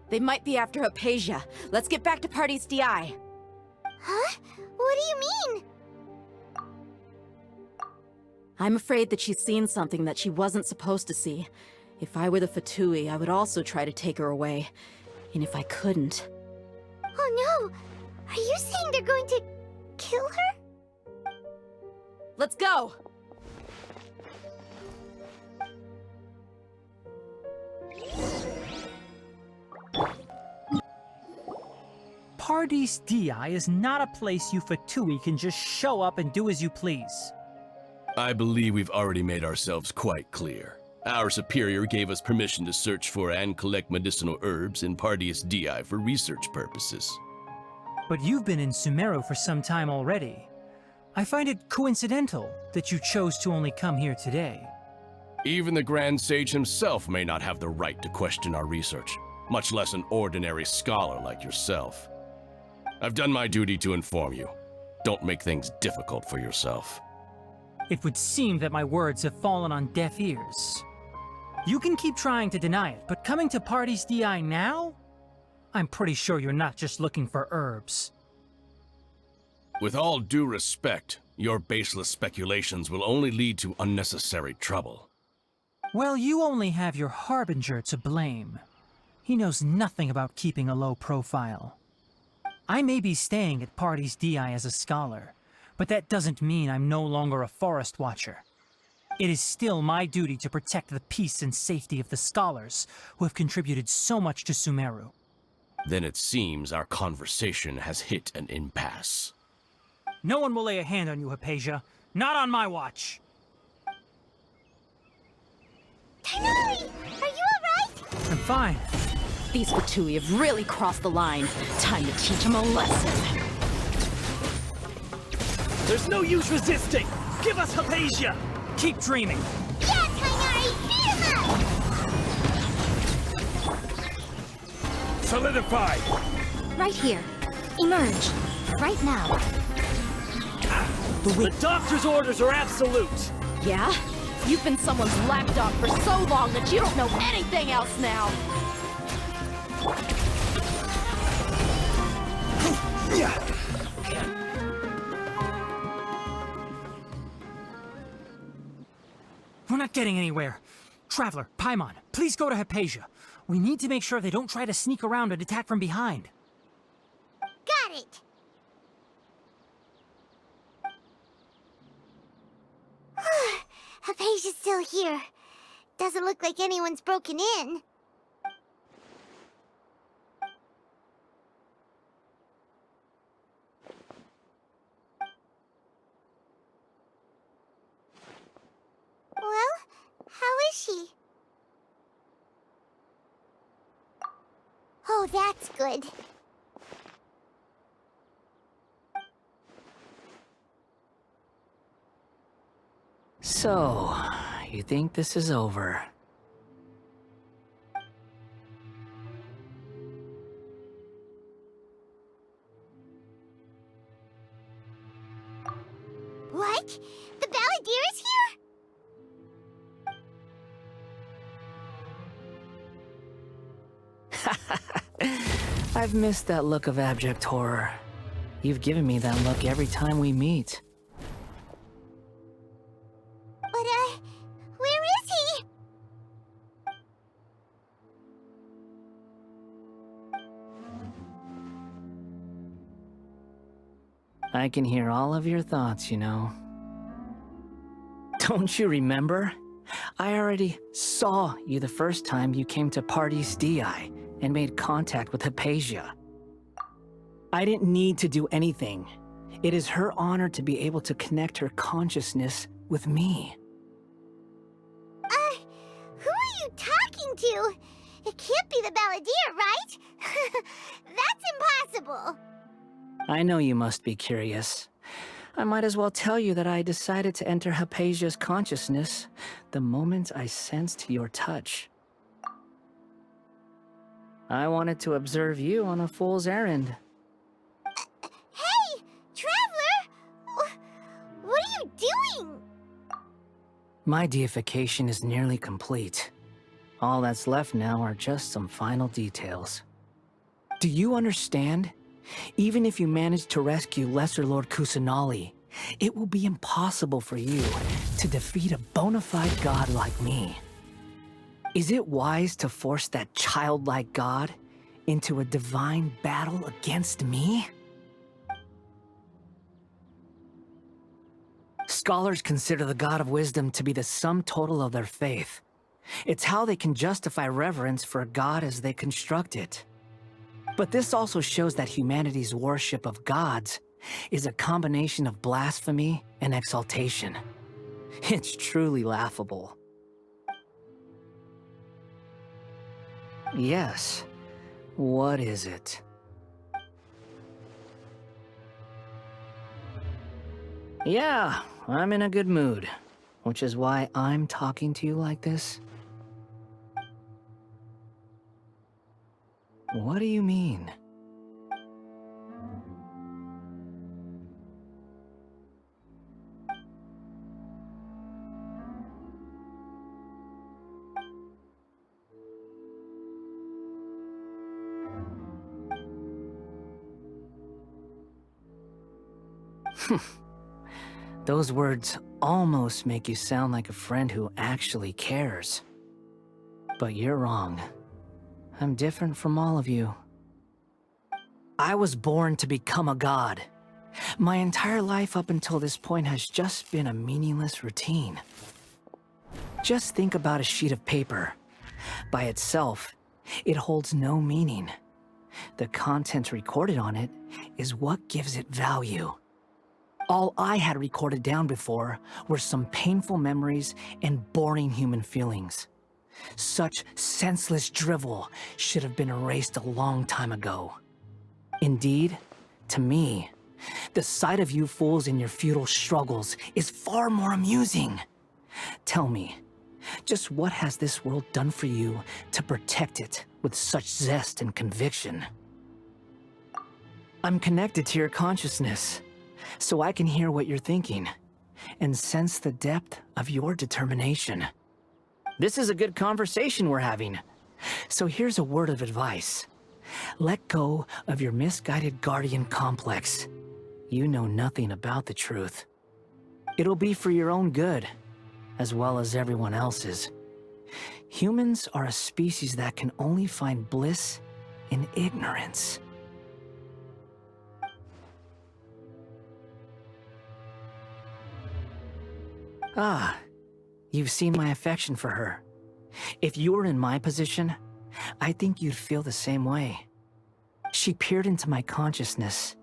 They might be after Hypatia. Let's get back to Party's DI. Huh? What do you mean? I'm afraid that she's seen something that she wasn't supposed to see. If I were the Fatui, I would also try to take her away. And if I couldn't... Oh no! Are you saying they're going to kill her? Let's go! Party's DI is not a place you Fatui can just show up and do as you please. I believe we've already made ourselves quite clear. Our superior gave us permission to search for and collect medicinal herbs in Party's DI for research purposes. But you've been in Sumeru for some time already. I find it coincidental that you chose to only come here today. Even the Grand Sage himself may not have the right to question our research, much less an ordinary scholar like yourself. I've done my duty to inform you. Don't make things difficult for yourself. It would seem that my words have fallen on deaf ears. You can keep trying to deny it, but coming to Party's DI now? I'm pretty sure you're not just looking for herbs. With all due respect, your baseless speculations will only lead to unnecessary trouble. Well, you only have your Harbinger to blame. He knows nothing about keeping a low profile. I may be staying at Party's DI as a scholar, but that doesn't mean I'm no longer a forest watcher. It is still my duty to protect the peace and safety of the scholars who have contributed so much to Sumeru. Then it seems our conversation has hit an impasse. No one will lay a hand on you, Hypatia. Not on my watch. Tighnari, are you alright? I'm fine. These Fatui have really crossed the line. Time to teach them a lesson. There's no use resisting! Give us Hypatia! Keep dreaming! Yeah, Tighnari, beat him up! Solidify! Right here. Emerge. Right now. The doctor's orders are absolute! Yeah? You've been someone's lapdog for so long that you don't know anything else now! We're not getting anywhere. Traveler, Paimon, please go to Hypatia. We need to make sure they don't try to sneak around and attack from behind. Got it! Hypatia's still here. Doesn't look like anyone's broken in. Well, how is she? Oh, that's good. So, you think this is over? What? The Balladeer is here? I've missed that look of abject horror. You've given me that look every time we meet. But, where is he? I can hear all of your thoughts, you know. Don't you remember? I already saw you the first time you came to Parties DI and made contact with Hypatia. I didn't need to do anything. It is her honor to be able to connect her consciousness with me. Who are you talking to? It can't be the Balladeer, right? That's impossible. I know you must be curious. I might as well tell you that I decided to enter Hypatia's consciousness the moment I sensed your touch. I wanted to observe you on a fool's errand. Hey, Traveler! What are you doing? My deification is nearly complete. All that's left now are just some final details. Do you understand? Even if you manage to rescue Lesser Lord Kusanali, it will be impossible for you to defeat a bona fide god like me. Is it wise to force that childlike god into a divine battle against me? Scholars consider the God of Wisdom to be the sum total of their faith. It's how they can justify reverence for a god as they construct it. But this also shows that humanity's worship of gods is a combination of blasphemy and exaltation. It's truly laughable. Yes. What is it? Yeah, I'm in a good mood, which is why I'm talking to you like this. What do you mean? Those words almost make you sound like a friend who actually cares. But you're wrong. I'm different from all of you. I was born to become a god. My entire life up until this point has just been a meaningless routine. Just think about a sheet of paper. By itself, it holds no meaning. The content recorded on it is what gives it value. All I had recorded down before were some painful memories and boring human feelings. Such senseless drivel should have been erased a long time ago. Indeed, to me, the sight of you fools in your futile struggles is far more amusing. Tell me, just what has this world done for you to protect it with such zest and conviction? I'm connected to your consciousness, so I can hear what you're thinking and sense the depth of your determination. This is a good conversation we're having. So here's a word of advice. Let go of your misguided guardian complex. You know nothing about the truth. It'll be for your own good, as well as everyone else's. Humans are a species that can only find bliss in ignorance. Ah, you've seen my affection for her. If you were in my position, I think you'd feel the same way. She peered into my consciousness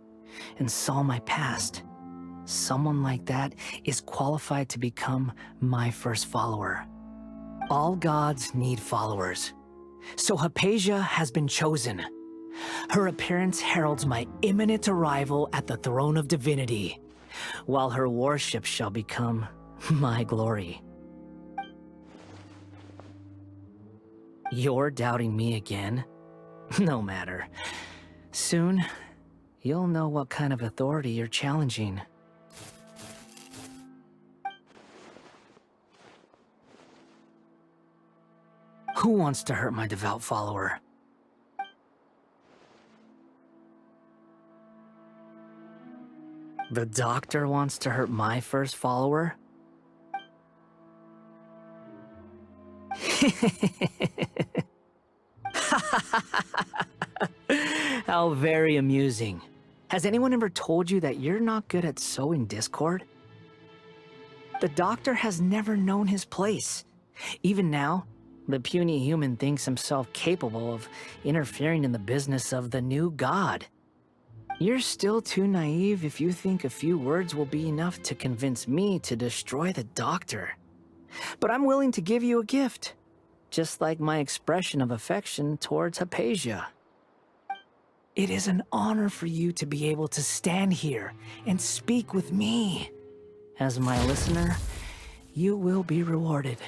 and saw my past. Someone like that is qualified to become my first follower. All gods need followers. So Hypatia has been chosen. Her appearance heralds my imminent arrival at the throne of divinity, while her worship shall become my glory. You're doubting me again? No matter. Soon, you'll know what kind of authority you're challenging. Who wants to hurt my devout follower? The doctor wants to hurt my first follower? How very amusing. Has anyone ever told you that you're not good at sowing discord? The doctor has never known his place. Even now, the puny human thinks himself capable of interfering in the business of the new god. You're still too naive if you think a few words will be enough to convince me to destroy the doctor. But I'm willing to give you a gift, just like my expression of affection towards Hypatia. It is an honor for you to be able to stand here and speak with me. As my listener, you will be rewarded.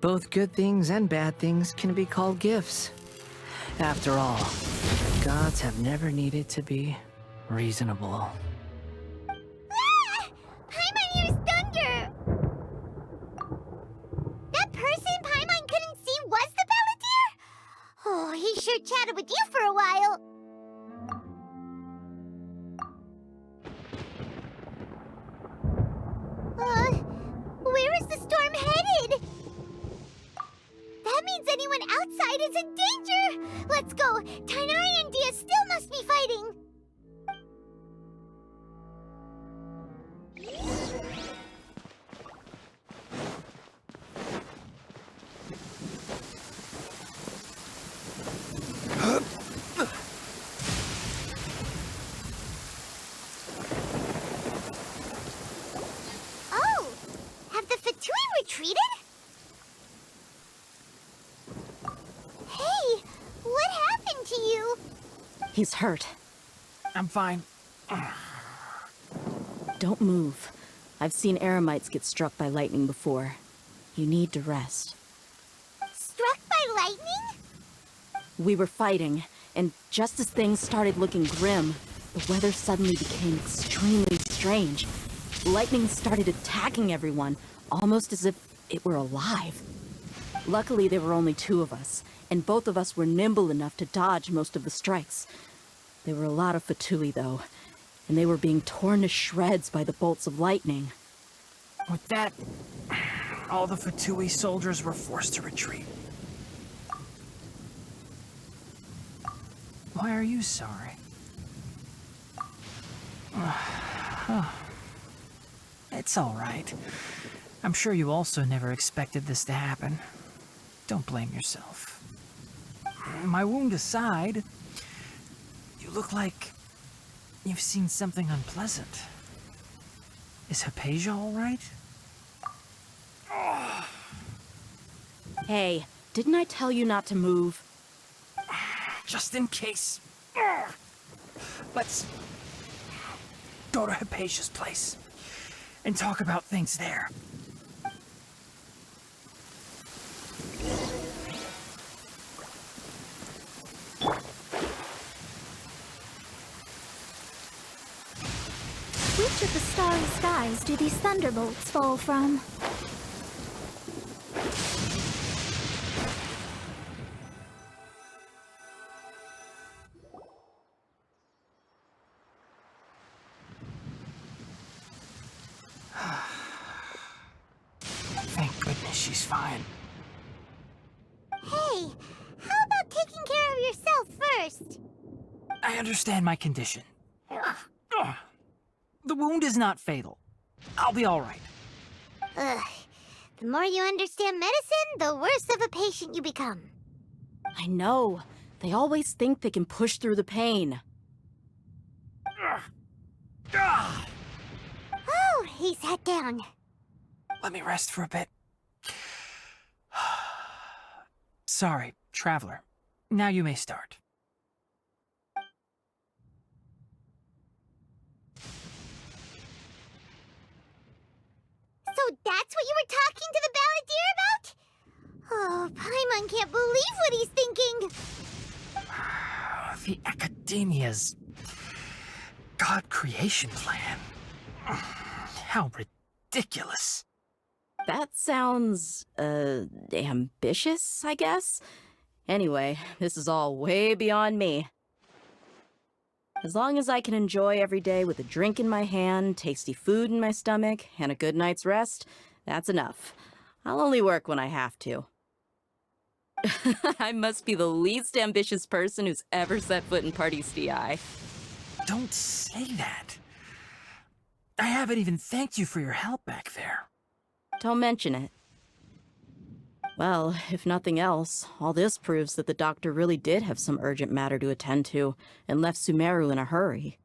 Both good things and bad things can be called gifts. After all, gods have never needed to be reasonable. Ah! Paimon used thunder! That person Paimon couldn't see was the Balladeer? Oh, he sure chatted with you for a while. Where is the storm headed? That means anyone outside is in danger! Let's go! Tainari and Dia still must be fighting! Oh! Have the Fatui retreated? Hey! What happened to you? He's hurt. I'm fine. Don't move. I've seen eremites get struck by lightning before. You need to rest. Struck by lightning? We were fighting, and just as things started looking grim, the weather suddenly became extremely strange. Lightning started attacking everyone, almost as if it were alive. Luckily, there were only two of us, and both of us were nimble enough to dodge most of the strikes. There were a lot of Fatui, though, and they were being torn to shreds by the bolts of lightning. With that, all the Fatui soldiers were forced to retreat. Why are you sorry? It's all right. I'm sure you also never expected this to happen. Don't blame yourself. My wound aside, you look like you've seen something unpleasant. Is Hypatia all right? Hey, didn't I tell you not to move? Just in case. Let's go to Hypatia's place and talk about things there. Which of the starry skies do these thunderbolts fall from? She's fine. Hey, how about taking care of yourself first? I understand my condition. The wound is not fatal. I'll be all right. Ugh. The more you understand medicine, the worse of a patient you become. I know. They always think they can push through the pain. Oh, he sat down. Let me rest for a bit. Sorry, Traveler. Now you may start. So that's what you were talking to the Balladeer about? Oh, Paimon can't believe what he's thinking. The Academia's God creation plan. How ridiculous. That sounds, ambitious, I guess? Anyway, this is all way beyond me. As long as I can enjoy every day with a drink in my hand, tasty food in my stomach, and a good night's rest, that's enough. I'll only work when I have to. I must be the least ambitious person who's ever set foot in Party's DI. Don't say that. I haven't even thanked you for your help back there. Don't mention it. Well, if nothing else, all this proves that the doctor really did have some urgent matter to attend to, and left Sumeru in a hurry.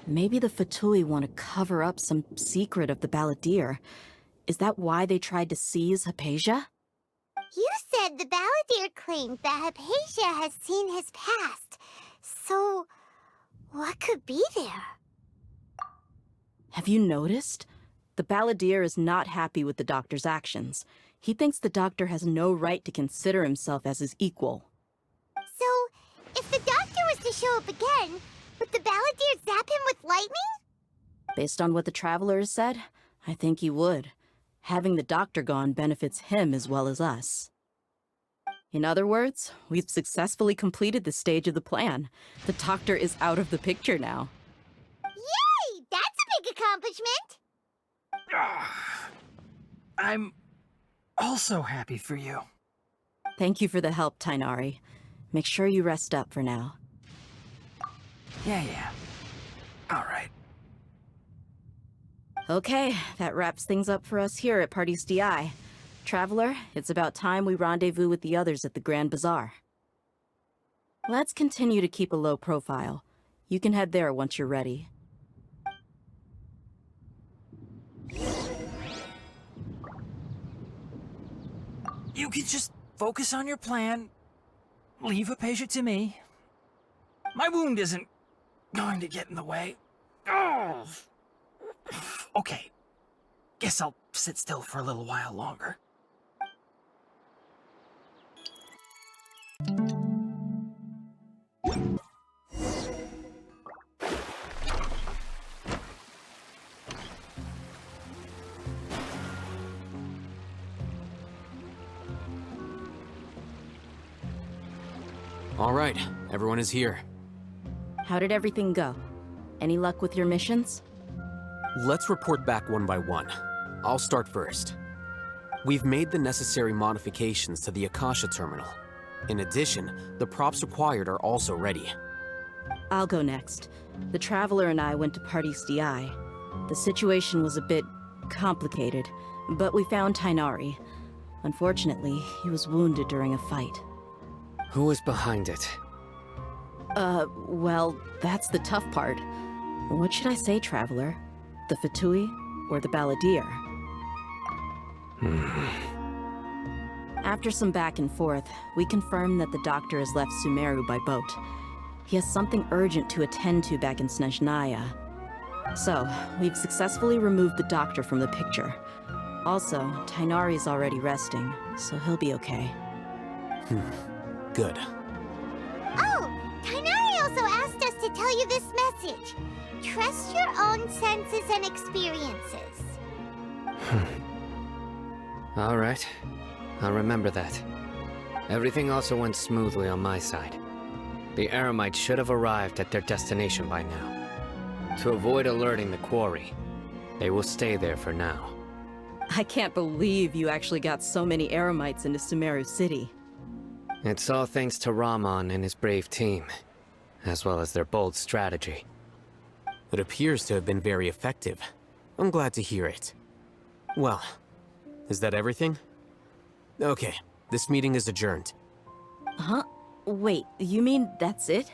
Maybe the Fatui want to cover up some secret of the Balladeer. Is that why they tried to seize Hypatia? You said the Balladeer claimed that Hypatia has seen his past. So, what could be there? Have you noticed? The Balladeer is not happy with the doctor's actions. He thinks the doctor has no right to consider himself as his equal. So, if the doctor was to show up again, would the Balladeer zap him with lightning? Based on what the Traveler has said, I think he would. Having the doctor gone benefits him as well as us. In other words, we've successfully completed this stage of the plan. The doctor is out of the picture now. Yay! That's a big accomplishment! I'm also happy for you. Thank you for the help, Tainari. Make sure you rest up for now. Yeah. All right. Okay, that wraps things up for us here at Party's DI. Traveler, it's about time we rendezvous with the others at the Grand Bazaar. Let's continue to keep a low profile. You can head there once you're ready. You can just focus on your plan. Leave Hypatia to me. My wound isn't going to get in the way. Oh. Okay. Guess I'll sit still for a little while longer. All right, everyone is here. How did everything go? Any luck with your missions? Let's report back one by one. I'll start first. We've made the necessary modifications to the Akasha terminal. In addition, the props required are also ready. I'll go next. The Traveler and I went to Party's DI. The situation was a bit complicated, but we found Tainari. Unfortunately, he was wounded during a fight. Who was behind it? Well, that's the tough part. What should I say, Traveler? The Fatui or the Balladeer? After some back and forth, we confirmed that the doctor has left Sumeru by boat. He has something urgent to attend to back in Snezhnaya. So, we've successfully removed the doctor from the picture. Also, Tainari's already resting, so he'll be okay. Good. Oh, Tainari also asked us to tell you this message. Trust your own senses and experiences. All right. I'll remember that. Everything also went smoothly on my side. The Eremites should have arrived at their destination by now. To avoid alerting the quarry, they will stay there for now. I can't believe you actually got so many Eremites into Sumeru City. It's all thanks to Rahman and his brave team, as well as their bold strategy. It appears to have been very effective. I'm glad to hear it. Well, is that everything? Okay, this meeting is adjourned. Huh? Wait, you mean that's it?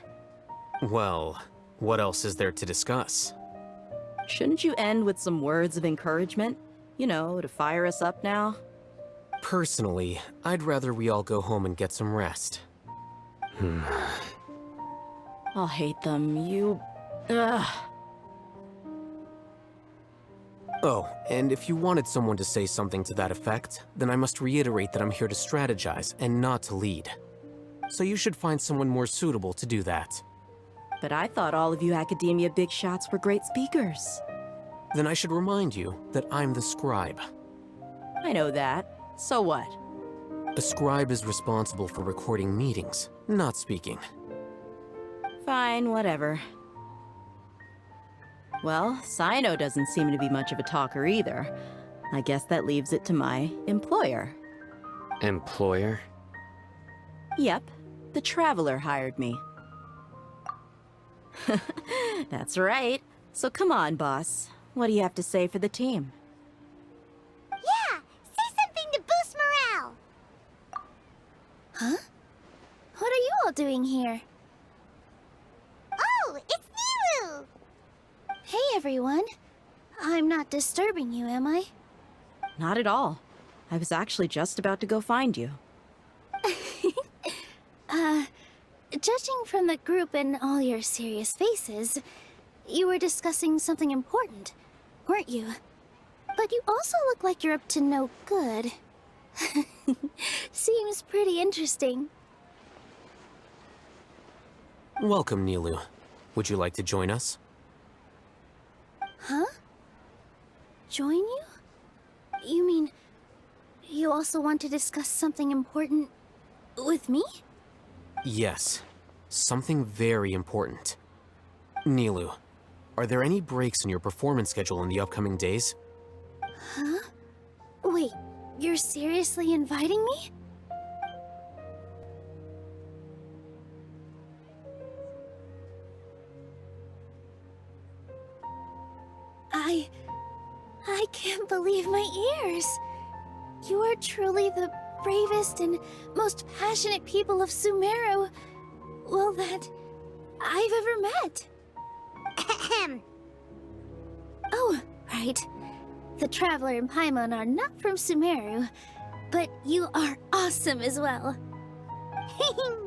Well, what else is there to discuss? Shouldn't you end with some words of encouragement? You know, to fire us up now? Personally, I'd rather we all go home and get some rest. I'll hate them, Ugh. Oh, and if you wanted someone to say something to that effect, then I must reiterate that I'm here to strategize and not to lead. So you should find someone more suitable to do that. But I thought all of you Academia big shots were great speakers. Then I should remind you that I'm the scribe. I know that. So what? A scribe is responsible for recording meetings, not speaking. Fine, whatever. Well, Sino doesn't seem to be much of a talker either. I guess that leaves it to my employer. Employer? Yep, the Traveler hired me. That's right. So come on, boss. What do you have to say for the team? Yeah! Say something to boost morale! Huh? What are you all doing here? Oh, it's Nilu! Hey, everyone. I'm not disturbing you, am I? Not at all. I was actually just about to go find you. Judging from the group and all your serious faces, you were discussing something important, weren't you? But you also look like you're up to no good. Seems pretty interesting. Welcome, Nilu. Would you like to join us? Huh? Join you? You mean, you also want to discuss something important with me? Yes. Something very important. Nilu, are there any breaks in your performance schedule in the upcoming days? Huh? Wait, you're seriously inviting me? I can't believe my ears. You are truly the bravest and most passionate people of Sumeru, well, that I've ever met. Ahem. Oh, right. The Traveler and Paimon are not from Sumeru, but you are awesome as well.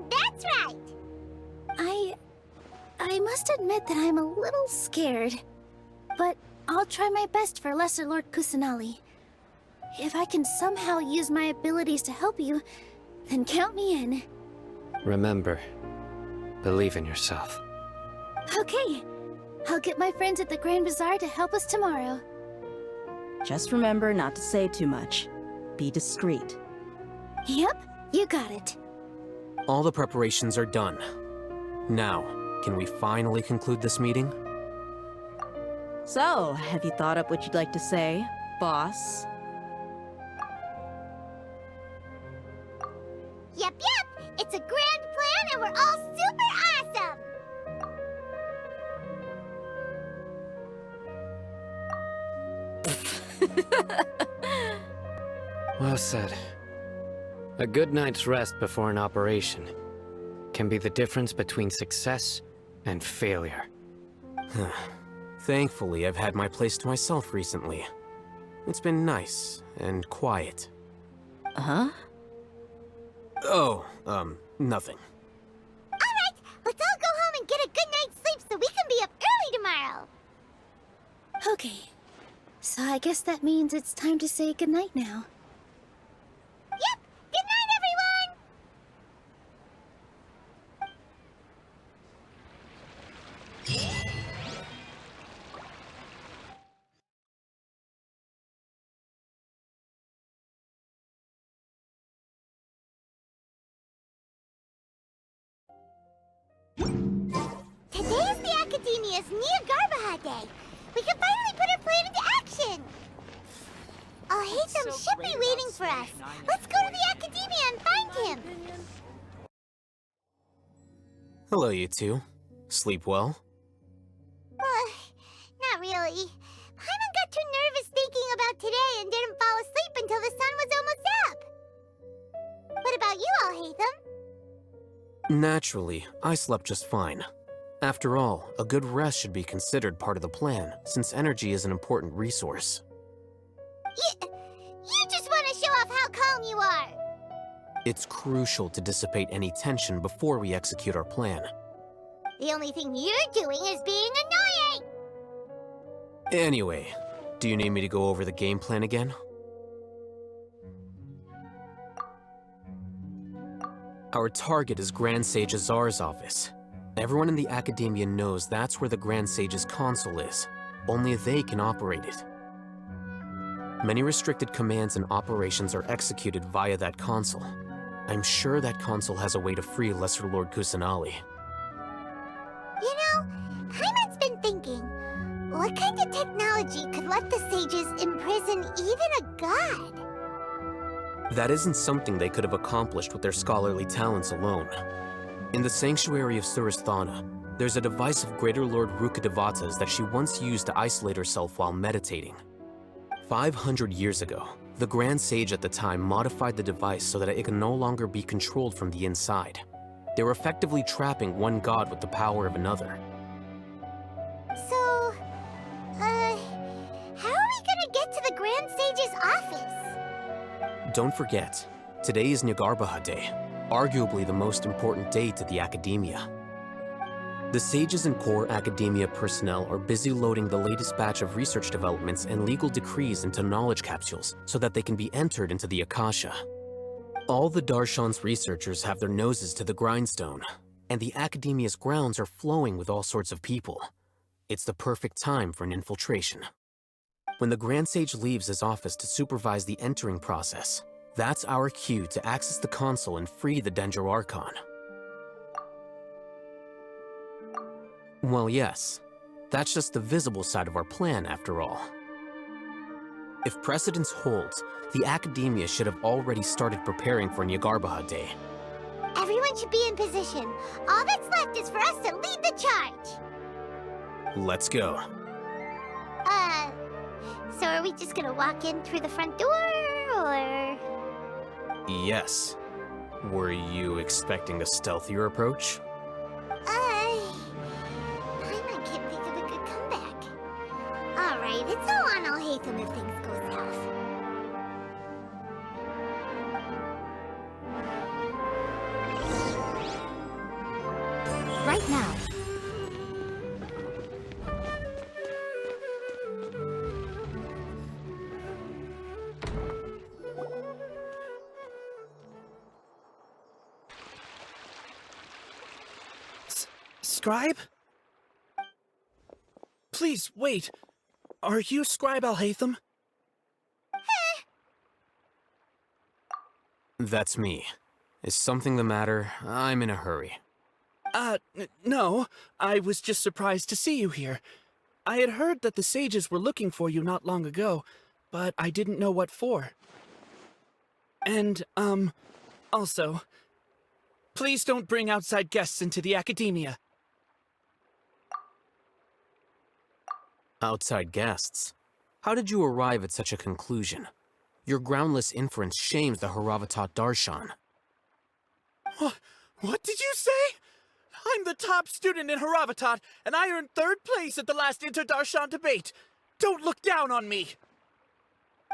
That's right! I must admit that I'm a little scared, but I'll try my best for Lesser Lord Kusanali. If I can somehow use my abilities to help you, then count me in. Remember, believe in yourself. Okay, I'll get my friends at the Grand Bazaar to help us tomorrow. Just remember not to say too much. Be discreet. Yep, you got it. All the preparations are done. Now, can we finally conclude this meeting? So, have you thought up what you'd like to say, boss? Yep, it's a grand plan and we're all super awesome! Well said. A good night's rest before an operation can be the difference between success and failure. Thankfully, I've had my place to myself recently. It's been nice and quiet. Huh? Oh, nothing. Alright, let's all go home and get a good night's sleep so we can be up early tomorrow! Okay, so I guess that means it's time to say goodnight now. Yep! Good night, everyone! Academia's Niagarbaha Day. We can finally put our plan into action. Alhaitham should be waiting for us. Let's go to the Academia and find him. Hello, you two. Sleep well? Not really. Paimon got too nervous thinking about today and didn't fall asleep until the sun was almost up. What about you, Alhaitham? Naturally, I slept just fine. After all, a good rest should be considered part of the plan, since energy is an important resource. You just want to show off how calm you are. It's crucial to dissipate any tension before we execute our plan. The only thing you're doing is being annoying. Anyway, do you need me to go over the game plan again? Our target is Grand Sage Azar's office. Everyone in the Academia knows that's where the Grand Sage's console is. Only they can operate it. Many restricted commands and operations are executed via that console. I'm sure that console has a way to free Lesser Lord Kusanali. You know, Paimon's been thinking, what kind of technology could let the sages imprison even a god? That isn't something they could have accomplished with their scholarly talents alone. In the sanctuary of Surasthana, there's a device of Greater Lord Rukkhadevata's that she once used to isolate herself while meditating. 500 years ago, the Grand Sage at the time modified the device so that it could no longer be controlled from the inside. They were effectively trapping one god with the power of another. So, how are we gonna get to the Grand Sage's office? Don't forget, today is Niagarbaha Day, arguably the most important day to the Academia. The sages and core Academia personnel are busy loading the latest batch of research developments and legal decrees into knowledge capsules so that they can be entered into the Akasha. All the Darshan's researchers have their noses to the grindstone, and the Academia's grounds are flowing with all sorts of people. It's the perfect time for an infiltration. When the Grand Sage leaves his office to supervise the entering process, that's our cue to access the console and free the Dendro Archon. Well, yes. That's just the visible side of our plan, after all. If precedence holds, the Academia should have already started preparing for Niagarbaha Day. Everyone should be in position. All that's left is for us to lead the charge. Let's go. So are we just gonna walk in through the front door, or...? Yes. Were you expecting a stealthier approach? Paimon can't think of a good comeback. Alright, it's all on Alhaitham if things go south. Right now. Scribe? Please, wait. Are you Scribe Alhaitham? That's me. Is something the matter? I'm in a hurry. No. I was just surprised to see you here. I had heard that the sages were looking for you not long ago, but I didn't know what for. And, also, please don't bring outside guests into the Academia. Outside guests? How did you arrive at such a conclusion? Your groundless inference shames the Haravatat Darshan. What did you say? I'm the top student in Haravatat, and I earned 3rd place at the last Inter-Darshan debate. Don't look down on me!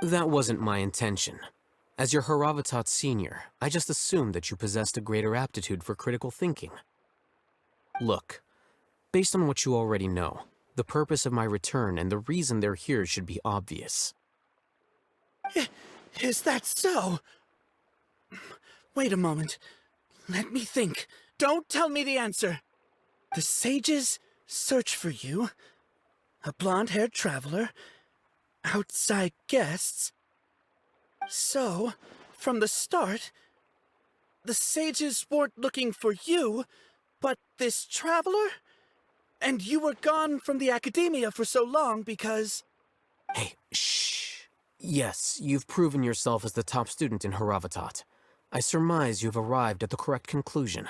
That wasn't my intention. As your Haravatat senior, I just assumed that you possessed a greater aptitude for critical thinking. Look, based on what you already know, the purpose of my return and the reason they're here should be obvious. Is that so? Wait a moment. Let me think. Don't tell me the answer. The sages search for you. A blonde-haired traveler. Outside guests. So, from the start, the sages weren't looking for you, but this traveler? And you were gone from the Academia for so long because... Hey, shh. Yes, you've proven yourself as the top student in Haravatat. I surmise you've arrived at the correct conclusion.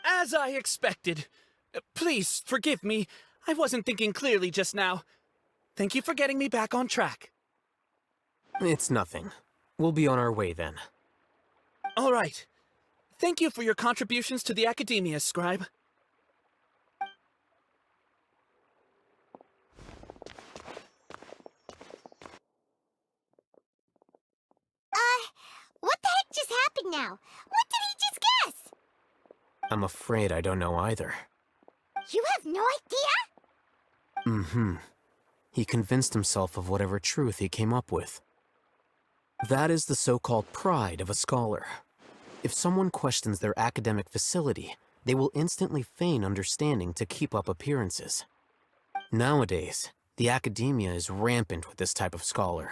As I expected. Please, forgive me. I wasn't thinking clearly just now. Thank you for getting me back on track. It's nothing. We'll be on our way then. All right. Thank you for your contributions to the Academia, Scribe. What the heck just happened now? What did he just guess? I'm afraid I don't know either. You have no idea? Mm-hmm. He convinced himself of whatever truth he came up with. That is the so-called pride of a scholar. If someone questions their academic facility, they will instantly feign understanding to keep up appearances. Nowadays, the Academia is rampant with this type of scholar.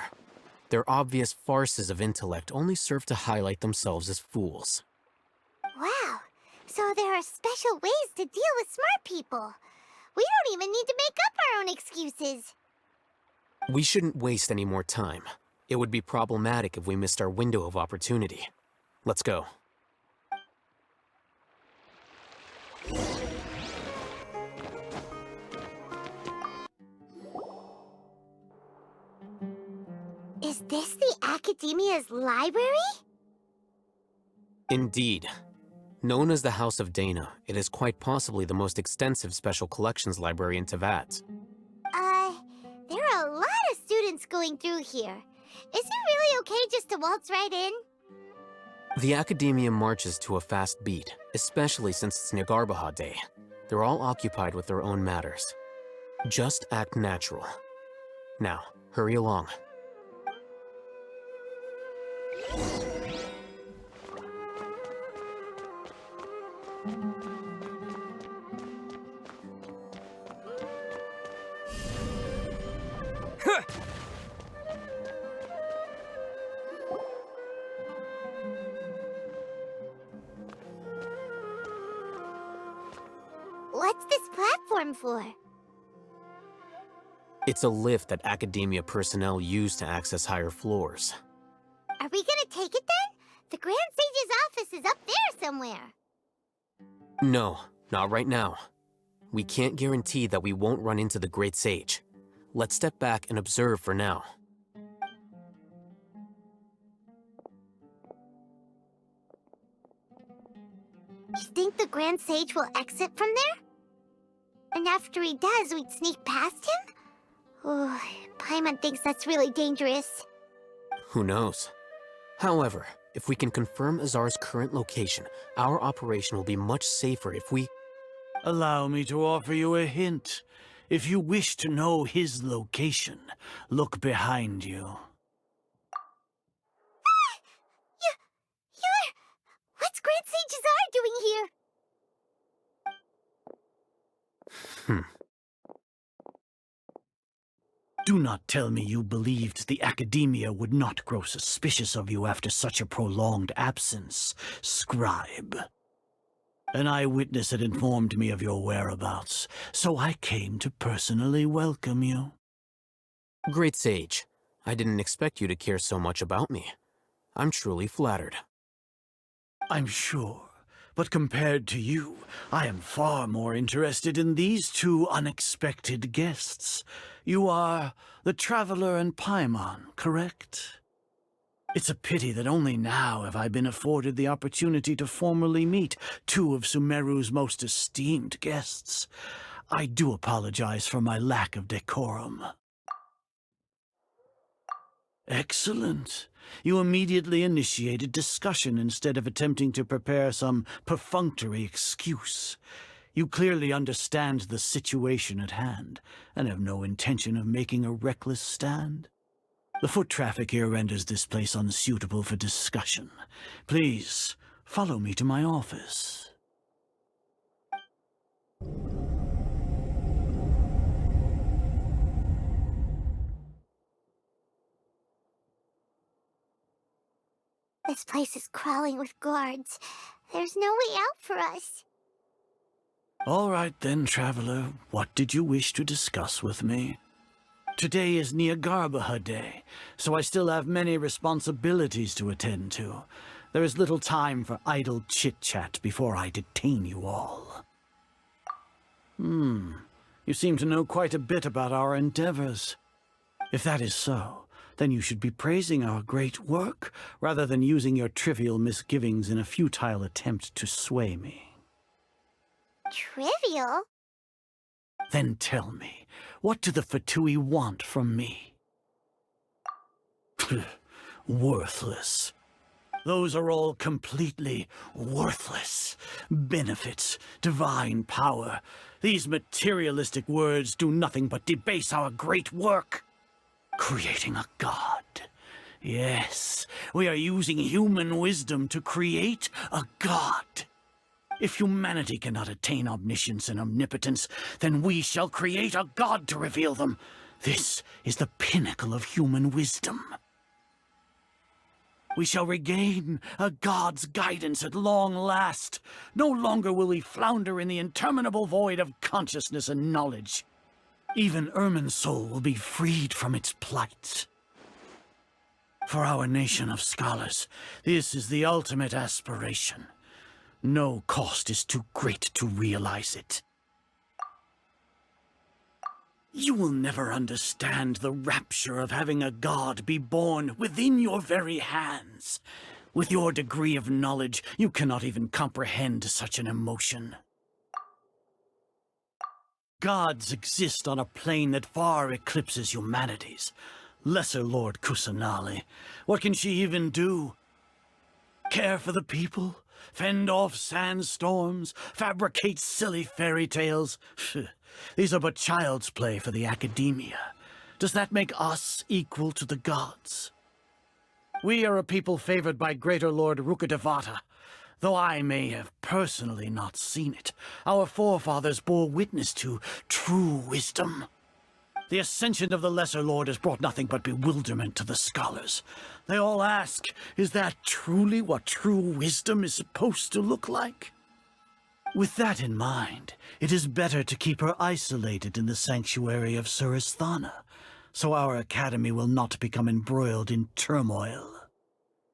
Their obvious farces of intellect only serve to highlight themselves as fools. Wow. So there are special ways to deal with smart people. We don't even need to make up our own excuses. We shouldn't waste any more time. It would be problematic if we missed our window of opportunity. Let's go. Is this the Academia's library? Indeed. Known as the House of Dana, it is quite possibly the most extensive special collections library in Teyvat. There are a lot of students going through here. Is it really okay just to waltz right in? The Academia marches to a fast beat, especially since it's Nagarbaha Day. They're all occupied with their own matters. Just act natural. Now, hurry along. What's this platform for? It's a lift that Academia personnel use to access higher floors. Are we gonna take it then? The Grand Sage's office is up there somewhere. No, not right now. We can't guarantee that we won't run into the Great Sage. Let's step back and observe for now. You think the Grand Sage will exit from there? And after he does, we'd sneak past him? Oh, Paimon thinks that's really dangerous. Who knows? However, if we can confirm Azar's current location, our operation will be much safer if we... Allow me to offer you a hint. If you wish to know his location, look behind you. What's Grand Sage Azar doing here? Do not tell me you believed the Academia would not grow suspicious of you after such a prolonged absence, Scribe. An eyewitness had informed me of your whereabouts, so I came to personally welcome you. Great Sage, I didn't expect you to care so much about me. I'm truly flattered. I'm sure, but compared to you, I am far more interested in these two unexpected guests. You are the Traveler and Paimon, correct? It's a pity that only now have I been afforded the opportunity to formally meet two of Sumeru's most esteemed guests. I do apologize for my lack of decorum. Excellent. You immediately initiated discussion instead of attempting to prepare some perfunctory excuse. You clearly understand the situation at hand, and have no intention of making a reckless stand. The foot traffic here renders this place unsuitable for discussion. Please, follow me to my office. This place is crawling with guards. There's no way out for us. All right then, traveler. What did you wish to discuss with me? Today is Niagarbaha Day, so I still have many responsibilities to attend to. There is little time for idle chit-chat before I detain you all. You seem to know quite a bit about our endeavors. If that is so, then you should be praising our great work, rather than using your trivial misgivings in a futile attempt to sway me. Trivial? Then tell me, what do the Fatui want from me? Worthless. Those are all completely worthless. Benefits, divine power. These materialistic words do nothing but debase our great work. Creating a god. Yes, we are using human wisdom to create a god. If humanity cannot attain omniscience and omnipotence, then we shall create a god to reveal them. This is the pinnacle of human wisdom. We shall regain a god's guidance at long last. No longer will we flounder in the interminable void of consciousness and knowledge. Even Ermin's soul will be freed from its plight. For our nation of scholars, this is the ultimate aspiration. No cost is too great to realize it. You will never understand the rapture of having a god be born within your very hands. With your degree of knowledge, you cannot even comprehend such an emotion. Gods exist on a plane that far eclipses humanity's. Lesser Lord Kusanali, what can she even do? Care for the people? Fend off sandstorms? Fabricate silly fairy tales? These are but child's play for the academia. Does that make us equal to the gods? We are a people favored by Greater Lord Rukadevata. Though I may have personally not seen it, our forefathers bore witness to true wisdom. The ascension of the Lesser Lord has brought nothing but bewilderment to the scholars. They all ask, is that truly what true wisdom is supposed to look like? With that in mind, it is better to keep her isolated in the sanctuary of Surasthana, so our academy will not become embroiled in turmoil.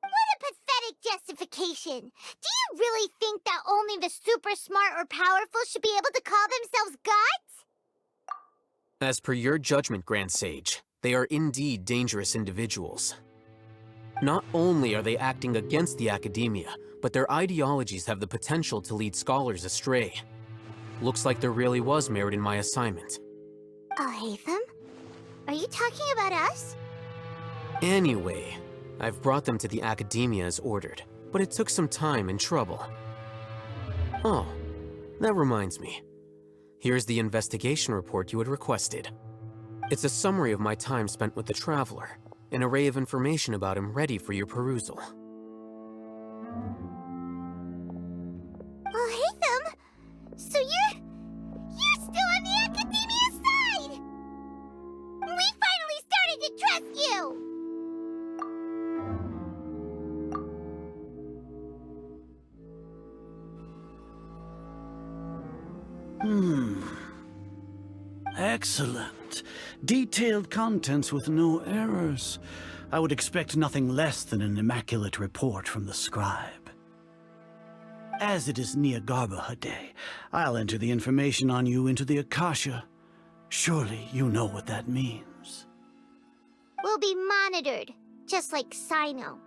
What a pathetic justification! Do you really think that only the super smart or powerful should be able to call themselves gods? As per your judgment, Grand Sage, they are indeed dangerous individuals. Not only are they acting against the academia, but their ideologies have the potential to lead scholars astray. Looks like there really was merit in my assignment. Alhaitham? Are you talking about us? Anyway, I've brought them to the academia as ordered, but it took some time and trouble. Oh, that reminds me. Here's the investigation report you had requested. It's a summary of my time spent with the Traveler, an array of information about him ready for your perusal. Alhaitham? So you're still on the academia side! We finally started to trust you! Excellent. Detailed contents with no errors. I would expect nothing less than an immaculate report from the scribe. As it is Niagarbaha Day, I'll enter the information on you into the Akasha. Surely you know what that means. We'll be monitored, just like Sino.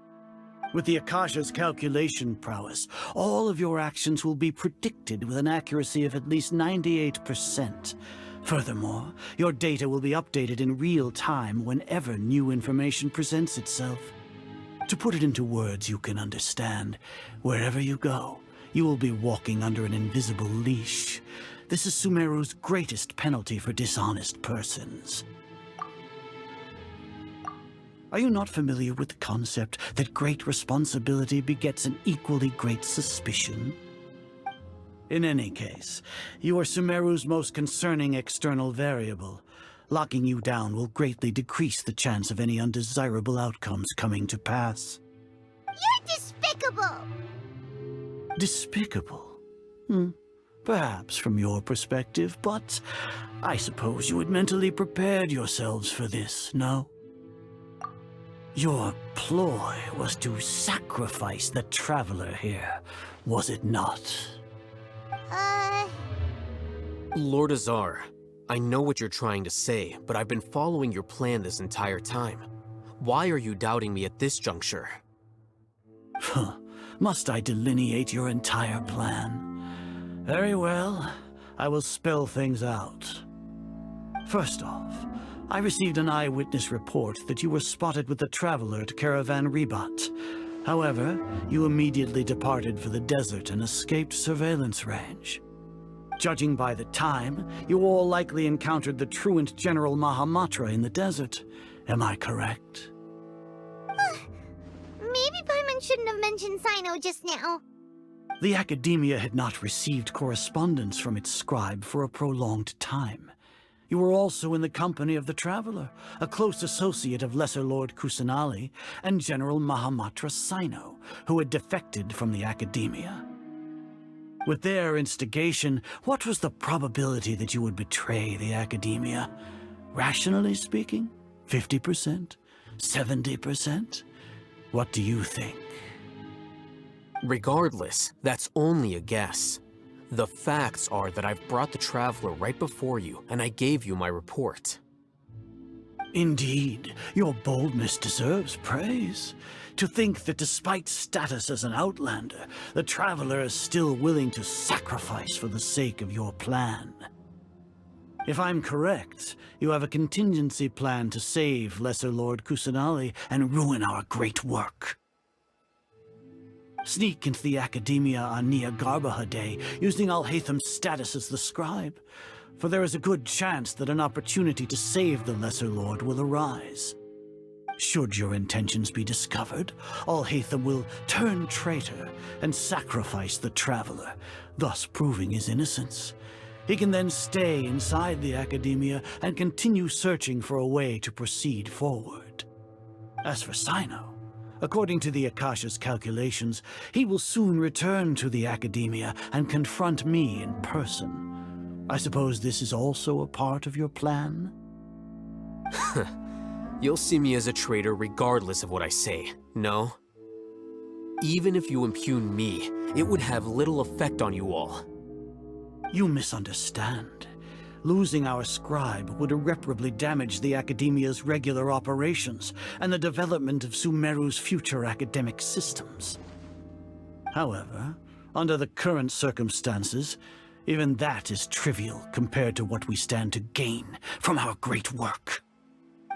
With the Akasha's calculation prowess, all of your actions will be predicted with an accuracy of at least 98%. Furthermore, your data will be updated in real time whenever new information presents itself. To put it into words you can understand, wherever you go, you will be walking under an invisible leash. This is Sumeru's greatest penalty for dishonest persons. Are you not familiar with the concept that great responsibility begets an equally great suspicion? In any case, you are Sumeru's most concerning external variable. Locking you down will greatly decrease the chance of any undesirable outcomes coming to pass. You're despicable! Despicable? Perhaps from your perspective, but I suppose you had mentally prepared yourselves for this, no? Your ploy was to sacrifice the traveler here, was it not? Lord Azar, I know what you're trying to say, but I've been following your plan this entire time. Why are you doubting me at this juncture? Must I delineate your entire plan? Very well, I will spell things out. First off, I received an eyewitness report that you were spotted with the traveler at Caravan Rebat. However, you immediately departed for the desert and escaped surveillance range. Judging by the time, you all likely encountered the truant General Mahamatra in the desert. Am I correct? Maybe Paimon shouldn't have mentioned Sino just now. The Academia had not received correspondence from its scribe for a prolonged time. You were also in the company of the Traveler, a close associate of Lesser Lord Kusanali and General Mahamatra Sino, who had defected from the Academia. With their instigation, what was the probability that you would betray the Academia? Rationally speaking, 50%? 70%? What do you think? Regardless, that's only a guess. The facts are that I've brought the Traveler right before you, and I gave you my report. Indeed, your boldness deserves praise. To think that despite status as an outlander, the Traveler is still willing to sacrifice for the sake of your plan. If I'm correct, you have a contingency plan to save Lesser Lord Kusanali and ruin our great work. Sneak into the Academia on Nia Garbaha Day, using Alhaitham's status as the scribe, for there is a good chance that an opportunity to save the Lesser Lord will arise. Should your intentions be discovered, Alhaitham will turn traitor and sacrifice the Traveler, thus proving his innocence. He can then stay inside the Academia and continue searching for a way to proceed forward. As for Sino, according to the Akasha's calculations, he will soon return to the Academia and confront me in person. I suppose this is also a part of your plan? You'll see me as a traitor regardless of what I say, no? Even if you impugn me, it would have little effect on you all. You misunderstand. Losing our scribe would irreparably damage the Academia's regular operations and the development of Sumeru's future academic systems. However, under the current circumstances, even that is trivial compared to what we stand to gain from our great work.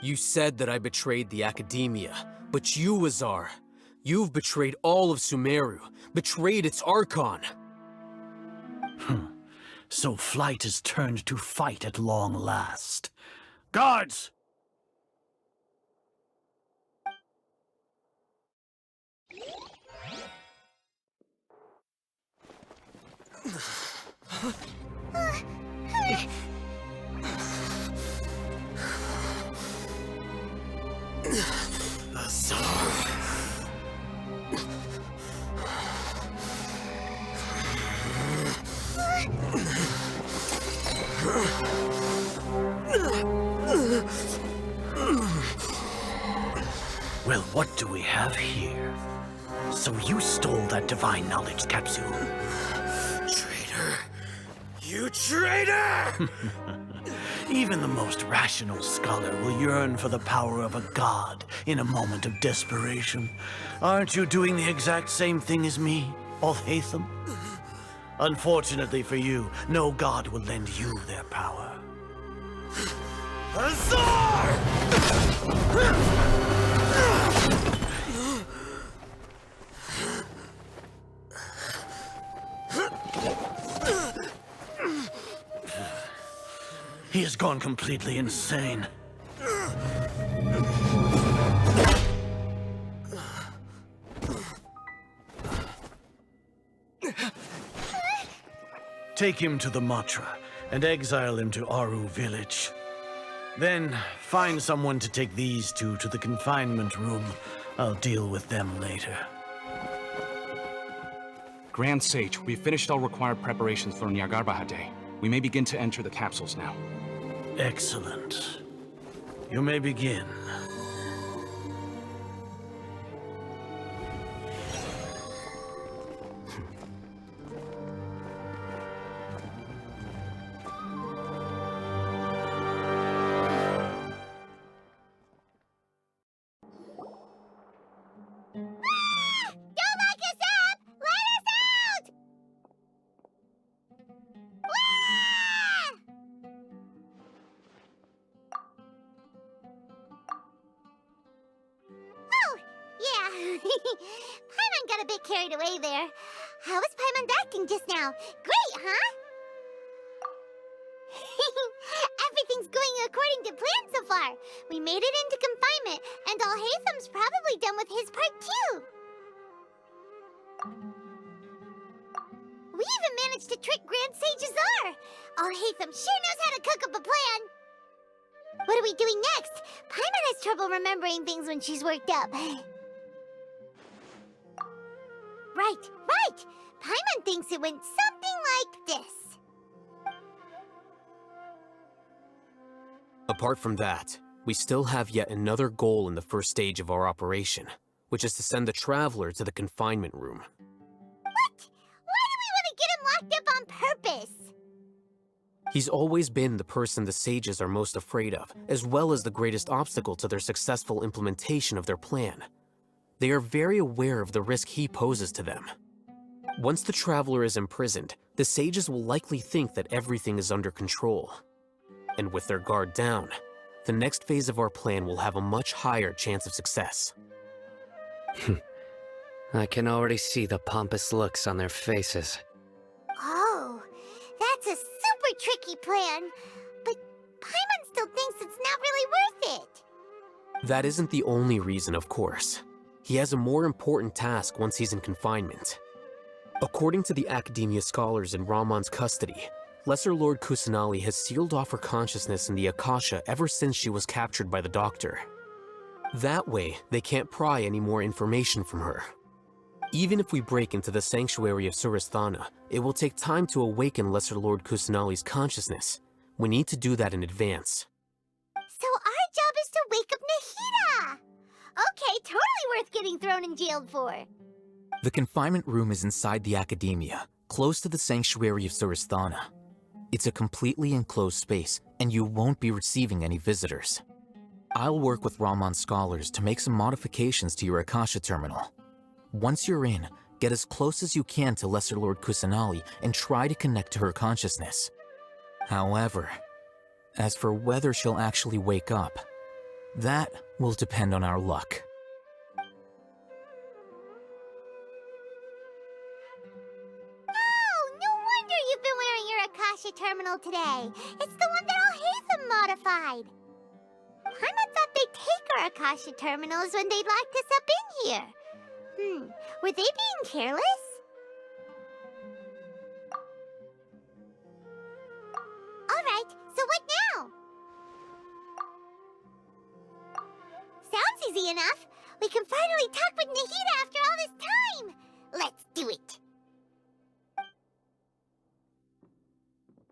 You said that I betrayed the Academia, but you, Azar, you've betrayed all of Sumeru, betrayed its Archon. So flight has turned to fight at long last. Guards! Well, what do we have here? So you stole that divine knowledge capsule. Traitor! You traitor! Even the most rational scholar will yearn for the power of a god in a moment of desperation. Aren't you doing the exact same thing as me, Alhaitham? Unfortunately for you, no god will lend you their power. Azar! He has gone completely insane. Take him to the Matra and exile him to Aru village. Then find someone to take these two to the confinement room. I'll deal with them later. Grand Sage, we've finished all required preparations for Nyargarbahar Day. We may begin to enter the capsules now. Excellent. You may begin. Don't lock us up! Let us out! Oh, yeah. Paimon got a bit carried away there. How was Paimon acting just now? Great, huh? Everything's going according to plan so far. We made it into confinement, and Alhaitham's probably done with his part too. We even managed to trick Grand Sage Azar. Alhaitham sure knows how to cook up a plan. What are we doing next? Paimon has trouble remembering things when she's worked up. Right. Paimon thinks it went something like this. Apart from that, we still have yet another goal in the first stage of our operation, which is to send the Traveler to the confinement room. What? Why do we want to get him locked up on purpose? He's always been the person the sages are most afraid of, as well as the greatest obstacle to their successful implementation of their plan. They are very aware of the risk he poses to them. Once the Traveler is imprisoned, the sages will likely think that everything is under control. And with their guard down, the next phase of our plan will have a much higher chance of success. I can already see the pompous looks on their faces. Oh, that's a super tricky plan. But Paimon still thinks it's not really worth it. That isn't the only reason, of course. He has a more important task once he's in confinement. According to the Academia scholars in Ramon's custody, Lesser Lord Kusanali has sealed off her consciousness in the Akasha ever since she was captured by the Doctor. That way, they can't pry any more information from her. Even if we break into the sanctuary of Surasthana, it will take time to awaken Lesser Lord Kusanali's consciousness. We need to do that in advance. So our job is to wake up Nahida! Okay, totally worth getting thrown in jail for. The confinement room is inside the Academia, close to the sanctuary of Surasthana. It's a completely enclosed space, and you won't be receiving any visitors. I'll work with Ramon's scholars to make some modifications to your Akasha terminal. Once you're in, get as close as you can to Lesser Lord Kusanali and try to connect to her consciousness. However, as for whether she'll actually wake up, that will depend on our luck. You've been wearing your Akasha terminal today. It's the one that Alhaitham modified. Paimon thought they'd take our Akasha terminals when they locked us up in here. Were they being careless? Alright, so what now? Sounds easy enough. We can finally talk with Nahida after all this time. Let's do it.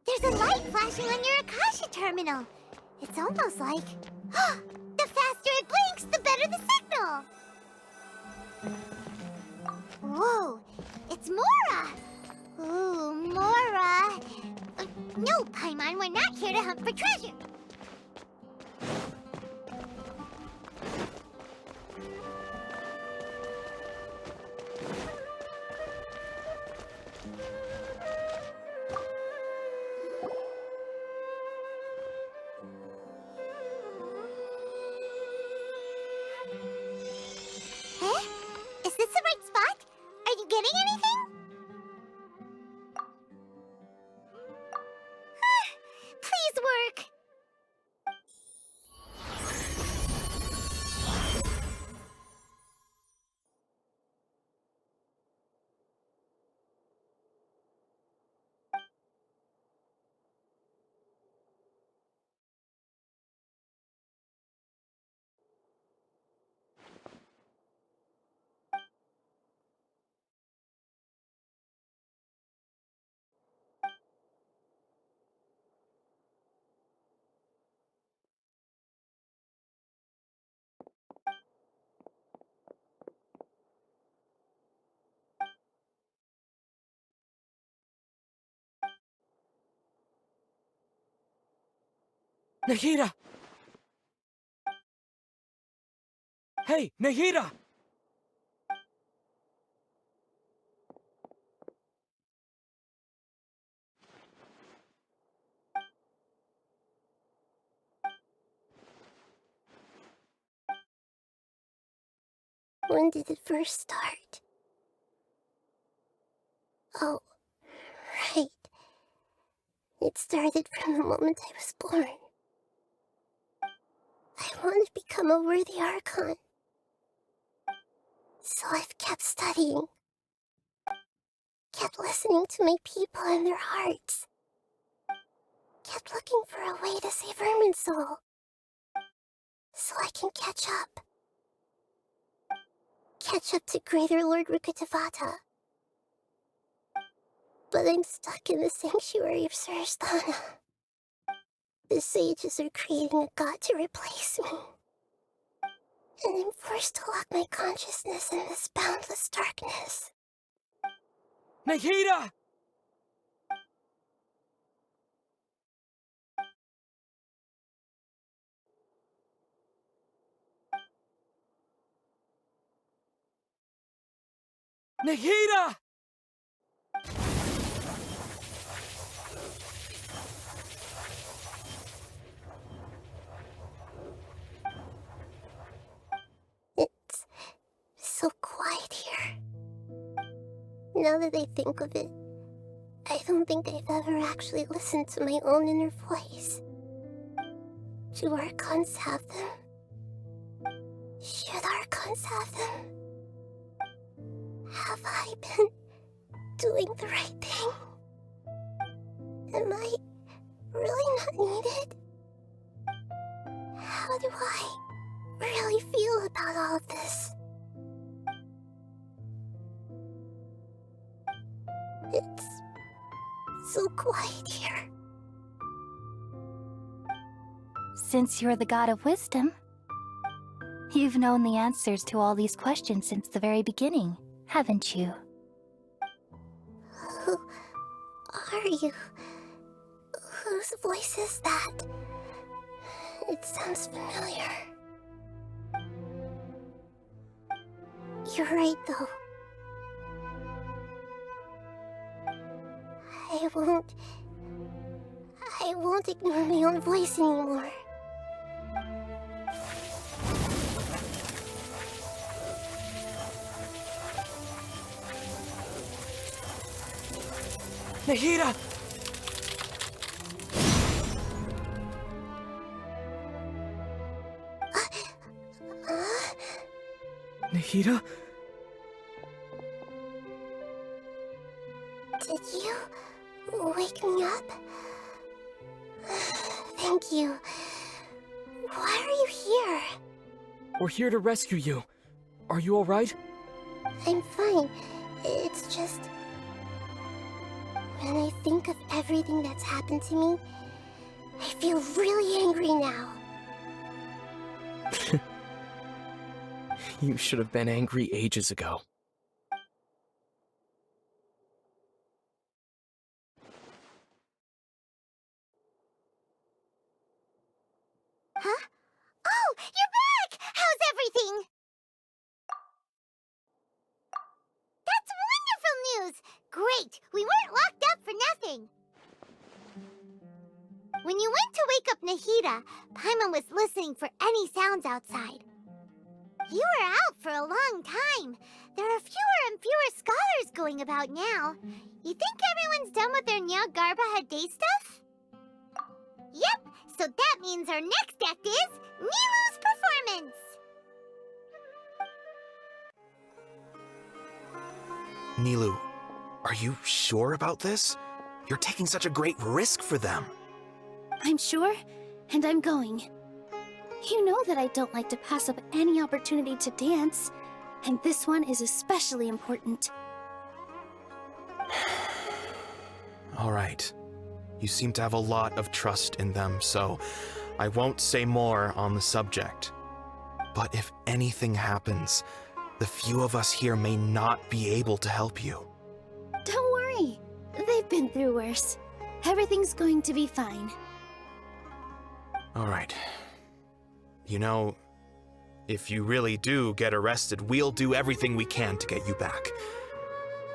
There's a light flashing on your Akasha terminal. It's almost like... the faster it blinks, the better the signal! Whoa, it's Mora! Ooh, Mora! No, Paimon, we're not here to hunt for treasure. Is this the right spot? Are you getting anything? Please work. Nahida! Hey, Nahida! When did it first start? Oh, right. It started from the moment I was born. I want to become a worthy Archon. So I've kept studying. Kept listening to my people and their hearts. Kept looking for a way to save Irminsul. So I can catch up. Catch up to Greater Lord Rukkhadevata. But I'm stuck in the sanctuary of Surpassed. The sages are creating a god to replace me. And I'm forced to lock my consciousness in this boundless darkness. Nahida! Nahida! It's so quiet here. Now that I think of it, I don't think I've ever actually listened to my own inner voice. Do Archons have them? Should Archons have them? Have I been doing the right thing? Am I really not needed? How do I really feel about all of this? It's so quiet here. Since you're the god of wisdom, you've known the answers to all these questions since the very beginning, haven't you? Who are you? Whose voice is that? It sounds familiar. You're right, though. I won't ignore my own voice anymore. Nahida! Nahida? Did you wake me up? Thank you. Why are you here? We're here to rescue you. Are you alright? I'm fine. It's just... when I think of everything that's happened to me, I feel really angry now. You should have been angry ages ago. Huh? Oh, you're back! How's everything? That's wonderful news! Great! We weren't locked up for nothing! When you went to wake up Nahida, Paimon was listening for any sounds outside. You were out for a long time. There are fewer and fewer scholars going about now. You think everyone's done with their Nyargarba day stuff? Yep, so that means our next act is Nilou's performance! Nilou, are you sure about this? You're taking such a great risk for them. I'm sure, and I'm going. You know that I don't like to pass up any opportunity to dance, and this one is especially important. All right. You seem to have a lot of trust in them, so I won't say more on the subject. But if anything happens, the few of us here may not be able to help you. Don't worry. They've been through worse. Everything's going to be fine. All right. You know, if you really do get arrested, we'll do everything we can to get you back.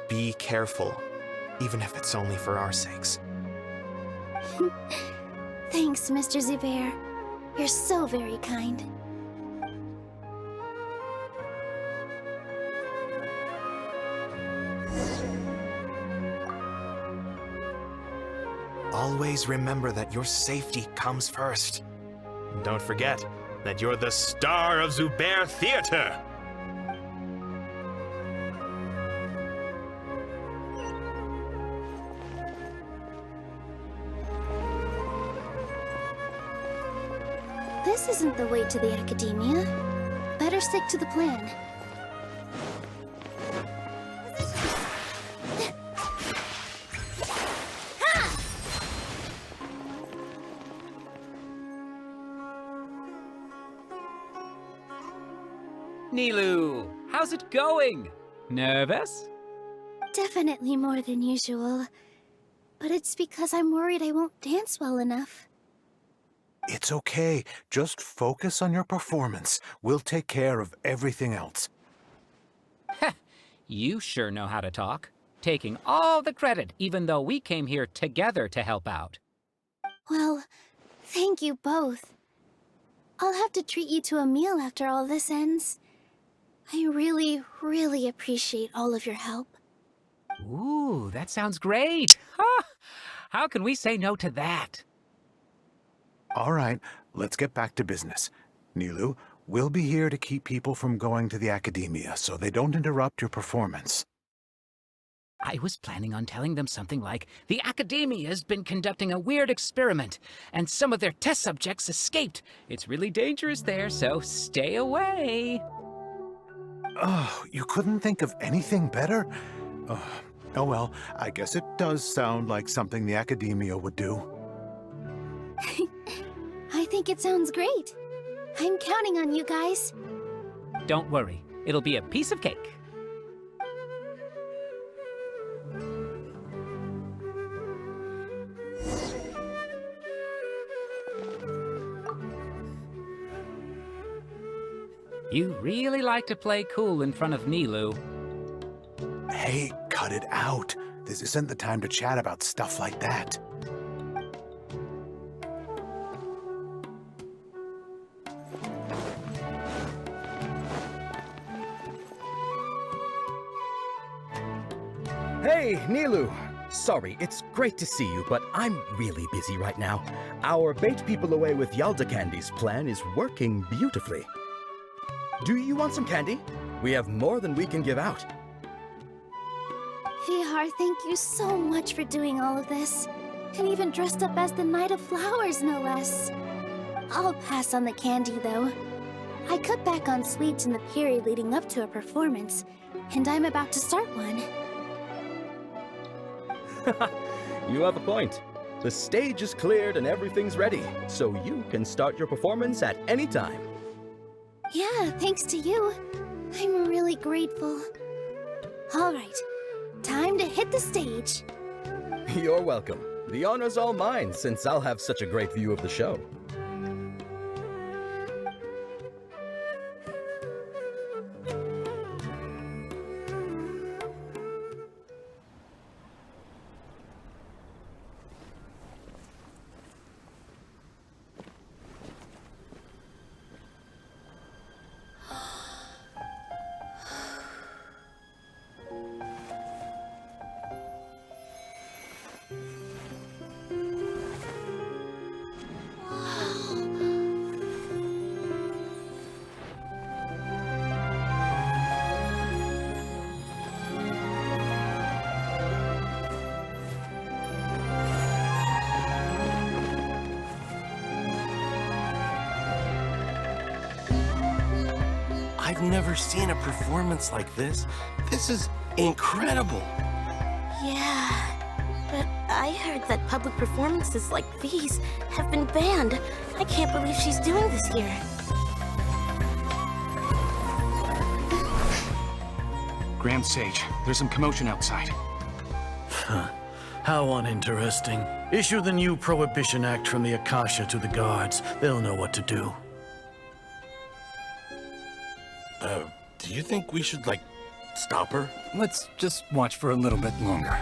Be careful, even if it's only for our sakes. Thanks, Mr. Zubair. You're so very kind. Always remember that your safety comes first. And don't forget that you're the star of Zubair Theater! This isn't the way to the Academia. Better stick to the plan. Nilou, how's it going? Nervous? Definitely more than usual. But it's because I'm worried I won't dance well enough. It's okay. Just focus on your performance. We'll take care of everything else. You sure know how to talk. Taking all the credit, even though we came here together to help out. Well, thank you both. I'll have to treat you to a meal after all this ends. I really, really appreciate all of your help. Ooh, that sounds great. Huh? How can we say no to that? All right, let's get back to business. Nilou, we'll be here to keep people from going to the Academia so they don't interrupt your performance. I was planning on telling them something like, the Academia's been conducting a weird experiment, and some of their test subjects escaped. It's really dangerous there, so stay away. Oh, you couldn't think of anything better? Oh well, I guess it does sound like something the Academia would do. I think it sounds great. I'm counting on you guys. Don't worry, it'll be a piece of cake. You really like to play cool in front of Nilou. Hey, cut it out. This isn't the time to chat about stuff like that. Hey, Nilou! Sorry, it's great to see you, but I'm really busy right now. Our Bait People Away with Yalda Candies plan is working beautifully. Do you want some candy? We have more than we can give out. Vihar, thank you so much for doing all of this. And even dressed up as the Knight of Flowers, no less. I'll pass on the candy, though. I cut back on sweets in the period leading up to a performance, and I'm about to start one. You have a point. The stage is cleared and everything's ready, so you can start your performance at any time. Yeah, thanks to you. I'm really grateful. All right, time to hit the stage. You're welcome. The honor's all mine, since I'll have such a great view of the show. I've never seen a performance like this. This is incredible. Yeah, but I heard that public performances like these have been banned. I can't believe she's doing this here. Grand Sage, there's some commotion outside. How uninteresting. Issue the new Prohibition Act from the Akasha to the guards. They'll know what to do. Do you think we should, like, stop her? Let's just watch for a little bit longer.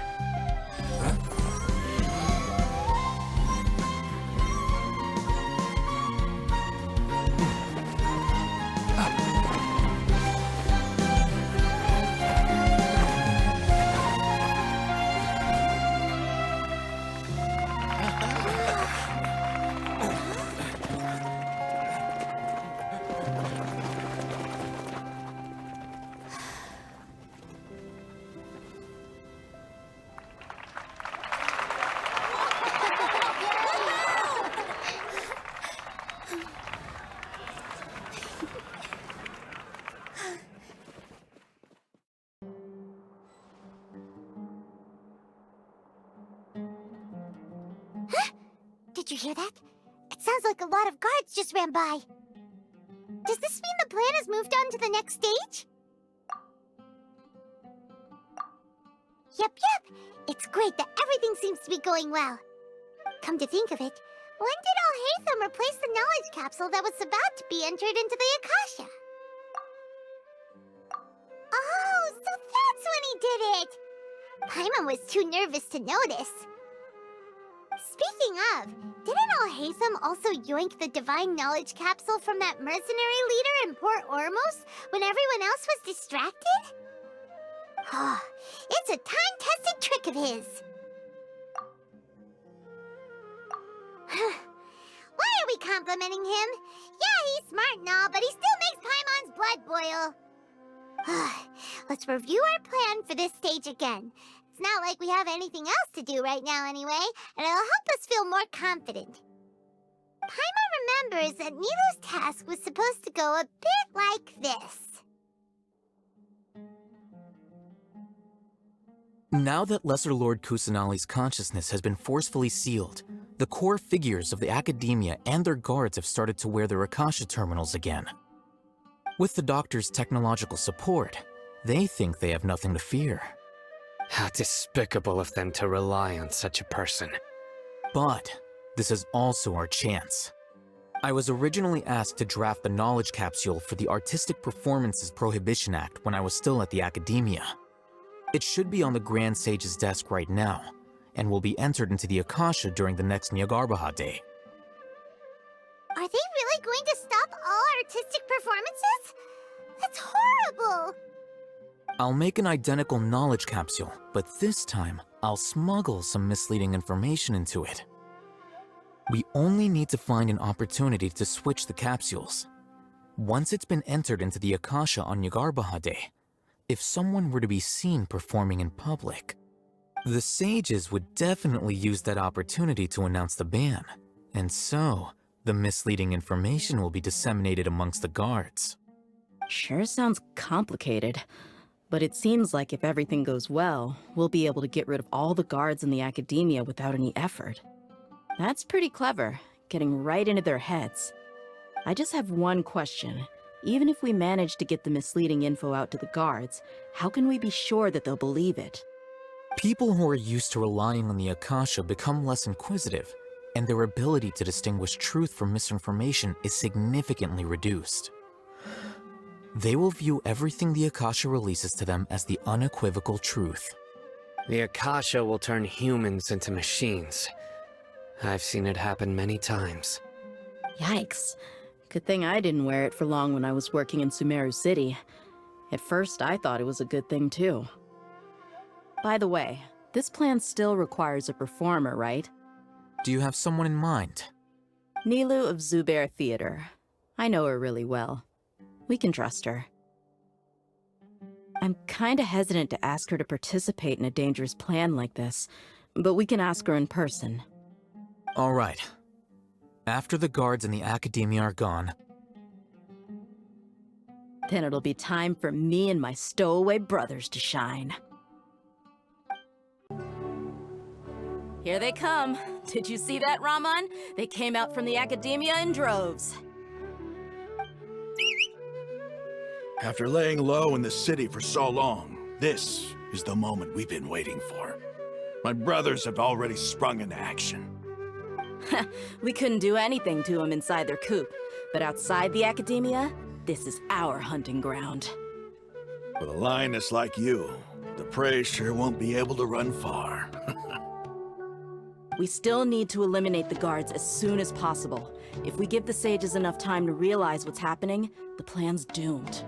Did you hear that? It sounds like a lot of guards just ran by. Does this mean the plan has moved on to the next stage? Yep. It's great that everything seems to be going well. Come to think of it, when did Alhaitham replace the knowledge capsule that was about to be entered into the Akasha? Oh, so that's when he did it! Paimon was too nervous to notice. Speaking of, didn't Alhaitham also yoink the divine knowledge capsule from that mercenary leader in Port Ormos when everyone else was distracted? Oh, it's a time-tested trick of his. Why are we complimenting him? Yeah, he's smart and all, but he still makes Paimon's blood boil. Let's review our plan for this stage again. It's not like we have anything else to do right now anyway, and it'll help us feel more confident. Paimon remembers that Nilou's task was supposed to go a bit like this. Now that Lesser Lord Kusanali's consciousness has been forcefully sealed, the core figures of the Academia and their guards have started to wear their Akasha terminals again. With the Doctor's technological support, they think they have nothing to fear. How despicable of them to rely on such a person. But this is also our chance. I was originally asked to draft the knowledge capsule for the Artistic Performances Prohibition Act when I was still at the Academia. It should be on the Grand Sage's desk right now, and will be entered into the Akasha during the next Nyargarbaha Day. Are they really going to stop all artistic performances? That's horrible! I'll make an identical knowledge capsule, but this time, I'll smuggle some misleading information into it. We only need to find an opportunity to switch the capsules. Once it's been entered into the Akasha on Nyargarbaha Day, if someone were to be seen performing in public, the sages would definitely use that opportunity to announce the ban, and so the misleading information will be disseminated amongst the guards. Sure sounds complicated, but it seems like if everything goes well, we'll be able to get rid of all the guards in the Academia without any effort. That's pretty clever, getting right into their heads. I just have one question. Even if we manage to get the misleading info out to the guards, how can we be sure that they'll believe it? People who are used to relying on the Akasha become less inquisitive, and their ability to distinguish truth from misinformation is significantly reduced. They will view everything the Akasha releases to them as the unequivocal truth. The Akasha will turn humans into machines. I've seen it happen many times. Yikes. Good thing I didn't wear it for long when I was working in Sumeru City. At first, I thought it was a good thing too. By the way, this plan still requires a performer, right? Do you have someone in mind? Nilou of Zubair Theater. I know her really well. We can trust her. I'm kinda hesitant to ask her to participate in a dangerous plan like this, but we can ask her in person. All right. After the guards in the Academia are gone, then it'll be time for me and my stowaway brothers to shine. Here they come. Did you see that, Raman? They came out from the Academia in droves. After laying low in the city for so long, this is the moment we've been waiting for. My brothers have already sprung into action. We couldn't do anything to them inside their coop, but outside the academia, this is our hunting ground. With a lioness like you, the prey sure won't be able to run far. We still need to eliminate the guards as soon as possible. If we give the sages enough time to realize what's happening, the plan's doomed.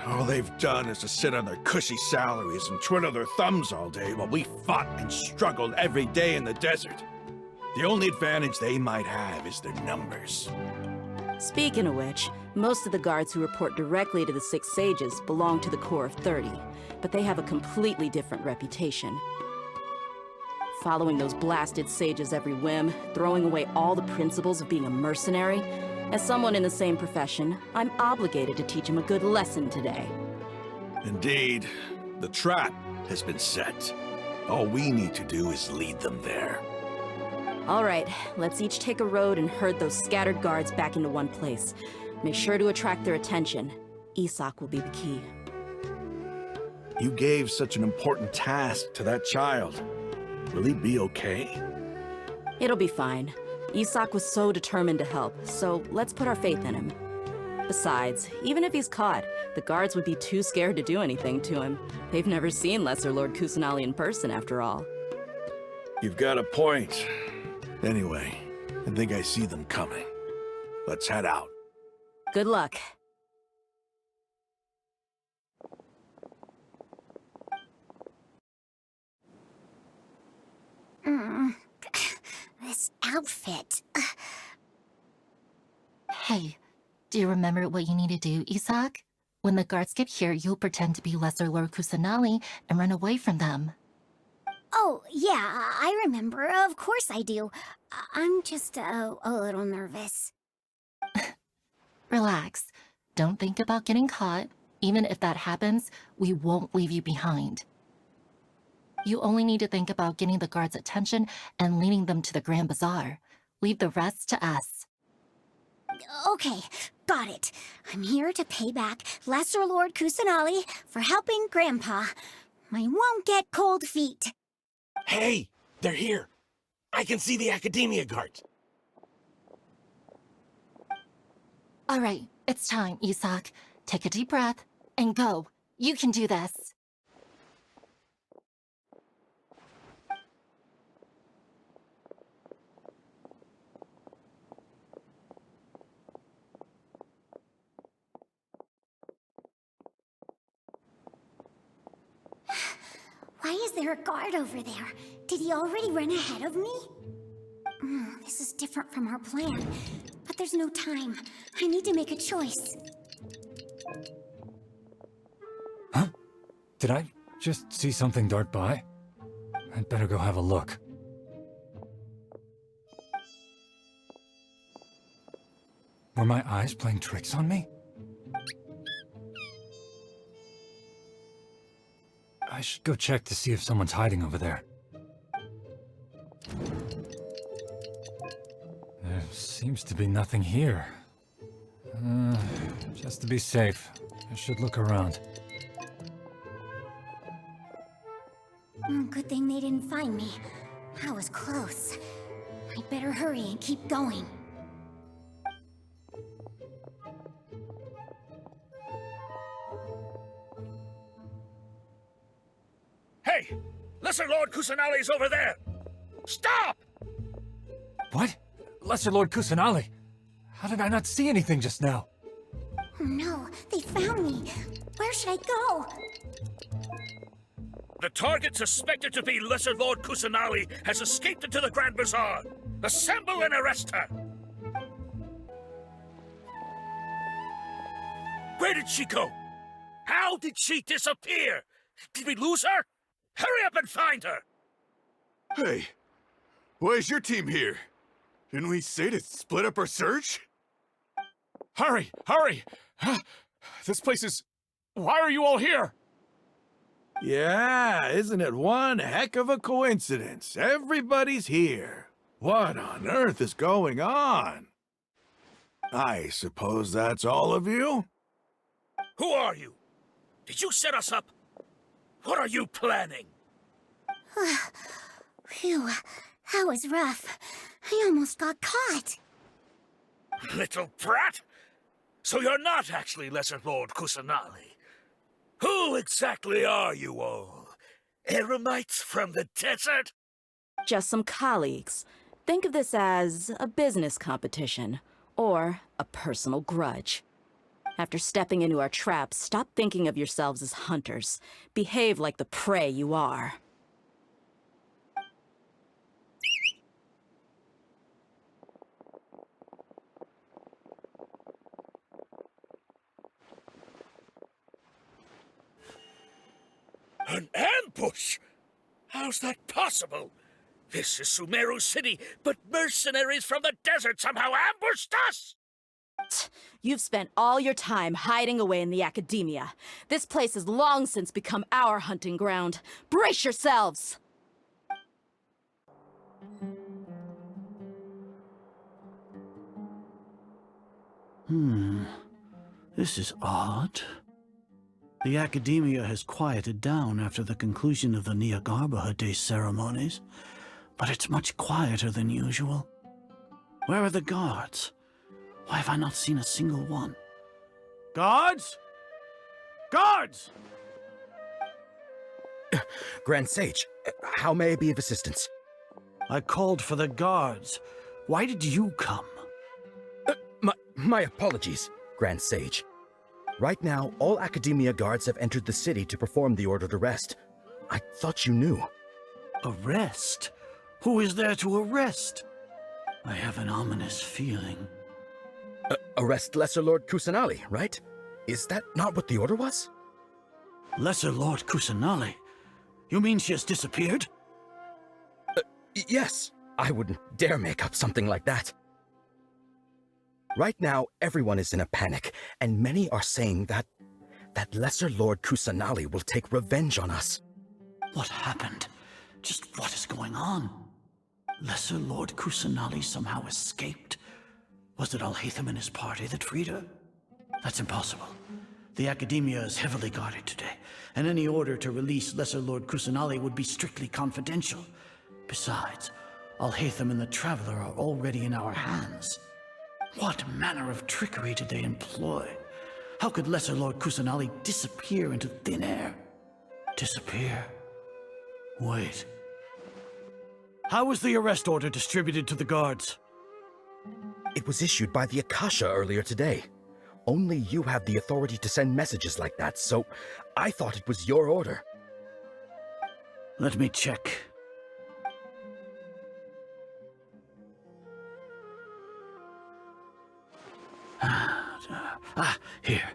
All they've done is to sit on their cushy salaries and twiddle their thumbs all day while we fought and struggled every day in the desert. The only advantage they might have is their numbers. Speaking of which, most of the guards who report directly to the 6 sages belong to the Corps of 30, but they have a completely different reputation. Following those blasted sages every whim, throwing away all the principles of being a mercenary. As someone in the same profession, I'm obligated to teach them a good lesson today. Indeed, the trap has been set. All we need to do is lead them there. All right, let's each take a road and herd those scattered guards back into one place. Make sure to attract their attention. Isak will be the key. You gave such an important task to that child. Will he be okay? It'll be fine. Isak was so determined to help, so let's put our faith in him. Besides, even if he's caught, the guards would be too scared to do anything to him. They've never seen Lesser Lord Kusanali in person, after all. You've got a point. Anyway, I think I see them coming. Let's head out. Good luck. This outfit. Hey, do you remember what you need to do, Isak? When the guards get here, you'll pretend to be Lesser Lord Kusanali and run away from them. Oh, yeah, I remember. Of course I do. I'm just a little nervous. Relax. Don't think about getting caught. Even if that happens, we won't leave you behind. You only need to think about getting the guards' attention and leading them to the Grand Bazaar. Leave the rest to us. Okay, got it. I'm here to pay back Lesser Lord Kusanali for helping Grandpa. I won't get cold feet. Hey, they're here. I can see the Academia guards. All right, it's time, Isak. Take a deep breath and go. You can do this. Why is there a guard over there? Did he already run ahead of me? This is different from our plan, but there's no time. I need to make a choice. Huh? Did I just see something dart by? I'd better go have a look. Were my eyes playing tricks on me? I should go check to see if someone's hiding over there. There seems to be nothing here. Just to be safe, I should look around. Good thing they didn't find me. I was close. I'd better hurry and keep going. Hey! Lesser Lord Kusanali's over there! Stop! What? Lesser Lord Kusanali? How did I not see anything just now? Oh no, they found me. Where should I go? The target suspected to be Lesser Lord Kusanali has escaped into the Grand Bazaar. Assemble and arrest her! Where did she go? How did she disappear? Did we lose her? Hurry up and find her! Hey, why is your team here? Didn't we say to split up our search? Hurry! Hurry! This place is... Why are you all here? Yeah, isn't it one heck of a coincidence? Everybody's here. What on earth is going on? I suppose that's all of you? Who are you? Did you set us up? What are you planning? Phew, that was rough. I almost got caught. Little brat! So you're not actually Lesser Lord Kusanali. Who exactly are you all? Eremites from the desert? Just some colleagues. Think of this as a business competition, or a personal grudge. After stepping into our traps, stop thinking of yourselves as hunters. Behave like the prey you are. An ambush? How's that possible? This is Sumeru City, but mercenaries from the desert somehow ambushed us! You've spent all your time hiding away in the academia. This place has long since become our hunting ground. Brace yourselves! This is odd. The academia has quieted down after the conclusion of the Niagarbaha Day ceremonies, but it's much quieter than usual. Where are the guards? Why have I not seen a single one? Guards? Guards! Grand Sage, how may I be of assistance? I called for the guards. Why did you come? My apologies, Grand Sage. Right now, all Academia guards have entered the city to perform the ordered arrest. I thought you knew. Arrest? Who is there to arrest? I have an ominous feeling. Arrest Lesser Lord Kusanali, right? Is that not what the order was? Lesser Lord Kusanali? You mean she has disappeared? Yes. I wouldn't dare make up something like that. Right now, everyone is in a panic, and many are saying that Lesser Lord Kusanali will take revenge on us. What happened? Just what is going on? Lesser Lord Kusanali somehow escaped? Was it Alhaitham and his party that freed her? That's impossible. The Academia is heavily guarded today, and any order to release Lesser Lord Kusanali would be strictly confidential. Besides, Alhaitham and the Traveler are already in our hands. What manner of trickery did they employ? How could Lesser Lord Kusanali disappear into thin air? Disappear? Wait. How was the arrest order distributed to the guards? It was issued by the Akasha earlier today. Only you have the authority to send messages like that, so I thought it was your order. Let me check. Here.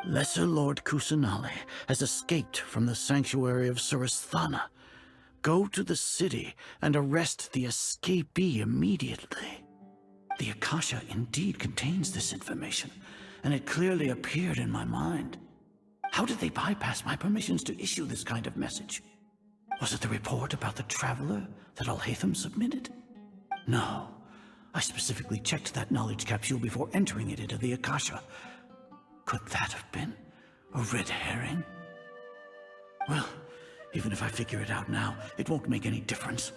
Lesser Lord Kusanali has escaped from the sanctuary of Surasthana. Go to the city and arrest the escapee immediately. The Akasha indeed contains this information, and it clearly appeared in my mind. How did they bypass my permissions to issue this kind of message? Was it the report about the Traveler that Alhaitham submitted? No. I specifically checked that knowledge capsule before entering it into the Akasha. Could that have been a red herring? Well, even if I figure it out now, it won't make any difference.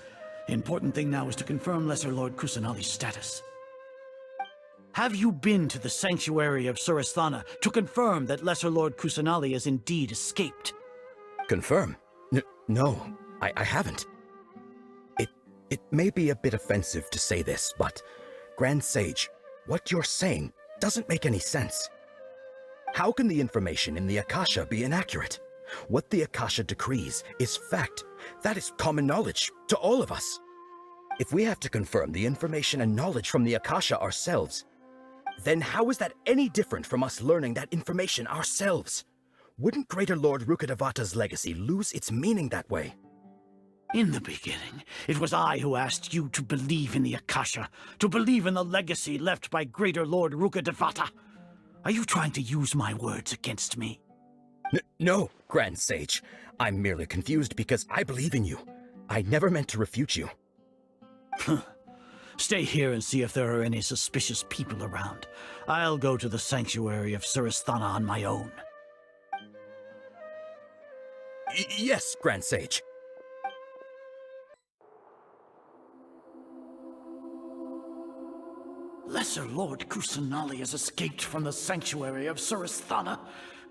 The important thing now is to confirm Lesser Lord Kusanali's status. Have you been to the sanctuary of Surasthana to confirm that Lesser Lord Kusanali has indeed escaped? Confirm? No, I haven't. It may be a bit offensive to say this, but, Grand Sage, what you're saying doesn't make any sense. How can the information in the Akasha be inaccurate? What the Akasha decrees is fact. That is common knowledge to all of us. If we have to confirm the information and knowledge from the Akasha ourselves, then how is that any different from us learning that information ourselves? Wouldn't Greater Lord Rukkhadevata's legacy lose its meaning that way? In the beginning, it was I who asked you to believe in the Akasha, to believe in the legacy left by Greater Lord Rukkhadevata. Are you trying to use my words against me? No, Grand Sage. I'm merely confused because I believe in you. I never meant to refute you. Stay here and see if there are any suspicious people around. I'll go to the sanctuary of Surasthana on my own. Yes, Grand Sage. Lesser Lord Kusanali has escaped from the sanctuary of Surasthana.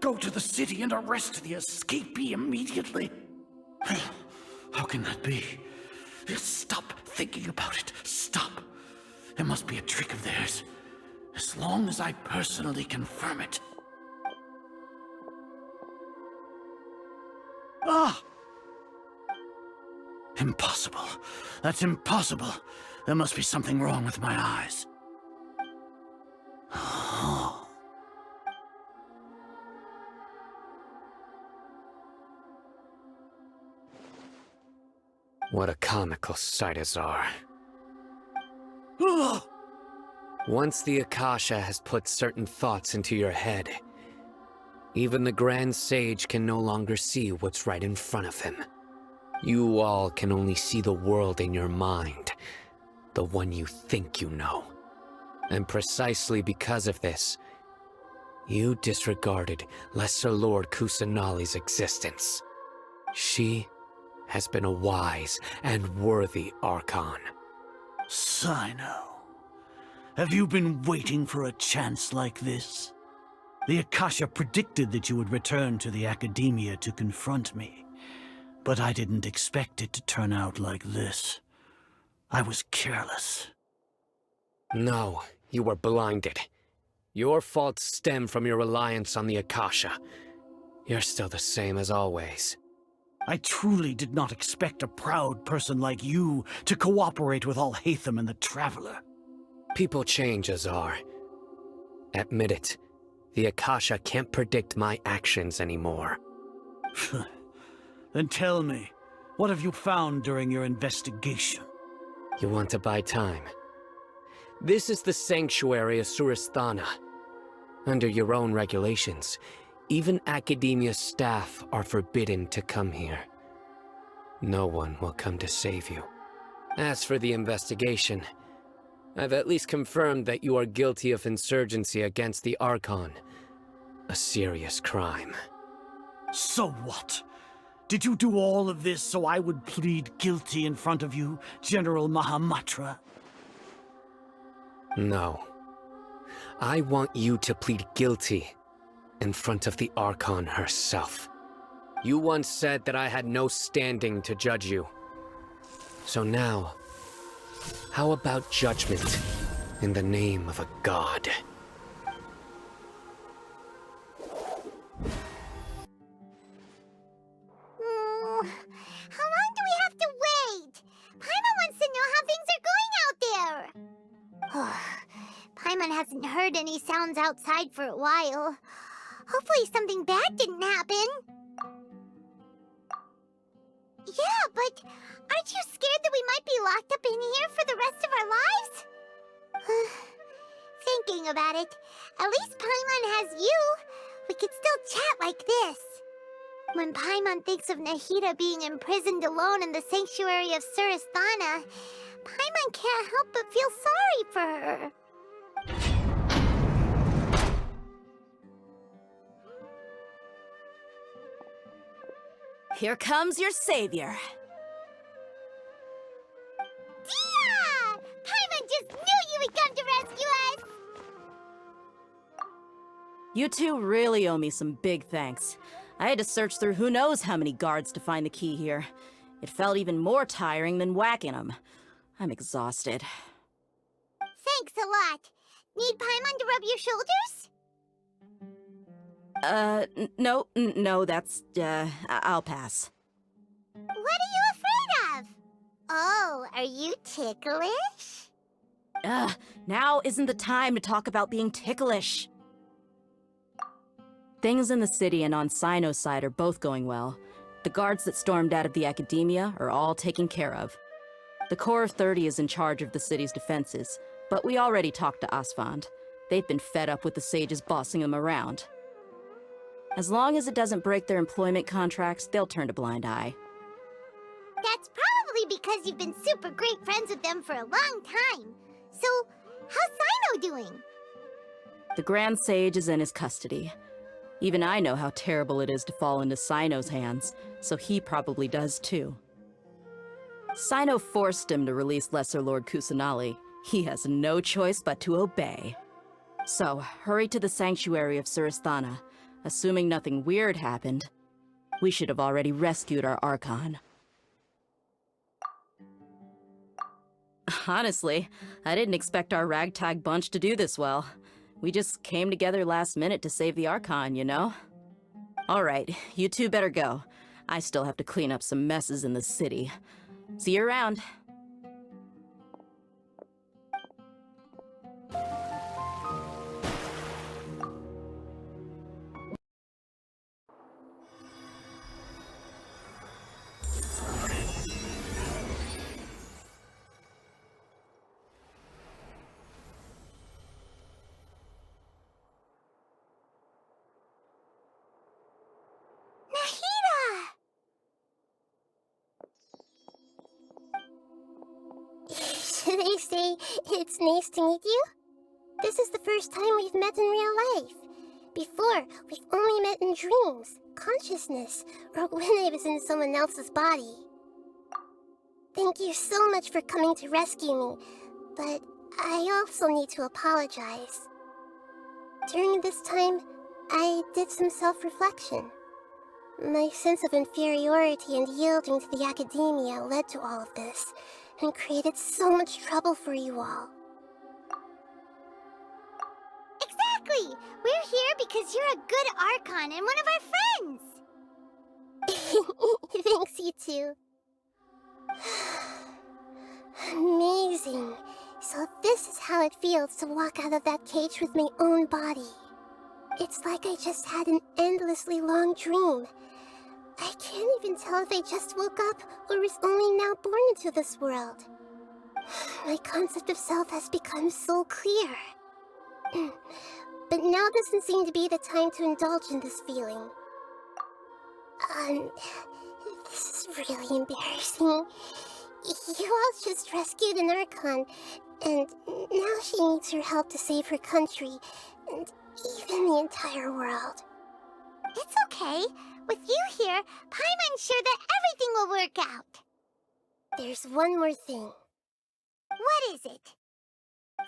Go to the city and arrest the escapee immediately. How can that be? Stop thinking about it. Stop. It must be a trick of theirs. As long as I personally confirm it. Ah! Impossible. That's impossible. There must be something wrong with my eyes. What a comical sight, Azar. Once the Akasha has put certain thoughts into your head, even the Grand Sage can no longer see what's right in front of him. You all can only see the world in your mind, the one you think you know. And precisely because of this, you disregarded Lesser Lord Kusanali's existence. She has been a wise and worthy Archon. Sino, have you been waiting for a chance like this? The Akasha predicted that you would return to the Academia to confront me, but I didn't expect it to turn out like this. I was careless. No, you were blinded. Your faults stem from your reliance on the Akasha. You're still the same as always. I truly did not expect a proud person like you to cooperate with Alhaitham and the Traveler. People change, Azar. Admit it. The Akasha can't predict my actions anymore. Then tell me, what have you found during your investigation? You want to buy time? This is the sanctuary of Surasthana. Under your own regulations, even Academia staff are forbidden to come here. No one will come to save you. As for the investigation, I've at least confirmed that you are guilty of insurgency against the Archon. A serious crime. So what? Did you do all of this so I would plead guilty in front of you, General Mahamatra? No. I want you to plead guilty in front of the Archon herself. You once said that I had no standing to judge you. So now, how about judgment in the name of a god? How long do we have to wait? Paimon wants to know how things are going out there. Paimon hasn't heard any sounds outside for a while. Hopefully something bad didn't happen. Yeah, but aren't you scared that we might be locked up in here for the rest of our lives? Thinking about it, at least Paimon has you. We could still chat like this. When Paimon thinks of Nahida being imprisoned alone in the sanctuary of Surasthana, Paimon can't help but feel sorry for her. Here comes your savior. Dia! Paimon just knew you would come to rescue us! You two really owe me some big thanks. I had to search through who knows how many guards to find the key here. It felt even more tiring than whacking them. I'm exhausted. Thanks a lot. Need Paimon to rub your shoulders? No, that's, I'll pass. What are you afraid of? Oh, are you ticklish? Now isn't the time to talk about being ticklish. Things in the city and on Sino's side are both going well. The guards that stormed out of the Academia are all taken care of. The Corps of 30 is in charge of the city's defenses, but we already talked to Asfand. They've been fed up with the sages bossing them around. As long as it doesn't break their employment contracts, they'll turn a blind eye. That's probably because you've been super great friends with them for a long time. So, how's Sino doing? The Grand Sage is in his custody. Even I know how terrible it is to fall into Sino's hands, so he probably does too. Sino forced him to release Lesser Lord Kusanali. He has no choice but to obey. So, hurry to the sanctuary of Surasthana. Assuming nothing weird happened, we should have already rescued our Archon. Honestly, I didn't expect our ragtag bunch to do this well. We just came together last minute to save the Archon, you know? Alright, you two better go. I still have to clean up some messes in the city. See you around. Should I say it's nice to meet you? This is the first time we've met in real life. Before, we've only met in dreams, consciousness, or when I was in someone else's body. Thank you so much for coming to rescue me, but I also need to apologize. During this time, I did some self-reflection. My sense of inferiority and yielding to the academia led to all of this, and created so much trouble for you all. Exactly! We're here because you're a good Archon and one of our friends! Thanks, you two. Amazing. So this is how it feels to walk out of that cage with my own body. It's like I just had an endlessly long dream. I can't even tell if I just woke up or was only now born into this world. My concept of self has become so clear. But now doesn't seem to be the time to indulge in this feeling. This is really embarrassing. You all just rescued an Archon, and now she needs your help to save her country, and even the entire world. It's okay. With you here, Paimon's sure that everything will work out. There's one more thing. What is it?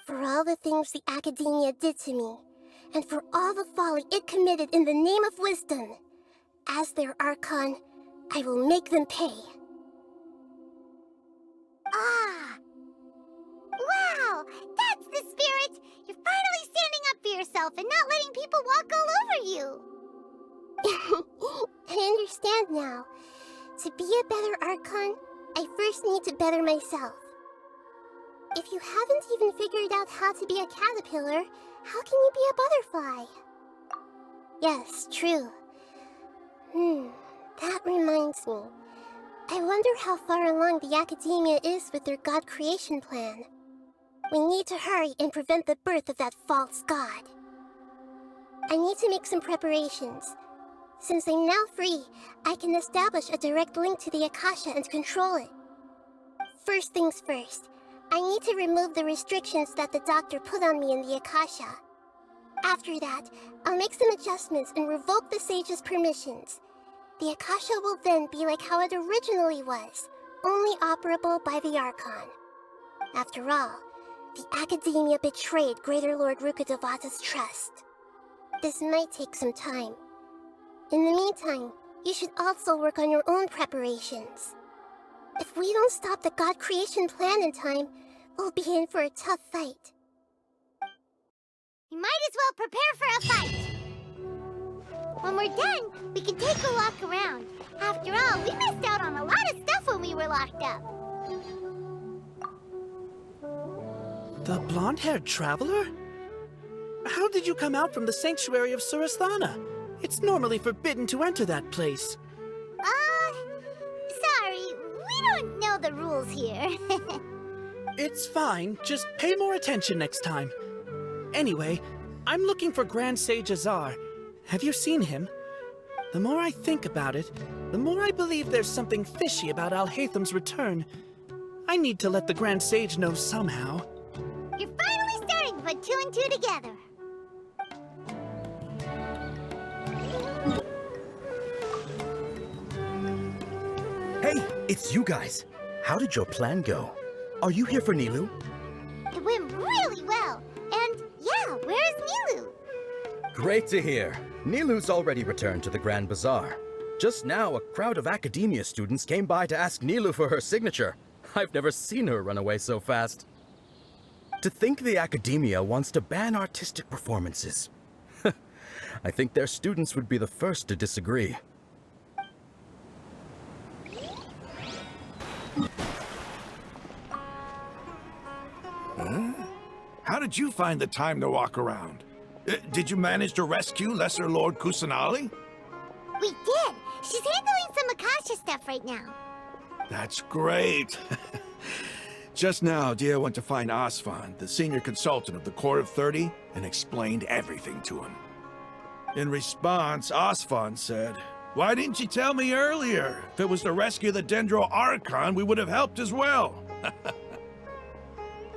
For all the things the Academia did to me, and for all the folly it committed in the name of wisdom, as their Archon, I will make them pay. Ah! Wow! That's the spirit! You're finally standing up for yourself and not letting people walk all over you! I understand now. To be a better Archon, I first need to better myself. If you haven't even figured out how to be a caterpillar, how can you be a butterfly? Yes, true. That reminds me. I wonder how far along the Academia is with their god creation plan. We need to hurry and prevent the birth of that false god. I need to make some preparations. Since I'm now free, I can establish a direct link to the Akasha and control it. First things first, I need to remove the restrictions that the doctor put on me in the Akasha. After that, I'll make some adjustments and revoke the sage's permissions. The Akasha will then be like how it originally was, only operable by the Archon. After all, the Academia betrayed Greater Lord Rukkhadevata's trust. This might take some time. In the meantime, you should also work on your own preparations. If we don't stop the god creation plan in time, we'll be in for a tough fight. You might as well prepare for a fight! When we're done, we can take a walk around. After all, we missed out on a lot of stuff when we were locked up. The blonde-haired traveler? How did you come out from the sanctuary of Surasthana? It's normally forbidden to enter that place. Sorry, we don't know the rules here. It's fine, just pay more attention next time. Anyway, I'm looking for Grand Sage Azar. Have you seen him? The more I think about it, the more I believe there's something fishy about Alhaitham's return. I need to let the Grand Sage know somehow. You're finally starting to put two and two together. Hey, it's you guys. How did your plan go? Are you here for Nilu? It went where's Nilu? Great to hear. Nilu's already returned to the Grand Bazaar. Just now, a crowd of academia students came by to ask Nilu for her signature. I've never seen her run away so fast. To think the academia wants to ban artistic performances. I think their students would be the first to disagree. Huh? How did you find the time to walk around? Did you manage to rescue Lesser Lord Kusanali? We did. She's handling some Akasha stuff right now. That's great. Just now, Dia went to find Asfan, the senior consultant of the Court of 30, and explained everything to him. In response, Asfan said, "Why didn't you tell me earlier? If it was to rescue the Dendro Archon, we would have helped as well."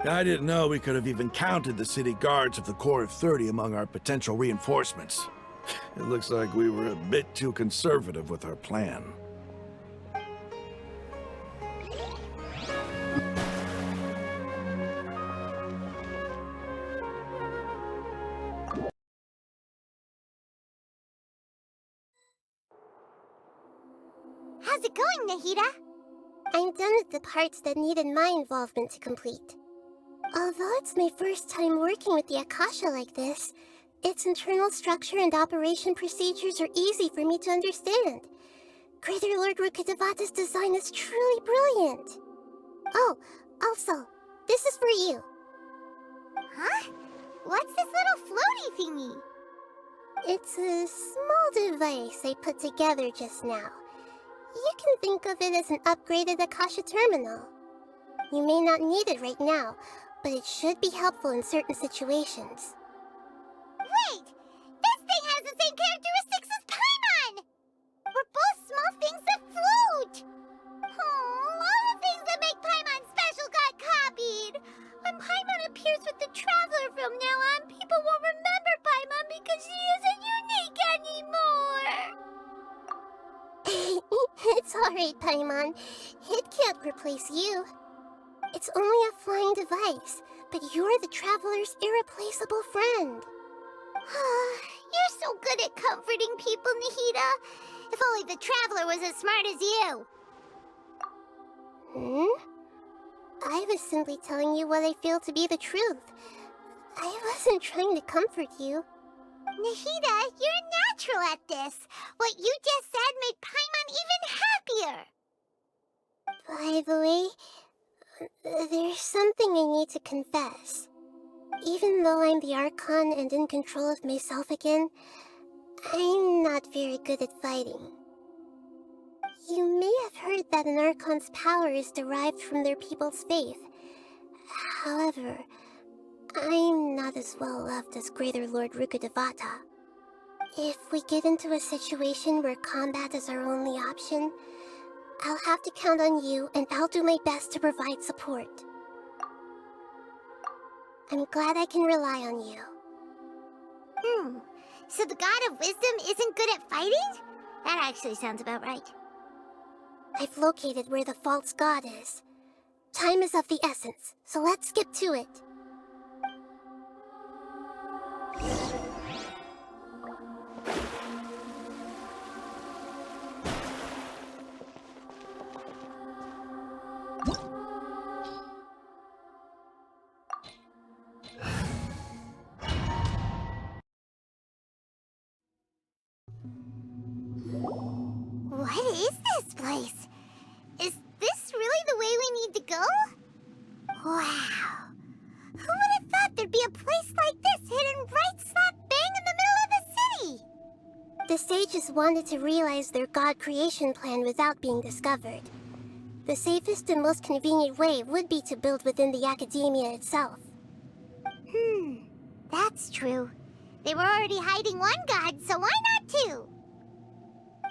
I didn't know we could have even counted the city guards of the Court of 30 among our potential reinforcements. It looks like we were a bit too conservative with our plan. How's it going, Nahida? I'm done with the parts that needed my involvement to complete. Although it's my first time working with the Akasha like this, its internal structure and operation procedures are easy for me to understand. Greater Lord Rukkhadevata's design is truly brilliant. Oh, also, this is for you. Huh? What's this little floaty thingy? It's a small device I put together just now. You can think of it as an upgraded Akasha terminal. You may not need it right now, but it should be helpful in certain situations. Wait! This thing has the same characteristics as Paimon! We're both small things that float! Oh, all the things that make Paimon special got copied! When Paimon appears with the Traveler from now on, people won't remember Paimon because she isn't unique anymore! It's alright, Paimon. It can't replace you. It's only a flying device, but you're the Traveler's irreplaceable friend. You're so good at comforting people, Nahida. If only the Traveler was as smart as you. I was simply telling you what I feel to be the truth. I wasn't trying to comfort you. Nahida, you're natural at this. What you just said made Paimon even happier. By the way, there's something I need to confess. Even though I'm the Archon and in control of myself again, I'm not very good at fighting. You may have heard that an Archon's power is derived from their people's faith. However, I'm not as well loved as Greater Lord Rukkhadevata. If we get into a situation where combat is our only option, I'll have to count on you, and I'll do my best to provide support. I'm glad I can rely on you. So the God of Wisdom isn't good at fighting? That actually sounds about right. I've located where the false god is. Time is of the essence, so let's skip to it. What is this place? Is this really the way we need to go? Wow. Who would have thought there'd be a place like this hidden right slap bang in the middle of the city? The sages wanted to realize their god creation plan without being discovered. The safest and most convenient way would be to build within the academia itself. That's true. They were already hiding one god, so why not two?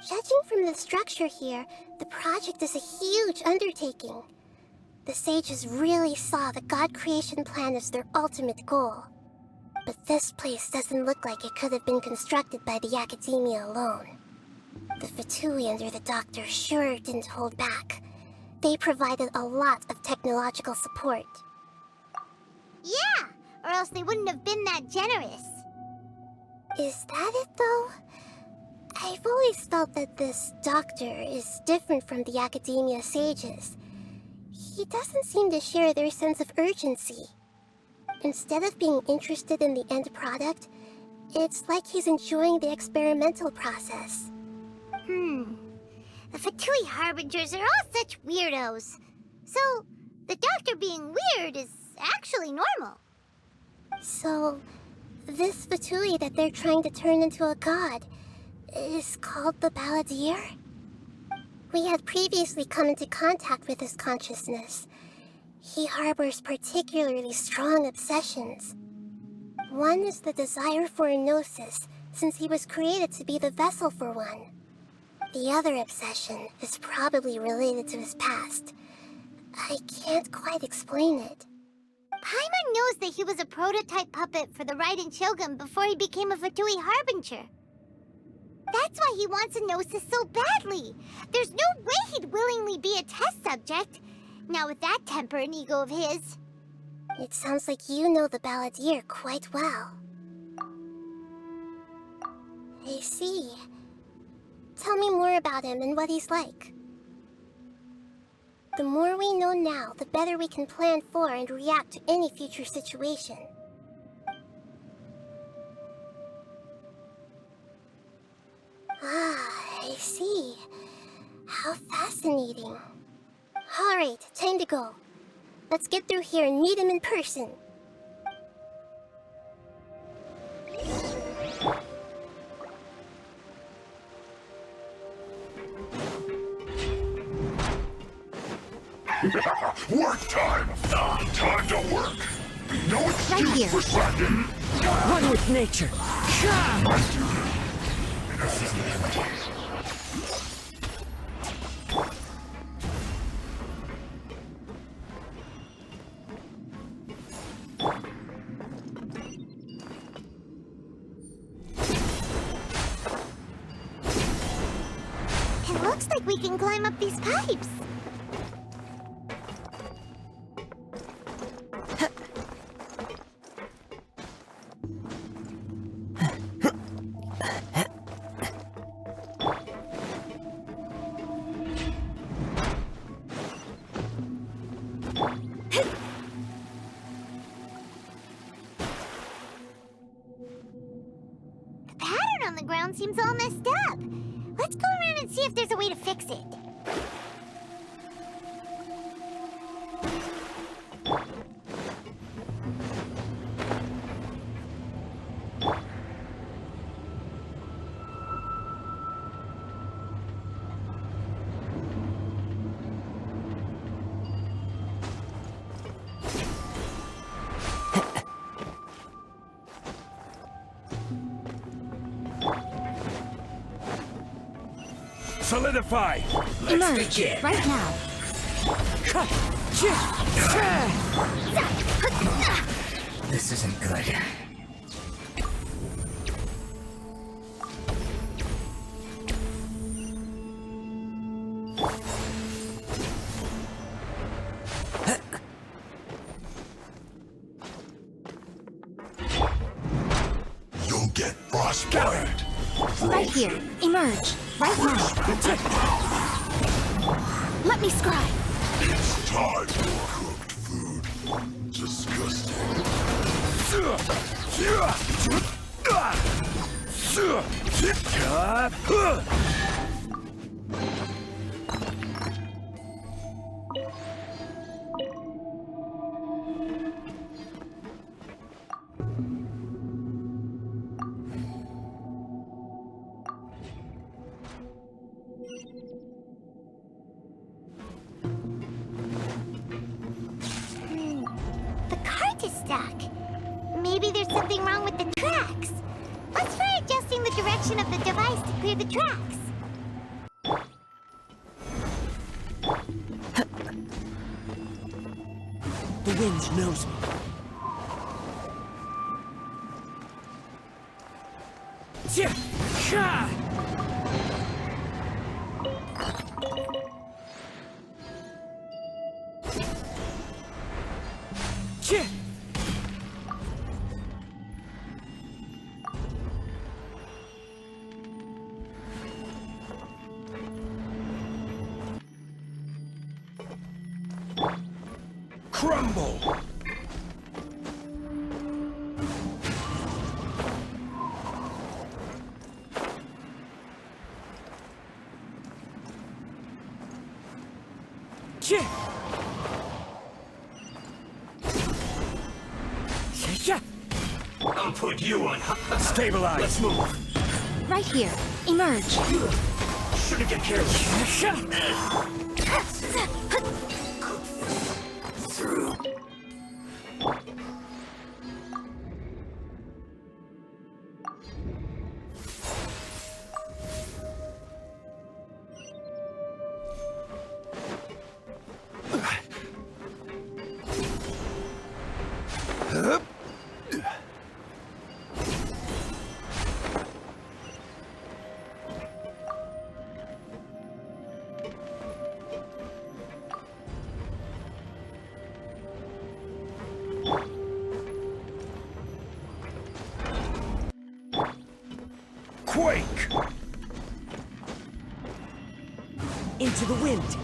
Judging from the structure here, the project is a huge undertaking. The sages really saw the god creation plan as their ultimate goal. But this place doesn't look like it could have been constructed by the academia alone. The Fatui under the Doctor sure didn't hold back. They provided a lot of technological support. Yeah, or else they wouldn't have been that generous. Is that it, though? I've always felt that this doctor is different from the academia sages. He doesn't seem to share their sense of urgency. Instead of being interested in the end product, it's like he's enjoying the experimental process. The Fatui Harbingers are all such weirdos. So, the doctor being weird is actually normal. So, this Fatui that they're trying to turn into a god is called the Balladeer? We had previously come into contact with his consciousness. He harbors particularly strong obsessions. One is the desire for a gnosis, since he was created to be the vessel for one. The other obsession is probably related to his past. I can't quite explain it. Paimon knows that he was a prototype puppet for the Raiden Shogun before he became a Fatui Harbinger. That's why he wants a gnosis so badly. There's no way he'd willingly be a test subject. Now with that temper and ego of his. It sounds like you know the Balladeer quite well. I see. Tell me more about him and what he's like. The more we know now, the better we can plan for and react to any future situation. Ah, I see. How fascinating. Alright, time to go. Let's get through here and meet him in person. Work time! Time to work! No excuse Right here. for slacking! One with nature. It looks like we can climb up these pipes. The pattern on the ground seems all messed up. Let's go around and see if there's a way to fix it. Solidify! Emerge right now. This isn't good. You'll get frostbite! Right here. Emerge right now. Let me scribe. It's time for cooked food. Disgusting. The cart is stuck. Maybe there's something wrong with the tracks. Let's try adjusting the direction of the device to clear the tracks. The wind knows me. crumble! I'll put you on. Stabilize. Let's move. Right here. Emerge. Shouldn't get careless. Through. Quake! Into the wind.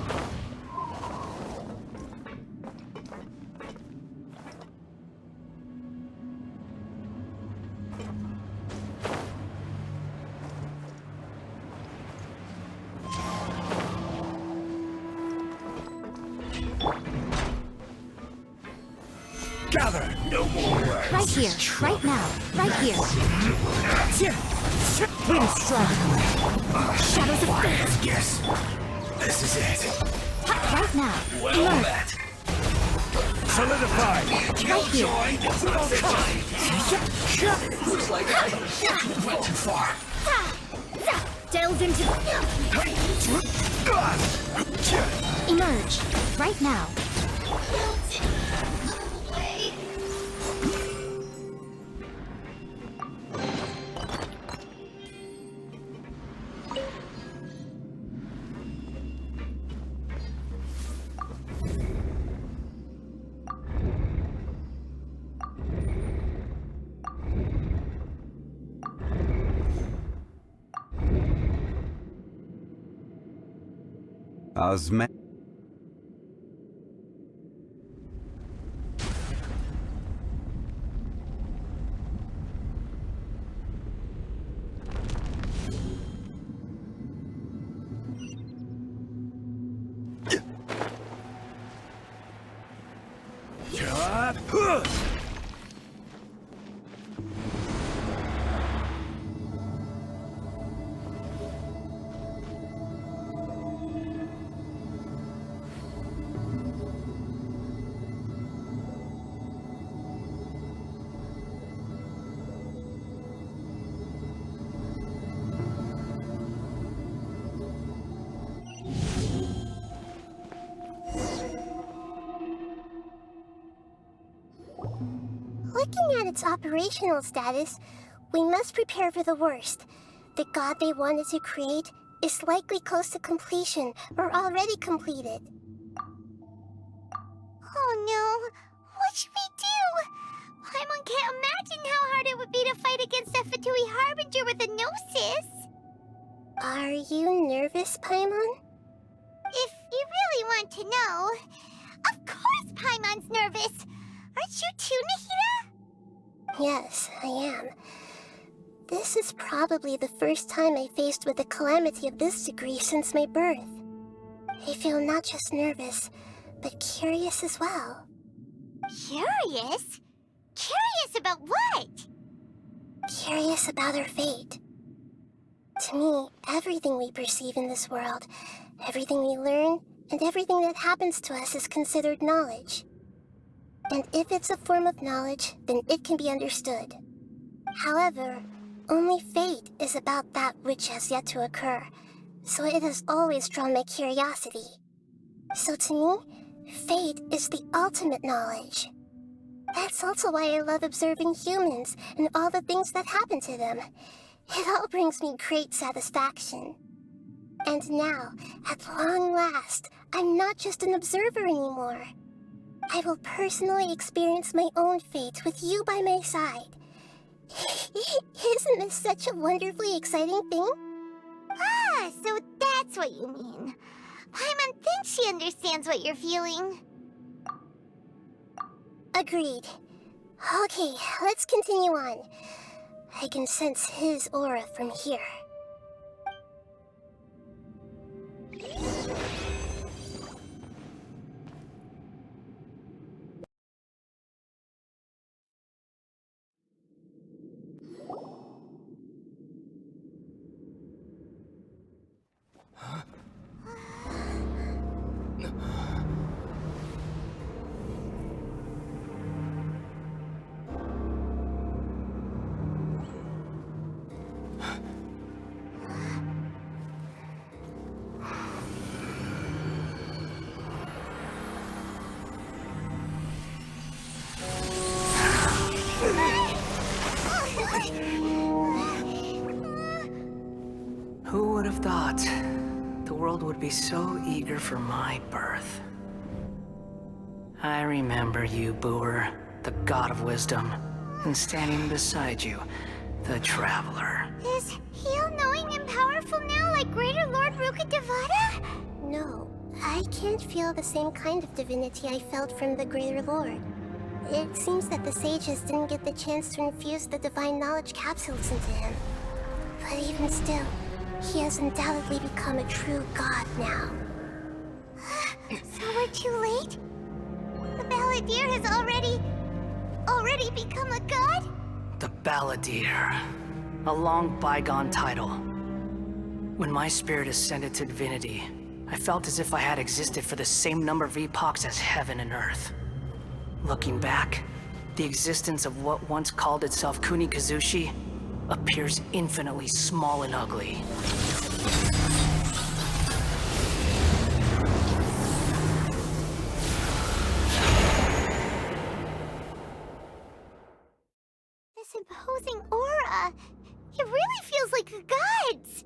Gather! No more words. Right here. Right now. Right here. Wind strike. Shadows of fate. Yes. This is it. Right now. Well Emerge. met. Solidify. Right here. Looks like I went too far. Delve into. Emerge. Right now. Osman. Looking at its operational status, we must prepare for the worst. The god they wanted to create is likely close to completion or already completed. Oh no! What should we do? Paimon can't imagine how hard it would be to fight against a Fatui Harbinger with a Gnosis. Are you nervous, Paimon? If you really want to know, of course Paimon's nervous. Aren't you too, Nahida? Yes, I am. This is probably the first time I faced with a calamity of this degree since my birth. I feel not just nervous, but curious as well. Curious? Curious about what? Curious about our fate. To me, everything we perceive in this world, everything we learn, and everything that happens to us is considered knowledge. And if it's a form of knowledge, then it can be understood. However, only fate is about that which has yet to occur, so it has always drawn my curiosity. So to me, fate is the ultimate knowledge. That's also why I love observing humans and all the things that happen to them. It all brings me great satisfaction. And now, at long last, I'm not just an observer anymore. I will personally experience my own fate with you by my side. Isn't this such a wonderfully exciting thing? Ah, so that's what you mean. Paimon thinks she understands what you're feeling. Agreed. Okay, let's continue on. I can sense his aura from here. Who would have thought the world would be so eager for my birth? I remember you, Booer, the god of wisdom, and standing beside you, the traveler. Is he all-knowing and powerful now, like Greater Lord Rukkhadevata? No, I can't feel the same kind of divinity I felt from the Greater Lord. It seems that the sages didn't get the chance to infuse the divine knowledge capsules into him. But even still, he has undoubtedly become a true god now. So we're too late? The Balladeer has already become a god? The Balladeer. A long bygone title. When my spirit ascended to divinity, I felt as if I had existed for the same number of epochs as heaven and earth. Looking back, the existence of what once called itself Kunikazushi appears infinitely small and ugly. This imposing aura, it really feels like the gods!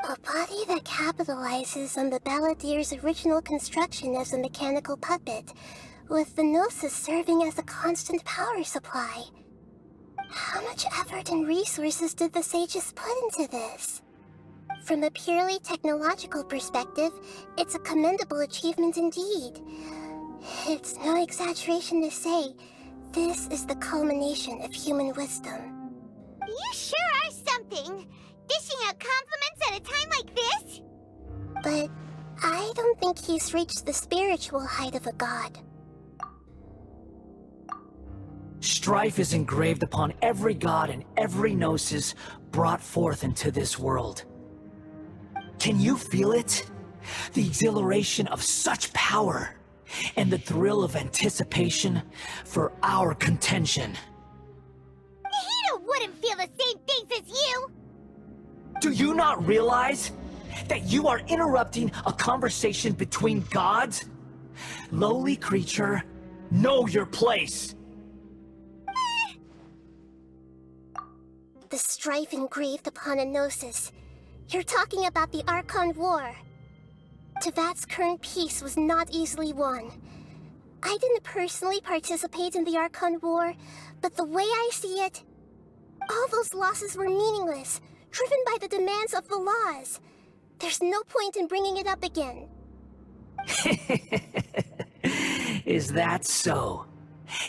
A body that capitalizes on the Balladeer's original construction as a mechanical puppet, with the Gnosis serving as a constant power supply. How much effort and resources did the sages put into this? From a purely technological perspective, it's a commendable achievement indeed. It's no exaggeration to say, this is the culmination of human wisdom. You sure are something! Dishing out compliments at a time like this? But I don't think he's reached the spiritual height of a god. Strife is engraved upon every god and every gnosis brought forth into this world. Can you feel it? The exhilaration of such power, and the thrill of anticipation for our contention. Nahida wouldn't feel the same things as you! Do you not realize that you are interrupting a conversation between gods? Lowly creature, know your place! The strife engraved upon a gnosis. You're talking about the Archon War. Tevat's current peace was not easily won. I didn't personally participate in the Archon War, but the way I see it, all those losses were meaningless, driven by the demands of the laws. There's no point in bringing it up again. Is that so?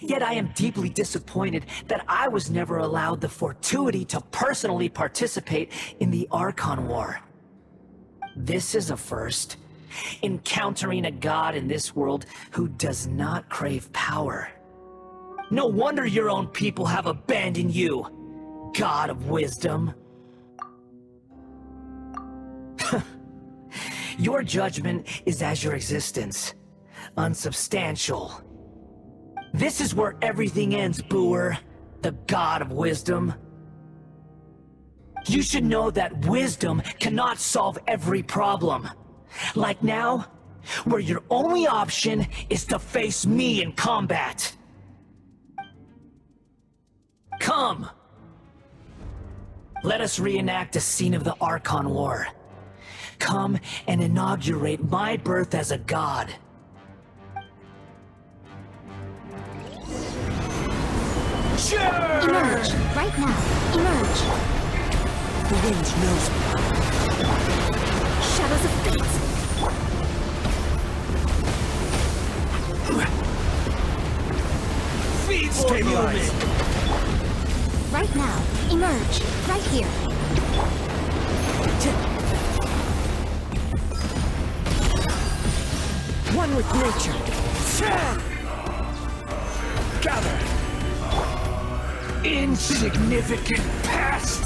Yet I am deeply disappointed that I was never allowed the fortuity to personally participate in the Archon War. This is a first. Encountering a god in this world who does not crave power. No wonder your own people have abandoned you, god of wisdom. Your judgment is as your existence, unsubstantial. This is where everything ends, Booer, the god of wisdom. You should know that wisdom cannot solve every problem. Like now, where your only option is to face me in combat. Come! Let us reenact a scene of the Archon War. Come and inaugurate my birth as a god. Sure! Emerge! Right now! Emerge! The wind knows me. Shadows of fate! Stabilize. Right now, emerge. Right here. One with nature. Gather. Insignificant pest.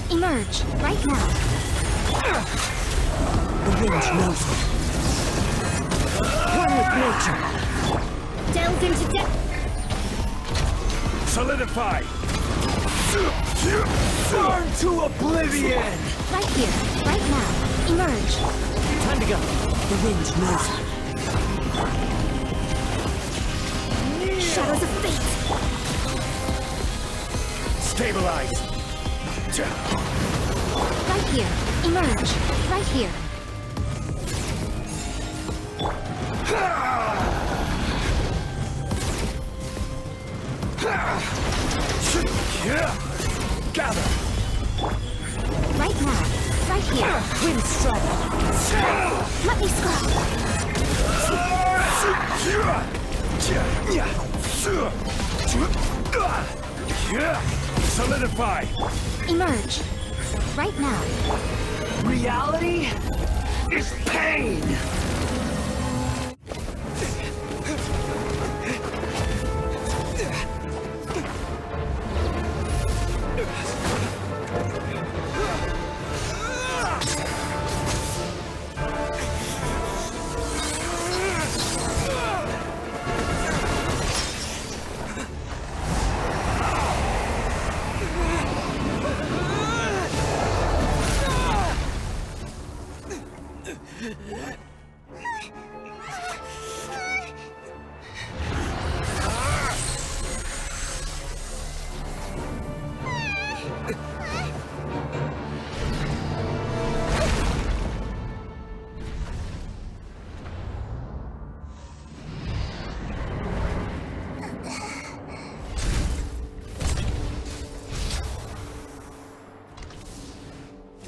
Emerge. Right now. The wind knows me. One with nature. Delve into depth. Solidify. Burn to oblivion. Right here. Right now. Emerge. Time to go. The wind knows me. Shadows of fate. Stabilize. Right here. Emerge. Right here. Gather. Right now. Right here. Wind strike. Let me scrub. Solidify. Emerge. Right now. Reality is pain.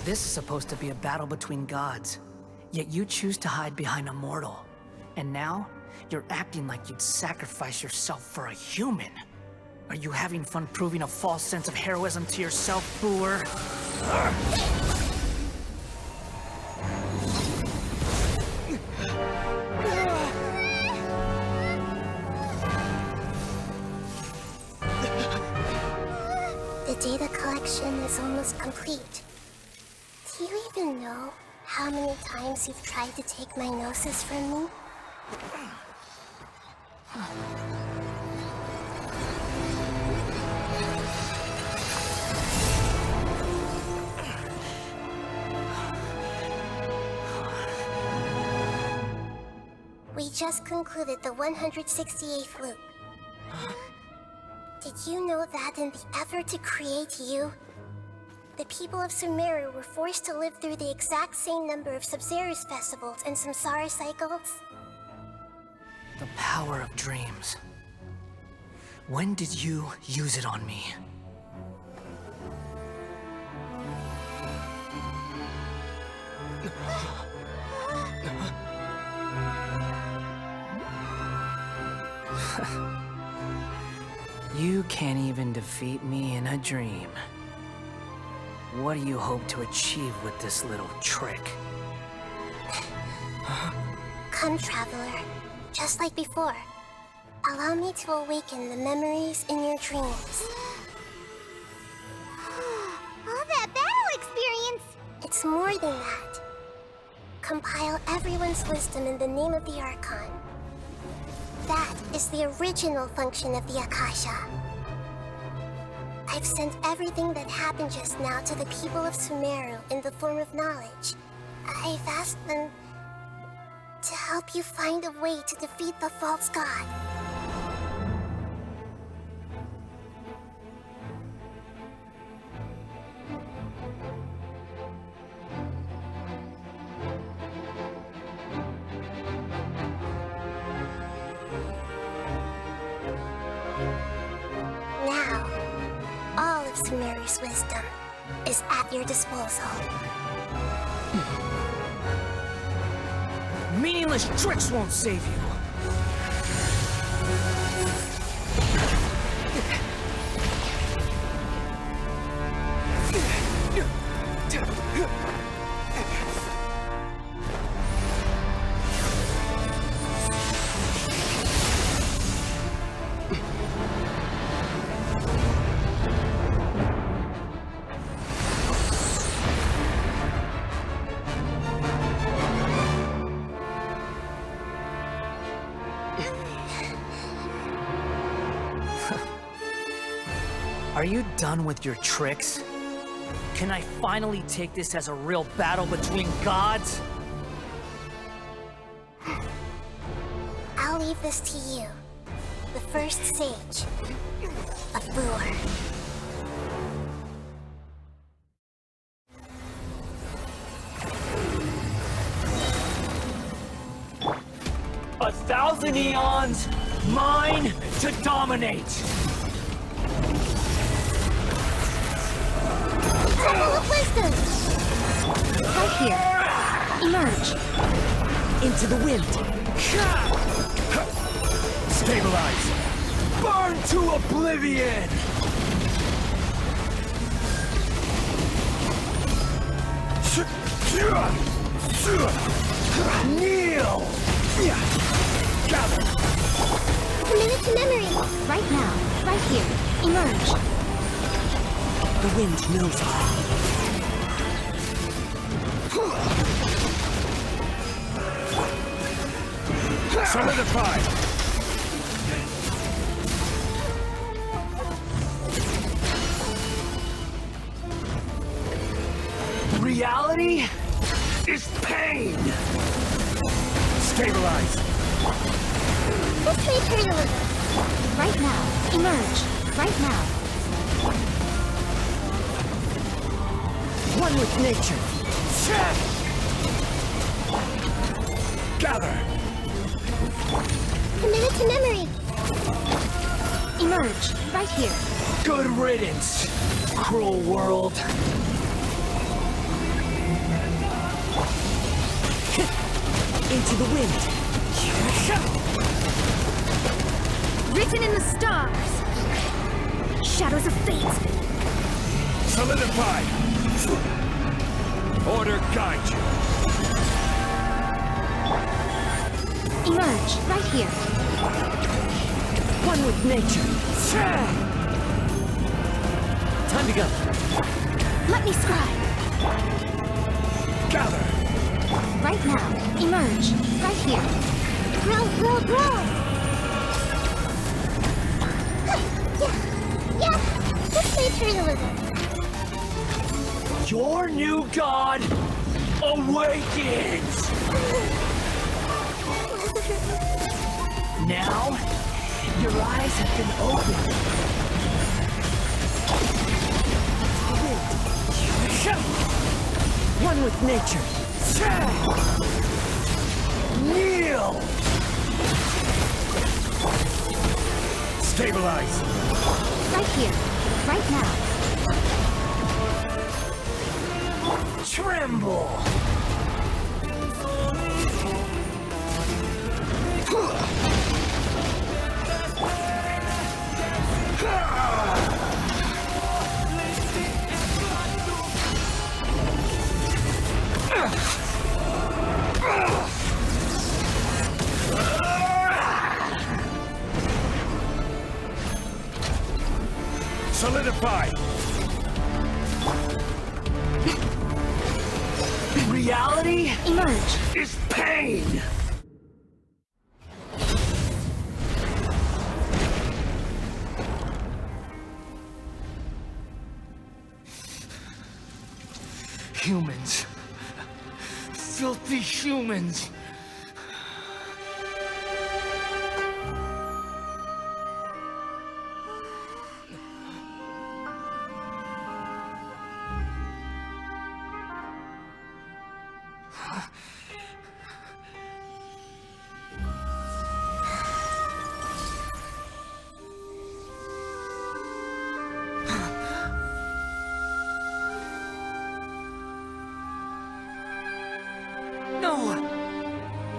This is supposed to be a battle between gods, yet you choose to hide behind a mortal. And now, you're acting like you'd sacrifice yourself for a human. Are you having fun proving a false sense of heroism to yourself, Booer? The data collection is almost complete. Do you even know how many times you've tried to take my gnosis from me? We just concluded the 168th loop. Did you know that in the effort to create you, the people of Sumeru were forced to live through the exact same number of Sub-Zerus festivals and Samsara cycles? The power of dreams. When did you use it on me? You can't even defeat me in a dream. What do you hope to achieve with this little trick? Come, Traveler. Just like before. Allow me to awaken the memories in your dreams. All that battle experience! It's more than that. Compile everyone's wisdom in the name of the Archon. That is the original function of the Akasha. I I've sent everything that happened just now to the people of Sumeru in the form of knowledge. I've asked them to help you find a way to defeat the false god. Now, all of Sumeru's wisdom is at your disposal. Meaningless tricks won't save you. Are you done with your tricks? Can I finally take this as a real battle between gods? I'll leave this to you. The first sage of Boor. A thousand eons, mine to dominate! Temple of Wisdom! Right here. Emerge. Into the wind. Stabilize! Burn to oblivion! Kneel! Gather! Commit it to memory! Right now. Right here. Emerge. The wind knows me. Solidify! Reality is pain! Stabilize! This may turn a little. Right now. Emerge. Right now. One with nature. Gather! Commit it to memory! Emerge. Right here. Good riddance, cruel world. Into the wind. Written in the stars. Shadows of fate. Solidify! Order guide you. Emerge. Right here. One with nature. Time to go. Let me scribe. Gather! Right now. Emerge. Right here. Grow, grow, grow! Yeah, this may turn a little. Your new god awakens! Now, your eyes have been opened. One with nature. Kneel! Stabilize! Right here. Right now. Tremble! Solidify! Reality Emerge. is pain! Humans. Filthy humans.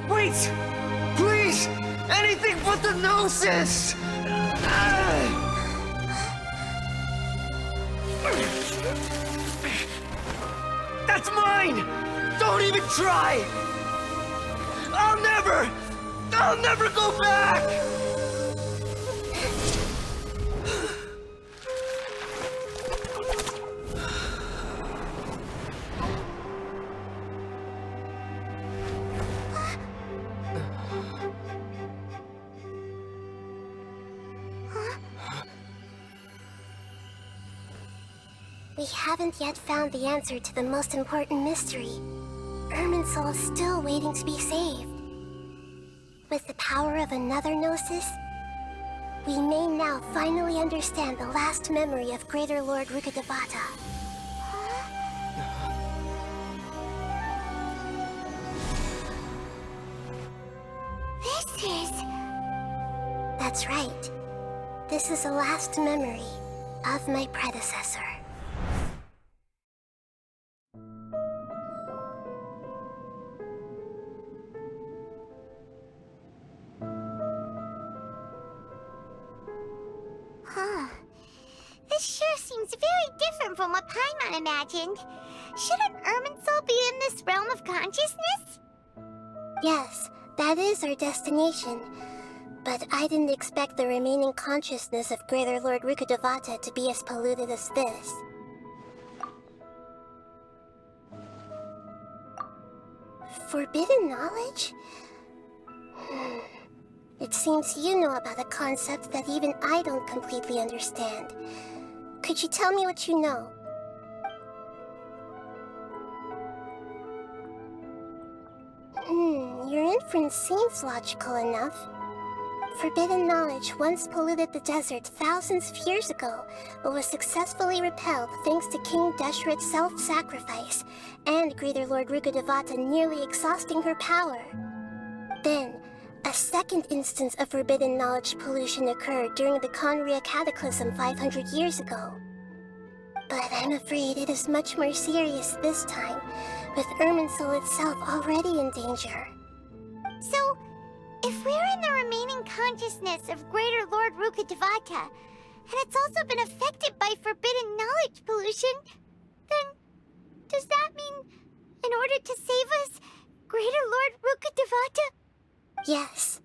Wait! Please! Anything but the Gnosis! That's mine! Don't even try! I'll never go back! We haven't yet found the answer to the most important mystery. Irminsul is still waiting to be saved. With the power of another Gnosis, we may now finally understand the last memory of Greater Lord Rukkhadevata. This is... That's right. This is the last memory of my predecessor. Huh. This sure seems very different from what Paimon imagined. Shouldn't Irminsul be in this realm of consciousness? Yes, that is our destination. But I didn't expect the remaining consciousness of Greater Lord Rukkhadevata to be as polluted as this. Forbidden knowledge? It seems you know about a concept that even I don't completely understand. Could you tell me what you know? Your inference seems logical enough. Forbidden knowledge once polluted the desert thousands of years ago, but was successfully repelled thanks to King Deshret's self-sacrifice, and Greater Lord Rukkhadevata nearly exhausting her power. Then, a second instance of forbidden knowledge pollution occurred during the Conria Cataclysm 500 years ago. But I'm afraid it is much more serious this time, with Irminsul itself already in danger. So, if we're in the remaining consciousness of Greater Lord Rukkhadevata, and it's also been affected by forbidden knowledge pollution, then does that mean, in order to save us, Greater Lord Rukkhadevata? Yes.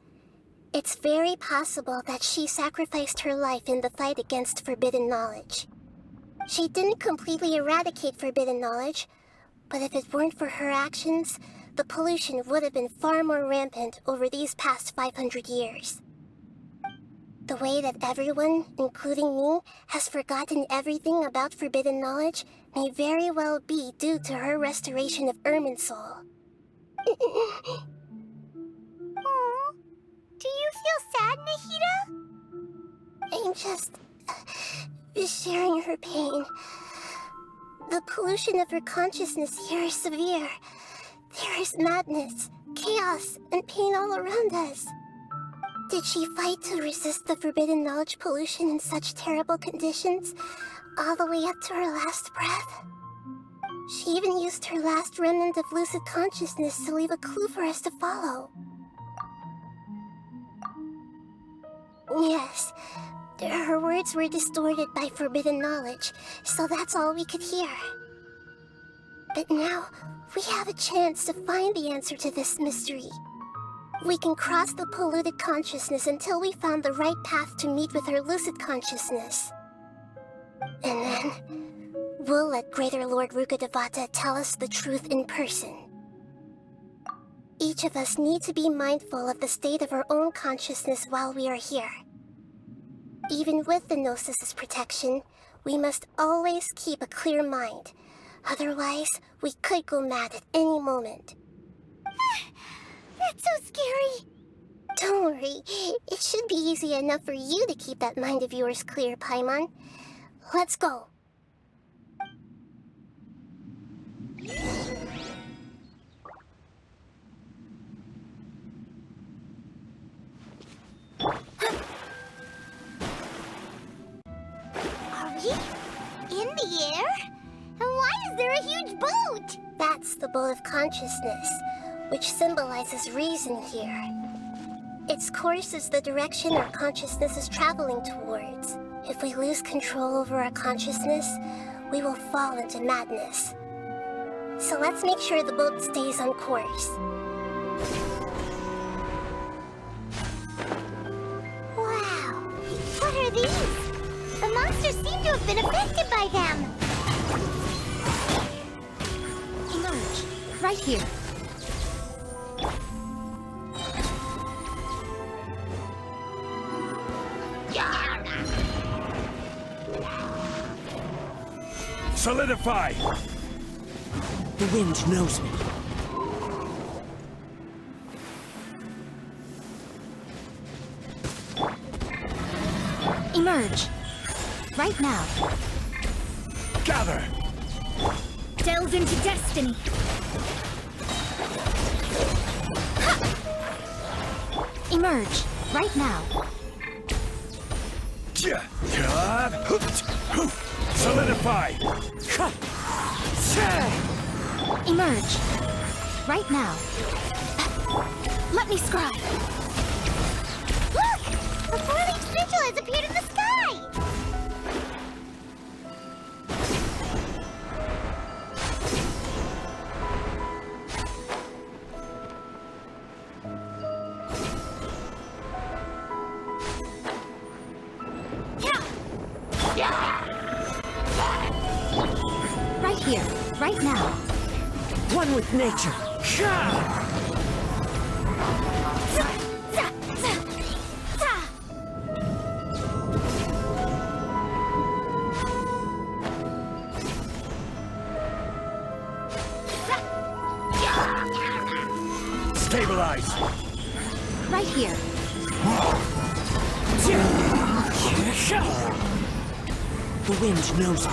It's very possible that she sacrificed her life in the fight against forbidden knowledge. She didn't completely eradicate forbidden knowledge, but if it weren't for her actions, the pollution would have been far more rampant over these past 500 years. The way that everyone, including me, has forgotten everything about forbidden knowledge may very well be due to her restoration of Irminsul. Aww. Do you feel sad, Nahida? I'm just sharing her pain. The pollution of her consciousness here is severe. There is madness, chaos, and pain all around us. Did she fight to resist the forbidden knowledge pollution in such terrible conditions, all the way up to her last breath? She even used her last remnant of lucid consciousness to leave a clue for us to follow. Yes, her words were distorted by forbidden knowledge, so that's all we could hear. But now, we have a chance to find the answer to this mystery. We can cross the polluted consciousness until we found the right path to meet with her lucid consciousness. And then, we'll let Greater Lord Rukkhadevata tell us the truth in person. Each of us need to be mindful of the state of our own consciousness while we are here. Even with the Gnosis' protection, we must always keep a clear mind. Otherwise, we could go mad at any moment. That's so scary. Don't worry. It should be easy enough for you to keep that mind of yours clear, Paimon. Let's go. Are we in the air? And why is there a huge boat? That's the boat of consciousness, which symbolizes reason here. Its course is the direction our consciousness is traveling towards. If we lose control over our consciousness, we will fall into madness. So let's make sure the boat stays on course. Wow. What are these? The monsters seem to have been affected by them. Emerge. Right here. Solidify! The wind knows me. Emerge. Right now. Gather! Delve into destiny. Emerge. Right now. Solidify! Emerge. Right now. Let me scry. Look! A four-leaf sigil has appeared in the sky! Right here. Right now. One with nature. Stabilize! Right here. The wind knows me.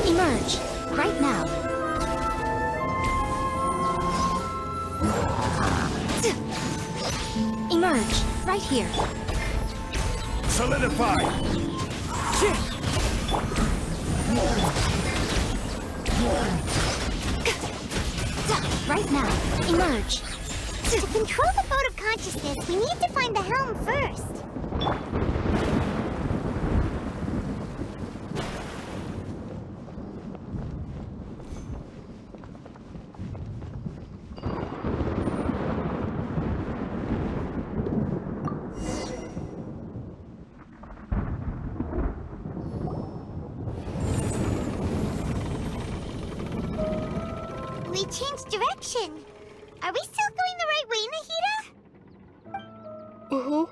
Emerge. Right now. Emerge. Right here. Solidify! Right now. Emerge. To control the boat of consciousness, we need to find the helm first. We changed direction. Are we still going the right way, Nahida? Mm-hmm.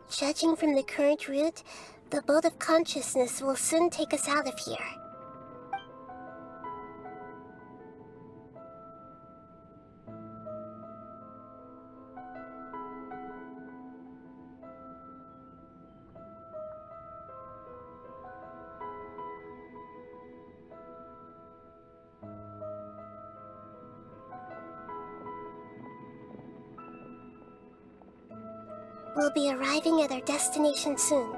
Judging from the current route, the boat of consciousness will soon take us out of here. We'll be arriving at our destination soon.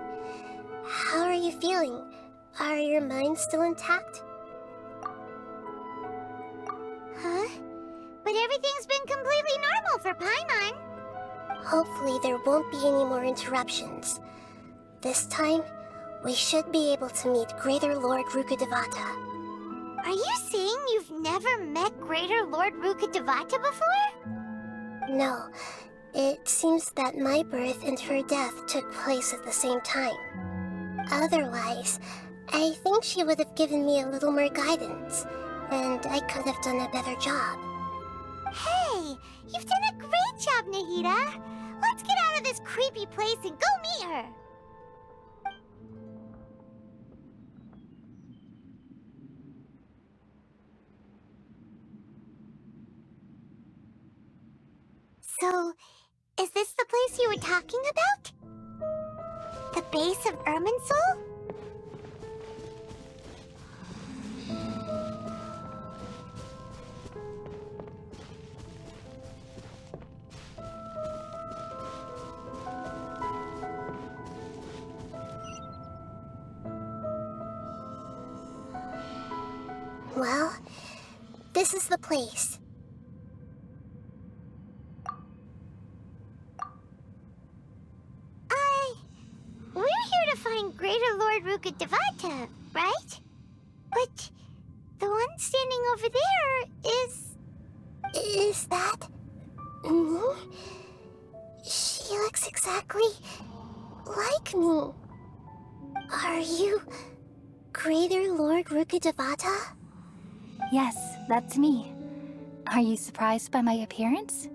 How are you feeling? Are your minds still intact? Huh? But everything's been completely normal for Paimon. Hopefully there won't be any more interruptions. This time, we should be able to meet Greater Lord Rukkhadevata. Are you saying you've never met Greater Lord Rukkhadevata before? No. It seems that my birth and her death took place at the same time. Otherwise, I think she would have given me a little more guidance, and I could have done a better job. Hey, you've done a great job, Nahida. Let's get out of this creepy place and go meet her. So, is this the place you were talking about? The base of Irminsul? Well, this is the place. We're here to find Greater Lord Rukkhadevata, right? But the one standing over there is... Is that... me? She looks exactly like me. Are you Greater Lord Rukkhadevata? Yes, that's me. Are you surprised by my appearance?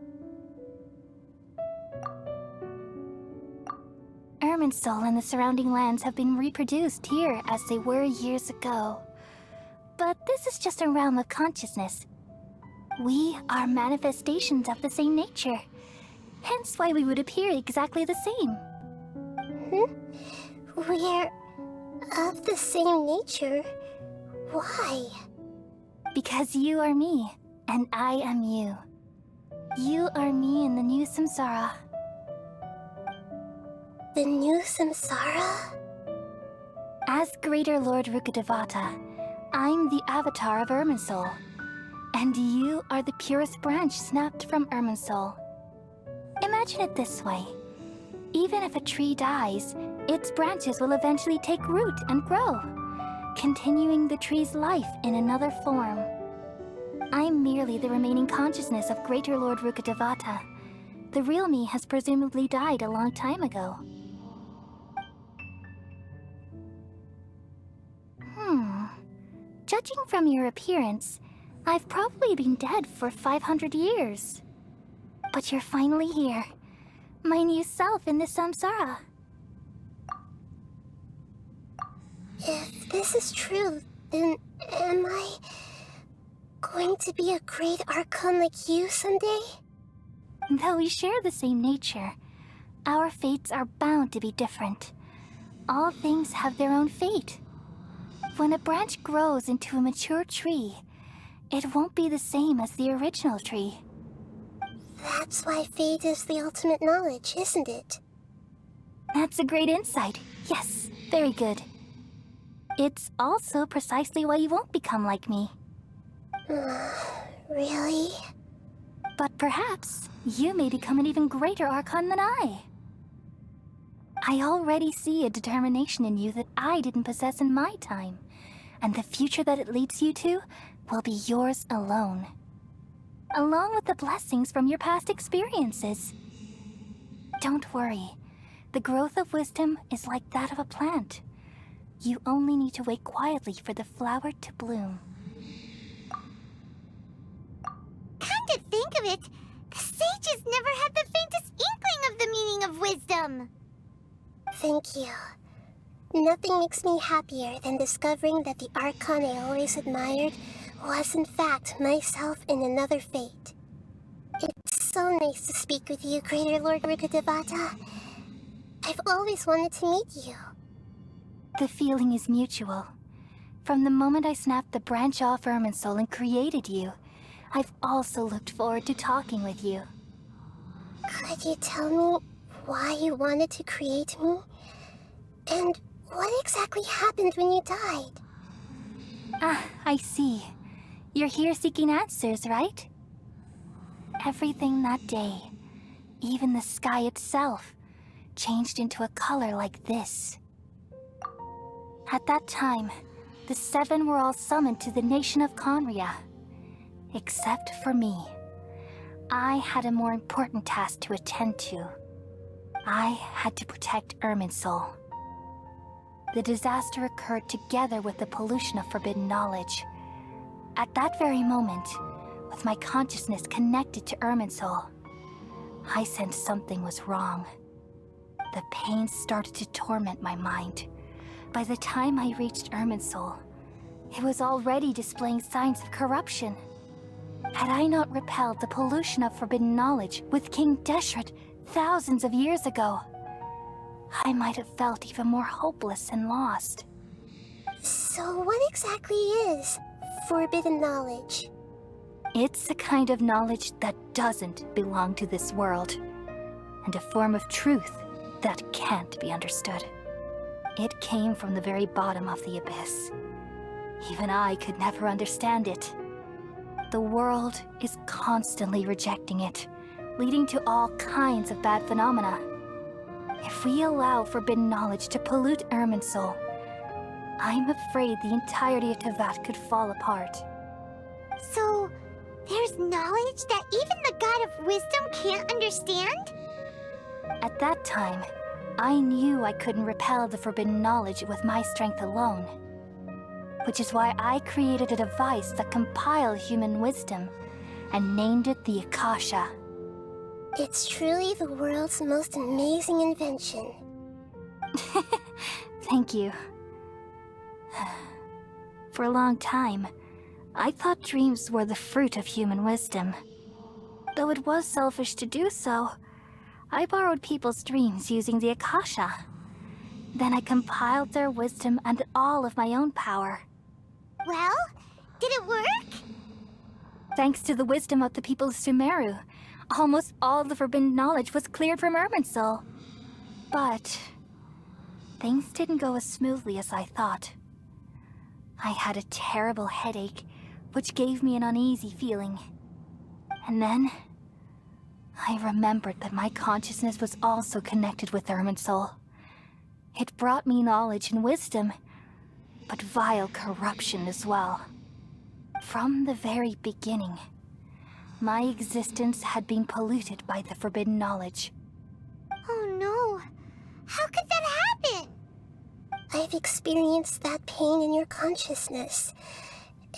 Irminsul and the surrounding lands have been reproduced here as they were years ago. But this is just a realm of consciousness. We are manifestations of the same nature. Hence why we would appear exactly the same. We're of the same nature? Why? Because you are me, and I am you. You are me in the new samsara. The new samsara? As Greater Lord Rukkhadevata, I'm the avatar of Irminsul. And you are the purest branch snapped from Irminsul. Imagine it this way. Even if a tree dies, its branches will eventually take root and grow, continuing the tree's life in another form. I'm merely the remaining consciousness of Greater Lord Rukkhadevata. The real me has presumably died a long time ago. Judging from your appearance, I've probably been dead for 500 years. But you're finally here. My new self in the samsara. If this is true, then am I going to be a great Archon like you someday? Though we share the same nature, our fates are bound to be different. All things have their own fate. When a branch grows into a mature tree, it won't be the same as the original tree. That's why fate is the ultimate knowledge, isn't it? That's a great insight. Yes, very good. It's also precisely why you won't become like me. Really? But perhaps you may become an even greater Archon than I. I already see a determination in you that I didn't possess in my time, and the future that it leads you to will be yours alone. Along with the blessings from your past experiences. Don't worry. The growth of wisdom is like that of a plant. You only need to wait quietly for the flower to bloom. Come to think of it, the sages never had the faintest inkling of the meaning of wisdom. Thank you. Nothing makes me happier than discovering that the Archon I always admired was in fact myself in another fate. It's so nice to speak with you, Greater Lord Rukkhadevata. I've always wanted to meet you. The feeling is mutual. From the moment I snapped the branch off Irminsul and created you, I've also looked forward to talking with you. Could you tell me why you wanted to create me? And what exactly happened when you died? Ah, I see. You're here seeking answers, right? Everything that day, even the sky itself, changed into a color like this. At that time, the seven were all summoned to the nation of Conria. Except for me. I had a more important task to attend to. I had to protect Irminsul. The disaster occurred together with the pollution of forbidden knowledge. At that very moment, with my consciousness connected to Irminsul, I sensed something was wrong. The pain started to torment my mind. By the time I reached Irminsul, it was already displaying signs of corruption. Had I not repelled the pollution of forbidden knowledge with King Deshret thousands of years ago, I might have felt even more hopeless and lost. So what exactly is forbidden knowledge? It's a kind of knowledge that doesn't belong to this world, and a form of truth that can't be understood. It came from the very bottom of the abyss. Even I could never understand it. The world is constantly rejecting it, leading to all kinds of bad phenomena. If we allow forbidden knowledge to pollute Irminsul, I'm afraid the entirety of Tevat could fall apart. So, there's knowledge that even the God of Wisdom can't understand? At that time, I knew I couldn't repel the forbidden knowledge with my strength alone. Which is why I created a device that compiled human wisdom and named it the Akasha. It's truly the world's most amazing invention. Thank you. For a long time, I thought dreams were the fruit of human wisdom. Though it was selfish to do so, I borrowed people's dreams using the Akasha. Then I compiled their wisdom and all of my own power. Well, did it work? Thanks to the wisdom of the people of Sumeru, almost all the forbidden knowledge was cleared from Irminsul. But things didn't go as smoothly as I thought. I had a terrible headache, which gave me an uneasy feeling. And then I remembered that my consciousness was also connected with Irminsul. It brought me knowledge and wisdom, but vile corruption as well. From the very beginning, my existence had been polluted by the forbidden knowledge. Oh no! How could that happen? I've experienced that pain in your consciousness.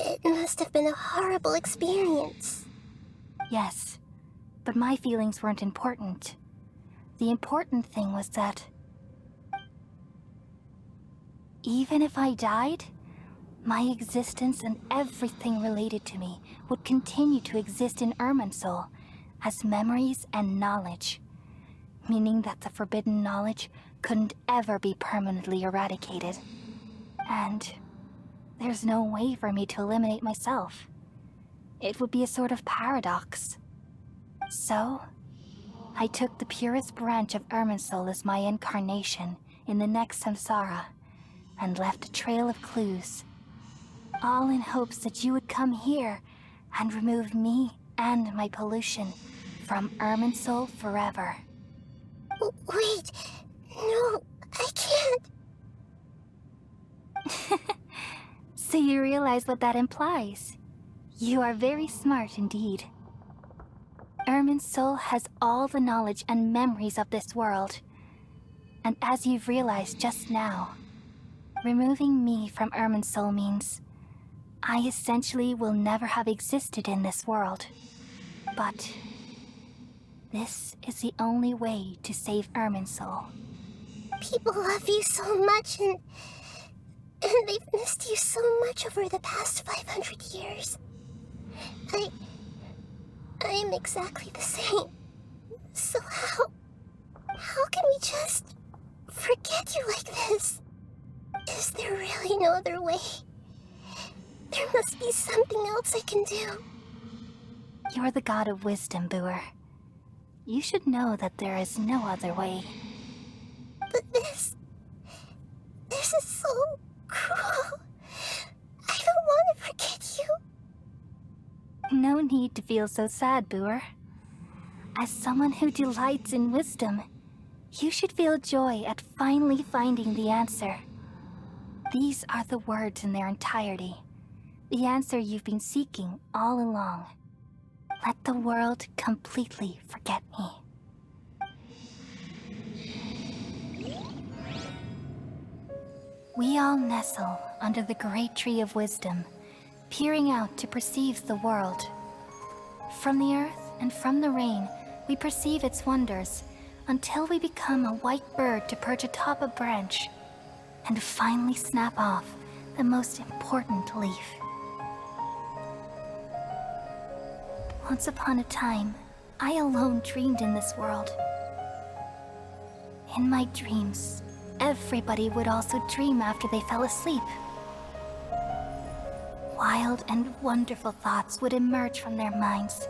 It must have been a horrible experience. Yes, but my feelings weren't important. The important thing was that even if I died, my existence and everything related to me would continue to exist in Irminsul as memories and knowledge, meaning that the forbidden knowledge couldn't ever be permanently eradicated. And there's no way for me to eliminate myself. It would be a sort of paradox. So, I took the purest branch of Irminsul as my incarnation in the next samsara, and left a trail of clues, all in hopes that you would come here and remove me and my pollution from Irminsul forever. Wait, no, I can't. So you realize what that implies? You are very smart indeed. Irminsul has all the knowledge and memories of this world. And as you've realized just now, removing me from Irminsul means I essentially will never have existed in this world. But this is the only way to save Irminsul. People love you so much, and they've missed you so much over the past 500 years. I am exactly the same. So how can we just forget you like this? Is there really no other way? There must be something else I can do. You're the god of wisdom, Boer. You should know that there is no other way. But this is so cruel. I don't want to forget you. No need to feel so sad, Boer. As someone who delights in wisdom, you should feel joy at finally finding the answer. These are the words in their entirety. The answer you've been seeking all along. Let the world completely forget me. We all nestle under the great tree of wisdom, peering out to perceive the world. From the earth and from the rain, we perceive its wonders, until we become a white bird to perch atop a branch, and finally snap off the most important leaf. Once upon a time, I alone dreamed in this world. In my dreams, everybody would also dream after they fell asleep. Wild and wonderful thoughts would emerge from their minds.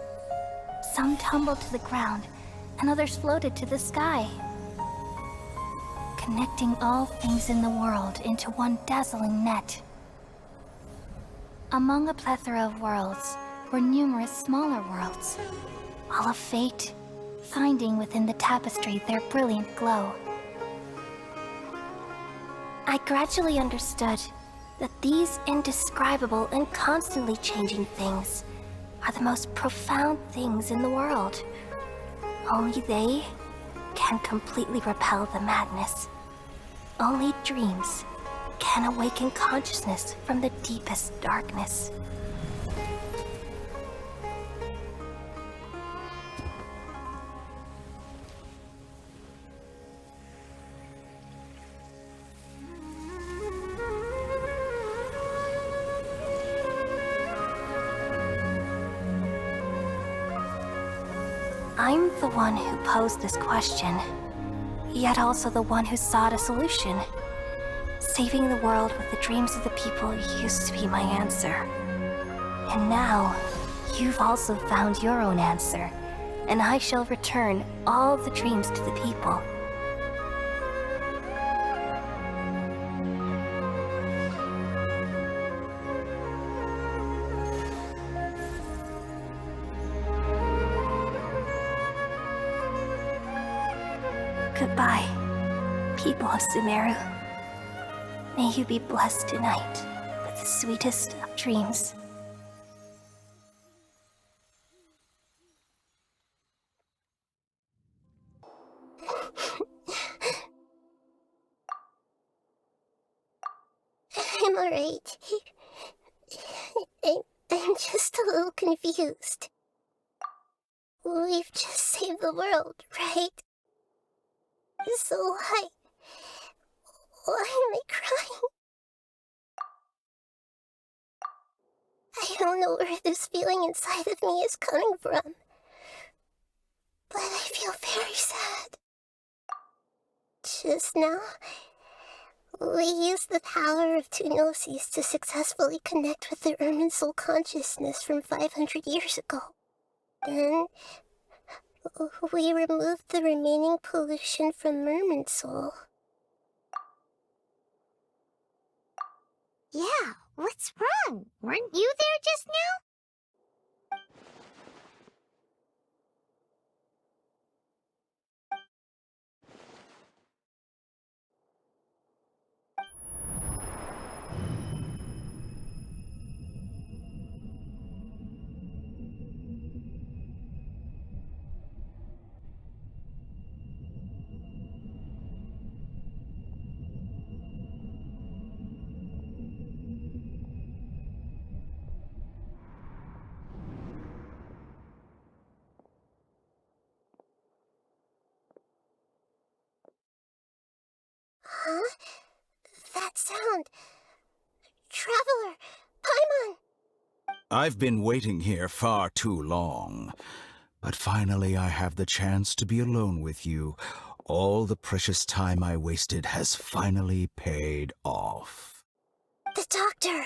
Some tumbled to the ground, and others floated to the sky, connecting all things in the world into one dazzling net. Among a plethora of worlds were numerous smaller worlds, all of fate, finding within the tapestry their brilliant glow. I gradually understood that these indescribable and constantly changing things are the most profound things in the world. Only they can completely repel the madness. Only dreams can awaken consciousness from the deepest darkness. I'm the one who posed this question, yet also the one who sought a solution. Saving the world with the dreams of the people used to be my answer. And now, you've also found your own answer, and I shall return all the dreams to the people. Goodbye, people of Sumeru. May you be blessed tonight with the sweetest of dreams. I'm alright. I'm just a little confused. We've just saved the world, right? So why am I crying? I don't know where this feeling inside of me is coming from, but I feel very sad. Just now, we used the power of two gnosis to successfully connect with the Ermin soul consciousness from 500 years ago. Then, we removed the remaining pollution from Merman Soul. Yeah, what's wrong? Weren't you there just now? Huh? That sound. Traveler! Paimon! I've been waiting here far too long. But finally I have the chance to be alone with you. All the precious time I wasted has finally paid off. The doctor!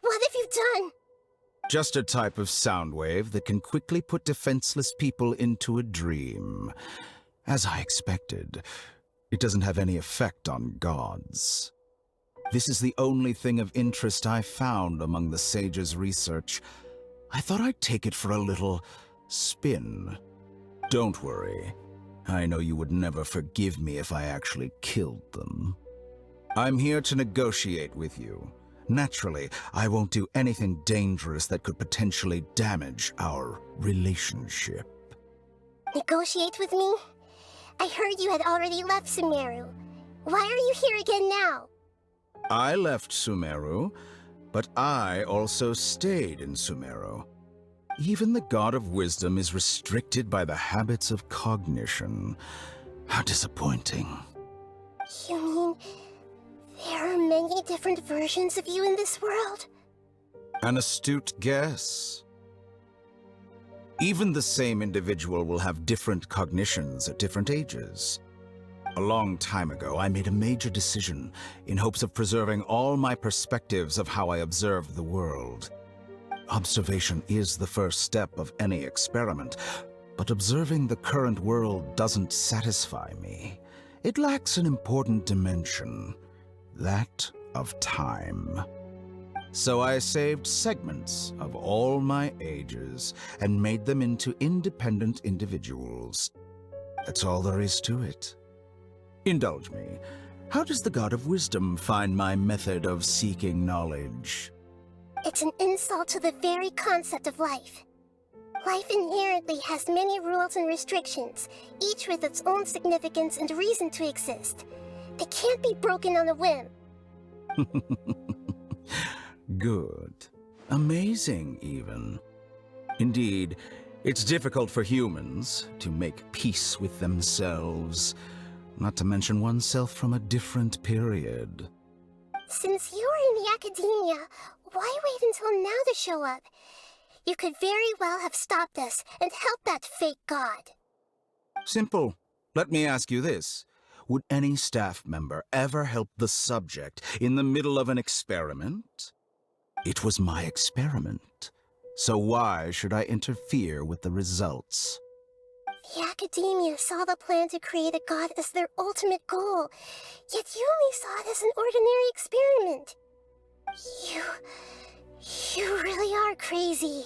What have you done? Just a type of sound wave that can quickly put defenseless people into a dream. As I expected, it doesn't have any effect on gods. This is the only thing of interest I found among the sage's research. I thought I'd take it for a little spin. Don't worry. I know you would never forgive me if I actually killed them. I'm here to negotiate with you. Naturally, I won't do anything dangerous that could potentially damage our relationship. Negotiate with me? I heard you had already left Sumeru. Why are you here again now? I left Sumeru, but I also stayed in Sumeru. Even the God of Wisdom is restricted by the habits of cognition. How disappointing. You mean there are many different versions of you in this world? An astute guess. Even the same individual will have different cognitions at different ages. A long time ago, I made a major decision in hopes of preserving all my perspectives of how I observed the world. Observation is the first step of any experiment, but observing the current world doesn't satisfy me. It lacks an important dimension, that of time. So I saved segments of all my ages and made them into independent individuals. That's all there is to it. Indulge me. How does the God of Wisdom find my method of seeking knowledge? It's an insult to the very concept of life. Life inherently has many rules and restrictions, each with its own significance and reason to exist. They can't be broken on a whim. Good. Amazing, even. Indeed, it's difficult for humans to make peace with themselves, not to mention oneself from a different period. Since you're in the academia, why wait until now to show up? You could very well have stopped us and helped that fake god. Simple. Let me ask you this. Would any staff member ever help the subject in the middle of an experiment? It was my experiment. So why should I interfere with the results? The academia saw the plan to create a god as their ultimate goal, yet you only saw it as an ordinary experiment. You really are crazy.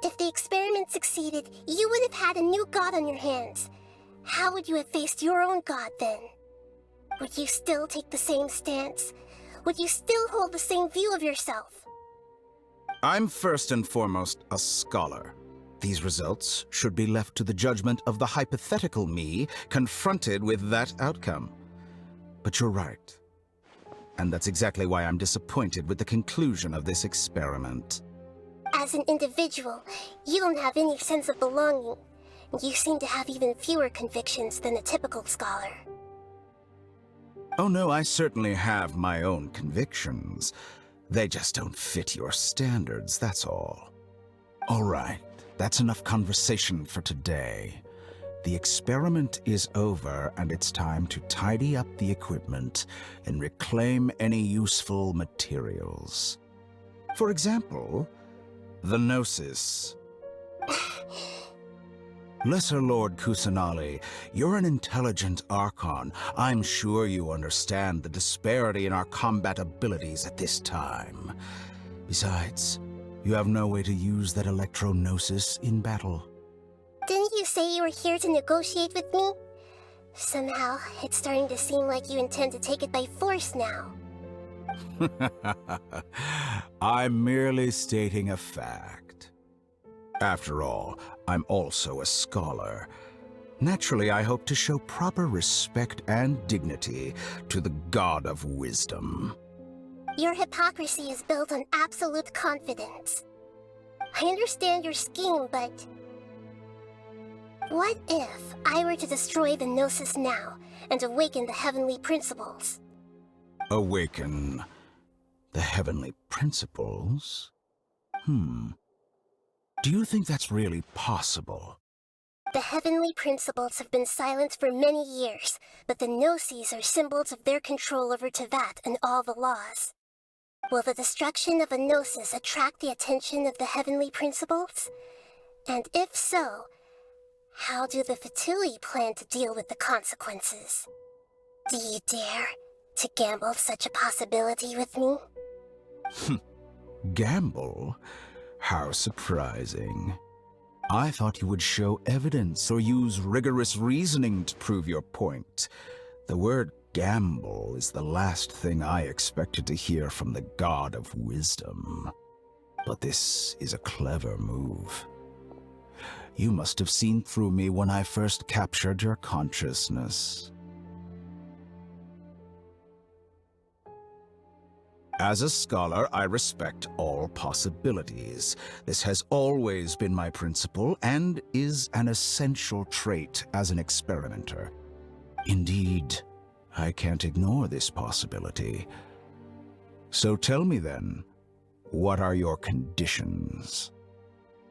If the experiment succeeded, you would have had a new god on your hands. How would you have faced your own god then? Would you still take the same stance? Would you still hold the same view of yourself? I'm first and foremost a scholar. These results should be left to the judgment of the hypothetical me confronted with that outcome. But you're right. And that's exactly why I'm disappointed with the conclusion of this experiment. As an individual, you don't have any sense of belonging. You seem to have even fewer convictions than a typical scholar. Oh no, I certainly have my own convictions. They just don't fit your standards, that's all. All right, that's enough conversation for today. The experiment is over, and it's time to tidy up the equipment and reclaim any useful materials. For example, the Gnosis. Lesser Lord Kusanali, you're an intelligent Archon. I'm sure you understand the disparity in our combat abilities at this time. Besides, you have no way to use that Electro-Gnosis in battle. Didn't you say you were here to negotiate with me? Somehow, it's starting to seem like you intend to take it by force now. I'm merely stating a fact. After all, I'm also a scholar. Naturally, I hope to show proper respect and dignity to the God of Wisdom. Your hypocrisy is built on absolute confidence. I understand your scheme, but... what if I were to destroy the Gnosis now and awaken the heavenly principles? Awaken the heavenly principles? Do you think that's really possible? The heavenly principles have been silent for many years, but the Gnosis are symbols of their control over Tevat and all the laws. Will the destruction of a Gnosis attract the attention of the heavenly principles? And if so, how do the Fatui plan to deal with the consequences? Do you dare to gamble such a possibility with me? Gamble? How surprising. I thought you would show evidence or use rigorous reasoning to prove your point. The word gamble is the last thing I expected to hear from the God of Wisdom. But this is a clever move. You must have seen through me when I first captured your consciousness. As a scholar, I respect all possibilities. This has always been my principle and is an essential trait as an experimenter. Indeed, I can't ignore this possibility. So tell me then, what are your conditions?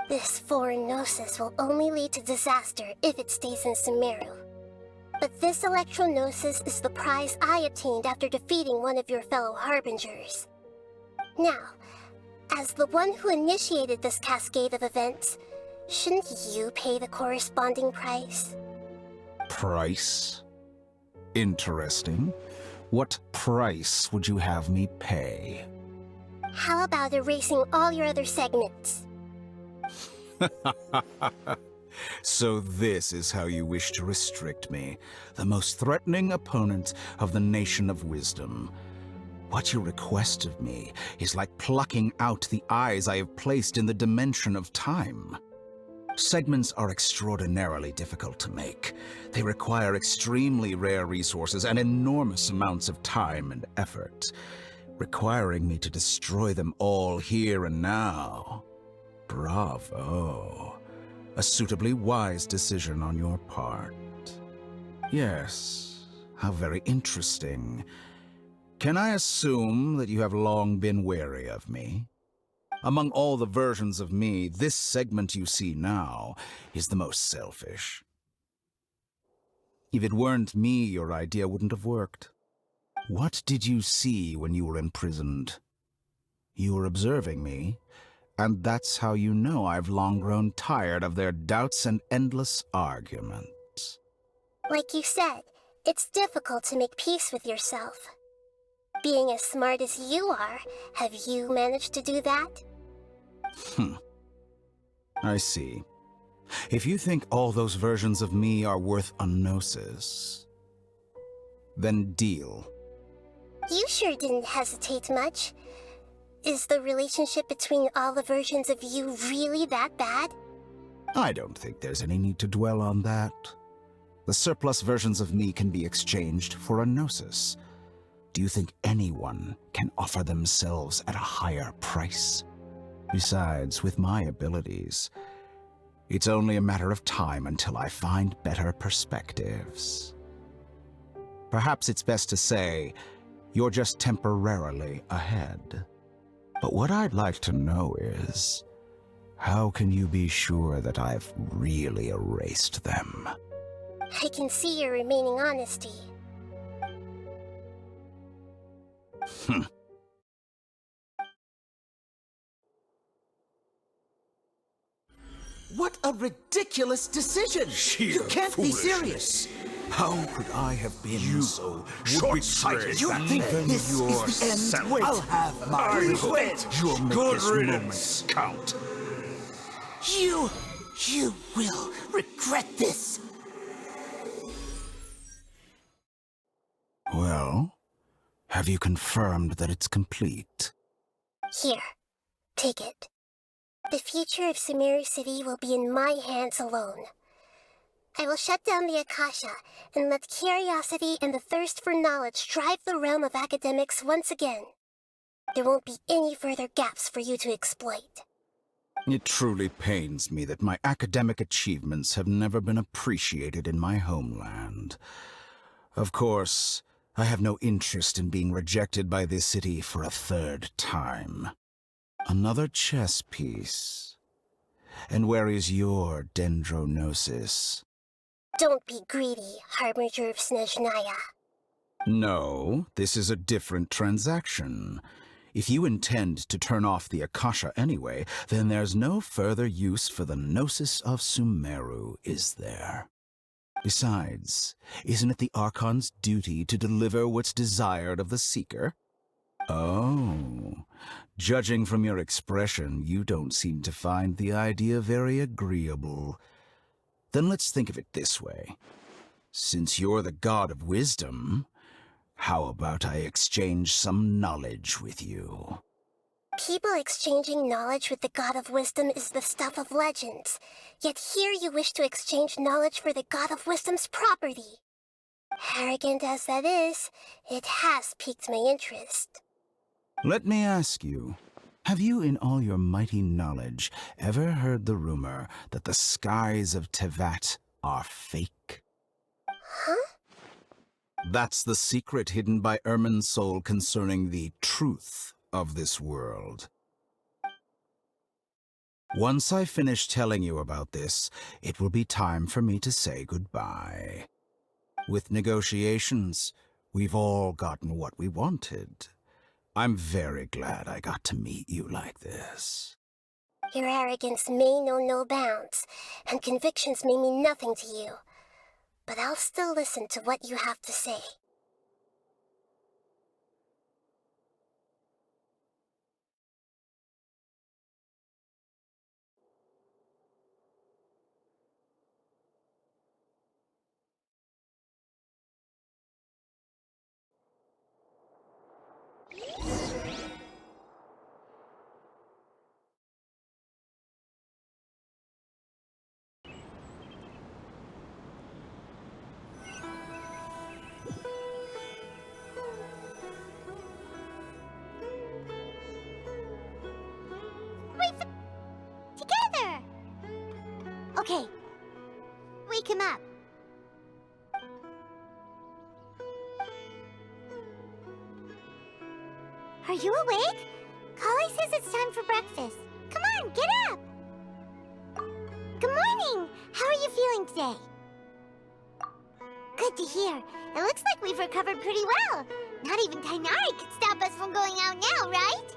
This foreign gnosis will only lead to disaster if it stays in Sumeru. But this electro-gnosis is the prize I obtained after defeating one of your fellow harbingers. Now, as the one who initiated this cascade of events, shouldn't you pay the corresponding price? Price? Interesting. What price would you have me pay? How about erasing all your other segments? So this is how you wish to restrict me, the most threatening opponent of the Nation of Wisdom. What you request of me is like plucking out the eyes I have placed in the dimension of time. Segments are extraordinarily difficult to make. They require extremely rare resources and enormous amounts of time and effort, requiring me to destroy them all here and now. Bravo. A suitably wise decision on your part. Yes, how very interesting. Can I assume that you have long been wary of me? Among all the versions of me, this segment you see now is the most selfish. If it weren't me, your idea wouldn't have worked. What did you see when you were imprisoned? You were observing me, and that's how you know I've long grown tired of their doubts and endless arguments. Like you said, it's difficult to make peace with yourself. Being as smart as you are, have you managed to do that? I see. If you think all those versions of me are worth a gnosis, then deal. You sure didn't hesitate much. Is the relationship between all the versions of you really that bad? I don't think there's any need to dwell on that. The surplus versions of me can be exchanged for a gnosis. Do you think anyone can offer themselves at a higher price? Besides, with my abilities, it's only a matter of time until I find better perspectives. Perhaps it's best to say, you're just temporarily ahead. But what I'd like to know is, how can you be sure that I've really erased them? I can see your remaining honesty. What a ridiculous decision! You can't be serious! How could I have been so short-sighted? You think this is the end? Wait, I'll have my revenge! You'll make Good this riddance. moment count. You will regret this! Well, have you confirmed that it's complete? Here, take it. The future of Sumeru City will be in my hands alone. I will shut down the Akasha and let curiosity and the thirst for knowledge drive the realm of academics once again. There won't be any further gaps for you to exploit. It truly pains me that my academic achievements have never been appreciated in my homeland. Of course, I have no interest in being rejected by this city for a third time. Another chess piece. And where is your dendronosis? Don't be greedy, Harbinger of Snezhnaya. No, this is a different transaction. If you intend to turn off the Akasha anyway, then there's no further use for the Gnosis of Sumeru, is there? Besides, isn't it the Archon's duty to deliver what's desired of the Seeker? Oh, judging from your expression, you don't seem to find the idea very agreeable. Then let's think of it this way. Since you're the god of wisdom, how about I exchange some knowledge with you? People exchanging knowledge with the God of Wisdom is the stuff of legends. Yet here you wish to exchange knowledge for the God of Wisdom's property. Arrogant as that is, it has piqued my interest. Let me ask you, have you in all your mighty knowledge ever heard the rumor that the skies of Tevat are fake? Huh? That's the secret hidden by Ermin's soul concerning the truth of this world. Once I finish telling you about this, it will be time for me to say goodbye. With negotiations, we've all gotten what we wanted. I'm very glad I got to meet you like this. Your arrogance may know no bounds, and convictions may mean nothing to you. But I'll still listen to what you have to say. Together! Okay. Wake him up. Are you awake? Kali says it's time for breakfast. Come on, get up! Good morning! How are you feeling today? Good to hear. It looks like we've recovered pretty well. Not even Tainari could stop us from going out now, right?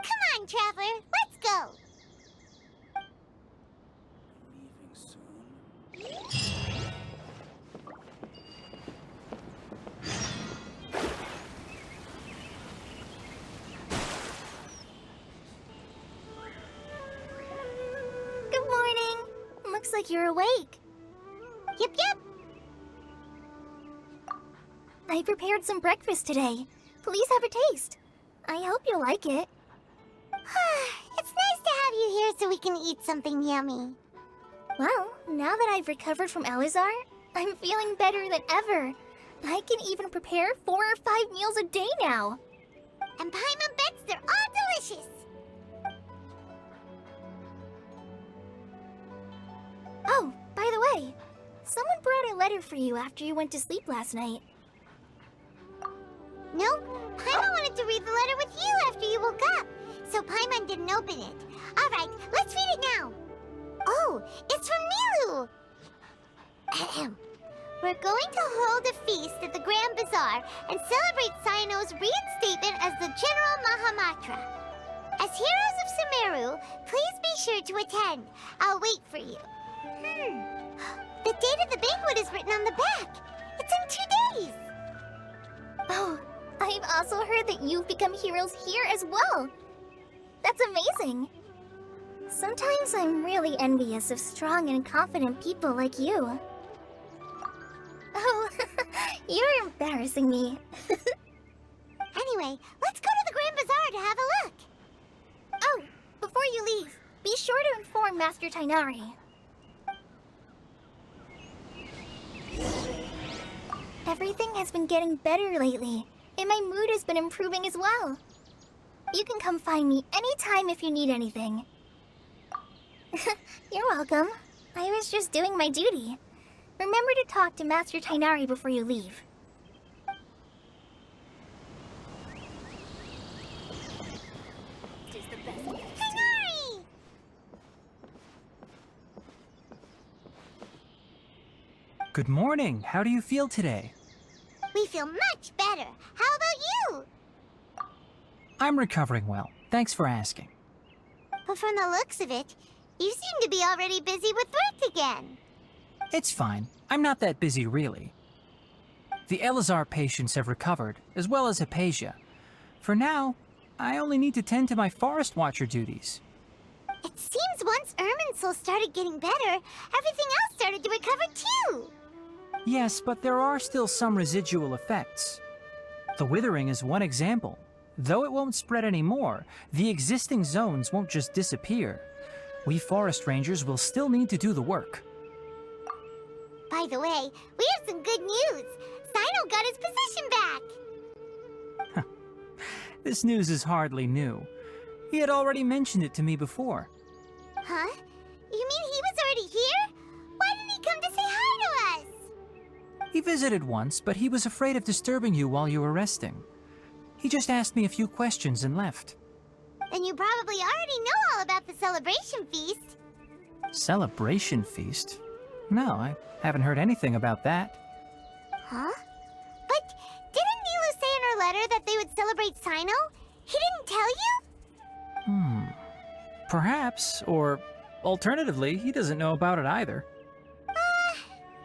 Come on, Traveler, let's go! Good morning. Looks like you're awake. Yep, yep. I prepared some breakfast today. Please have a taste. I hope you'll like it. It's nice to have you here so we can eat something yummy. Well, now that I've recovered from Elazar, I'm feeling better than ever. I can even prepare 4 or 5 meals a day now. And Paimon bets they're all delicious. Oh, by the way, someone brought a letter for you after you went to sleep last night. No, Paimon wanted to read the letter with you after you woke up, so Paimon didn't open it. All right, let's read it now. Oh, it's from Milu. Ahem. We're going to hold a feast at the Grand Bazaar and celebrate Cyano's reinstatement as the General Mahamatra. As heroes of Sumeru, please be sure to attend. I'll wait for you. The date of the banquet is written on the back. It's in 2 days. Oh, I've also heard that you've become heroes here as well. That's amazing. Sometimes I'm really envious of strong and confident people like you. Oh, you're embarrassing me. Anyway, let's go to the Grand Bazaar to have a look. Oh, before you leave, be sure to inform Master Tainari. Everything has been getting better lately, and my mood has been improving as well. You can come find me anytime if you need anything. You're welcome. I was just doing my duty. Remember to talk to Master Tainari before you leave. Tainari! Good morning. How do you feel today? We feel much better. How about you? I'm recovering well. Thanks for asking. But from the looks of it, you seem to be already busy with work again. It's fine. I'm not that busy, really. The Elazar patients have recovered, as well as Hypatia. For now, I only need to tend to my Forest Watcher duties. It seems once Irminsul started getting better, everything else started to recover too. Yes, but there are still some residual effects. The withering is one example. Though it won't spread anymore, the existing zones won't just disappear. We forest rangers will still need to do the work. By the way, we have some good news. Sino got his position back. This news is hardly new. He had already mentioned it to me before. Huh? You mean he was already here? Why didn't he come to say hi to us? He visited once, but he was afraid of disturbing you while you were resting. He just asked me a few questions and left. Then you probably already know all about the celebration feast. Celebration feast? No, I haven't heard anything about that. Huh? But didn't Nilu say in her letter that they would celebrate Sino? He didn't tell you? Perhaps, or alternatively, he doesn't know about it either. Come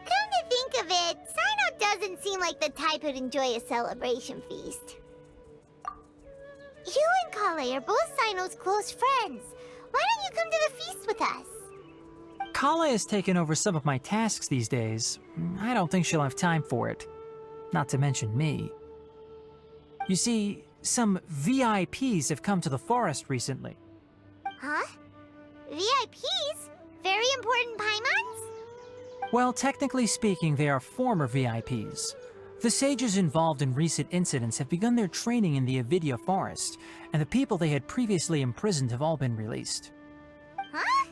to think of it, Sino doesn't seem like the type who'd enjoy a celebration feast. You and Kale are both Sino's close friends. Why don't you come to the feast with us? Kale has taken over some of my tasks these days. I don't think she'll have time for it. Not to mention me. You see, some VIPs have come to the forest recently. Huh? VIPs? Very important Paimons? Well, technically speaking, they are former VIPs. The sages involved in recent incidents have begun their training in the Avidya forest, and the people they had previously imprisoned have all been released. Huh?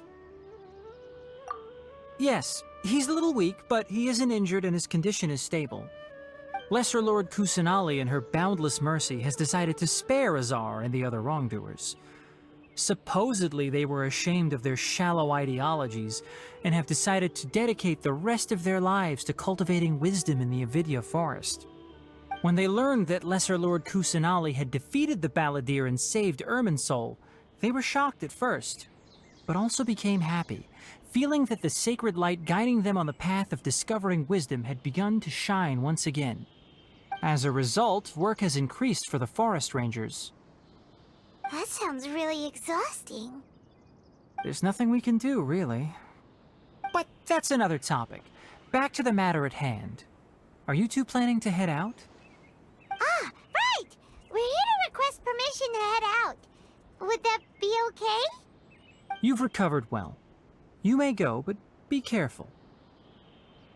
Yes, he's a little weak, but he isn't injured and his condition is stable. Lesser Lord Kusanali, in her boundless mercy, has decided to spare Azar and the other wrongdoers. Supposedly, they were ashamed of their shallow ideologies and have decided to dedicate the rest of their lives to cultivating wisdom in the Avidya forest. When they learned that Lesser Lord Kusanali had defeated the Balladeer and saved Irminsul, they were shocked at first, but also became happy, feeling that the sacred light guiding them on the path of discovering wisdom had begun to shine once again. As a result, work has increased for the forest rangers. That sounds really exhausting. There's nothing we can do, really. But that's another topic. Back to the matter at hand. Are you two planning to head out? Ah, right! We're here to request permission to head out. Would that be okay? You've recovered well. You may go, but be careful.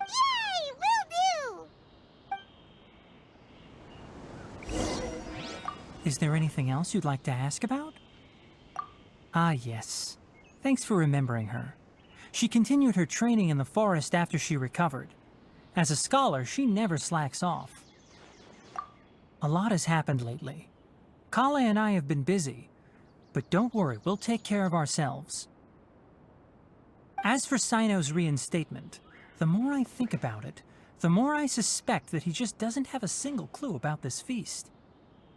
Yay! Will do! Is there anything else you'd like to ask about? Ah, yes. Thanks for remembering her. She continued her training in the forest after she recovered. As a scholar, she never slacks off. A lot has happened lately. Kale and I have been busy, but don't worry, we'll take care of ourselves. As for Sino's reinstatement, the more I think about it, the more I suspect that he just doesn't have a single clue about this feast.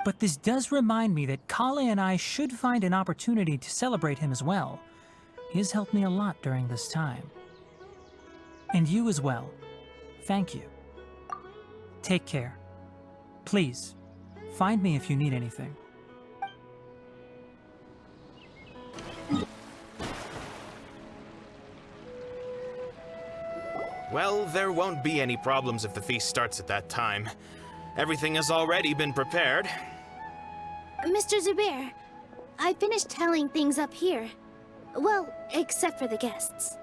But this does remind me that Kale and I should find an opportunity to celebrate him as well. He has helped me a lot during this time. And you as well. Thank you. Take care. Please, find me if you need anything. Well, there won't be any problems if the feast starts at that time. Everything has already been prepared. Mr. Zubair, I finished tallying things up here. Well, except for the guests.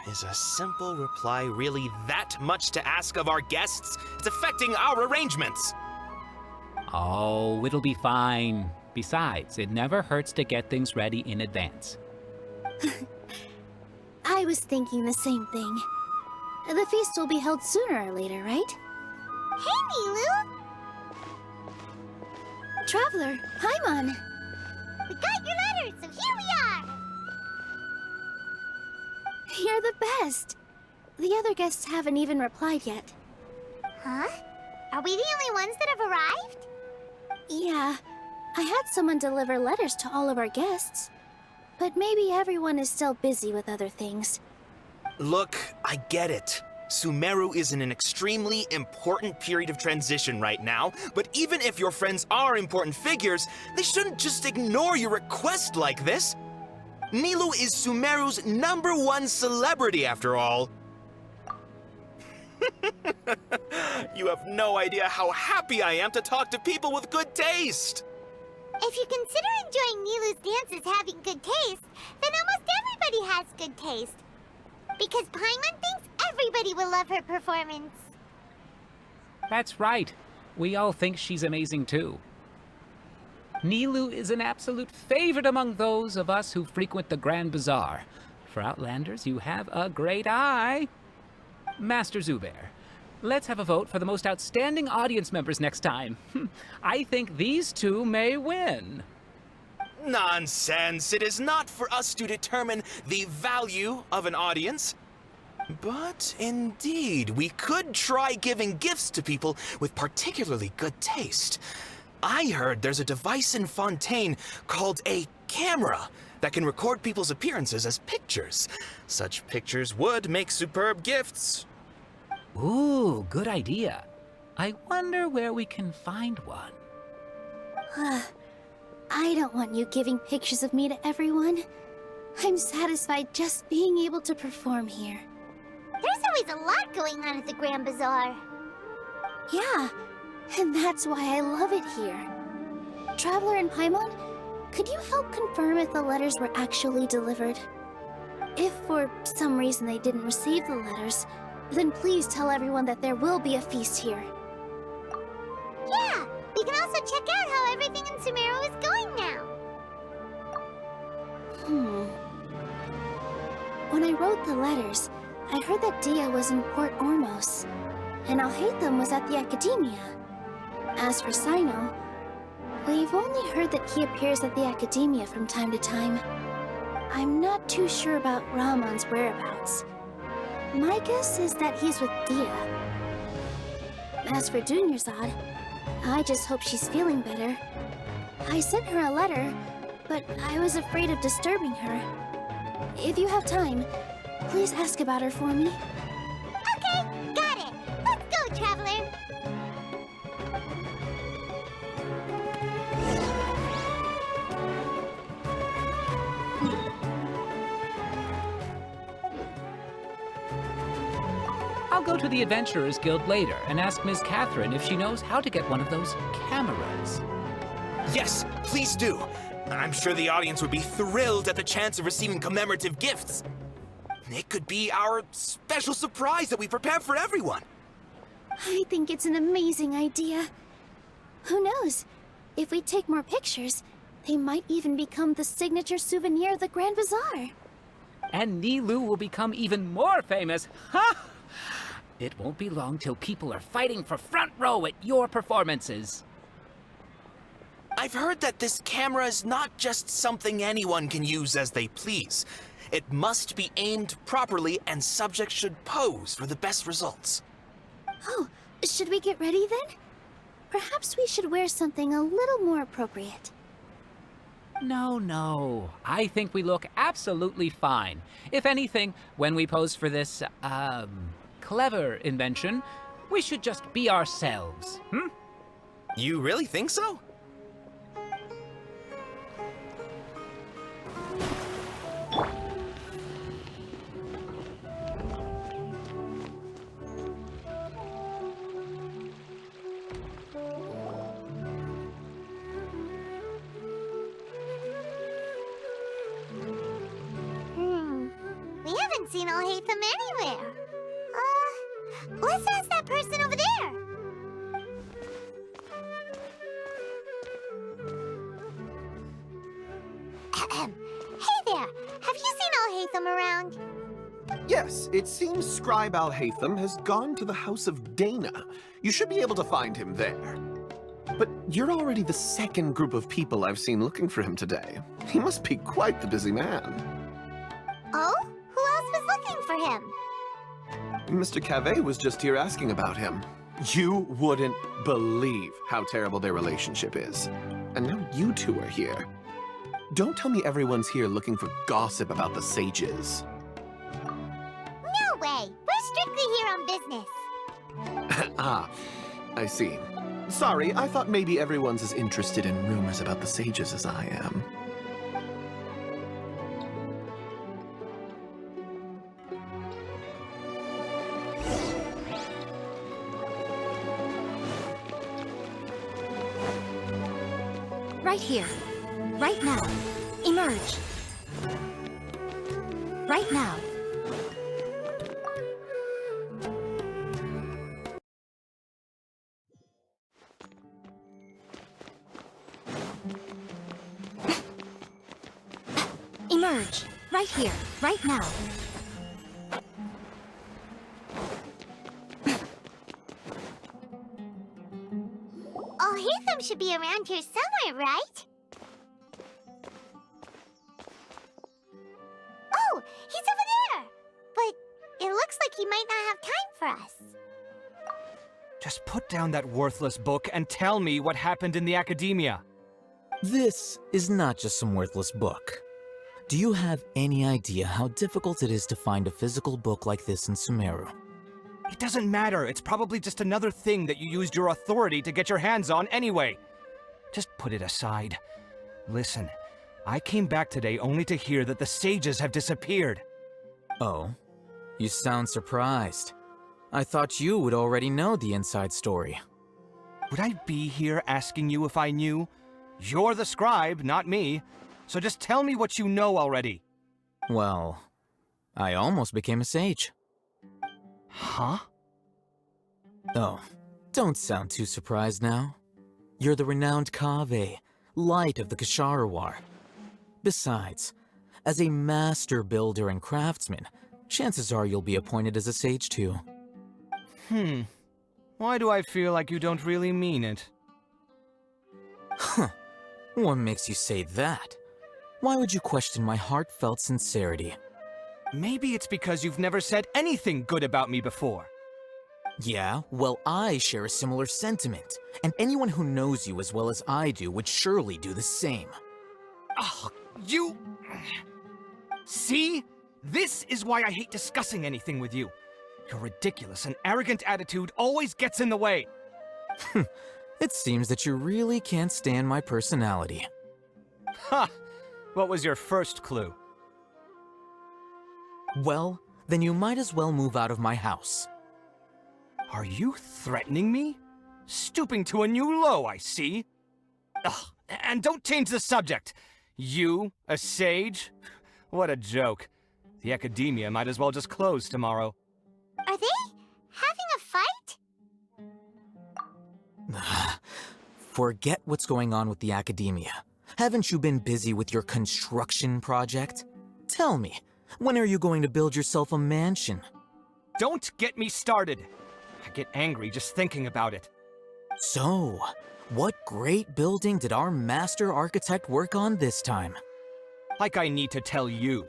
Is a simple reply really that much to ask of our guests? It's affecting our arrangements. Oh, it'll be fine. Besides, it never hurts to get things ready in advance. I was thinking the same thing. The feast will be held sooner or later, right? Hey, Nilu! Traveler, Paimon! We got your letter, so here we are! You're the best! The other guests haven't even replied yet. Huh? Are we the only ones that have arrived? Yeah, I had someone deliver letters to all of our guests. But maybe everyone is still busy with other things. Look, I get it. Sumeru is in an extremely important period of transition right now, but even if your friends are important figures, they shouldn't just ignore your request like this. Nilu is Sumeru's #1 celebrity, after all. You have no idea how happy I am to talk to people with good taste. If you consider enjoying Nilu's dances having good taste, then almost everybody has good taste. Because Paimon thinks Everybody will love her performance. That's right. We all think she's amazing too. Nilou is an absolute favorite among those of us who frequent the Grand Bazaar. For Outlanders, you have a great eye. Master Zubair, let's have a vote for the most outstanding audience members next time. I think these two may win. Nonsense! It is not for us to determine the value of an audience. But indeed, we could try giving gifts to people with particularly good taste. I heard there's a device in Fontaine called a camera that can record people's appearances as pictures. Such pictures would make superb gifts. Ooh, good idea. I wonder where we can find one. I don't want you giving pictures of me to everyone. I'm satisfied just being able to perform here. There's always a lot going on at the Grand Bazaar. Yeah, and that's why I love it here. Traveler and Paimon, could you help confirm if the letters were actually delivered? If for some reason they didn't receive the letters, then please tell everyone that there will be a feast here. Yeah, we can also check out how everything in Sumeru is going now. When I wrote the letters, I heard that Dia was in Port Ormos, and Alhaitham was at the Academia. As for Sino, we've only heard that he appears at the Academia from time to time. I'm not too sure about Rahman's whereabouts. My guess is that he's with Dia. As for Dunyarzad, I just hope she's feeling better. I sent her a letter, but I was afraid of disturbing her. If you have time, please ask about her for me. Okay, got it. Let's go, Traveler. I'll go to the Adventurers Guild later and ask Ms. Catherine if she knows how to get one of those cameras. Yes, please do. I'm sure the audience would be thrilled at the chance of receiving commemorative gifts. It could be our special surprise that we prepare for everyone. I think it's an amazing idea. Who knows? If we take more pictures, they might even become the signature souvenir of the Grand Bazaar. And Nilou will become even more famous. Ha! It won't be long till people are fighting for front row at your performances. I've heard that this camera is not just something anyone can use as they please. It must be aimed properly, and subjects should pose for the best results. Oh, should we get ready then? Perhaps we should wear something a little more appropriate. No. I think we look absolutely fine. If anything, when we pose for this, clever invention, we should just be ourselves, You really think so? We haven't seen Alhaitham anywhere. Let's ask that person over there. Hey there, have you seen Alhaitham around? Yes, it seems Scribe Alhaitham has gone to the House of Dana. You should be able to find him there. But you're already the second group of people I've seen looking for him today. He must be quite the busy man. Oh? Who else was looking for him? Mr. Cavey was just here asking about him. You wouldn't believe how terrible their relationship is. And now you two are here. Don't tell me everyone's here looking for gossip about the sages. No way! We're strictly here on business. Ah, I see. Sorry, I thought maybe everyone's as interested in rumors about the sages as I am. Right here. Right now. Emerge. Right now. Emerge! Right here, right now. Oh, Hatham should be around here somewhere, right? Oh, he's over there! But it looks like he might not have time for us. Just put down that worthless book and tell me what happened in the academia. This is not just some worthless book. Do you have any idea how difficult it is to find a physical book like this in Sumeru? It doesn't matter. It's probably just another thing that you used your authority to get your hands on anyway. Just put it aside. Listen, I came back today only to hear that the sages have disappeared. Oh, you sound surprised. I thought you would already know the inside story. Would I be here asking you if I knew? You're the scribe, not me. So just tell me what you know already. Well, I almost became a sage. Huh? Oh, don't sound too surprised now. You're the renowned Kaveh, light of the Ksharawar. Besides, as a master builder and craftsman, chances are you'll be appointed as a sage too. Why do I feel like you don't really mean it? Huh. What makes you say that? Why would you question my heartfelt sincerity? Maybe it's because you've never said anything good about me before. Yeah, well, I share a similar sentiment, and anyone who knows you as well as I do would surely do the same. Oh, you... See? This is why I hate discussing anything with you. Your ridiculous and arrogant attitude always gets in the way. It seems that you really can't stand my personality. Ha! What was your first clue? Well, then you might as well move out of my house. Are you threatening me? Stooping to a new low, I see. Ugh, and don't change the subject. You, a sage? What a joke. The academia might as well just close tomorrow. Are they having a fight? Forget what's going on with the academia. Haven't you been busy with your construction project? Tell me, when are you going to build yourself a mansion? Don't get me started. I get angry just thinking about it. So, what great building did our master architect work on this time? Like I need to tell you.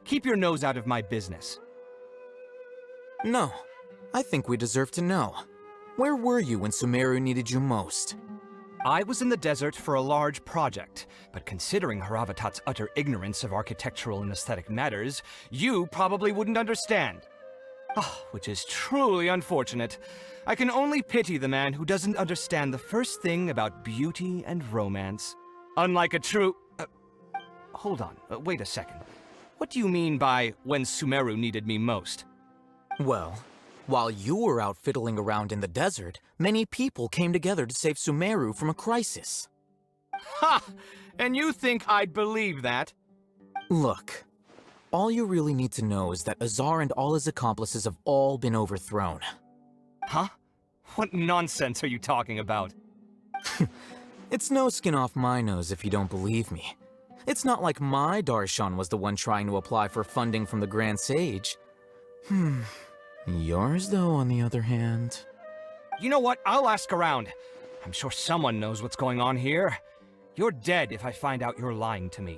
Keep your nose out of my business. No, I think we deserve to know. Where were you when Sumeru needed you most? I was in the desert for a large project, but considering Haravatat's utter ignorance of architectural and aesthetic matters, you probably wouldn't understand. Which is truly unfortunate. I can only pity the man who doesn't understand the first thing about beauty and romance. Unlike a true... hold on, wait a second. What do you mean by when Sumeru needed me most? Well, while you were out fiddling around in the desert, many people came together to save Sumeru from a crisis. Ha! And you think I'd believe that? Look, all you really need to know is that Azar and all his accomplices have all been overthrown. Huh? What nonsense are you talking about? It's no skin off my nose if you don't believe me. It's not like my Darshan was the one trying to apply for funding from the Grand Sage. Yours, though, on the other hand... You know what? I'll ask around. I'm sure someone knows what's going on here. You're dead if I find out you're lying to me.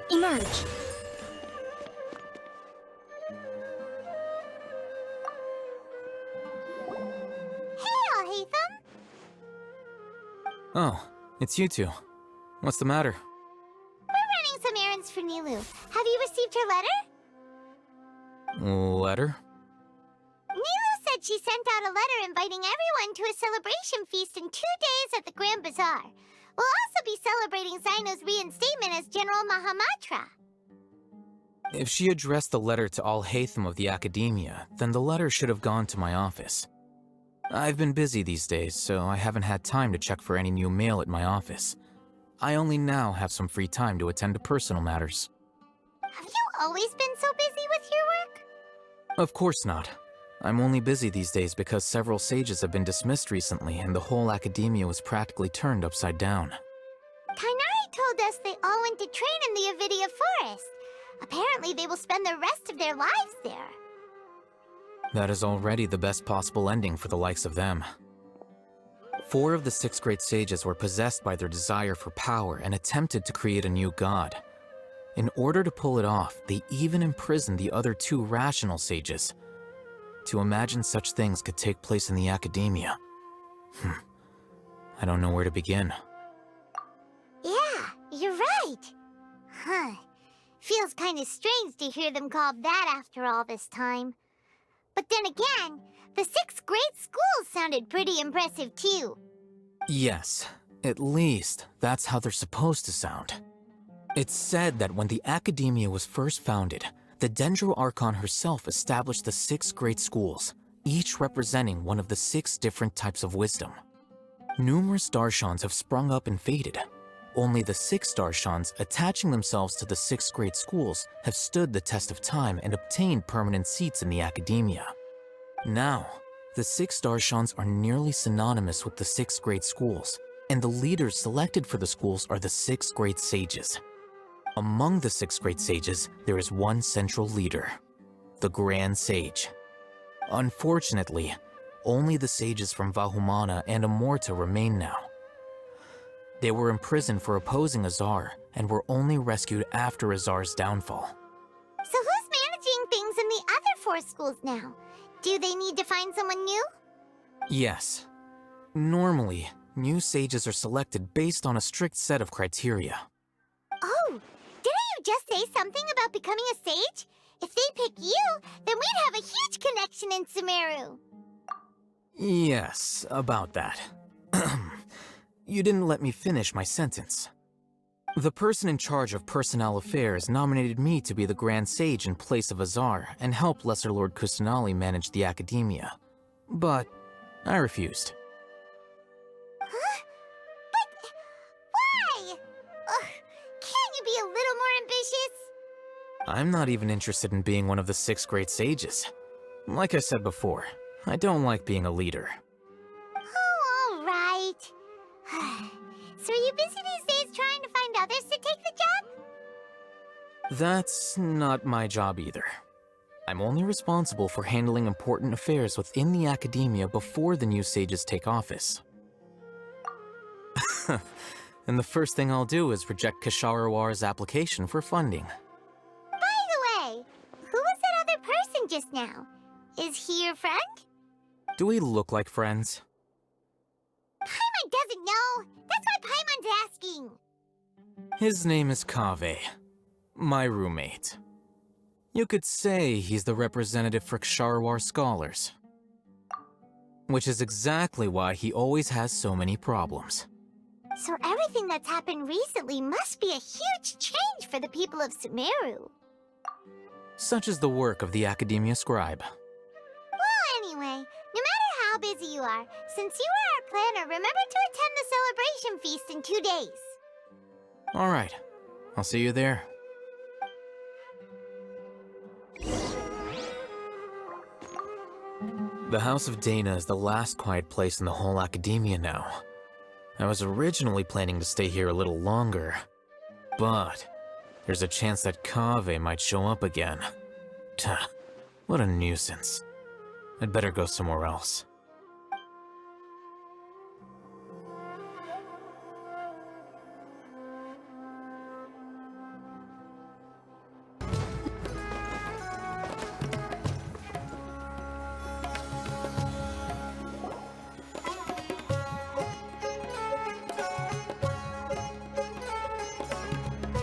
Emerge. Oh, it's you two. What's the matter? We're running some errands for Nilou. Have you received her letter? Letter? Nilou said she sent out a letter inviting everyone to a celebration feast in 2 days at the Grand Bazaar. We'll also be celebrating Zaino's reinstatement as General Mahamatra. If she addressed the letter to all Hatham of the Academia, then the letter should have gone to my office. I've been busy these days, so I haven't had time to check for any new mail at my office. I only now have some free time to attend to personal matters. Have you always been so busy with your work? Of course not. I'm only busy these days because several sages have been dismissed recently and the whole academia was practically turned upside down. Kainari told us they all went to train in the Avidia Forest. Apparently they will spend the rest of their lives there. That is already the best possible ending for the likes of them. 4 of the 6 great sages were possessed by their desire for power and attempted to create a new god. In order to pull it off, they even imprisoned the other 2 rational sages. To imagine such things could take place in the academia. I don't know where to begin. Yeah, you're right. Huh. Feels kind of strange to hear them called that after all this time. But then again, the 6 great schools sounded pretty impressive too. Yes, at least that's how they're supposed to sound. It's said that when the academia was first founded, the Dendro Archon herself established the 6 great schools, each representing one of the 6 different types of wisdom. Numerous Darshans have sprung up and faded. Only the 6 Darshans attaching themselves to the 6 great schools have stood the test of time and obtained permanent seats in the academia. Now, the 6 Darshans are nearly synonymous with the 6 great schools, and the leaders selected for the schools are the 6 great sages. Among the 6 great sages, there is one central leader, the Grand Sage. Unfortunately, only the sages from Vahumana and Amorta remain now. They were imprisoned for opposing Azar and were only rescued after Azar's downfall. So who's managing things in the other 4 schools now? Do they need to find someone new? Yes. Normally, new sages are selected based on a strict set of criteria. Oh, didn't you just say something about becoming a sage? If they pick you, then we'd have a huge connection in Sumeru. Yes, about that. You didn't let me finish my sentence. The person in charge of personnel affairs nominated me to be the Grand Sage in place of Azar and help Lesser Lord Kusanali manage the academia. But I refused. Huh? But why? Can't you be a little more ambitious? I'm not even interested in being one of the 6 great sages. Like I said before, I don't like being a leader. Oh, all right. So are you busy these days trying to find others to take the job? That's not my job either. I'm only responsible for handling important affairs within the academia before the new sages take office. And the first thing I'll do is reject Kasharawar's application for funding. By the way, who was that other person just now? Is he your friend? Do we look like friends? Paimon doesn't know. That's why Paimon's asking. His name is Kaveh, my roommate. You could say he's the representative for Ksharawar scholars. Which is exactly why he always has so many problems. So everything that's happened recently must be a huge change for the people of Sumeru. Such is the work of the Academia Scribe. Well, anyway, no matter how busy you are, since you are our planner, remember to attend the celebration feast in 2 days. Alright, I'll see you there. The House of Dana is the last quiet place in the whole academia now. I was originally planning to stay here a little longer, but there's a chance that Kaveh might show up again. Tuh, what a nuisance. I'd better go somewhere else.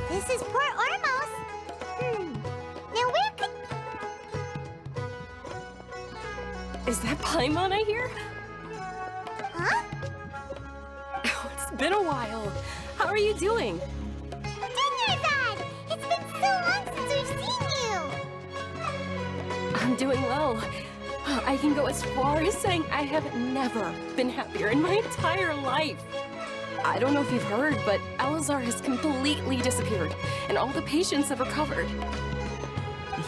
This is Port Ormos. Now where could... Is that Paimon I hear? Huh? Oh, it's been a while. How are you doing? Dinnerzad! It's been so long since we've seen you! I'm doing well. I can go as far as saying I have never been happier in my entire life. I don't know if you've heard, but Elazar has completely disappeared, and all the patients have recovered.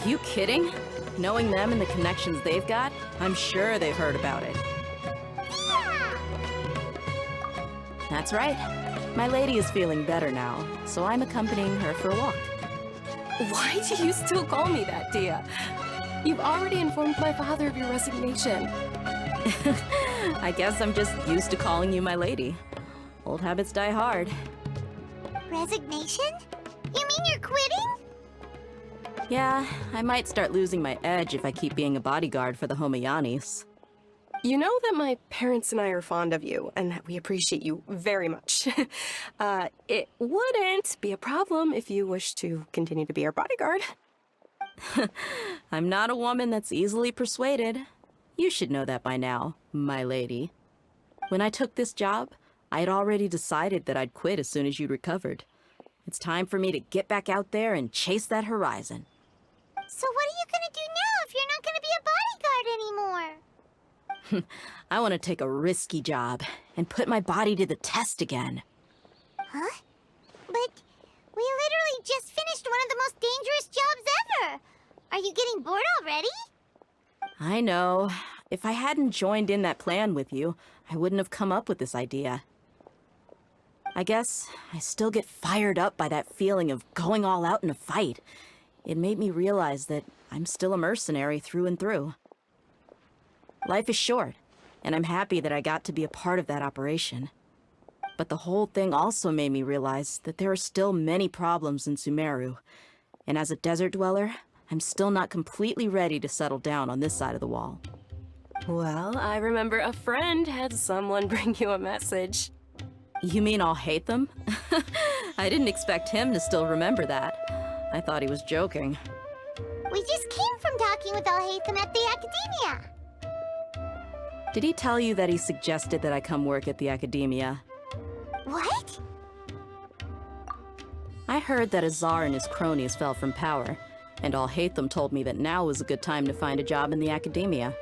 You kidding? Knowing them and the connections they've got, I'm sure they've heard about it. That's right. My lady is feeling better now, so I'm accompanying her for a walk. Why do you still call me that, Dia? You've already informed my father of your resignation. I guess I'm just used to calling you my lady. Old habits die hard. Resignation? You mean you're quitting? Yeah, I might start losing my edge if I keep being a bodyguard for the Homayanis. You know that my parents and I are fond of you, and that we appreciate you very much. It wouldn't be a problem if you wish to continue to be our bodyguard. I'm not a woman that's easily persuaded. You should know that by now, my lady. When I took this job, I had already decided that I'd quit as soon as you recovered. It's time for me to get back out there and chase that horizon. So what are you gonna do now if you're not gonna be a bodyguard anymore? I want to take a risky job and put my body to the test again. Huh? But we literally just finished one of the most dangerous jobs ever! Are you getting bored already? I know. If I hadn't joined in that plan with you, I wouldn't have come up with this idea. I guess I still get fired up by that feeling of going all out in a fight. It made me realize that I'm still a mercenary through and through. Life is short, and I'm happy that I got to be a part of that operation. But the whole thing also made me realize that there are still many problems in Sumeru, and as a desert dweller, I'm still not completely ready to settle down on this side of the wall. Well, I remember a friend had someone bring you a message. You mean I'll hate them? I didn't expect him to still remember that. I thought he was joking. We just came from talking with Alhaitham at the Academia. Did he tell you that he suggested that I come work at the Academia? What? I heard that Azar and his cronies fell from power, and Alhaitham told me that now was a good time to find a job in the Academia,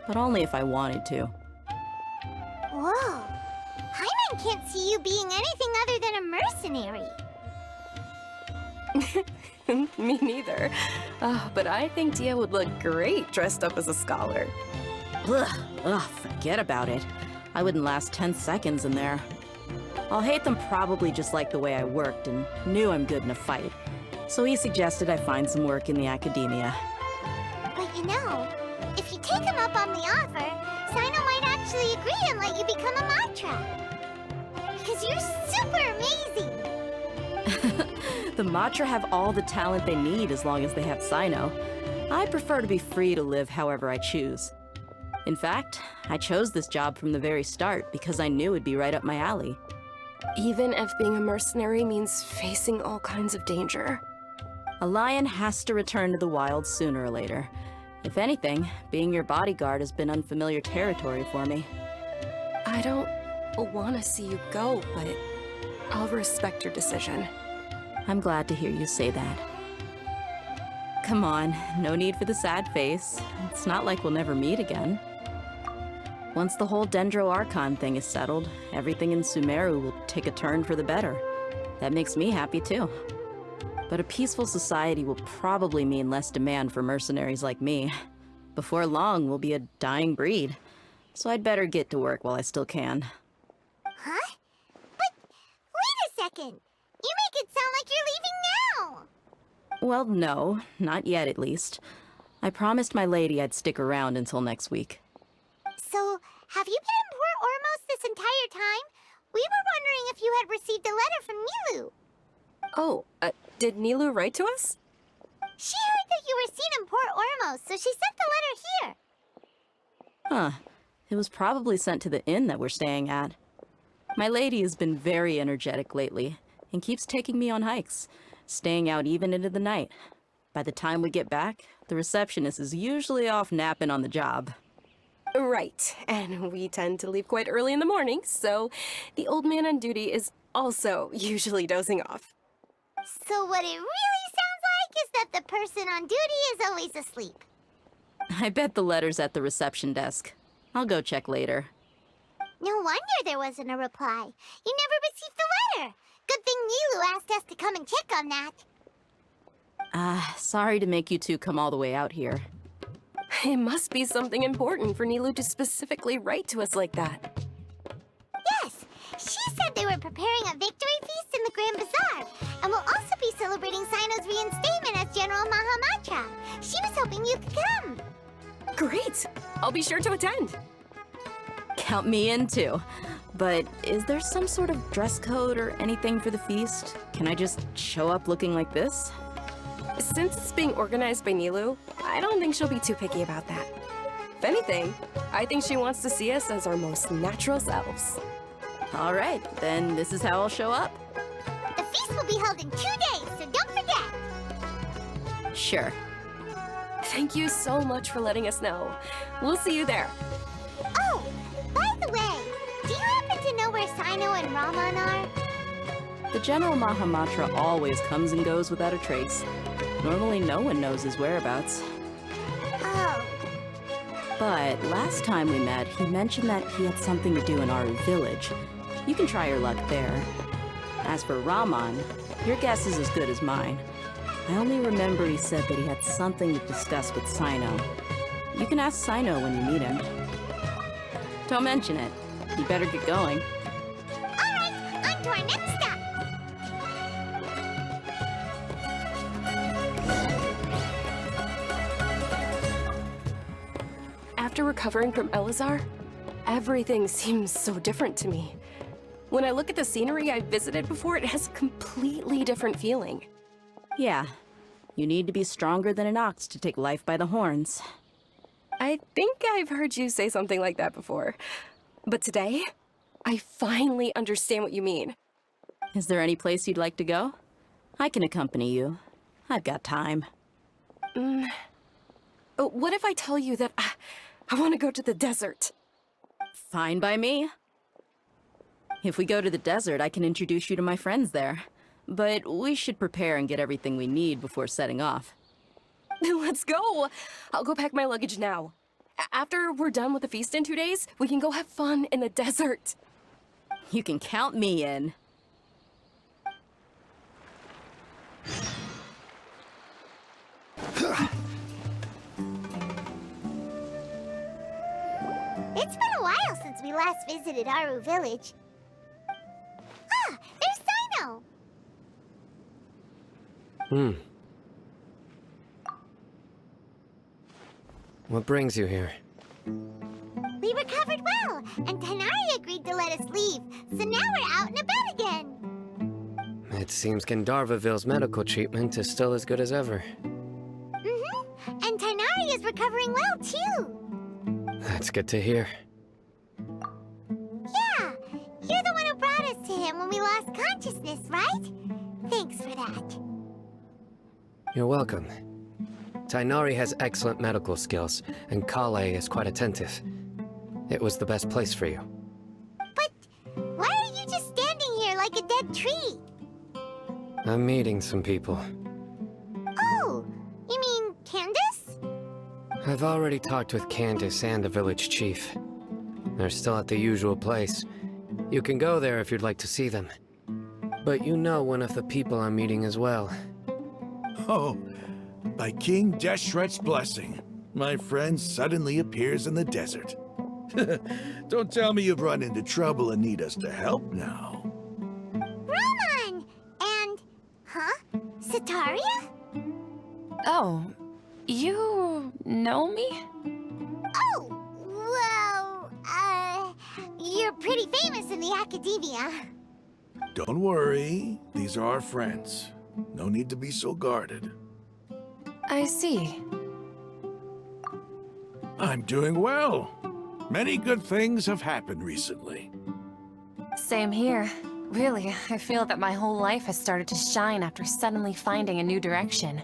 but only if I wanted to. Whoa. Hyman can't see you being anything other than a mercenary. Me neither. But I think Dia would look great dressed up as a scholar. Ugh, forget about it. I wouldn't last 10 seconds in there. Alhaitham probably just liked the way I worked and knew I'm good in a fight, so he suggested I find some work in the Academia. But you know, if you take him up on the offer, Sino might actually agree and let you become a Matra. Because you're super amazing! The Matra have all the talent they need as long as they have Sino. I prefer to be free to live however I choose. In fact, I chose this job from the very start because I knew it'd be right up my alley. Even if being a mercenary means facing all kinds of danger. A lion has to return to the wild sooner or later. If anything, being your bodyguard has been unfamiliar territory for me. I don't want to see you go, but I'll respect your decision. I'm glad to hear you say that. Come on, no need for the sad face. It's not like we'll never meet again. Once the whole Dendro Archon thing is settled, everything in Sumeru will take a turn for the better. That makes me happy too. But a peaceful society will probably mean less demand for mercenaries like me. Before long, we'll be a dying breed. So I'd better get to work while I still can. Huh? But wait a second! You make it sound like you're leaving now! Well, no, not yet at least. I promised my lady I'd stick around until next week. So, have you been in Port Ormos this entire time? We were wondering if you had received a letter from Nilu. Oh, did Nilu write to us? She heard that you were seen in Port Ormos, so she sent the letter here. Huh. It was probably sent to the inn that we're staying at. My lady has been very energetic lately, and keeps taking me on hikes, staying out even into the night. By the time we get back, the receptionist is usually off napping on the job. Right, and we tend to leave quite early in the morning, so the old man on duty is also usually dozing off. So what it really sounds like is that the person on duty is always asleep. I bet the letter's at the reception desk. I'll go check later. No wonder there wasn't a reply. You never received the letter. Good thing Nilu asked us to come and check on that. Sorry to make you two come all the way out here. It must be something important for Nilou to specifically write to us like that. Yes, she said they were preparing a victory feast in the Grand Bazaar, and will also be celebrating Sino's reinstatement as General Mahamatra. She was hoping you could come. Great! I'll be sure to attend. Count me in too. But is there some sort of dress code or anything for the feast? Can I just show up looking like this? Since it's being organized by Nilou, I don't think she'll be too picky about that. If anything, I think she wants to see us as our most natural selves. All right, then this is how I'll show up. The feast will be held in 2 days, so don't forget. Sure. Thank you so much for letting us know. We'll see you there. Oh, by the way, do you happen to know where Sino and Raman are? The General Mahamatra always comes and goes without a trace. Normally no one knows his whereabouts. Oh. But last time we met, he mentioned that he had something to do in Aru Village. You can try your luck there. As for Raman, your guess is as good as mine. I only remember he said that he had something to discuss with Sino. You can ask Sino when you meet him. Don't mention it. You better get going. All right, on to our next stop. After recovering from Elazar, everything seems so different to me. When I look at the scenery I've visited before, it has a completely different feeling. Yeah. You need to be stronger than an ox to take life by the horns. I think I've heard you say something like that before. But today, I finally understand what you mean. Is there any place you'd like to go? I can accompany you. I've got time. What if I tell you that I want to go to the desert? Fine by me. If we go to the desert, I can introduce you to my friends there. But we should prepare and get everything we need before setting off. Let's go! I'll go pack my luggage now. After we're done with the feast in 2 days, we can go have fun in the desert. You can count me in. It's been a while since we last visited Aru Village. Ah, there's Sino! What brings you here? We recovered well, and Tanari agreed to let us leave, so now we're out and about again. It seems Gandharvaville's medical treatment is still as good as ever. And Tanari is recovering well, too. That's good to hear. Yeah, you're the one who brought us to him when we lost consciousness, right? Thanks for that. You're welcome. Tainari has excellent medical skills, and Kale is quite attentive. It was the best place for you. But why are you just standing here like a dead tree? I'm meeting some people. Oh, you mean Candace? I've already talked with Candace and the village chief. They're still at the usual place. You can go there if you'd like to see them. But you know one of the people I'm meeting as well. Oh, by King Deshret's blessing, my friend suddenly appears in the desert. Don't tell me you've run into trouble and need us to help now. Raman! And... huh? Sataria? Oh, you know me? Oh, well, you're pretty famous in the academia. Don't worry, these are our friends. No need to be so guarded. I see. I'm doing well. Many good things have happened recently. Same here. Really, I feel that my whole life has started to shine after suddenly finding a new direction.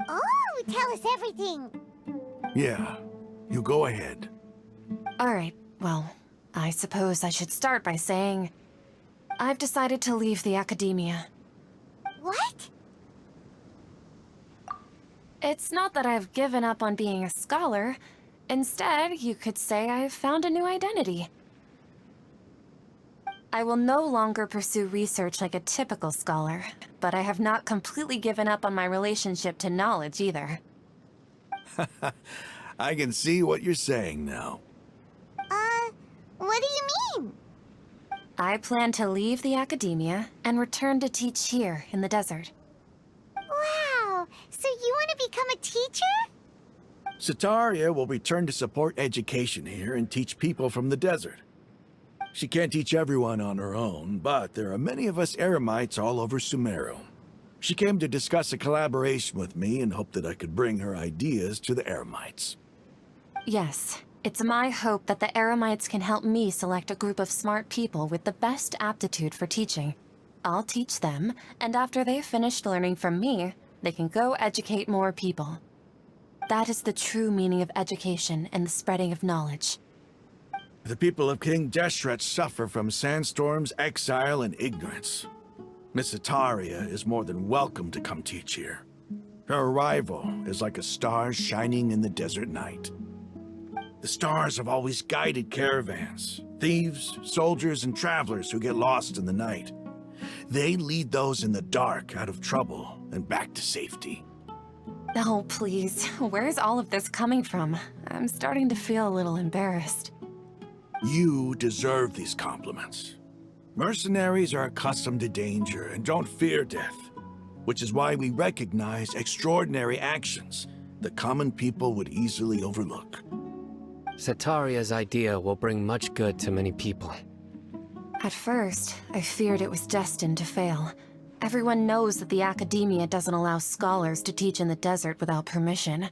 Oh, tell us everything. Yeah, you go ahead. Alright, well, I suppose I should start by saying I've decided to leave the academia. What? It's not that I've given up on being a scholar. Instead, you could say I've found a new identity. I will no longer pursue research like a typical scholar, but I have not completely given up on my relationship to knowledge either. I can see what you're saying now. What do you mean? I plan to leave the academia and return to teach here in the desert. Wow, so you want to become a teacher? Sataria will return to support education here and teach people from the desert. She can't teach everyone on her own, but there are many of us Eremites all over Sumeru. She came to discuss a collaboration with me and hoped that I could bring her ideas to the Eremites. Yes, it's my hope that the Eremites can help me select a group of smart people with the best aptitude for teaching. I'll teach them, and after they've finished learning from me, they can go educate more people. That is the true meaning of education and the spreading of knowledge. The people of King Deshret suffer from sandstorms, exile, and ignorance. Miss Sataria is more than welcome to come teach here. Her arrival is like a star shining in the desert night. The stars have always guided caravans, thieves, soldiers, and travelers who get lost in the night. They lead those in the dark out of trouble and back to safety. Oh, please. Where's all of this coming from? I'm starting to feel a little embarrassed. You deserve these compliments. Mercenaries are accustomed to danger and don't fear death, which is why we recognize extraordinary actions that common people would easily overlook. Sataria's idea will bring much good to many people. At first, I feared it was destined to fail. Everyone knows that the academia doesn't allow scholars to teach in the desert without permission.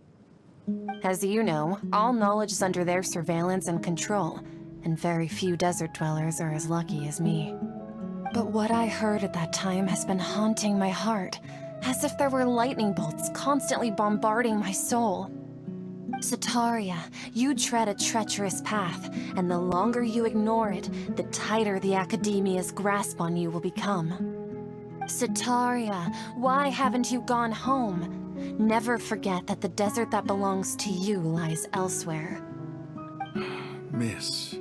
As you know, all knowledge is under their surveillance and control, and very few desert dwellers are as lucky as me. But what I heard at that time has been haunting my heart, as if there were lightning bolts constantly bombarding my soul. Sataria, you tread a treacherous path, and the longer you ignore it, the tighter the academia's grasp on you will become. Sataria, why haven't you gone home? Never forget that the desert that belongs to you lies elsewhere. Miss.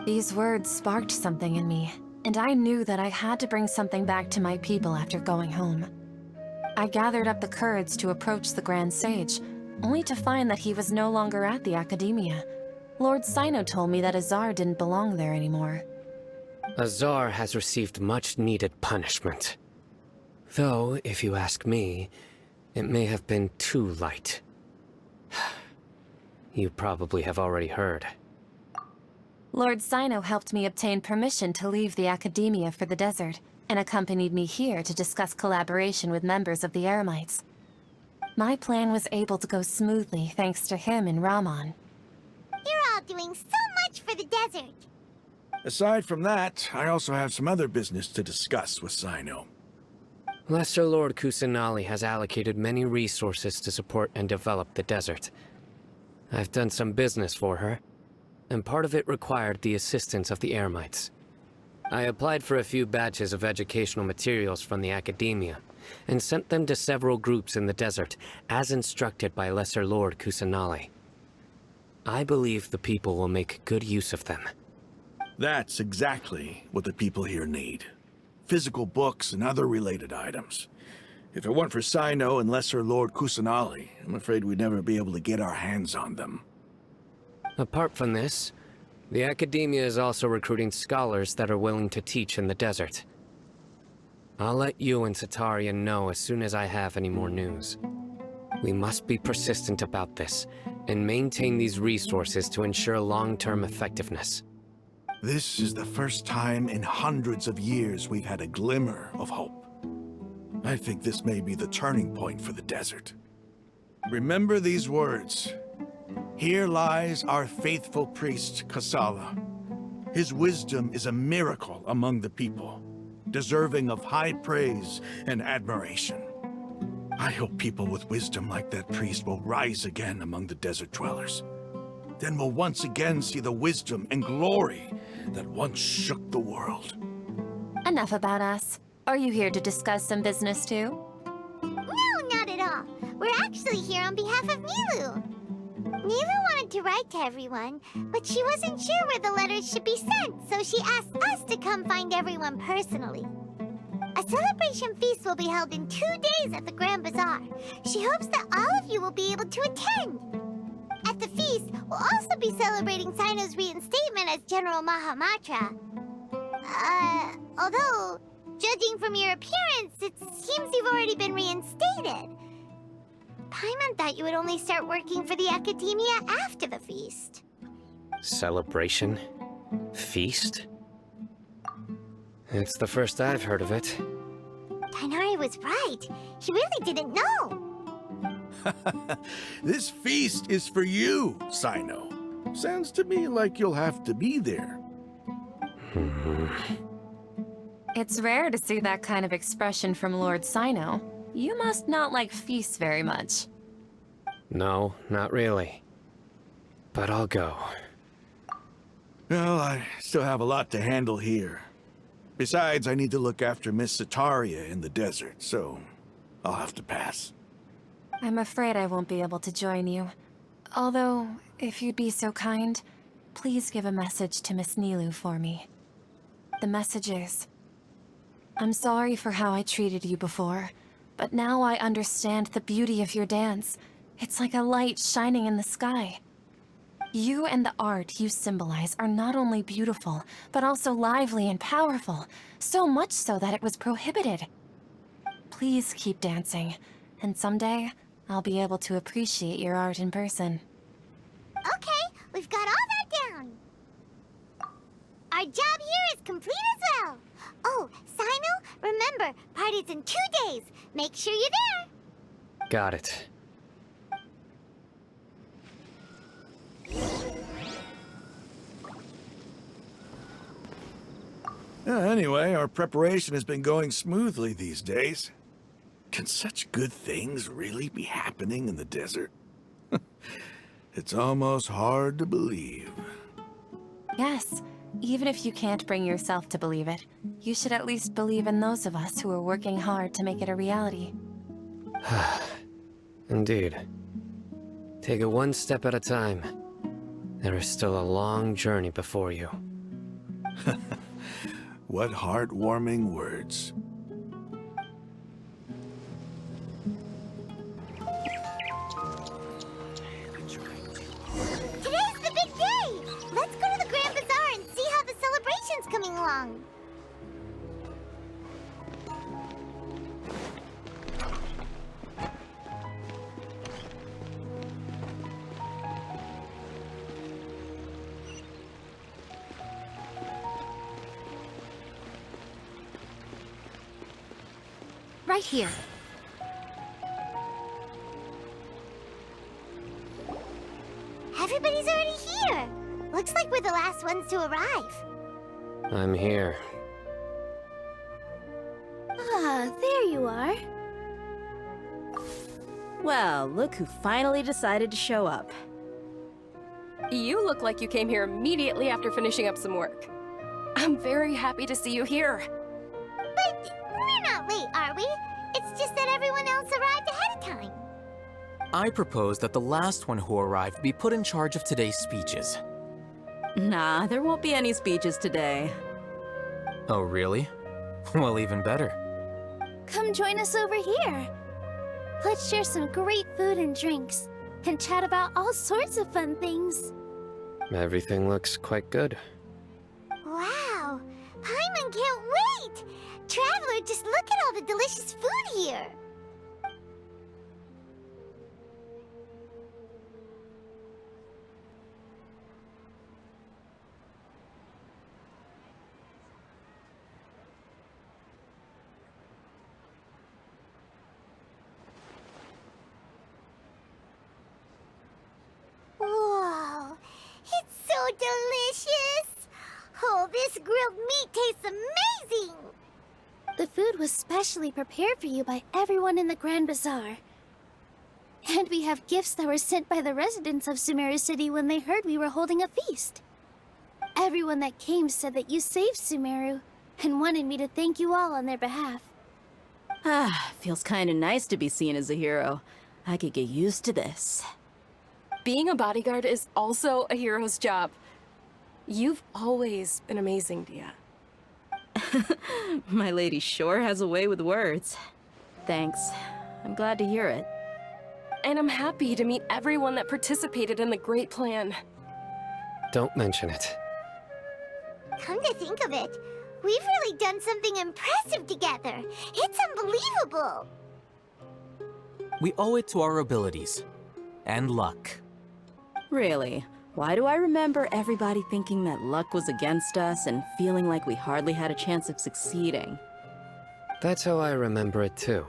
These words sparked something in me, and I knew that I had to bring something back to my people after going home. I gathered up the courage to approach the Grand Sage, only to find that he was no longer at the academia. Lord Sino told me that Azar didn't belong there anymore. Azar has received much-needed punishment. Though, if you ask me, it may have been too light. You probably have already heard. Lord Sino helped me obtain permission to leave the academia for the desert, and accompanied me here to discuss collaboration with members of the Eremites. My plan was able to go smoothly thanks to him and Rahman. You're all doing so much for the desert. Aside from that, I also have some other business to discuss with Sino. Lesser Lord Kusanali has allocated many resources to support and develop the desert. I've done some business for her, and part of it required the assistance of the Eremites. I applied for a few batches of educational materials from the academia, and sent them to several groups in the desert, as instructed by Lesser Lord Kusanali. I believe the people will make good use of them. That's exactly what the people here need. Physical books and other related items. If it weren't for Sino and Lesser Lord Kusanali, I'm afraid we'd never be able to get our hands on them. Apart from this, the academia is also recruiting scholars that are willing to teach in the desert. I'll let you and Sataria know as soon as I have any more news. We must be persistent about this, and maintain these resources to ensure long-term effectiveness. This is the first time in hundreds of years we've had a glimmer of hope. I think this may be the turning point for the desert. Remember these words. Here lies our faithful priest, Kasala. His wisdom is a miracle among the people, deserving of high praise and admiration. I hope people with wisdom like that priest will rise again among the desert dwellers. Then we'll once again see the wisdom and glory that once shook the world. Enough about us. Are you here to discuss some business too? No, not at all. We're actually here on behalf of Milu. Milu wanted to write to everyone, but she wasn't sure where the letters should be sent, so she asked us to come find everyone personally. A celebration feast will be held in 2 days at the Grand Bazaar. She hopes that all of you will be able to attend. At At the feast, we'll also be celebrating Sino's reinstatement as General Mahamatra. Although, judging from your appearance, it seems you've already been reinstated. Paimon thought you would only start working for the Academia after the feast. Celebration? Feast? It's the first I've heard of it. Tighnari was right. He really didn't know. This feast is for you, Sino. Sounds to me like you'll have to be there. It's rare to see that kind of expression from Lord Sino. You must not like feasts very much. No, not really. But I'll go. Well, I still have a lot to handle here. Besides, I need to look after Miss Sataria in the desert, so I'll have to pass. I'm afraid I won't be able to join you. Although, if you'd be so kind, please give a message to Miss Nilu for me. The message is, I'm sorry for how I treated you before, but now I understand the beauty of your dance. It's like a light shining in the sky. You and the art you symbolize are not only beautiful, but also lively and powerful, so much so that it was prohibited. Please keep dancing, and someday, I'll be able to appreciate your art in person. Okay, we've got all that down. Our job here is complete as well. Oh, Sino, remember, party's in 2 days. Make sure you're there. Got it. Anyway, our preparation has been going smoothly these days. Can such good things really be happening in the desert? It's almost hard to believe. Yes, even if you can't bring yourself to believe it, you should at least believe in those of us who are working hard to make it a reality. Indeed. Take it one step at a time. There is still a long journey before you. What heartwarming words. Today's the big day! Let's go to the Grand Bazaar and see how the celebration's coming along. Right here. Everybody's already here. Looks like we're the last ones to arrive. I'm here. Ah, there you are. Well, look who finally decided to show up. You look like you came here immediately after finishing up some work. I'm very happy to see you here. But we're not late, are we? It's just that everyone else arrived ahead of time. I propose that the last one who arrived be put in charge of today's speeches. Nah, there won't be any speeches today. Oh, really? Well, even better. Come join us over here. Let's share some great food and drinks, and chat about all sorts of fun things. Everything looks quite good. Wow! Paimon can't wait! Traveler, just look at all the delicious food here! Whoa! It's so delicious! Oh, this grilled meat tastes amazing! The food was specially prepared for you by everyone in the Grand Bazaar. And we have gifts that were sent by the residents of Sumeru City when they heard we were holding a feast. Everyone that came said that you saved Sumeru, and wanted me to thank you all on their behalf. Ah, feels kinda nice to be seen as a hero. I could get used to this. Being a bodyguard is also a hero's job. You've always been amazing, Dia. My lady sure has a way with words. Thanks. I'm glad to hear it. And I'm happy to meet everyone that participated in the great plan. Don't mention it. Come to think of it, we've really done something impressive together. It's unbelievable. We owe it to our abilities. And luck. Really? Why do I remember everybody thinking that luck was against us and feeling like we hardly had a chance of succeeding? That's how I remember it too.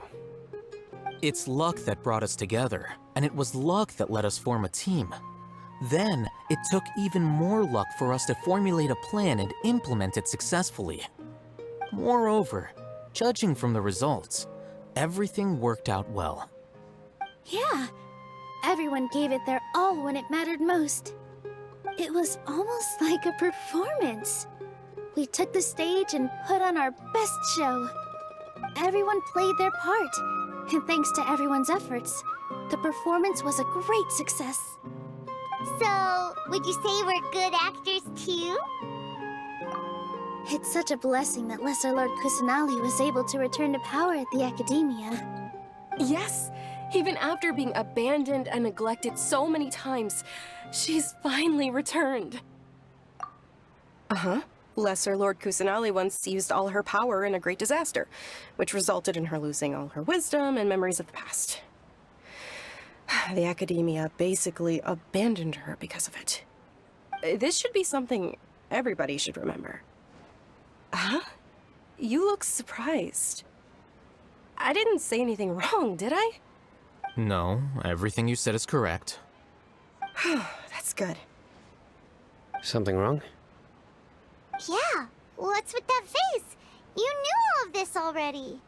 It's luck that brought us together, and it was luck that let us form a team. Then, it took even more luck for us to formulate a plan and implement it successfully. Moreover, judging from the results, everything worked out well. Yeah, everyone gave it their all when it mattered most. It was almost like a performance. We took the stage and put on our best show. Everyone played their part, and thanks to everyone's efforts, the performance was a great success. So, would you say we're good actors too? It's such a blessing that Lesser Lord Kusanali was able to return to power at the Academia. Yes, even after being abandoned and neglected so many times, she's finally returned. Uh-huh. Lesser Lord Kusanali once used all her power in a great disaster, which resulted in her losing all her wisdom and memories of the past. The Academia basically abandoned her because of it. This should be something everybody should remember. Huh? You look surprised. I didn't say anything wrong, did I? No, everything you said is correct. That's good. Something wrong? Yeah, what's with that face? You knew all of this already.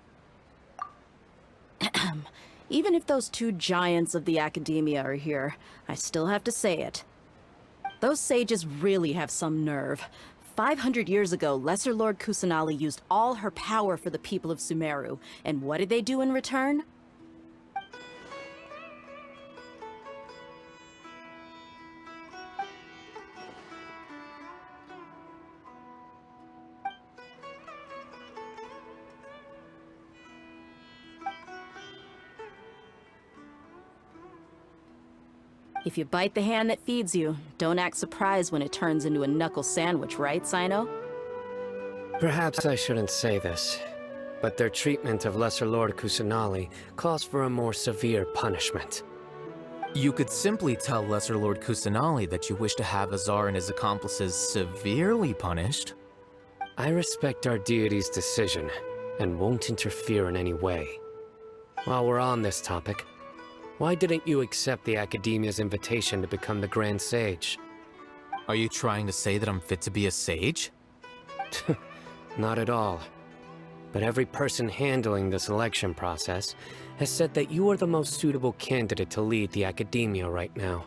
Even if those two giants of the Academia are here, I still have to say it. Those sages really have some nerve. 500 years ago, Lesser Lord Kusanali used all her power for the people of Sumeru, and what did they do in return? If you bite the hand that feeds you, don't act surprised when it turns into a knuckle sandwich, right, Sino? Perhaps I shouldn't say this, but their treatment of Lesser Lord Kusanali calls for a more severe punishment. You could simply tell Lesser Lord Kusanali that you wish to have Azar and his accomplices severely punished. I respect our deity's decision, and won't interfere in any way. While we're on this topic, why didn't you accept the Academia's invitation to become the Grand Sage? Are you trying to say that I'm fit to be a sage? Not at all. But every person handling the selection process has said that you are the most suitable candidate to lead the Academia right now.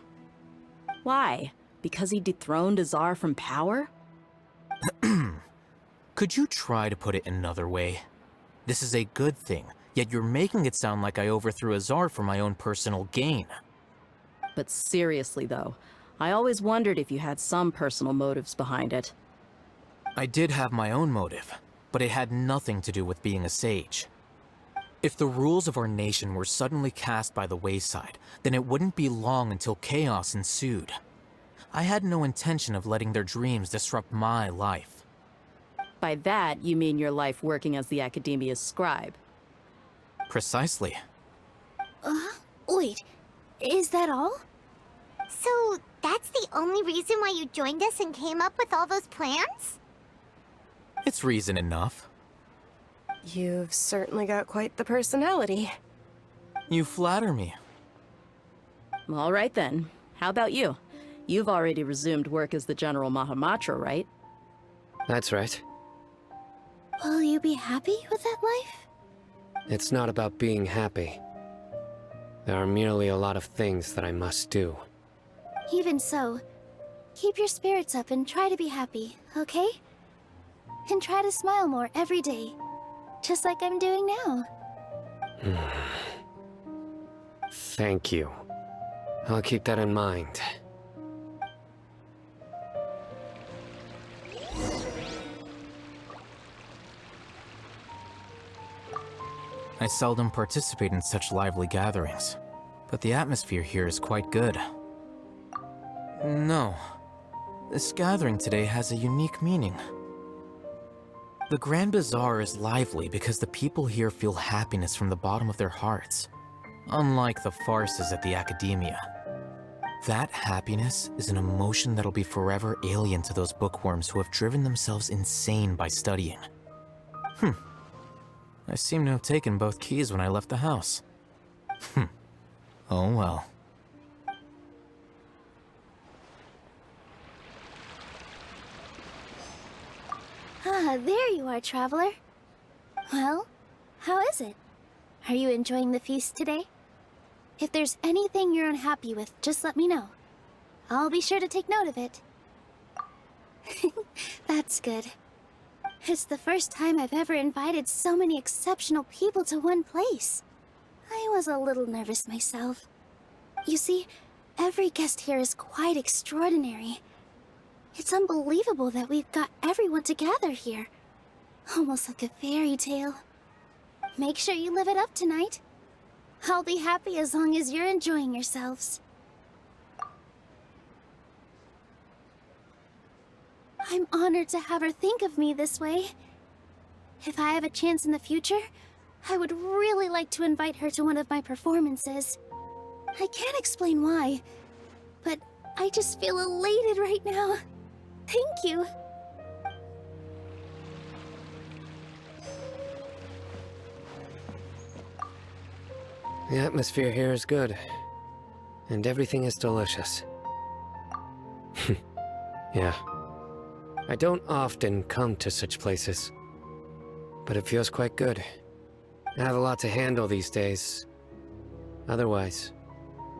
Why? Because he dethroned Azar from power? Could you try to put it another way? This is a good thing, yet you're making it sound like I overthrew Azar for my own personal gain. But seriously though, I always wondered if you had some personal motives behind it. I did have my own motive, but it had nothing to do with being a sage. If the rules of our nation were suddenly cast by the wayside, then it wouldn't be long until chaos ensued. I had no intention of letting their dreams disrupt my life. By that, you mean your life working as the Academia's scribe? Precisely. Wait, is that all? So, that's the only reason why you joined us and came up with all those plans? It's reason enough. You've certainly got quite the personality. You flatter me. All right then. How about you? You've already resumed work as the General Mahamatra, right? That's right. Will you be happy with that life? It's not about being happy. There are merely a lot of things that I must do. Even so, keep your spirits up and try to be happy, okay? And try to smile more every day, just like I'm doing now. Thank you. I'll keep that in mind. I seldom participate in such lively gatherings, but the atmosphere here is quite good. No. This gathering today has a unique meaning. The Grand Bazaar is lively because the people here feel happiness from the bottom of their hearts, unlike the farces at the Academia. That happiness is an emotion that'll be forever alien to those bookworms who have driven themselves insane by studying. I seem to have taken both keys when I left the house. Oh well. Ah, there you are, traveler. Well, how is it? Are you enjoying the feast today? If there's anything you're unhappy with, just let me know. I'll be sure to take note of it. That's good. It's the first time I've ever invited so many exceptional people to one place. I was a little nervous myself. You see, every guest here is quite extraordinary. It's unbelievable that we've got everyone together here. Almost like a fairy tale. Make sure you live it up tonight. I'll be happy as long as you're enjoying yourselves. I'm honored to have her think of me this way. If I have a chance in the future, I would really like to invite her to one of my performances. I can't explain why, but I just feel elated right now. Thank you. The atmosphere here is good, and everything is delicious. Yeah. I don't often come to such places, but it feels quite good. I have a lot to handle these days. Otherwise,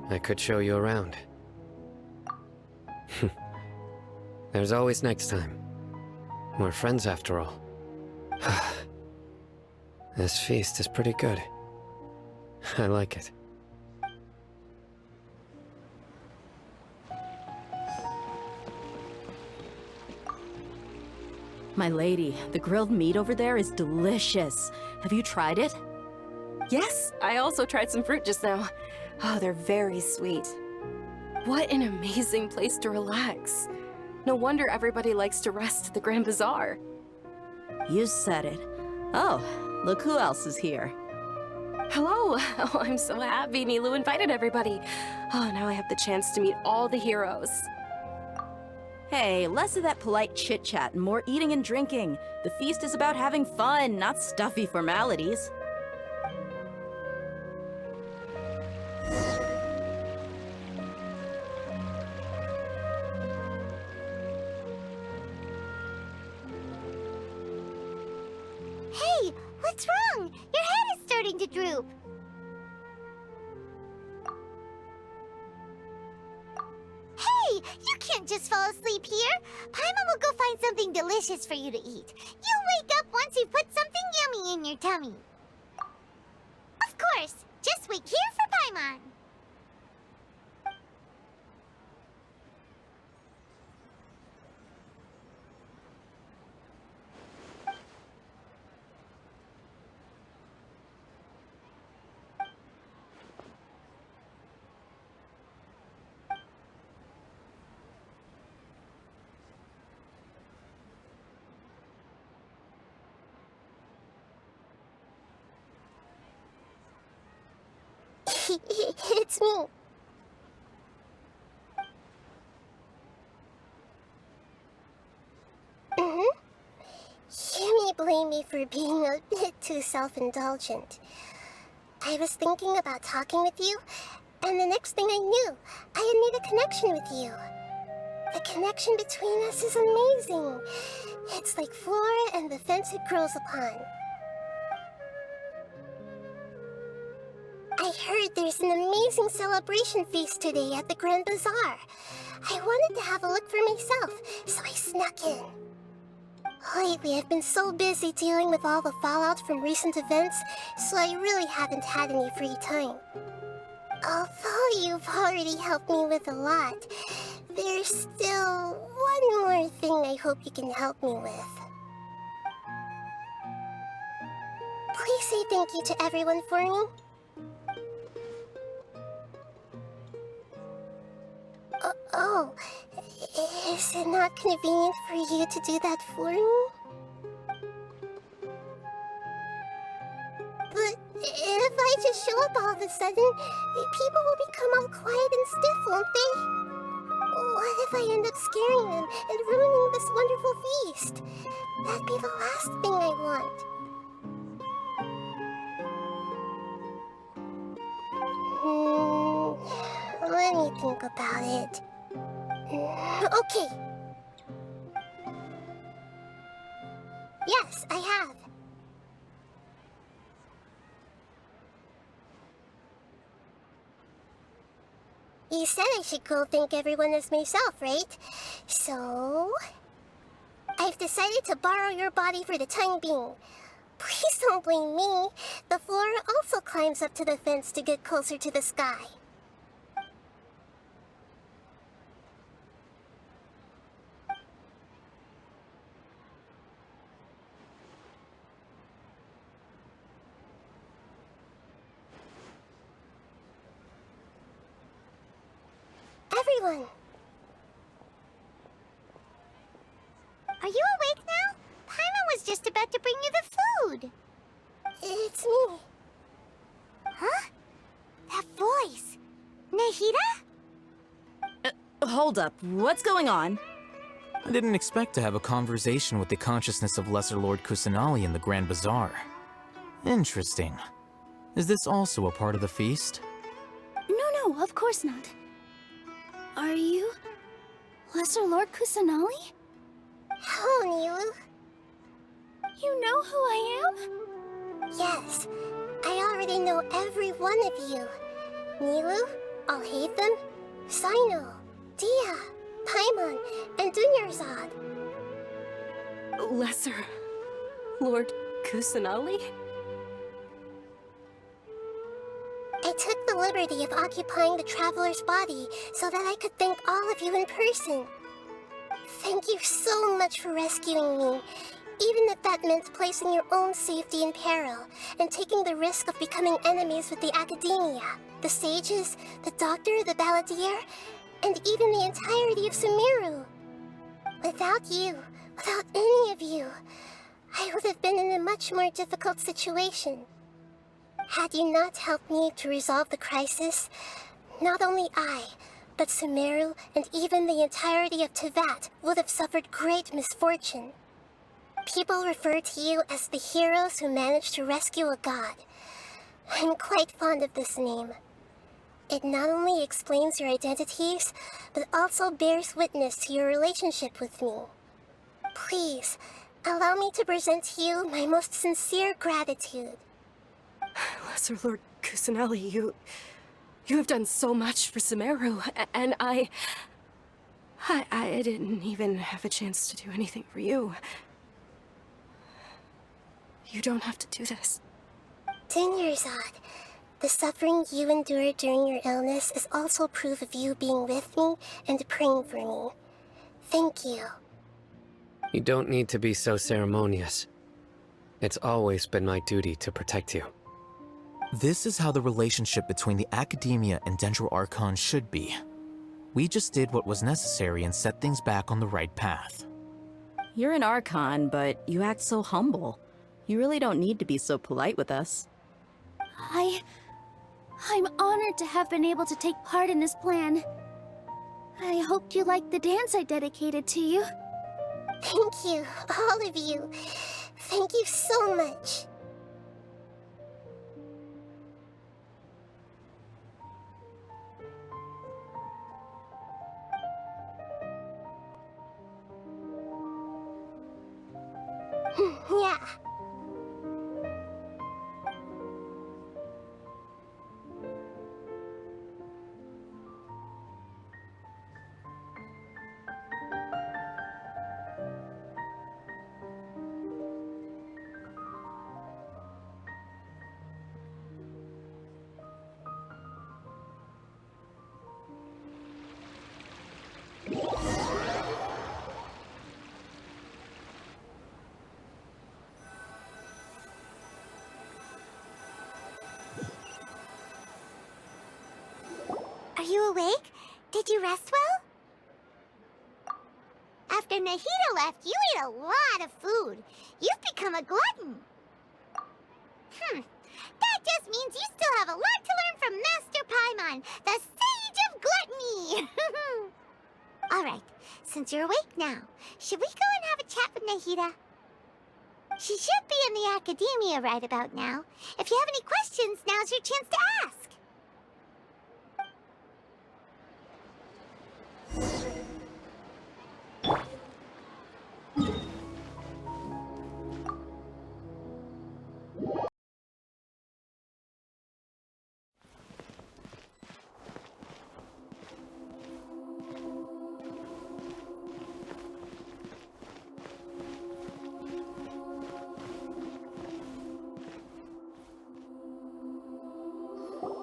I could show you around. There's always next time. We're friends after all. This feast is pretty good. I like it. My lady, the grilled meat over there is delicious. Have you tried it? Yes, I also tried some fruit just now. Oh, they're very sweet. What an amazing place to relax. No wonder everybody likes to rest at the Grand Bazaar. You said it. Oh, look who else is here. Hello! Oh, I'm so happy Nilou invited everybody. Oh, now I have the chance to meet all the heroes. Hey, less of that polite chit-chat and more eating and drinking. The feast is about having fun, not stuffy formalities. Hey, what's wrong? Your head is starting to droop. Hey, you can't just fall asleep here. Paimon will go find something delicious for you to eat. You'll wake up once you've put something yummy in your tummy. Of course, just wait here for Paimon. It's me. You may blame me for being a bit too self-indulgent. I was thinking about talking with you, and the next thing I knew, I had made a connection with you. The connection between us is amazing. It's like flora and the fence it grows upon. I heard there's an amazing celebration feast today at the Grand Bazaar. I wanted to have a look for myself, so I snuck in. Lately, I've been so busy dealing with all the fallout from recent events, so I really haven't had any free time. Although you've already helped me with a lot, there's still one more thing I hope you can help me with. Please say thank you to everyone for me. Oh, is it not convenient for you to do that for me? But if I just show up all of a sudden, people will become all quiet and stiff, won't they? What if I end up scaring them and ruining this wonderful feast? That'd be the last thing I want. Let me think about it. Okay. Yes, I have. You said I should go thank everyone as myself, right? So... I've decided to borrow your body for the time being. Please don't blame me. The flora also climbs up to the fence to get closer to the sky. Everyone! Are you awake now? Paimon was just about to bring you the food. It's me. Huh? That voice. Nahida? Hold up. What's going on? I didn't expect to have a conversation with the consciousness of Lesser Lord Kusanali in the Grand Bazaar. Interesting. Is this also a part of the feast? No, of course not. Are you... Lesser Lord Kusanali? Hello, Nilu. You know who I am? Yes, I already know every one of you. Nilu, Alhaitham, Sino, Dia, Paimon, and Dunyarzad. Lesser Lord Kusanali? I took the liberty of occupying the traveler's body so that I could thank all of you in person. Thank you so much for rescuing me, even if that meant placing your own safety in peril and taking the risk of becoming enemies with the Academia, the sages, the doctor, the balladeer, and even the entirety of Sumeru. Without you, without any of you, I would have been in a much more difficult situation. Had you not helped me to resolve the crisis, not only I, but Sumeru and even the entirety of Tevat would have suffered great misfortune. People refer to you as the heroes who managed to rescue a god. I'm quite fond of this name. It not only explains your identities, but also bears witness to your relationship with me. Please, allow me to present to you my most sincere gratitude. Lesser Lord Kusanali, you have done so much for Sumeru, and I didn't even have a chance to do anything for you. You don't have to do this. Dunyarzad, the suffering you endured during your illness is also proof of you being with me and praying for me. Thank you. You don't need to be so ceremonious. It's always been my duty to protect you. This is how the relationship between the Academia and Dendro Archon should be. We just did what was necessary and set things back on the right path. You're an Archon, but you act so humble. You really don't need to be so polite with us. I'm honored to have been able to take part in this plan. I hoped you liked the dance I dedicated to you. Thank you, all of you. Thank you so much. Yeah. Are you awake? Did you rest well? Nahida left, you ate a lot of food. You've become a glutton. That just means you still have a lot to learn from Master Paimon, the Sage of Gluttony! Alright, since you're awake now, should we go and have a chat with Nahida? She should be in the academia right about now. If you have any questions, now's your chance to ask.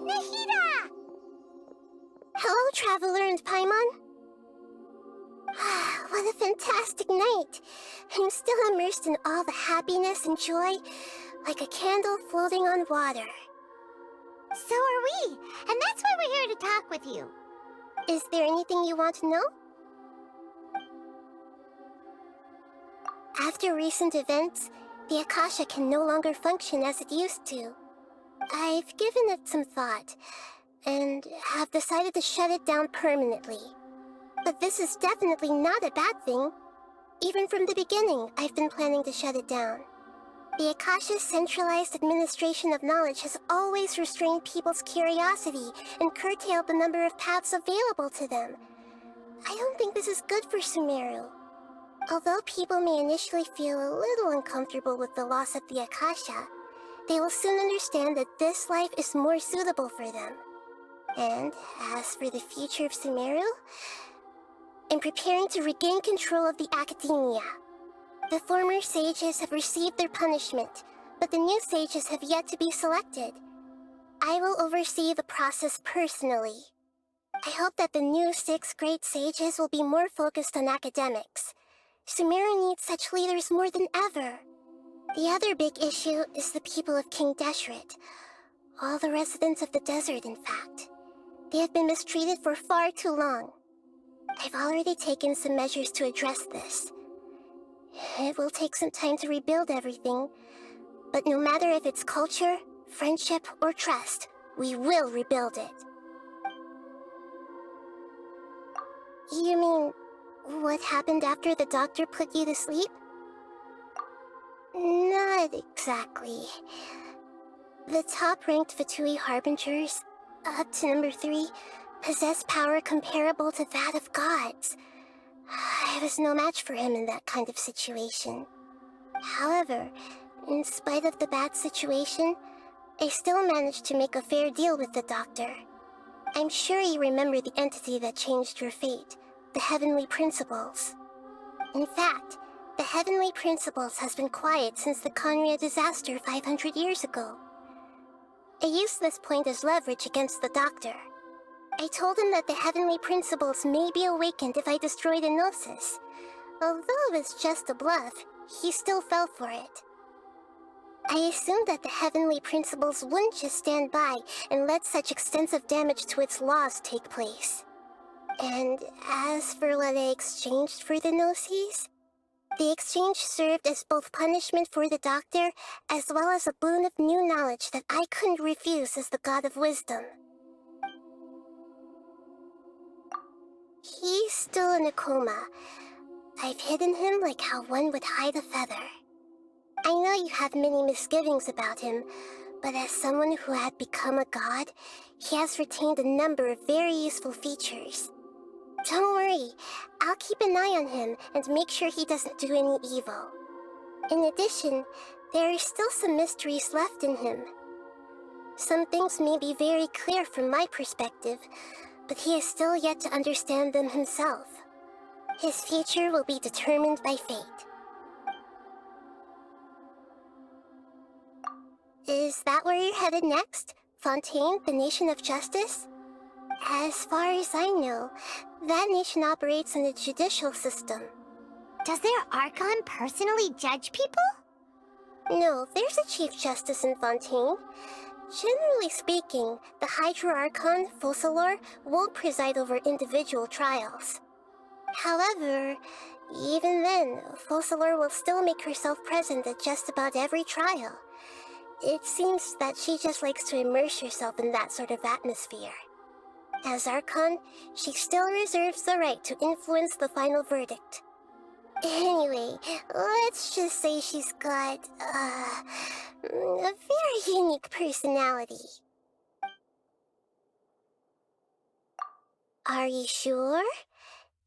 Nahida! Hello, Traveler and Paimon. What a fantastic night. I'm still immersed in all the happiness and joy, like a candle floating on water. So are we, and that's why we're here to talk with you. Is there anything you want to know? After recent events, the Akasha can no longer function as it used to. I've given it some thought, and have decided to shut it down permanently. But this is definitely not a bad thing. Even from the beginning, I've been planning to shut it down. The Akasha's centralized administration of knowledge has always restrained people's curiosity and curtailed the number of paths available to them. I don't think this is good for Sumeru. Although people may initially feel a little uncomfortable with the loss of the Akasha, they will soon understand that this life is more suitable for them. And as for the future of Sumeru, I'm preparing to regain control of the academia. The former sages have received their punishment, but the new sages have yet to be selected. I will oversee the process personally. I hope that the new 6 great sages will be more focused on academics. Sumeru needs such leaders more than ever. The other big issue is the people of King Deshret. All the residents of the desert, in fact. They have been mistreated for far too long. I've already taken some measures to address this. It will take some time to rebuild everything, but no matter if it's culture, friendship, or trust, we will rebuild it. You mean, what happened after the doctor put you to sleep? Not exactly. The top-ranked Fatui Harbingers, up to number 3, possess power comparable to that of gods. I was no match for him in that kind of situation. However, in spite of the bad situation, I still managed to make a fair deal with the doctor. I'm sure you remember the entity that changed your fate, the Heavenly Principles. In fact, the Heavenly Principles has been quiet since the Conria disaster 500 years ago. I used this point as leverage against the doctor. I told him that the Heavenly Principles may be awakened if I destroyed Inosis. Although it was just a bluff, he still fell for it. I assumed that the Heavenly Principles wouldn't just stand by and let such extensive damage to its laws take place. And as for what I exchanged for the Gnosis, the exchange served as both punishment for the doctor as well as a boon of new knowledge that I couldn't refuse as the God of Wisdom. He's still in a coma. I've hidden him like how one would hide a feather. I know you have many misgivings about him, but as someone who had become a god, he has retained a number of very useful features. Don't worry, I'll keep an eye on him and make sure he doesn't do any evil. In addition, there are still some mysteries left in him. Some things may be very clear from my perspective, but he is still yet to understand them himself. His future will be determined by fate. Is that where you're headed next? Fontaine, the Nation of Justice? As far as I know, that nation operates in a judicial system. Does their Archon personally judge people? No, there's a Chief Justice in Fontaine. Generally speaking, the Hydra Archon, Focalor, won't preside over individual trials. However, Even then, Focalor will still make herself present at just about every trial. It seems that she just likes to immerse herself in that sort of atmosphere. As Archon, she still reserves the right to influence the final verdict. Anyway, let's just say she's got, a very unique personality. Are you sure?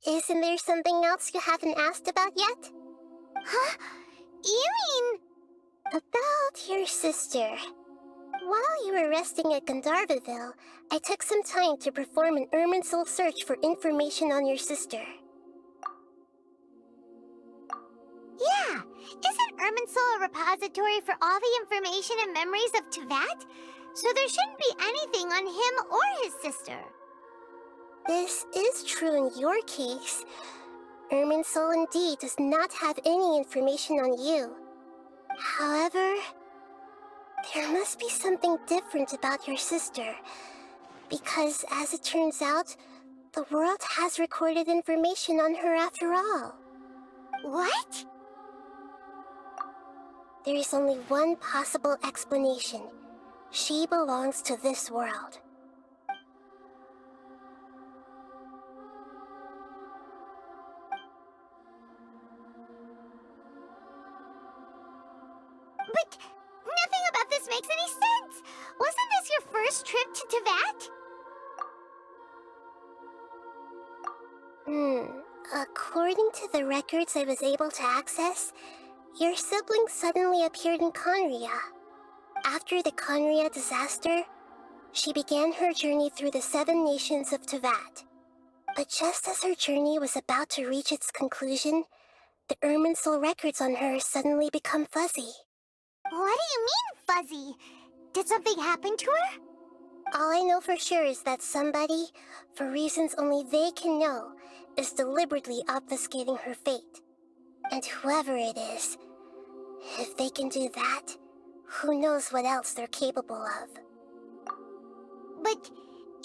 Isn't there something else you haven't asked about yet? Huh? You mean... About your sister. While you were resting at Gandharvaville, I took some time to perform an Irminsul search for information on your sister. Yeah, isn't Irminsul a repository for all the information and memories of Teyvat? So there shouldn't be anything on him or his sister. This is true in your case. Irminsul indeed does not have any information on you. However, there must be something different about your sister. Because, as it turns out, the world has recorded information on her after all. What? There is only one possible explanation. She belongs to this world. But nothing about this makes any sense! Wasn't this your first trip to Teyvat? According to the records I was able to access, your sibling suddenly appeared in Conria. After the Conria disaster, she began her journey through the 7 nations of Teyvat. But just as her journey was about to reach its conclusion, the Irminsul records on her suddenly become fuzzy. What do you mean, fuzzy? Did something happen to her? All I know for sure is that somebody, for reasons only they can know, is deliberately obfuscating her fate. And whoever it is, if they can do that, who knows what else they're capable of. But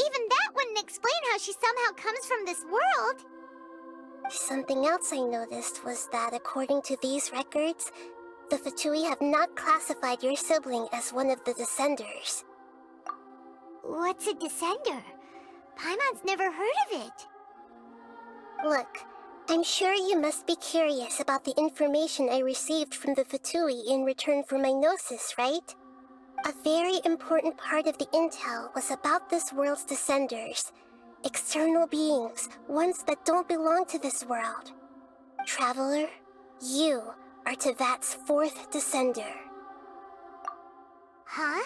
even that wouldn't explain how she somehow comes from this world. Something else I noticed was that according to these records, the Fatui have not classified your sibling as one of the Descenders. What's a Descender? Paimon's never heard of it. Look, I'm sure you must be curious about the information I received from the Fatui in return for my gnosis, right? A very important part of the intel was about this world's Descenders. External beings, ones that don't belong to this world. Traveler, you are Teyvat's 4th Descender. Huh?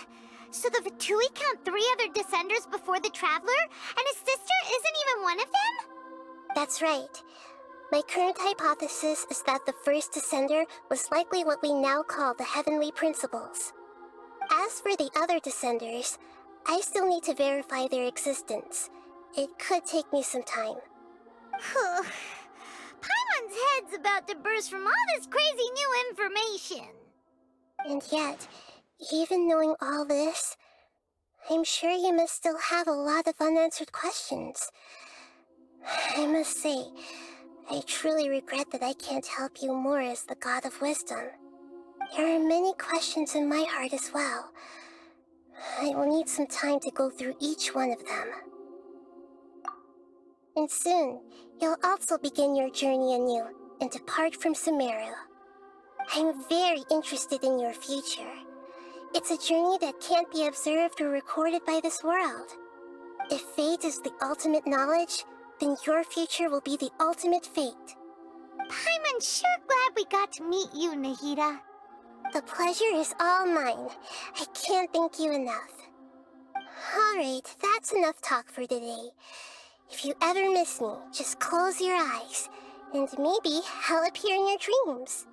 So the Fatui count 3 other Descenders before the Traveler, and his sister isn't even one of them? That's right. My current hypothesis is that the first Descender was likely what we now call the Heavenly Principles. As for the other Descenders, I still need to verify their existence. It could take me some time. Paimon's head's about to burst from all this crazy new information. And yet, even knowing all this, I'm sure you must still have a lot of unanswered questions. I must say, I truly regret that I can't help you more as the God of Wisdom. There are many questions in my heart as well. I will need some time to go through each one of them. And soon, you'll also begin your journey anew and depart from Sumeru. I'm very interested in your future. It's a journey that can't be observed or recorded by this world. If fate is the ultimate knowledge, then your future will be the ultimate fate. Paimon's sure glad we got to meet you, Nahida. The pleasure is all mine. I can't thank you enough. Alright, that's enough talk for today. If you ever miss me, just close your eyes, and maybe I'll appear in your dreams.